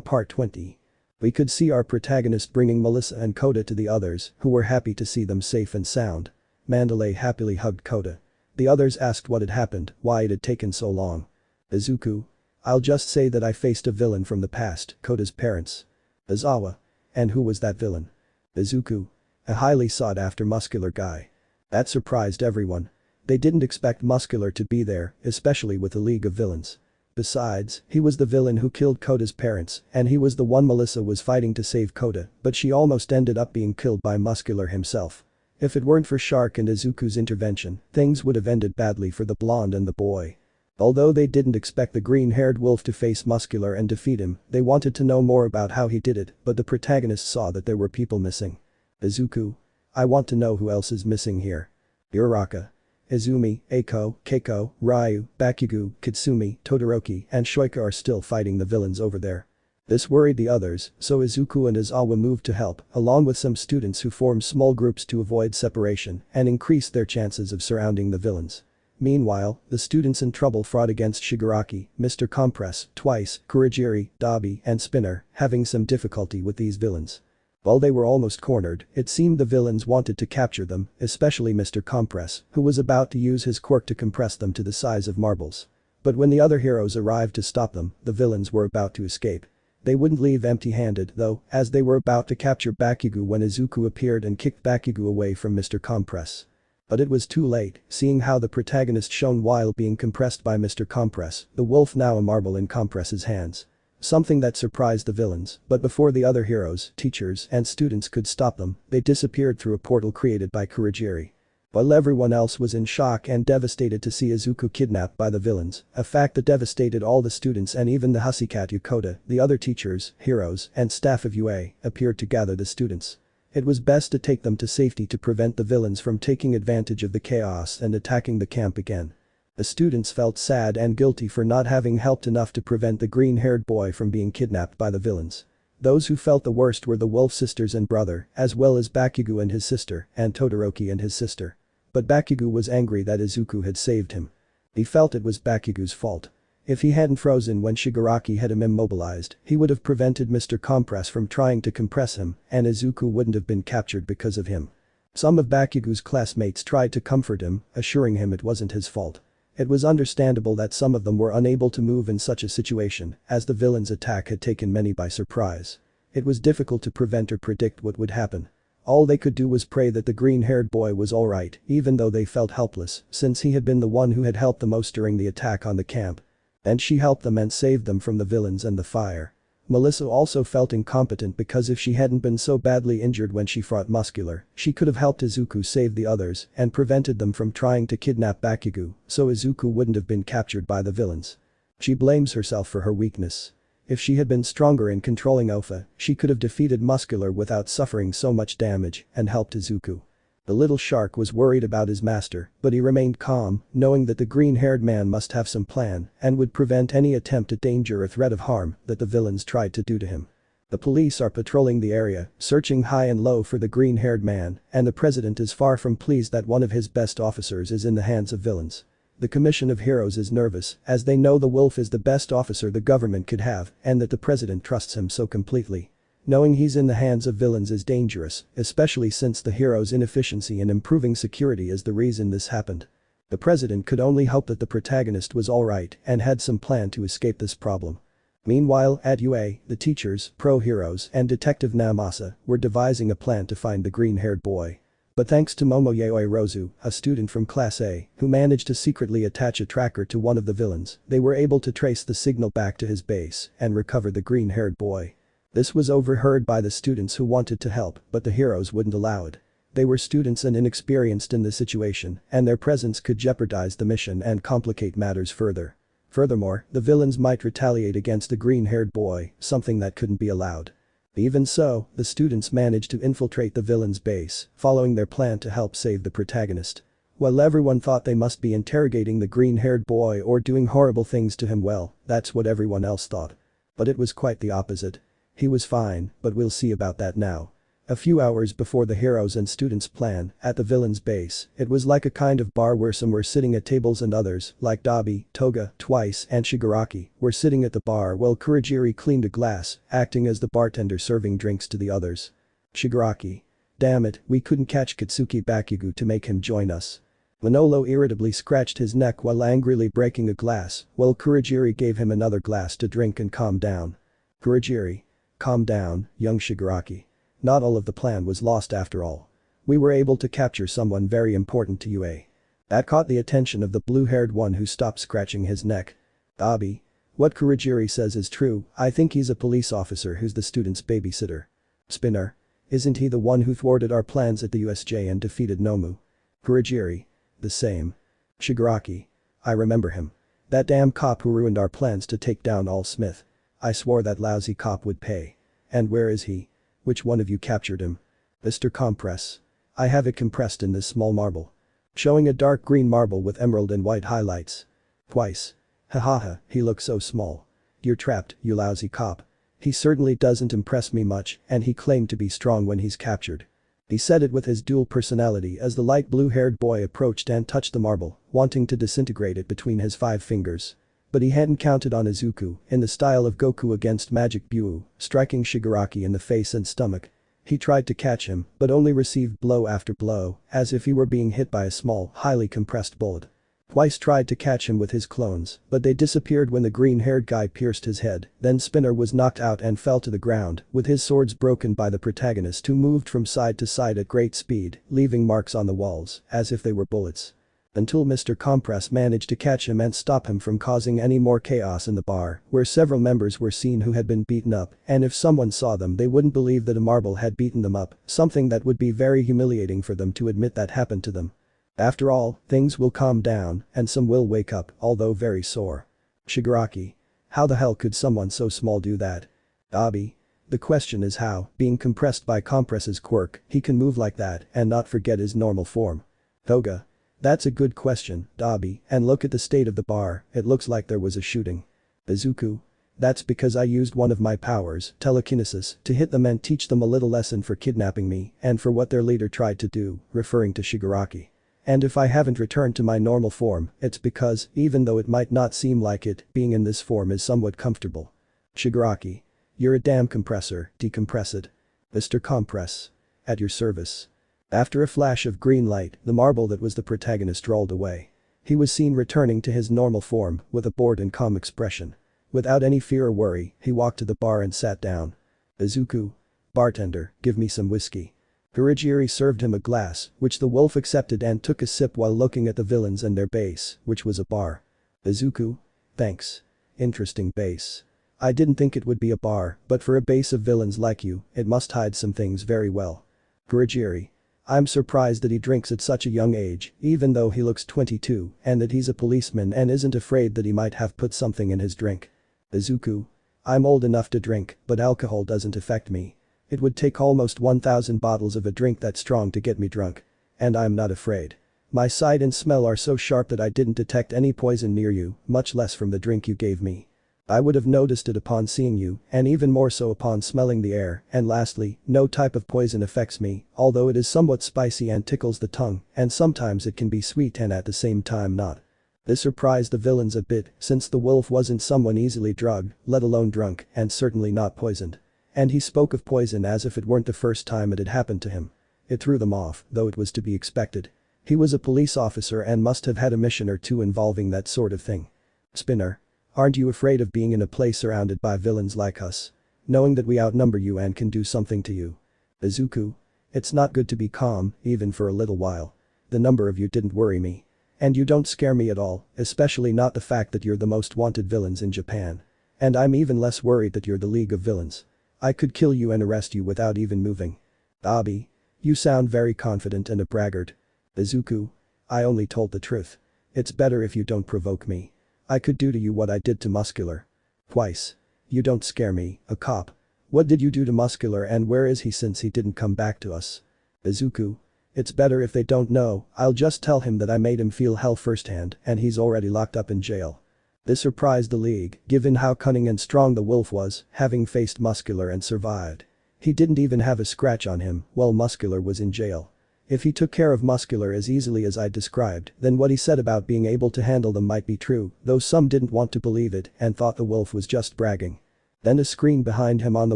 Speaker 2: Part 20. We could see our protagonist bringing Melissa and Kota to the others, who were happy to see them safe and sound. Mandalay happily hugged Kota. The others asked what had happened, why it had taken so long. Izuku? I'll just say that I faced a villain from the past, Kota's parents. Aizawa? And who was that villain? Izuku? A highly sought-after muscular guy. That surprised everyone. They didn't expect Muscular to be there, especially with a league of villains. Besides, he was the villain who killed Kota's parents, and he was the one Melissa was fighting to save Kota, but she almost ended up being killed by Muscular himself. If it weren't for Shark and Izuku's intervention, things would have ended badly for the blonde and the boy. Although they didn't expect the green-haired wolf to face Muscular and defeat him, they wanted to know more about how he did it, but the protagonist saw that there were people missing. Izuku? I want to know who else is missing here. Uraraka. Izumi, Eiko, Keiko, Ryu, Bakugo, Kitsumi, Todoroki, and Shoika are still fighting the villains over there. This worried the others, so Izuku and Aizawa moved to help, along with some students who formed small groups to avoid separation and increase their chances of surrounding the villains. Meanwhile, the students in trouble fought against Shigaraki, Mr. Compress, Twice, Kurogiri, Dabi, and Spinner, having some difficulty with these villains. While they were almost cornered, it seemed the villains wanted to capture them, especially Mr. Compress, who was about to use his quirk to compress them to the size of marbles. But when the other heroes arrived to stop them, the villains were about to escape. They wouldn't leave empty-handed though, as they were about to capture Bakugo when Izuku appeared and kicked Bakugo away from Mr. Compress. But it was too late, seeing how the protagonist shone while being compressed by Mr. Compress, the wolf now a marble in Compress's hands. Something that surprised the villains, but before the other heroes, teachers, and students could stop them, they disappeared through a portal created by Kurogiri. While everyone else was in shock and devastated to see Izuku kidnapped by the villains, a fact that devastated all the students and even the Hussycat Yokota, the other teachers, heroes, and staff of UA, appeared to gather the students. It was best to take them to safety to prevent the villains from taking advantage of the chaos and attacking the camp again. The students felt sad and guilty for not having helped enough to prevent the green-haired boy from being kidnapped by the villains. Those who felt the worst were the wolf sisters and brother, as well as Bakugo and his sister, and Todoroki and his sister. But Bakugo was angry that Izuku had saved him. He felt it was Bakugo's fault. If he hadn't frozen when Shigaraki had him immobilized, he would have prevented Mr. Compress from trying to compress him, and Izuku wouldn't have been captured because of him. Some of Bakugo's classmates tried to comfort him, assuring him it wasn't his fault. It was understandable that some of them were unable to move in such a situation, as the villain's attack had taken many by surprise. It was difficult to prevent or predict what would happen. All they could do was pray that the green-haired boy was alright, even though they felt helpless, since he had been the one who had helped the most during the attack on the camp. And she helped them and saved them from the villains and the fire. Melissa also felt incompetent because if she hadn't been so badly injured when she fought Muscular, she could have helped Izuku save the others and prevented them from trying to kidnap Bakugo, so Izuku wouldn't have been captured by the villains. She blames herself for her weakness. If she had been stronger in controlling Ofa, she could have defeated Muscular without suffering so much damage and helped Izuku. The little shark was worried about his master, but he remained calm, knowing that the green-haired man must have some plan and would prevent any attempt at danger or threat of harm that the villains tried to do to him. The police are patrolling the area, searching high and low for the green-haired man, and the president is far from pleased that one of his best officers is in the hands of villains. The Commission of Heroes is nervous, as they know the wolf is the best officer the government could have and that the president trusts him so completely. Knowing he's in the hands of villains is dangerous, especially since the hero's inefficiency in improving security is the reason this happened. The president could only hope that the protagonist was alright and had some plan to escape this problem. Meanwhile, at UA, the teachers, pro-heroes, and Detective Namasa were devising a plan to find the green-haired boy. But thanks to Momo Rozu, a student from Class A, who managed to secretly attach a tracker to one of the villains, they were able to trace the signal back to his base and recover the green-haired boy. This was overheard by the students who wanted to help, but the heroes wouldn't allow it. They were students and inexperienced in the situation, and their presence could jeopardize the mission and complicate matters further. Furthermore, the villains might retaliate against the green-haired boy, something that couldn't be allowed. Even so, the students managed to infiltrate the villain's base, following their plan to help save the protagonist. While everyone thought they must be interrogating the green-haired boy or doing horrible things to him, well, that's what everyone else thought. But it was quite the opposite. He was fine, but we'll see about that now. A few hours before the heroes and students' plan, at the villain's base, it was like a kind of bar where some were sitting at tables and others, like Dabi, Toga, Twice, and Shigaraki, were sitting at the bar while Kurogiri cleaned a glass, acting as the bartender serving drinks to the others. Shigaraki. Damn it, we couldn't catch Katsuki Bakugo to make him join us. Manolo irritably scratched his neck while angrily breaking a glass, while Kurogiri gave him another glass to drink and calm down. Kurogiri. Calm down, young Shigaraki. Not all of the plan was lost after all. We were able to capture someone very important to UA. That caught the attention of the blue-haired one who stopped scratching his neck. Dabi. What Kurogiri says is true, I think he's a police officer who's the student's babysitter. Spinner. Isn't he the one who thwarted our plans at the USJ and defeated Nomu? Kurogiri. The same. Shigaraki. I remember him. That damn cop who ruined our plans to take down All Smith. I swore that lousy cop would pay. And where is he? Which one of you captured him? Mr. Compress. I have it compressed in this small marble. Showing a dark green marble with emerald and white highlights. Twice. Hahaha, he looks so small. You're trapped, you lousy cop. He certainly doesn't impress me much, and he claimed to be strong when he's captured. He said it with his dual personality as the light blue-haired boy approached and touched the marble, wanting to disintegrate it between his 5 fingers. But he hadn't counted on Izuku, in the style of Goku against Magic Buu, striking Shigaraki in the face and stomach. He tried to catch him, but only received blow after blow, as if he were being hit by a small, highly compressed bullet. Twice tried to catch him with his clones, but they disappeared when the green-haired guy pierced his head, then Spinner was knocked out and fell to the ground, with his swords broken by the protagonist who moved from side to side at great speed, leaving marks on the walls, as if they were bullets. Until Mr. Compress managed to catch him and stop him from causing any more chaos in the bar, where several members were seen who had been beaten up, and if someone saw them they wouldn't believe that a marble had beaten them up, something that would be very humiliating for them to admit that happened to them. After all, things will calm down, and some will wake up, although very sore. Shigaraki. How the hell could someone so small do that? Dabi. The question is how, being compressed by Compress's quirk, he can move like that and not forget his normal form. Toga. That's a good question, Dabi, and look at the state of the bar, it looks like there was a shooting. Izuku. That's because I used one of my powers, telekinesis, to hit them and teach them a little lesson for kidnapping me and for what their leader tried to do, referring to Shigaraki. And if I haven't returned to my normal form, it's because, even though it might not seem like it, being in this form is somewhat comfortable. Shigaraki. You're a damn compressor, decompress it. Mr. Compress. At your service. After a flash of green light, the marble that was the protagonist rolled away. He was seen returning to his normal form, with a bored and calm expression. Without any fear or worry, he walked to the bar and sat down. Izuku. Bartender, give me some whiskey. Kurogiri served him a glass, which the wolf accepted and took a sip while looking at the villains and their base, which was a bar. Izuku. Thanks. Interesting base. I didn't think it would be a bar, but for a base of villains like you, it must hide some things very well. Kurogiri. I'm surprised that he drinks at such a young age, even though he looks 22, and that he's a policeman and isn't afraid that he might have put something in his drink. Izuku. I'm old enough to drink, but alcohol doesn't affect me. It would take almost 1,000 bottles of a drink that strong to get me drunk. And I'm not afraid. My sight and smell are so sharp that I didn't detect any poison near you, much less from the drink you gave me. I would have noticed it upon seeing you, and even more so upon smelling the air, and lastly, no type of poison affects me, although it is somewhat spicy and tickles the tongue, and sometimes it can be sweet and at the same time not. This surprised the villains a bit, since the wolf wasn't someone easily drugged, let alone drunk, and certainly not poisoned. And he spoke of poison as if it weren't the first time it had happened to him. It threw them off, though it was to be expected. He was a police officer and must have had a mission or two involving that sort of thing. Spinner. Aren't you afraid of being in a place surrounded by villains like us? Knowing that we outnumber you and can do something to you? Izuku. It's not good to be calm, even for a little while. The number of you didn't worry me. And you don't scare me at all, especially not the fact that you're the most wanted villains in Japan. And I'm even less worried that you're the League of Villains. I could kill you and arrest you without even moving. Abi. You sound very confident and a braggart. Izuku. I only told the truth. It's better if you don't provoke me. I could do to you what I did to Muscular. Twice. You don't scare me, a cop. What did you do to Muscular and where is he since he didn't come back to us? Izuku. It's better if they don't know, I'll just tell him that I made him feel hell firsthand and he's already locked up in jail. This surprised the League, given how cunning and strong the wolf was, having faced Muscular and survived. He didn't even have a scratch on him while Muscular was in jail. If he took care of Muscular as easily as I described, then what he said about being able to handle them might be true, though some didn't want to believe it and thought the wolf was just bragging. Then a screen behind him on the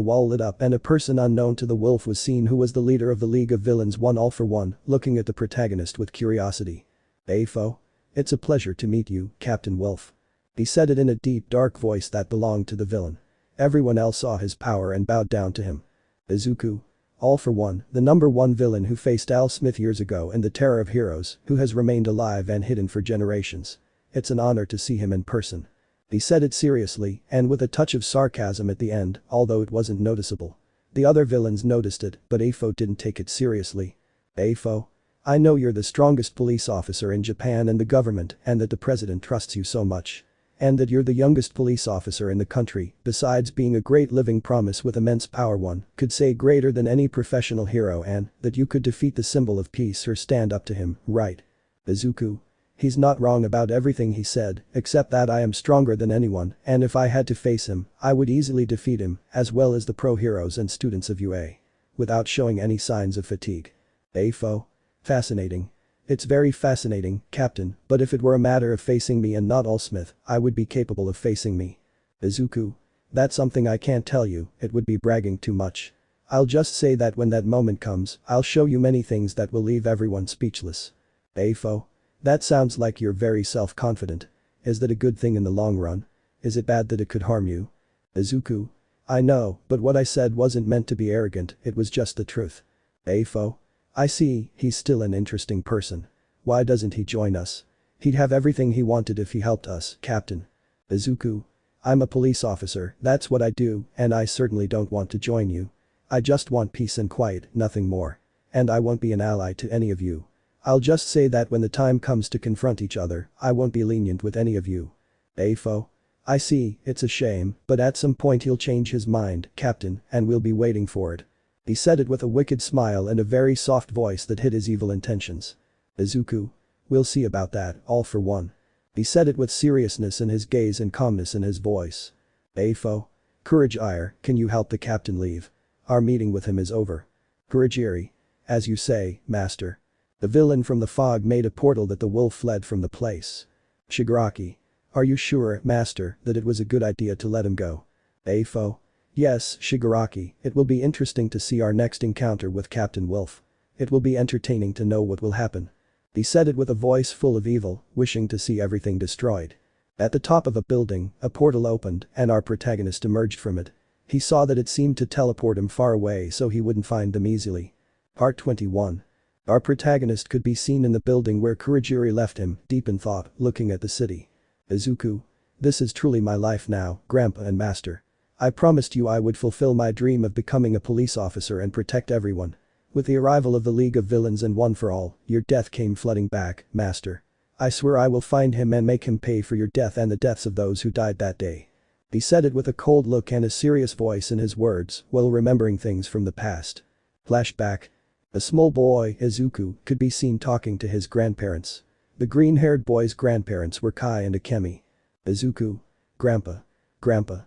Speaker 2: wall lit up and a person unknown to the wolf was seen who was the leader of the League of Villains, one all for one, looking at the protagonist with curiosity. Afo. It's a pleasure to meet you, Captain Wolf. He said it in a deep dark voice that belonged to the villain. Everyone else saw his power and bowed down to him. Izuku. All for one, the #1 villain who faced Al Smith years ago and the terror of heroes, who has remained alive and hidden for generations. It's an honor to see him in person. He said it seriously and with a touch of sarcasm at the end, although it wasn't noticeable. The other villains noticed it, but Afo didn't take it seriously. Afo. I know you're the strongest police officer in Japan and the government and that the president trusts you so much. And that you're the youngest police officer in the country, besides being a great living promise with immense power, one could say greater than any professional hero, and that you could defeat the symbol of peace or stand up to him, right? Izuku. He's not wrong about everything he said, except that I am stronger than anyone and if I had to face him, I would easily defeat him, as well as the pro heroes and students of UA. Without showing any signs of fatigue. Afo. Fascinating. It's very fascinating, Captain, but if it were a matter of facing me and not Allsmith, I would be capable of facing me. Izuku. That's something I can't tell you, it would be bragging too much. I'll just say that when that moment comes, I'll show you many things that will leave everyone speechless. Afo. That sounds like you're very self-confident. Is that a good thing in the long run? Is it bad that it could harm you? Izuku. I know, but what I said wasn't meant to be arrogant, it was just the truth. Afo. I see, he's still an interesting person. Why doesn't he join us? He'd have everything he wanted if he helped us, Captain. Izuku. I'm a police officer, that's what I do, and I certainly don't want to join you. I just want peace and quiet, nothing more. And I won't be an ally to any of you. I'll just say that when the time comes to confront each other, I won't be lenient with any of you. Afo. I see, it's a shame, but at some point he'll change his mind, Captain, and we'll be waiting for it. He said it with a wicked smile and a very soft voice that hid his evil intentions. Izuku. We'll see about that, all for one. He said it with seriousness in his gaze and calmness in his voice. Afo. Courage Ire, can you help the captain leave? Our meeting with him is over. Kurogiri. As you say, master. The villain from the fog made a portal that the wolf fled from the place. Shigaraki. Are you sure, master, that it was a good idea to let him go? Afo. Yes, Shigaraki, it will be interesting to see our next encounter with Captain Wolf. It will be entertaining to know what will happen. He said it with a voice full of evil, wishing to see everything destroyed. At the top of a building, a portal opened and our protagonist emerged from it. He saw that it seemed to teleport him far away so he wouldn't find them easily. Part 21. Our protagonist could be seen in the building where Kurogiri left him, deep in thought, looking at the city. Izuku. This is truly my life now, Grandpa and Master. I promised you I would fulfill my dream of becoming a police officer and protect everyone. With the arrival of the League of Villains and One for All, your death came flooding back, Master. I swear I will find him and make him pay for your death and the deaths of those who died that day. He said it with a cold look and a serious voice in his words, while remembering things from the past. Flashback. A small boy, Izuku, could be seen talking to his grandparents. The green-haired boy's grandparents were Kai and Akemi. Izuku. Grandpa. Grandpa.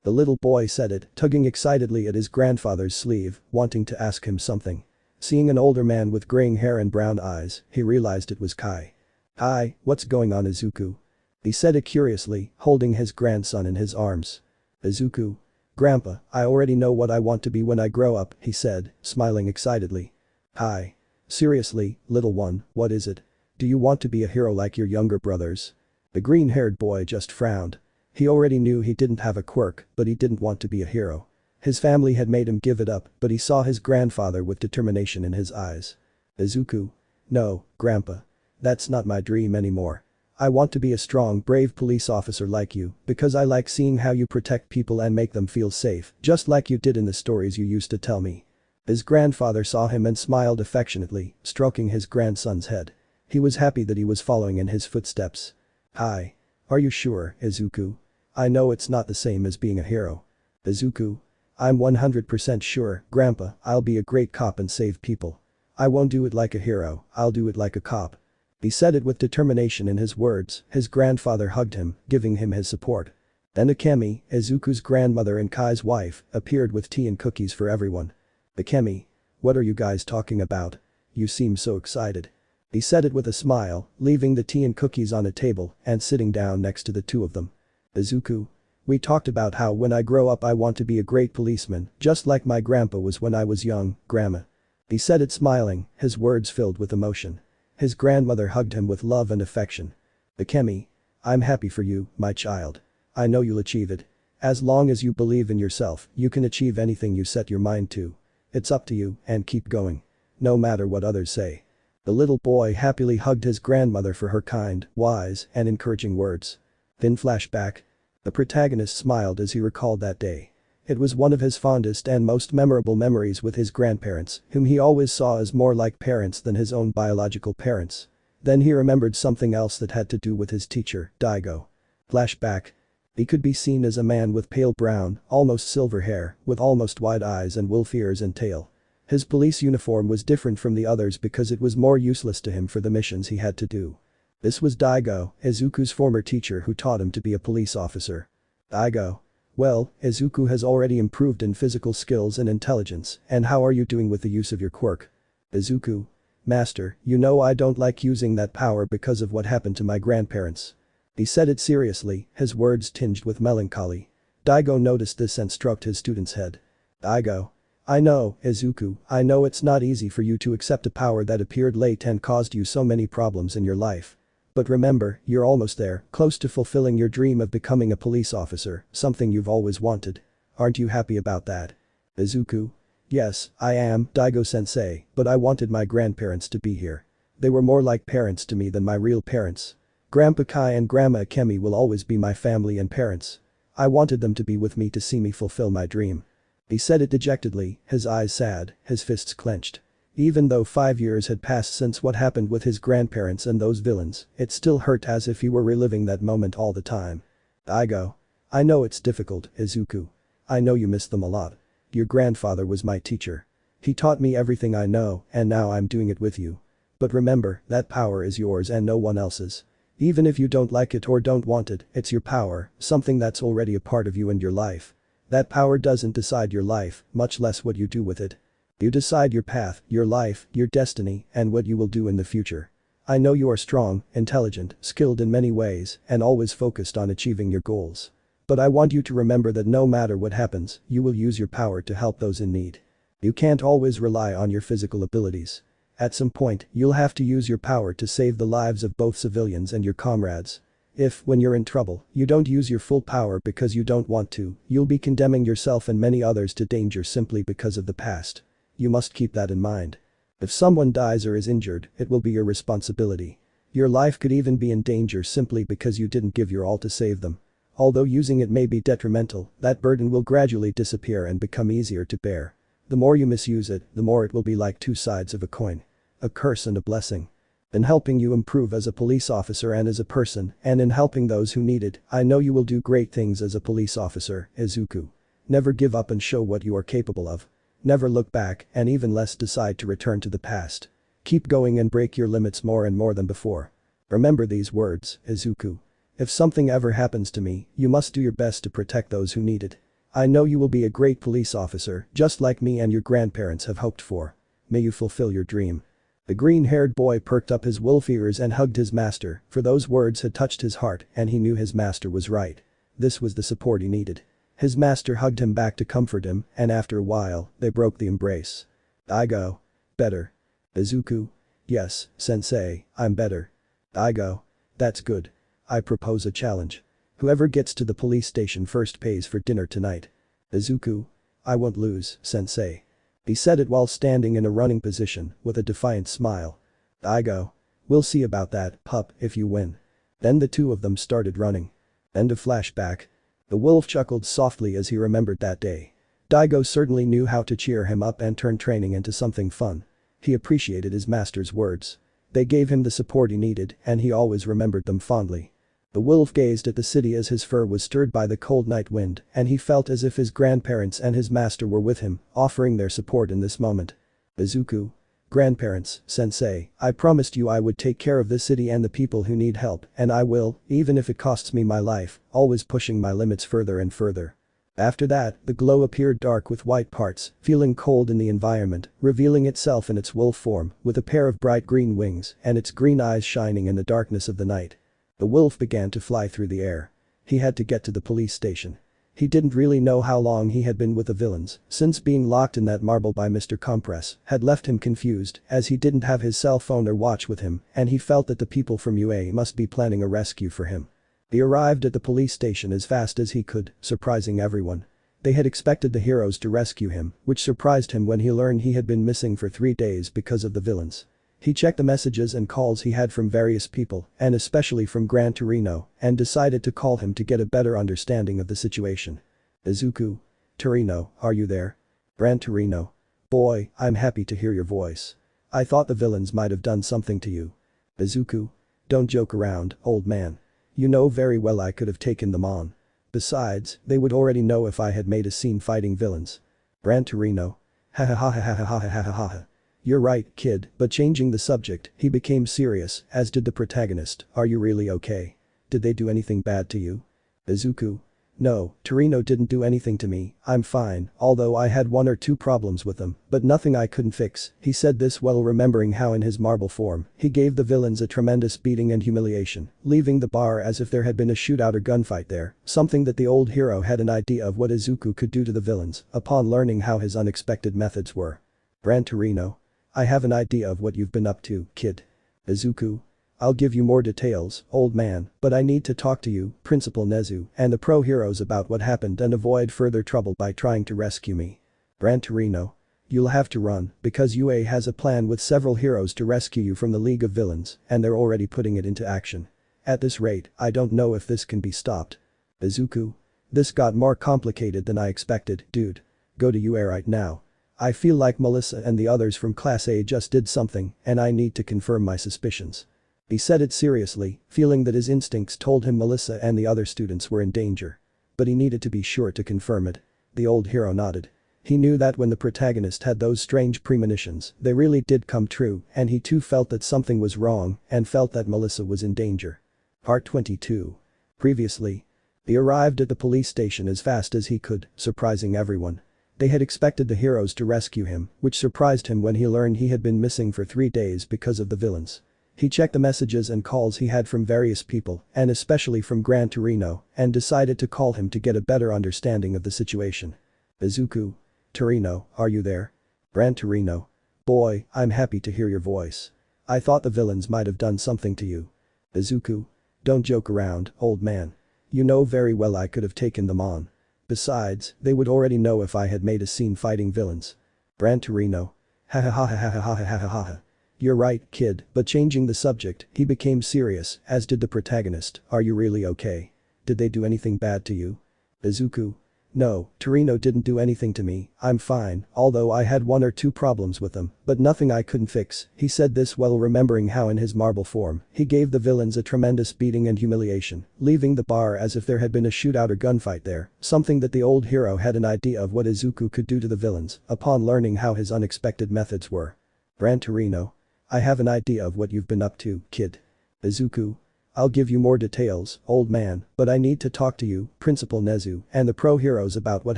Speaker 2: The little boy said it, tugging excitedly at his grandfather's sleeve, wanting to ask him something. Seeing an older man with graying hair and brown eyes, he realized it was Kai. Hi, what's going on, Izuku? He said it curiously, holding his grandson in his arms. Izuku. Grandpa, I already know what I want to be when I grow up, he said, smiling excitedly. Hi. Seriously, little one, what is it? Do you want to be a hero like your younger brothers? The green-haired boy just frowned. He already knew he didn't have a quirk, but he didn't want to be a hero. His family had made him give it up, but he saw his grandfather with determination in his eyes. Izuku. No, Grandpa. That's not my dream anymore. I want to be a strong, brave police officer like you, because I like seeing how you protect people and make them feel safe, just like you did in the stories you used to tell me. His grandfather saw him and smiled affectionately, stroking his grandson's head. He was happy that he was following in his footsteps. Hi. Are you sure, Izuku? I know it's not the same as being a hero. Izuku. I'm 100% sure, Grandpa, I'll be a great cop and save people. I won't do it like a hero, I'll do it like a cop. He said it with determination in his words. His grandfather hugged him, giving him his support. Then Akemi, Izuku's grandmother and Kai's wife, appeared with tea and cookies for everyone. Akemi. What are you guys talking about? You seem so excited. He said it with a smile, leaving the tea and cookies on a table and sitting down next to the two of them. Izuku. We talked about how when I grow up I want to be a great policeman, just like my grandpa was when I was young, Grandma. He said it smiling, his words filled with emotion. His grandmother hugged him with love and affection. Akemi. I'm happy for you, my child. I know you'll achieve it. As long as you believe in yourself, you can achieve anything you set your mind to. It's up to you, and keep going. No matter what others say. The little boy happily hugged his grandmother for her kind, wise, and encouraging words. Then flashback. The protagonist smiled as he recalled that day. It was one of his fondest and most memorable memories with his grandparents, whom he always saw as more like parents than his own biological parents. Then he remembered something else that had to do with his teacher, Daigo. Flashback. He could be seen as a man with pale brown, almost silver hair, with almost wide eyes and wolf ears and tail. His police uniform was different from the others because it was more useless to him for the missions he had to do. This was Daigo, Izuku's former teacher who taught him to be a police officer. Daigo. Well, Izuku has already improved in physical skills and intelligence, and how are you doing with the use of your quirk? Izuku. Master, you know I don't like using that power because of what happened to my grandparents. He said it seriously, his words tinged with melancholy. Daigo noticed this and stroked his student's head. Daigo. I know, Izuku, I know it's not easy for you to accept a power that appeared late and caused you so many problems in your life. But remember, you're almost there, close to fulfilling your dream of becoming a police officer, something you've always wanted. Aren't you happy about that? Izuku. Yes, I am, Daigo-sensei, but I wanted my grandparents to be here. They were more like parents to me than my real parents. Grandpa Kai and Grandma Akemi will always be my family and parents. I wanted them to be with me to see me fulfill my dream. He said it dejectedly, his eyes sad, his fists clenched. Even though 5 years had passed since what happened with his grandparents and those villains, it still hurt as if he were reliving that moment all the time. Daigo. I know it's difficult, Izuku. I know you miss them a lot. Your grandfather was my teacher. He taught me everything I know, and now I'm doing it with you. But remember, that power is yours and no one else's. Even if you don't like it or don't want it, it's your power, something that's already a part of you and your life. That power doesn't decide your life, much less what you do with it. You decide your path, your life, your destiny, and what you will do in the future. I know you are strong, intelligent, skilled in many ways, and always focused on achieving your goals. But I want you to remember that no matter what happens, you will use your power to help those in need. You can't always rely on your physical abilities. At some point, you'll have to use your power to save the lives of both civilians and your comrades. If, when you're in trouble, you don't use your full power because you don't want to, you'll be condemning yourself and many others to danger simply because of the past. You must keep that in mind. If someone dies or is injured, it will be your responsibility. Your life could even be in danger simply because you didn't give your all to save them. Although using it may be detrimental, that burden will gradually disappear and become easier to bear. The more you misuse it, the more it will be like two sides of a coin. A curse and a blessing. In helping you improve as a police officer and as a person, and in helping those who need it, I know you will do great things as a police officer, Izuku. Never give up and show what you are capable of. Never look back, and even less decide to return to the past. Keep going and break your limits more and more than before. Remember these words, Izuku. If something ever happens to me, you must do your best to protect those who need it. I know you will be a great police officer, just like me and your grandparents have hoped for. May you fulfill your dream. The green-haired boy perked up his wolf ears and hugged his master, for those words had touched his heart and he knew his master was right. This was the support he needed. His master hugged him back to comfort him, and after a while, they broke the embrace. I go. Better. Izuku. Yes, sensei, I'm better. I go. That's good. I propose a challenge. Whoever gets to the police station first pays for dinner tonight. Izuku. I won't lose, sensei. He said it while standing in a running position, with a defiant smile. I go. We'll see about that, pup, if you win. Then the two of them started running. End of flashback. The wolf chuckled softly as he remembered that day. Daigo certainly knew how to cheer him up and turn training into something fun. He appreciated his master's words. They gave him the support he needed, and he always remembered them fondly. The wolf gazed at the city as his fur was stirred by the cold night wind, and he felt as if his grandparents and his master were with him, offering their support in this moment. Izuku. Grandparents, sensei, I promised you I would take care of this city and the people who need help, and I will, even if it costs me my life, always pushing my limits further and further. After that, the glow appeared dark with white parts, feeling cold in the environment, revealing itself in its wolf form, with a pair of bright green wings and its green eyes shining in the darkness of the night. The wolf began to fly through the air. He had to get to the police station. He didn't really know how long he had been with the villains, since being locked in that marble by Mr. Compress had left him confused, as he didn't have his cell phone or watch with him, and he felt that the people from UA must be planning a rescue for him. He arrived at the police station as fast as he could, surprising everyone. They had expected the heroes to rescue him, which surprised him when he learned he had been missing for 3 days because of the villains. He checked the messages and calls he had from various people, and especially from Gran Torino, and decided to call him to get a better understanding of the situation. Izuku. Torino, are you there? Gran Torino. Boy, I'm happy to hear your voice. I thought the villains might have done something to you. Izuku. Don't joke around, old man. You know very well I could have taken them on. Besides, they would already know if I had made a scene fighting villains. Gran Torino. Ha ha ha ha ha ha ha ha ha. You're right, kid, but changing the subject, he became serious, as did the protagonist. Are you really okay? Did they do anything bad to you? Izuku. No, Torino didn't do anything to me, I'm fine, although I had 1 or 2 problems with them, but nothing I couldn't fix. He said this while remembering how in his marble form, he gave the villains a tremendous beating and humiliation, leaving the bar as if there had been a shootout or gunfight there, something that the old hero had an idea of what Izuku could do to the villains, upon learning how his unexpected methods were. Gran Torino. I have an idea of what you've been up to, kid. Izuku. I'll give you more details, old man, but I need to talk to you, Principal Nezu, and the pro-heroes about what happened and avoid further trouble by trying to rescue me. Gran Torino. You'll have to run, because UA has a plan with several heroes to rescue you from the League of Villains, and they're already putting it into action. At this rate, I don't know if this can be stopped. Izuku. This got more complicated than I expected, dude. Go to UA right now. I feel like Melissa and the others from Class A just did something, and I need to confirm my suspicions. He said it seriously, feeling that his instincts told him Melissa and the other students were in danger. But he needed to be sure to confirm it. The old hero nodded. He knew that when the protagonist had those strange premonitions, they really did come true, and he too felt that something was wrong, and felt that Melissa was in danger. Part 22. Previously. He arrived at the police station as fast as he could, surprising everyone. They had expected the heroes to rescue him, which surprised him when he learned he had been missing for 3 days because of the villains. He checked the messages and calls he had from various people, and especially from Gran Torino, and decided to call him to get a better understanding of the situation. Izuku. Torino, are you there? Gran Torino. Boy, I'm happy to hear your voice. I thought the villains might have done something to you. Izuku. Don't joke around, old man. You know very well I could have taken them on. Besides, they would already know if I had made a scene fighting villains. Gran Torino. Ha ha ha ha ha ha ha ha ha ha. You're right, kid, but changing the subject, he became serious, as did the protagonist. Are you really okay? Did they do anything bad to you? Izuku. No, Torino didn't do anything to me, I'm fine, although I had one or two problems with them, but nothing I couldn't fix. He said this while remembering how in his marble form, he gave the villains a tremendous beating and humiliation, leaving the bar as if there had been a shootout or gunfight there, something that the old hero had an idea of what Izuku could do to the villains, upon learning how his unexpected methods were. Gran Torino. I have an idea of what you've been up to, kid. Izuku. I'll give you more details, old man, but I need to talk to you, Principal Nezu, and the pro-heroes about what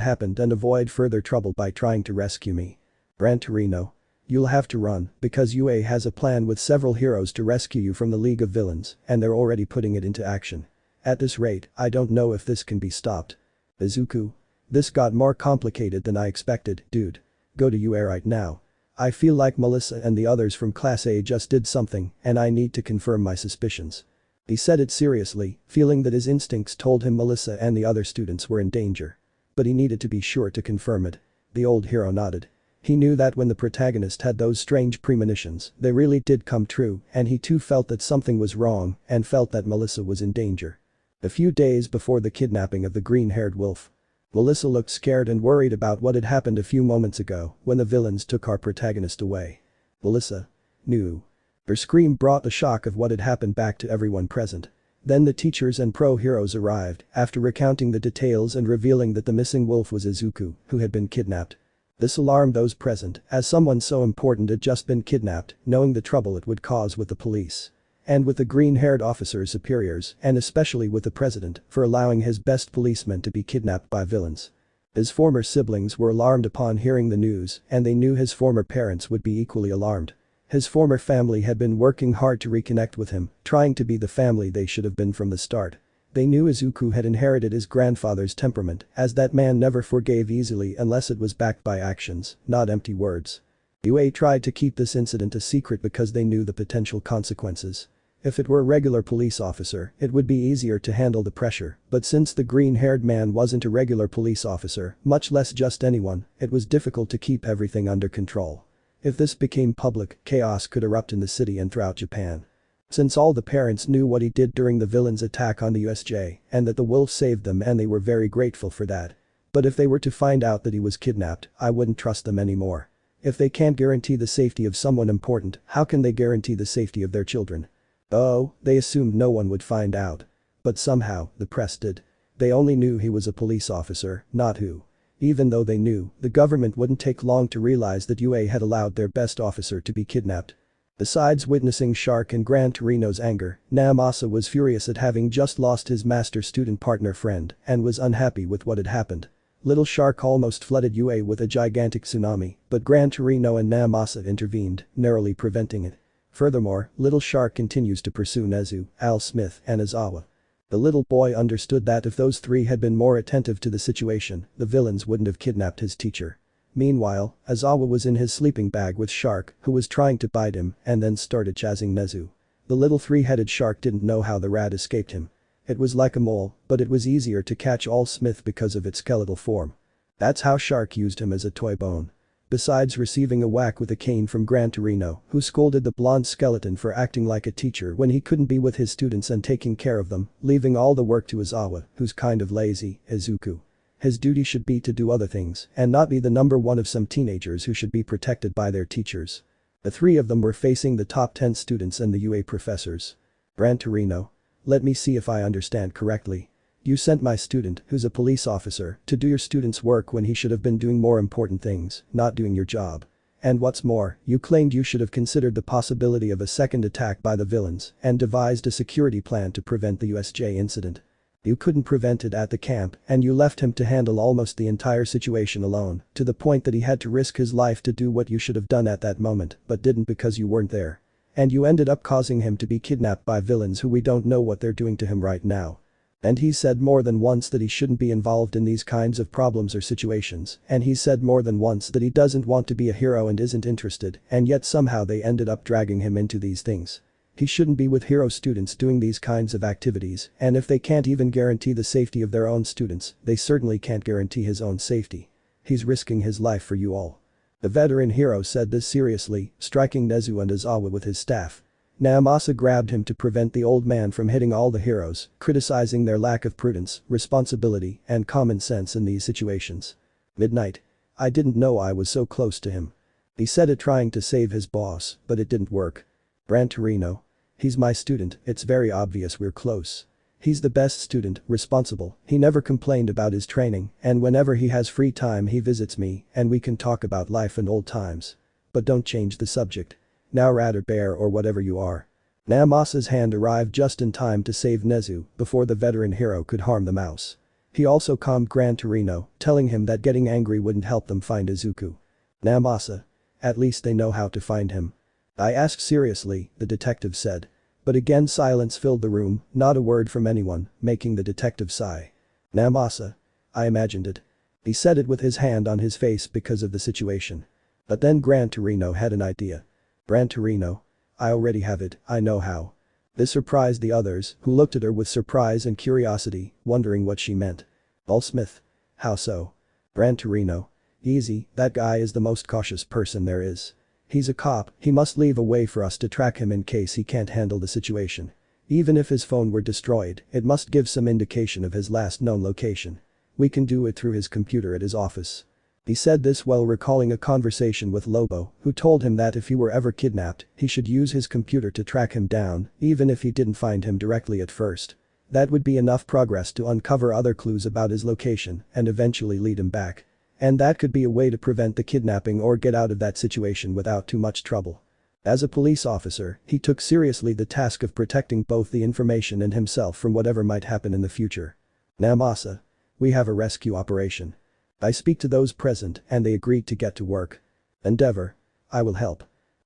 Speaker 2: happened and avoid further trouble by trying to rescue me. Gran Torino. You'll have to run, because UA has a plan with several heroes to rescue you from the League of Villains, and they're already putting it into action. At this rate, I don't know if this can be stopped. Izuku. This got more complicated than I expected, dude. Go to UA right now. I feel like Melissa and the others from Class A just did something, and I need to confirm my suspicions. He said it seriously, feeling that his instincts told him Melissa and the other students were in danger. But he needed to be sure to confirm it. The old hero nodded. He knew that when the protagonist had those strange premonitions, they really did come true, and he too felt that something was wrong and felt that Melissa was in danger. A few days before the kidnapping of the green-haired wolf, Melissa looked scared and worried about what had happened a few moments ago when the villains took our protagonist away. Melissa knew. Her scream brought the shock of what had happened back to everyone present. Then the teachers and pro-heroes arrived, after recounting the details and revealing that the missing wolf was Izuku, who had been kidnapped. This alarmed those present, as someone so important had just been kidnapped, knowing the trouble it would cause with the police. And with the green-haired officer's superiors, and especially with the president, for allowing his best policemen to be kidnapped by villains. His former siblings were alarmed upon hearing the news, and they knew his former parents would be equally alarmed. His former family had been working hard to reconnect with him, trying to be the family they should have been from the start. They knew Izuku had inherited his grandfather's temperament, as that man never forgave easily unless it was backed by actions, not empty words. UA tried to keep this incident a secret because they knew the potential consequences. If it were a regular police officer, it would be easier to handle the pressure, but since the green-haired man wasn't a regular police officer, much less just anyone, it was difficult to keep everything under control. If this became public, chaos could erupt in the city and throughout Japan. Since all the parents knew what he did during the villain's attack on the USJ, and that the wolf saved them and they were very grateful for that. But if they were to find out that he was kidnapped, I wouldn't trust them anymore. If they can't guarantee the safety of someone important, how can they guarantee the safety of their children? Oh, they assumed no one would find out. But somehow, the press did. They only knew he was a police officer, not who. Even though they knew, the government wouldn't take long to realize that UA had allowed their best officer to be kidnapped. Besides witnessing Shark and Gran Torino's anger, Naomasa was furious at having just lost his master student partner friend and was unhappy with what had happened. Little Shark almost flooded UA with a gigantic tsunami, but Gran Torino and Naomasa intervened, narrowly preventing it. Furthermore, Little Shark continues to pursue Nezu, Al Smith, and Aizawa. The little boy understood that if those three had been more attentive to the situation, the villains wouldn't have kidnapped his teacher. Meanwhile, Aizawa was in his sleeping bag with Shark, who was trying to bite him and then started chasing Nezu. The little three-headed shark didn't know how the rat escaped him. It was like a mole, but it was easier to catch Al Smith because of its skeletal form. That's how Shark used him as a toy bone. Besides receiving a whack with a cane from Gran Torino, who scolded the blonde skeleton for acting like a teacher when he couldn't be with his students and taking care of them, leaving all the work to Aizawa, who's kind of lazy, Izuku. His duty should be to do other things and not be the number one of some teenagers who should be protected by their teachers. The three of them were facing the top 10 students and the UA professors. Gran Torino. Let me see if I understand correctly. You sent my student, who's a police officer, to do your student's work when he should have been doing more important things, not doing your job. And what's more, you claimed you should have considered the possibility of a second attack by the villains and devised a security plan to prevent the USJ incident. You couldn't prevent it at the camp, and you left him to handle almost the entire situation alone, to the point that he had to risk his life to do what you should have done at that moment, but didn't because you weren't there. And you ended up causing him to be kidnapped by villains who we don't know what they're doing to him right now. And he said more than once that he shouldn't be involved in these kinds of problems or situations, and he said more than once that he doesn't want to be a hero and isn't interested, and yet somehow they ended up dragging him into these things. He shouldn't be with hero students doing these kinds of activities, and if they can't even guarantee the safety of their own students, they certainly can't guarantee his own safety. He's risking his life for you all. The veteran hero said this seriously, striking Nezu and Aizawa with his staff. Naomasa grabbed him to prevent the old man from hitting all the heroes, criticizing their lack of prudence, responsibility, and common sense in these situations. Midnight. I didn't know I was so close to him. He said it trying to save his boss, but it didn't work. Gran Torino. He's my student, it's very obvious we're close. He's the best student, responsible, he never complained about his training, and whenever he has free time he visits me, and we can talk about life and old times. But don't change the subject. Now rather bear or whatever you are. Naomasa's hand arrived just in time to save Nezu before the veteran hero could harm the mouse. He also calmed Gran Torino, telling him that getting angry wouldn't help them find Izuku. Naomasa. At least they know how to find him. I asked seriously, the detective said. But again silence filled the room, not a word from anyone, making the detective sigh. Naomasa. I imagined it. He said it with his hand on his face because of the situation. But then Gran Torino had an idea. Gran Torino. I already have it, I know how. This surprised the others, who looked at her with surprise and curiosity, wondering what she meant. Smith. How so? Gran Torino. Easy, that guy is the most cautious person there is. He's a cop, he must leave a way for us to track him in case he can't handle the situation. Even if his phone were destroyed, it must give some indication of his last known location. We can do it through his computer at his office. He said this while recalling a conversation with Lobo, who told him that if he were ever kidnapped, he should use his computer to track him down, even if he didn't find him directly at first. That would be enough progress to uncover other clues about his location and eventually lead him back. And that could be a way to prevent the kidnapping or get out of that situation without too much trouble. As a police officer, he took seriously the task of protecting both the information and himself from whatever might happen in the future. Naomasa. We have a rescue operation. I speak to those present and they agreed to get to work. Endeavor. I will help.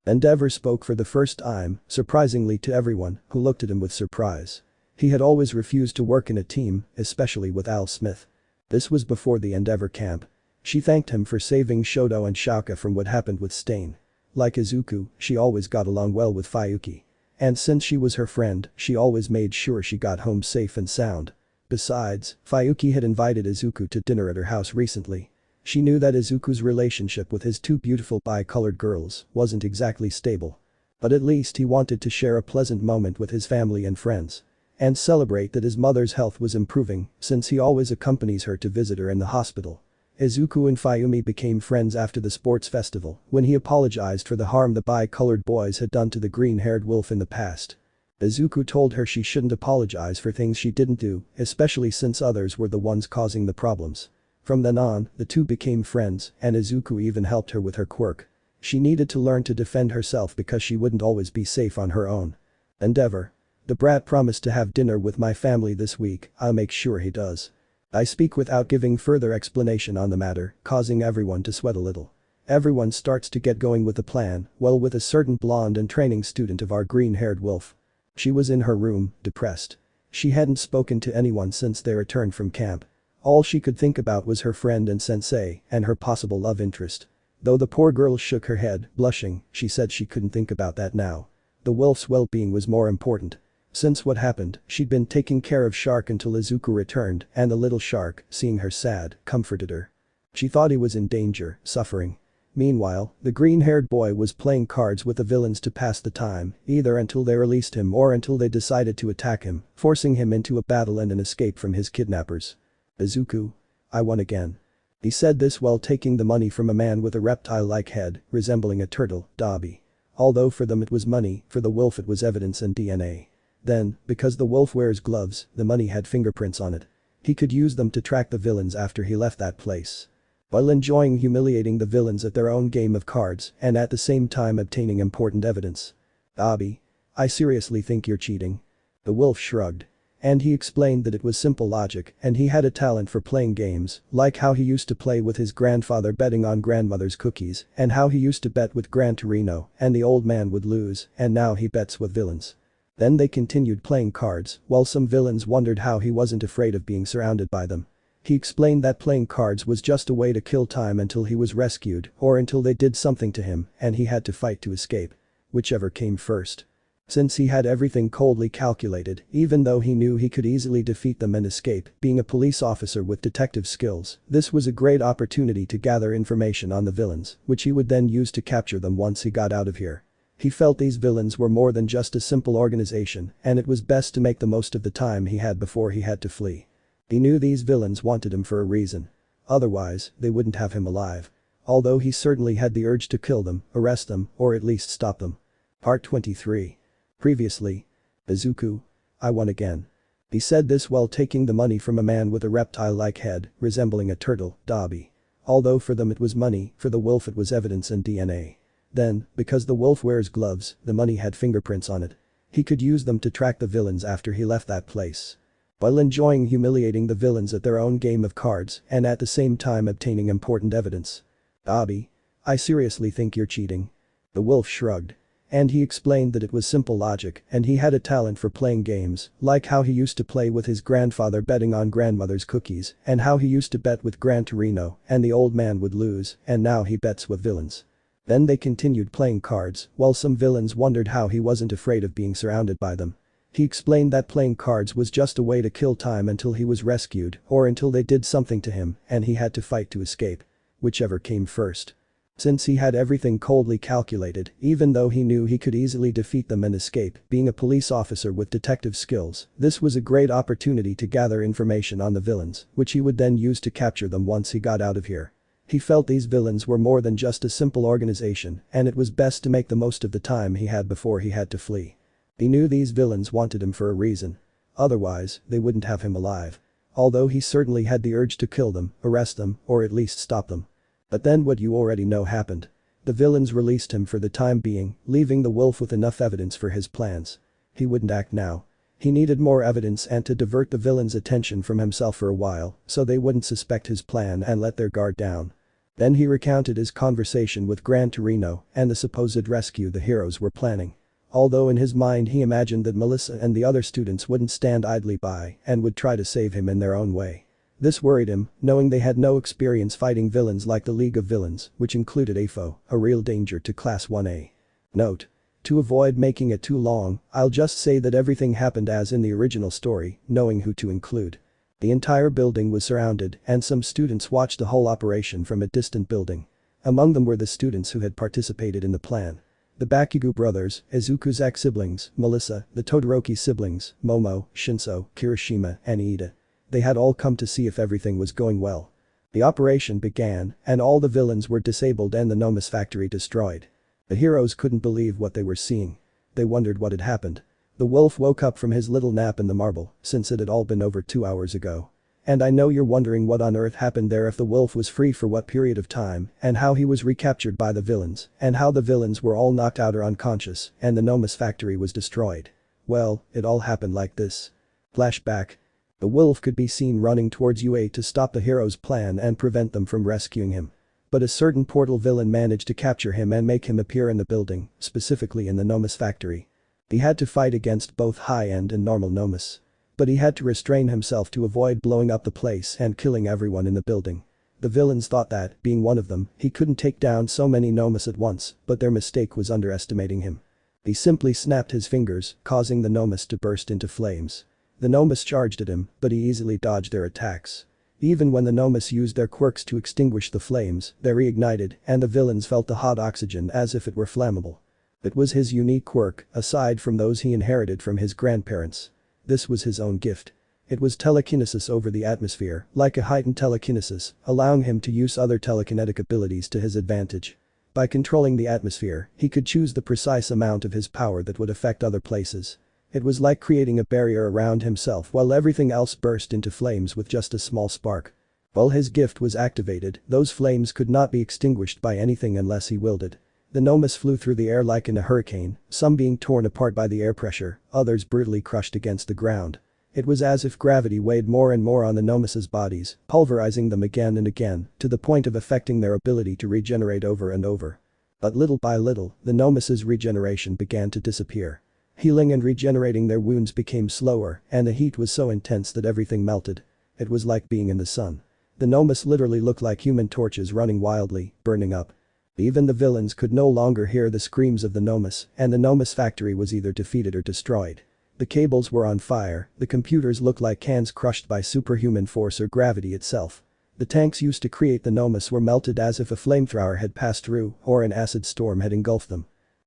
Speaker 2: Endeavor spoke for the first time, surprisingly to everyone, who looked at him with surprise. He had always refused to work in a team, especially with Al Smith. This was before the Endeavor camp. She thanked him for saving Shoto and Shauka from what happened with Stain. Like Izuku, she always got along well with Fuyuki. And since she was her friend, she always made sure she got home safe and sound. Besides, Fuyuki had invited Izuku to dinner at her house recently. She knew that Izuku's relationship with his two beautiful bi-colored girls wasn't exactly stable. But at least he wanted to share a pleasant moment with his family and friends. And celebrate that his mother's health was improving, since he always accompanies her to visit her in the hospital. Izuku and Fuyumi became friends after the sports festival when he apologized for the harm the bi-colored boys had done to the green-haired wolf in the past. Izuku told her she shouldn't apologize for things she didn't do, especially since others were the ones causing the problems. From then on, the two became friends and Izuku even helped her with her quirk. She needed to learn to defend herself because she wouldn't always be safe on her own. Endeavor. The brat promised to have dinner with my family this week, I'll make sure he does. I speak without giving further explanation on the matter, causing everyone to sweat a little. Everyone starts to get going with the plan, well with a certain blonde and training student of our green-haired wolf. She was in her room, depressed. She hadn't spoken to anyone since they returned from camp. All she could think about was her friend and sensei and her possible love interest. Though the poor girl shook her head, blushing, she said she couldn't think about that now. The wolf's well-being was more important. Since what happened, she'd been taking care of Shark until Izuku returned and the little shark, seeing her sad, comforted her. She thought he was in danger, suffering. Meanwhile, the green-haired boy was playing cards with the villains to pass the time, either until they released him or until they decided to attack him, forcing him into a battle and an escape from his kidnappers. Izuku. I won again. He said this while taking the money from a man with a reptile-like head, resembling a turtle, Dabi. Although for them it was money, for the wolf it was evidence and DNA. Then, because the wolf wears gloves, the money had fingerprints on it. He could use them to track the villains after he left that place. While enjoying humiliating the villains at their own game of cards and at the same time obtaining important evidence. Dabi. I seriously think you're cheating. The wolf shrugged. And he explained that it was simple logic and he had a talent for playing games, like how he used to play with his grandfather betting on grandmother's cookies and how he used to bet with Gran Torino and the old man would lose and now he bets with villains. Then they continued playing cards, while some villains wondered how he wasn't afraid of being surrounded by them. He explained that playing cards was just a way to kill time until he was rescued or until they did something to him and he had to fight to escape. Whichever came first. Since he had everything coldly calculated, even though he knew he could easily defeat them and escape, being a police officer with detective skills, this was a great opportunity to gather information on the villains, which he would then use to capture them once he got out of here. He felt these villains were more than just a simple organization and it was best to make the most of the time he had before he had to flee. He knew these villains wanted him for a reason. Otherwise, they wouldn't have him alive. Although he certainly had the urge to kill them, arrest them, or at least stop them. Part 23. Previously. Izuku. I won again. He said this while taking the money from a man with a reptile-like head, resembling a turtle, Dabi. Although for them it was money, for the wolf it was evidence and DNA. Then, because the wolf wears gloves, the money had fingerprints on it. He could use them to track the villains after he left that place. While enjoying humiliating the villains at their own game of cards and at the same time obtaining important evidence. Dabi. I seriously think you're cheating. The wolf shrugged. And he explained that it was simple logic and he had a talent for playing games, like how he used to play with his grandfather betting on grandmother's cookies and how he used to bet with Gran Torino and the old man would lose and now he bets with villains. Then they continued playing cards while some villains wondered how he wasn't afraid of being surrounded by them. He explained that playing cards was just a way to kill time until he was rescued or until they did something to him and he had to fight to escape. Whichever came first. Since he had everything coldly calculated, even though he knew he could easily defeat them and escape, being a police officer with detective skills, this was a great opportunity to gather information on the villains, which he would then use to capture them once he got out of here. He felt these villains were more than just a simple organization and it was best to make the most of the time he had before he had to flee. He knew these villains wanted him for a reason. Otherwise, they wouldn't have him alive. Although he certainly had the urge to kill them, arrest them, or at least stop them. But then what you already know happened. The villains released him for the time being, leaving the wolf with enough evidence for his plans. He wouldn't act now. He needed more evidence and to divert the villains' attention from himself for a while, so they wouldn't suspect his plan and let their guard down. Then he recounted his conversation with Gran Torino and the supposed rescue the heroes were planning. Although in his mind he imagined that Melissa and the other students wouldn't stand idly by and would try to save him in their own way. This worried him, knowing they had no experience fighting villains like the League of Villains, which included AFO, a real danger to Class 1A. Note. To avoid making it too long, I'll just say that everything happened as in the original story, knowing who to include. The entire building was surrounded and some students watched the whole operation from a distant building. Among them were the students who had participated in the plan. The Bakugo brothers, Izuku's ex-siblings, Melissa, the Todoroki siblings, Momo, Shinso, Kirishima, and Ida. They had all come to see if everything was going well. The operation began, and all the villains were disabled and the Nomus factory destroyed. The heroes couldn't believe what they were seeing. They wondered what had happened. The wolf woke up from his little nap in the marble, since it had all been over 2 hours ago. And I know you're wondering what on earth happened there if the wolf was free for what period of time, and how he was recaptured by the villains, and how the villains were all knocked out or unconscious, and the Nomus factory was destroyed. Well, it all happened like this. Flashback. The wolf could be seen running towards UA to stop the hero's plan and prevent them from rescuing him. But a certain portal villain managed to capture him and make him appear in the building, specifically in the Nomus factory. He had to fight against both high-end and normal Nomus. But he had to restrain himself to avoid blowing up the place and killing everyone in the building. The villains thought that, being one of them, he couldn't take down so many Nomus at once, but their mistake was underestimating him. He simply snapped his fingers, causing the Nomus to burst into flames. The Nomus charged at him, but he easily dodged their attacks. Even when the Nomus used their quirks to extinguish the flames, they reignited and the villains felt the hot oxygen as if it were flammable. It was his unique quirk, aside from those he inherited from his grandparents. This was his own gift. It was telekinesis over the atmosphere, like a heightened telekinesis, allowing him to use other telekinetic abilities to his advantage. By controlling the atmosphere, he could choose the precise amount of his power that would affect other places. It was like creating a barrier around himself while everything else burst into flames with just a small spark. While his gift was activated, those flames could not be extinguished by anything unless he willed it. The Nomus flew through the air like in a hurricane, some being torn apart by the air pressure, others brutally crushed against the ground. It was as if gravity weighed more and more on the Nomus's bodies, pulverizing them again and again, to the point of affecting their ability to regenerate over and over. But little by little, the Nomus's regeneration began to disappear. Healing and regenerating their wounds became slower, and the heat was so intense that everything melted. It was like being in the sun. The Nomus literally looked like human torches running wildly, burning up. Even the villains could no longer hear the screams of the Nomus, and the Nomus factory was either defeated or destroyed. The cables were on fire, the computers looked like cans crushed by superhuman force or gravity itself. The tanks used to create the Nomus were melted as if a flamethrower had passed through or an acid storm had engulfed them.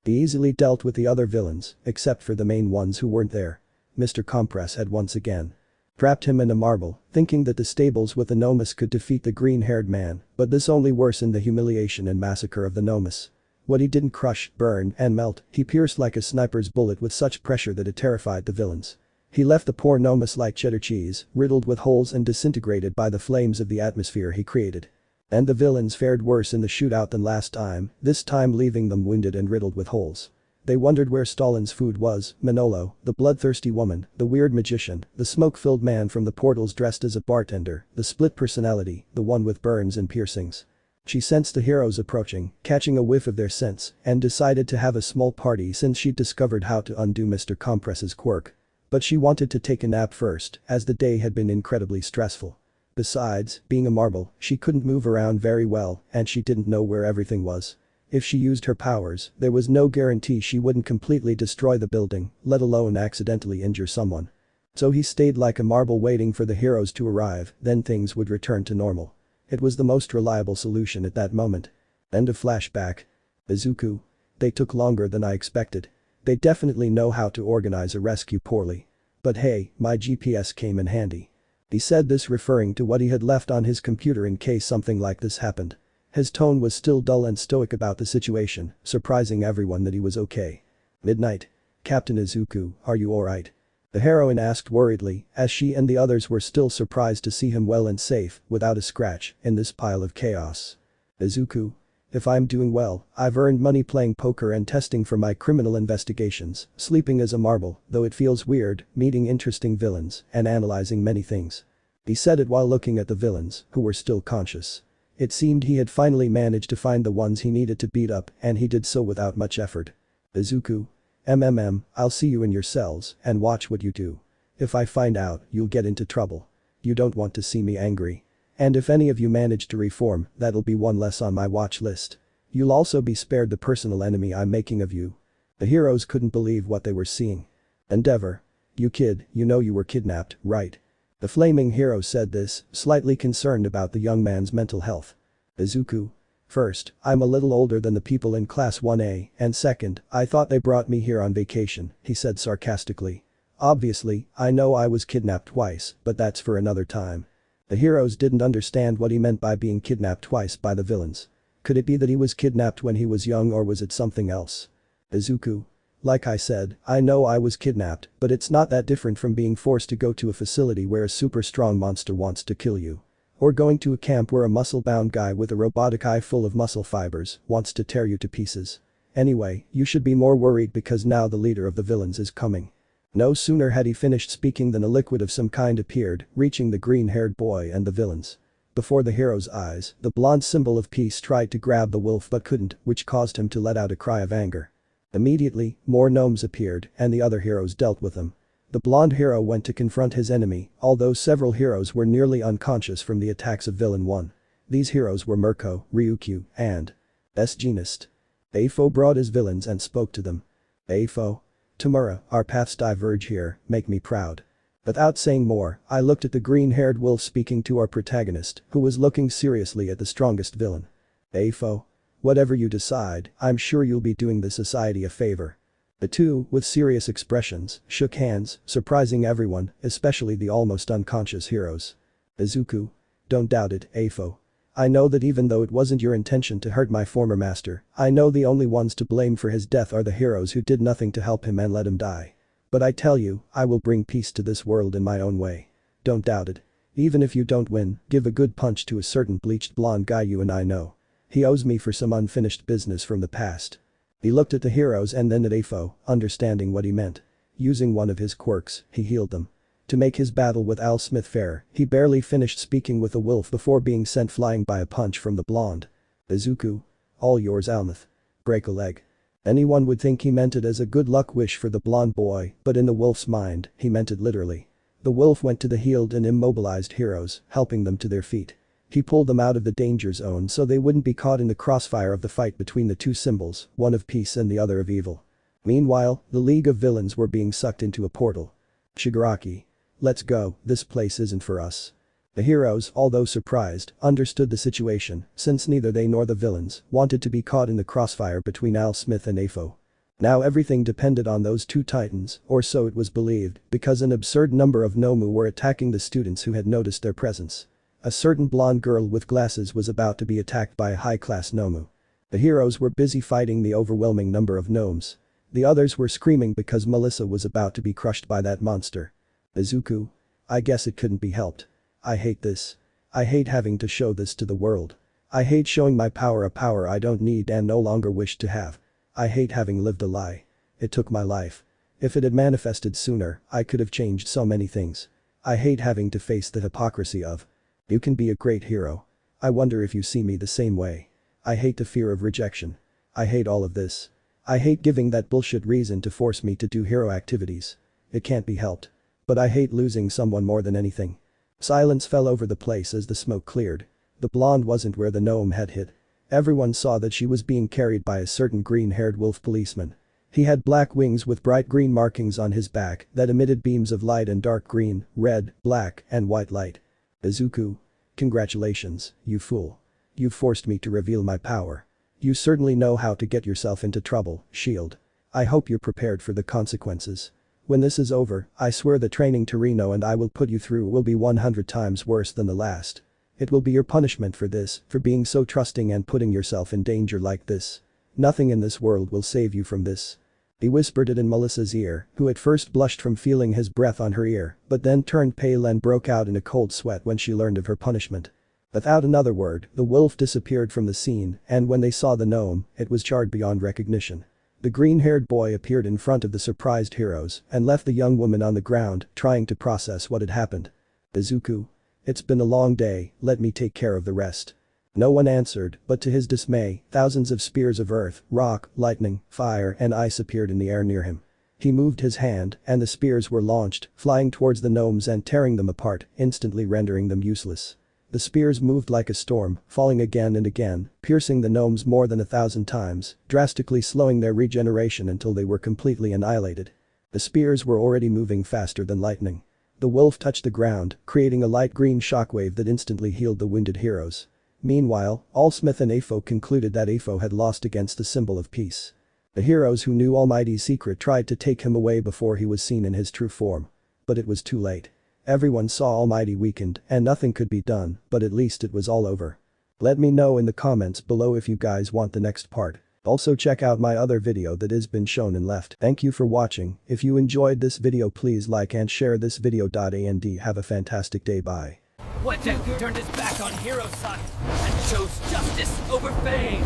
Speaker 2: He easily dealt with the other villains, except for the main ones who weren't there. Mr. Compress had once again trapped him in a marble, thinking that the stables with the Nomus could defeat the green-haired man, but this only worsened the humiliation and massacre of the Nomus. What he didn't crush, burn, and melt, he pierced like a sniper's bullet with such pressure that it terrified the villains. He left the poor Nomus like cheddar cheese, riddled with holes and disintegrated by the flames of the atmosphere he created. And the villains fared worse in the shootout than last time, this time leaving them wounded and riddled with holes. They wondered where Stalin's food was, Manolo, the bloodthirsty woman, the weird magician, the smoke-filled man from the portals dressed as a bartender, the split personality, the one with burns and piercings. She sensed the heroes approaching, catching a whiff of their scents, and decided to have a small party since she'd discovered how to undo Mr. Compress's quirk. But she wanted to take a nap first, as the day had been incredibly stressful. Besides, being a marble, she couldn't move around very well, and she didn't know where everything was. If she used her powers, there was no guarantee she wouldn't completely destroy the building, let alone accidentally injure someone. So he stayed like a marble waiting for the heroes to arrive, then things would return to normal. It was the most reliable solution at that moment. End of flashback. Izuku. They took longer than I expected. They definitely know how to organize a rescue poorly. But hey, my GPS came in handy. He said this referring to what he had left on his computer in case something like this happened. His tone was still dull and stoic about the situation, surprising everyone that he was okay. Midnight. Captain Izuku, are you alright? The heroine asked worriedly, as she and the others were still surprised to see him well and safe, without a scratch, in this pile of chaos. Izuku. If I'm doing well, I've earned money playing poker and testing for my criminal investigations, sleeping as a marble, though it feels weird, meeting interesting villains, and analyzing many things. He said it while looking at the villains, who were still conscious. It seemed he had finally managed to find the ones he needed to beat up, and he did so without much effort. Izuku. I'll see you in your cells, and watch what you do. If I find out, you'll get into trouble. You don't want to see me angry. And if any of you manage to reform, that'll be one less on my watch list. You'll also be spared the personal enemy I'm making of you. The heroes couldn't believe what they were seeing. Endeavor. You kid, you know you were kidnapped, right? The flaming hero said this, slightly concerned about the young man's mental health. Izuku. First, I'm a little older than the people in Class 1A, and second, I thought they brought me here on vacation, he said sarcastically. Obviously, I know I was kidnapped twice, but that's for another time. The heroes didn't understand what he meant by being kidnapped twice by the villains. Could it be that he was kidnapped when he was young, or was it something else? Izuku. Like I said, I know I was kidnapped, but it's not that different from being forced to go to a facility where a super strong monster wants to kill you. Or going to a camp where a muscle-bound guy with a robotic eye full of muscle fibers wants to tear you to pieces. Anyway, you should be more worried because now the leader of the villains is coming. No sooner had he finished speaking than a liquid of some kind appeared, reaching the green-haired boy and the villains. Before the hero's eyes, the blonde symbol of peace tried to grab the wolf but couldn't, which caused him to let out a cry of anger. Immediately, more gnomes appeared, and the other heroes dealt with them. The blonde hero went to confront his enemy, although several heroes were nearly unconscious from the attacks of Villain 1. These heroes were Mirko, Ryukyu, and S-Genist. Afo brought his villains and spoke to them. Afo. Tamura, our paths diverge here, make me proud. Without saying more, I looked at the green-haired wolf speaking to our protagonist, who was looking seriously at the strongest villain. Afo. Whatever you decide, I'm sure you'll be doing the society a favor. The two, with serious expressions, shook hands, surprising everyone, especially the almost unconscious heroes. Izuku. Don't doubt it, Afo. I know that even though it wasn't your intention to hurt my former master, I know the only ones to blame for his death are the heroes who did nothing to help him and let him die. But I tell you, I will bring peace to this world in my own way. Don't doubt it. Even if you don't win, give a good punch to a certain bleached blonde guy you and I know. He owes me for some unfinished business from the past. He looked at the heroes and then at Afo, understanding what he meant. Using one of his quirks, he healed them. To make his battle with Al Smith fair, he barely finished speaking with the wolf before being sent flying by a punch from the blonde. Izuku. All yours, Almouth. Break a leg. Anyone would think he meant it as a good luck wish for the blonde boy, but in the wolf's mind, he meant it literally. The wolf went to the healed and immobilized heroes, helping them to their feet. He pulled them out of the danger zone so they wouldn't be caught in the crossfire of the fight between the two symbols, one of peace and the other of evil. Meanwhile, the League of Villains were being sucked into a portal. Shigaraki. Let's go, this place isn't for us. The heroes, although surprised, understood the situation, since neither they nor the villains wanted to be caught in the crossfire between Al Smith and Afo. Now everything depended on those two titans, or so it was believed, because an absurd number of Nomu were attacking the students who had noticed their presence. A certain blonde girl with glasses was about to be attacked by a high-class Nomu. The heroes were busy fighting the overwhelming number of gnomes. The others were screaming because Melissa was about to be crushed by that monster. Izuku? I guess it couldn't be helped. I hate this. I hate having to show this to the world. I hate showing my power, a power I don't need and no longer wish to have. I hate having lived a lie. It took my life. If it had manifested sooner, I could have changed so many things. I hate having to face the hypocrisy of. You can be a great hero. I wonder if you see me the same way. I hate the fear of rejection. I hate all of this. I hate giving that bullshit reason to force me to do hero activities. It can't be helped. But I hate losing someone more than anything. Silence fell over the place as the smoke cleared. The blonde wasn't where the gnome had hit. Everyone saw that she was being carried by a certain green-haired wolf policeman. He had black wings with bright green markings on his back that emitted beams of light and dark green, red, black, and white light. Izuku. Congratulations, you fool. You forced me to reveal my power. You certainly know how to get yourself into trouble, Shield. I hope you're prepared for the consequences. When this is over, I swear the training Torino and I will put you through will be 100 times worse than the last. It will be your punishment for this, for being so trusting and putting yourself in danger like this. Nothing in this world will save you from this. He whispered it in Melissa's ear, who at first blushed from feeling his breath on her ear, but then turned pale and broke out in a cold sweat when she learned of her punishment. Without another word, the wolf disappeared from the scene, and when they saw the gnome, it was charred beyond recognition. The green-haired boy appeared in front of the surprised heroes and left the young woman on the ground, trying to process what had happened. Izuku. It's been a long day, let me take care of the rest. No one answered, but to his dismay, thousands of spears of earth, rock, lightning, fire and ice appeared in the air near him. He moved his hand, and the spears were launched, flying towards the gnomes and tearing them apart, instantly rendering them useless. The spears moved like a storm, falling again and again, piercing the gnomes more than 1,000 times, drastically slowing their regeneration until they were completely annihilated. The spears were already moving faster than lightning. The wolf touched the ground, creating a light green shockwave that instantly healed the wounded heroes. Meanwhile, Allsmith and Afo concluded that Afo had lost against the symbol of peace. The heroes who knew Almighty's secret tried to take him away before he was seen in his true form. But it was too late. Everyone saw Almighty weakened and nothing could be done, but at least it was all over. Let me know in the comments below if you guys want the next part. Also check out my other video that has been shown and left. Thank you for watching. If you enjoyed this video please like and share this video. And have a fantastic day. Bye.
Speaker 1: What Deku turned his back on Hero's son and chose justice over fame.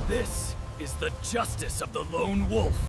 Speaker 1: This is the justice of the lone wolf.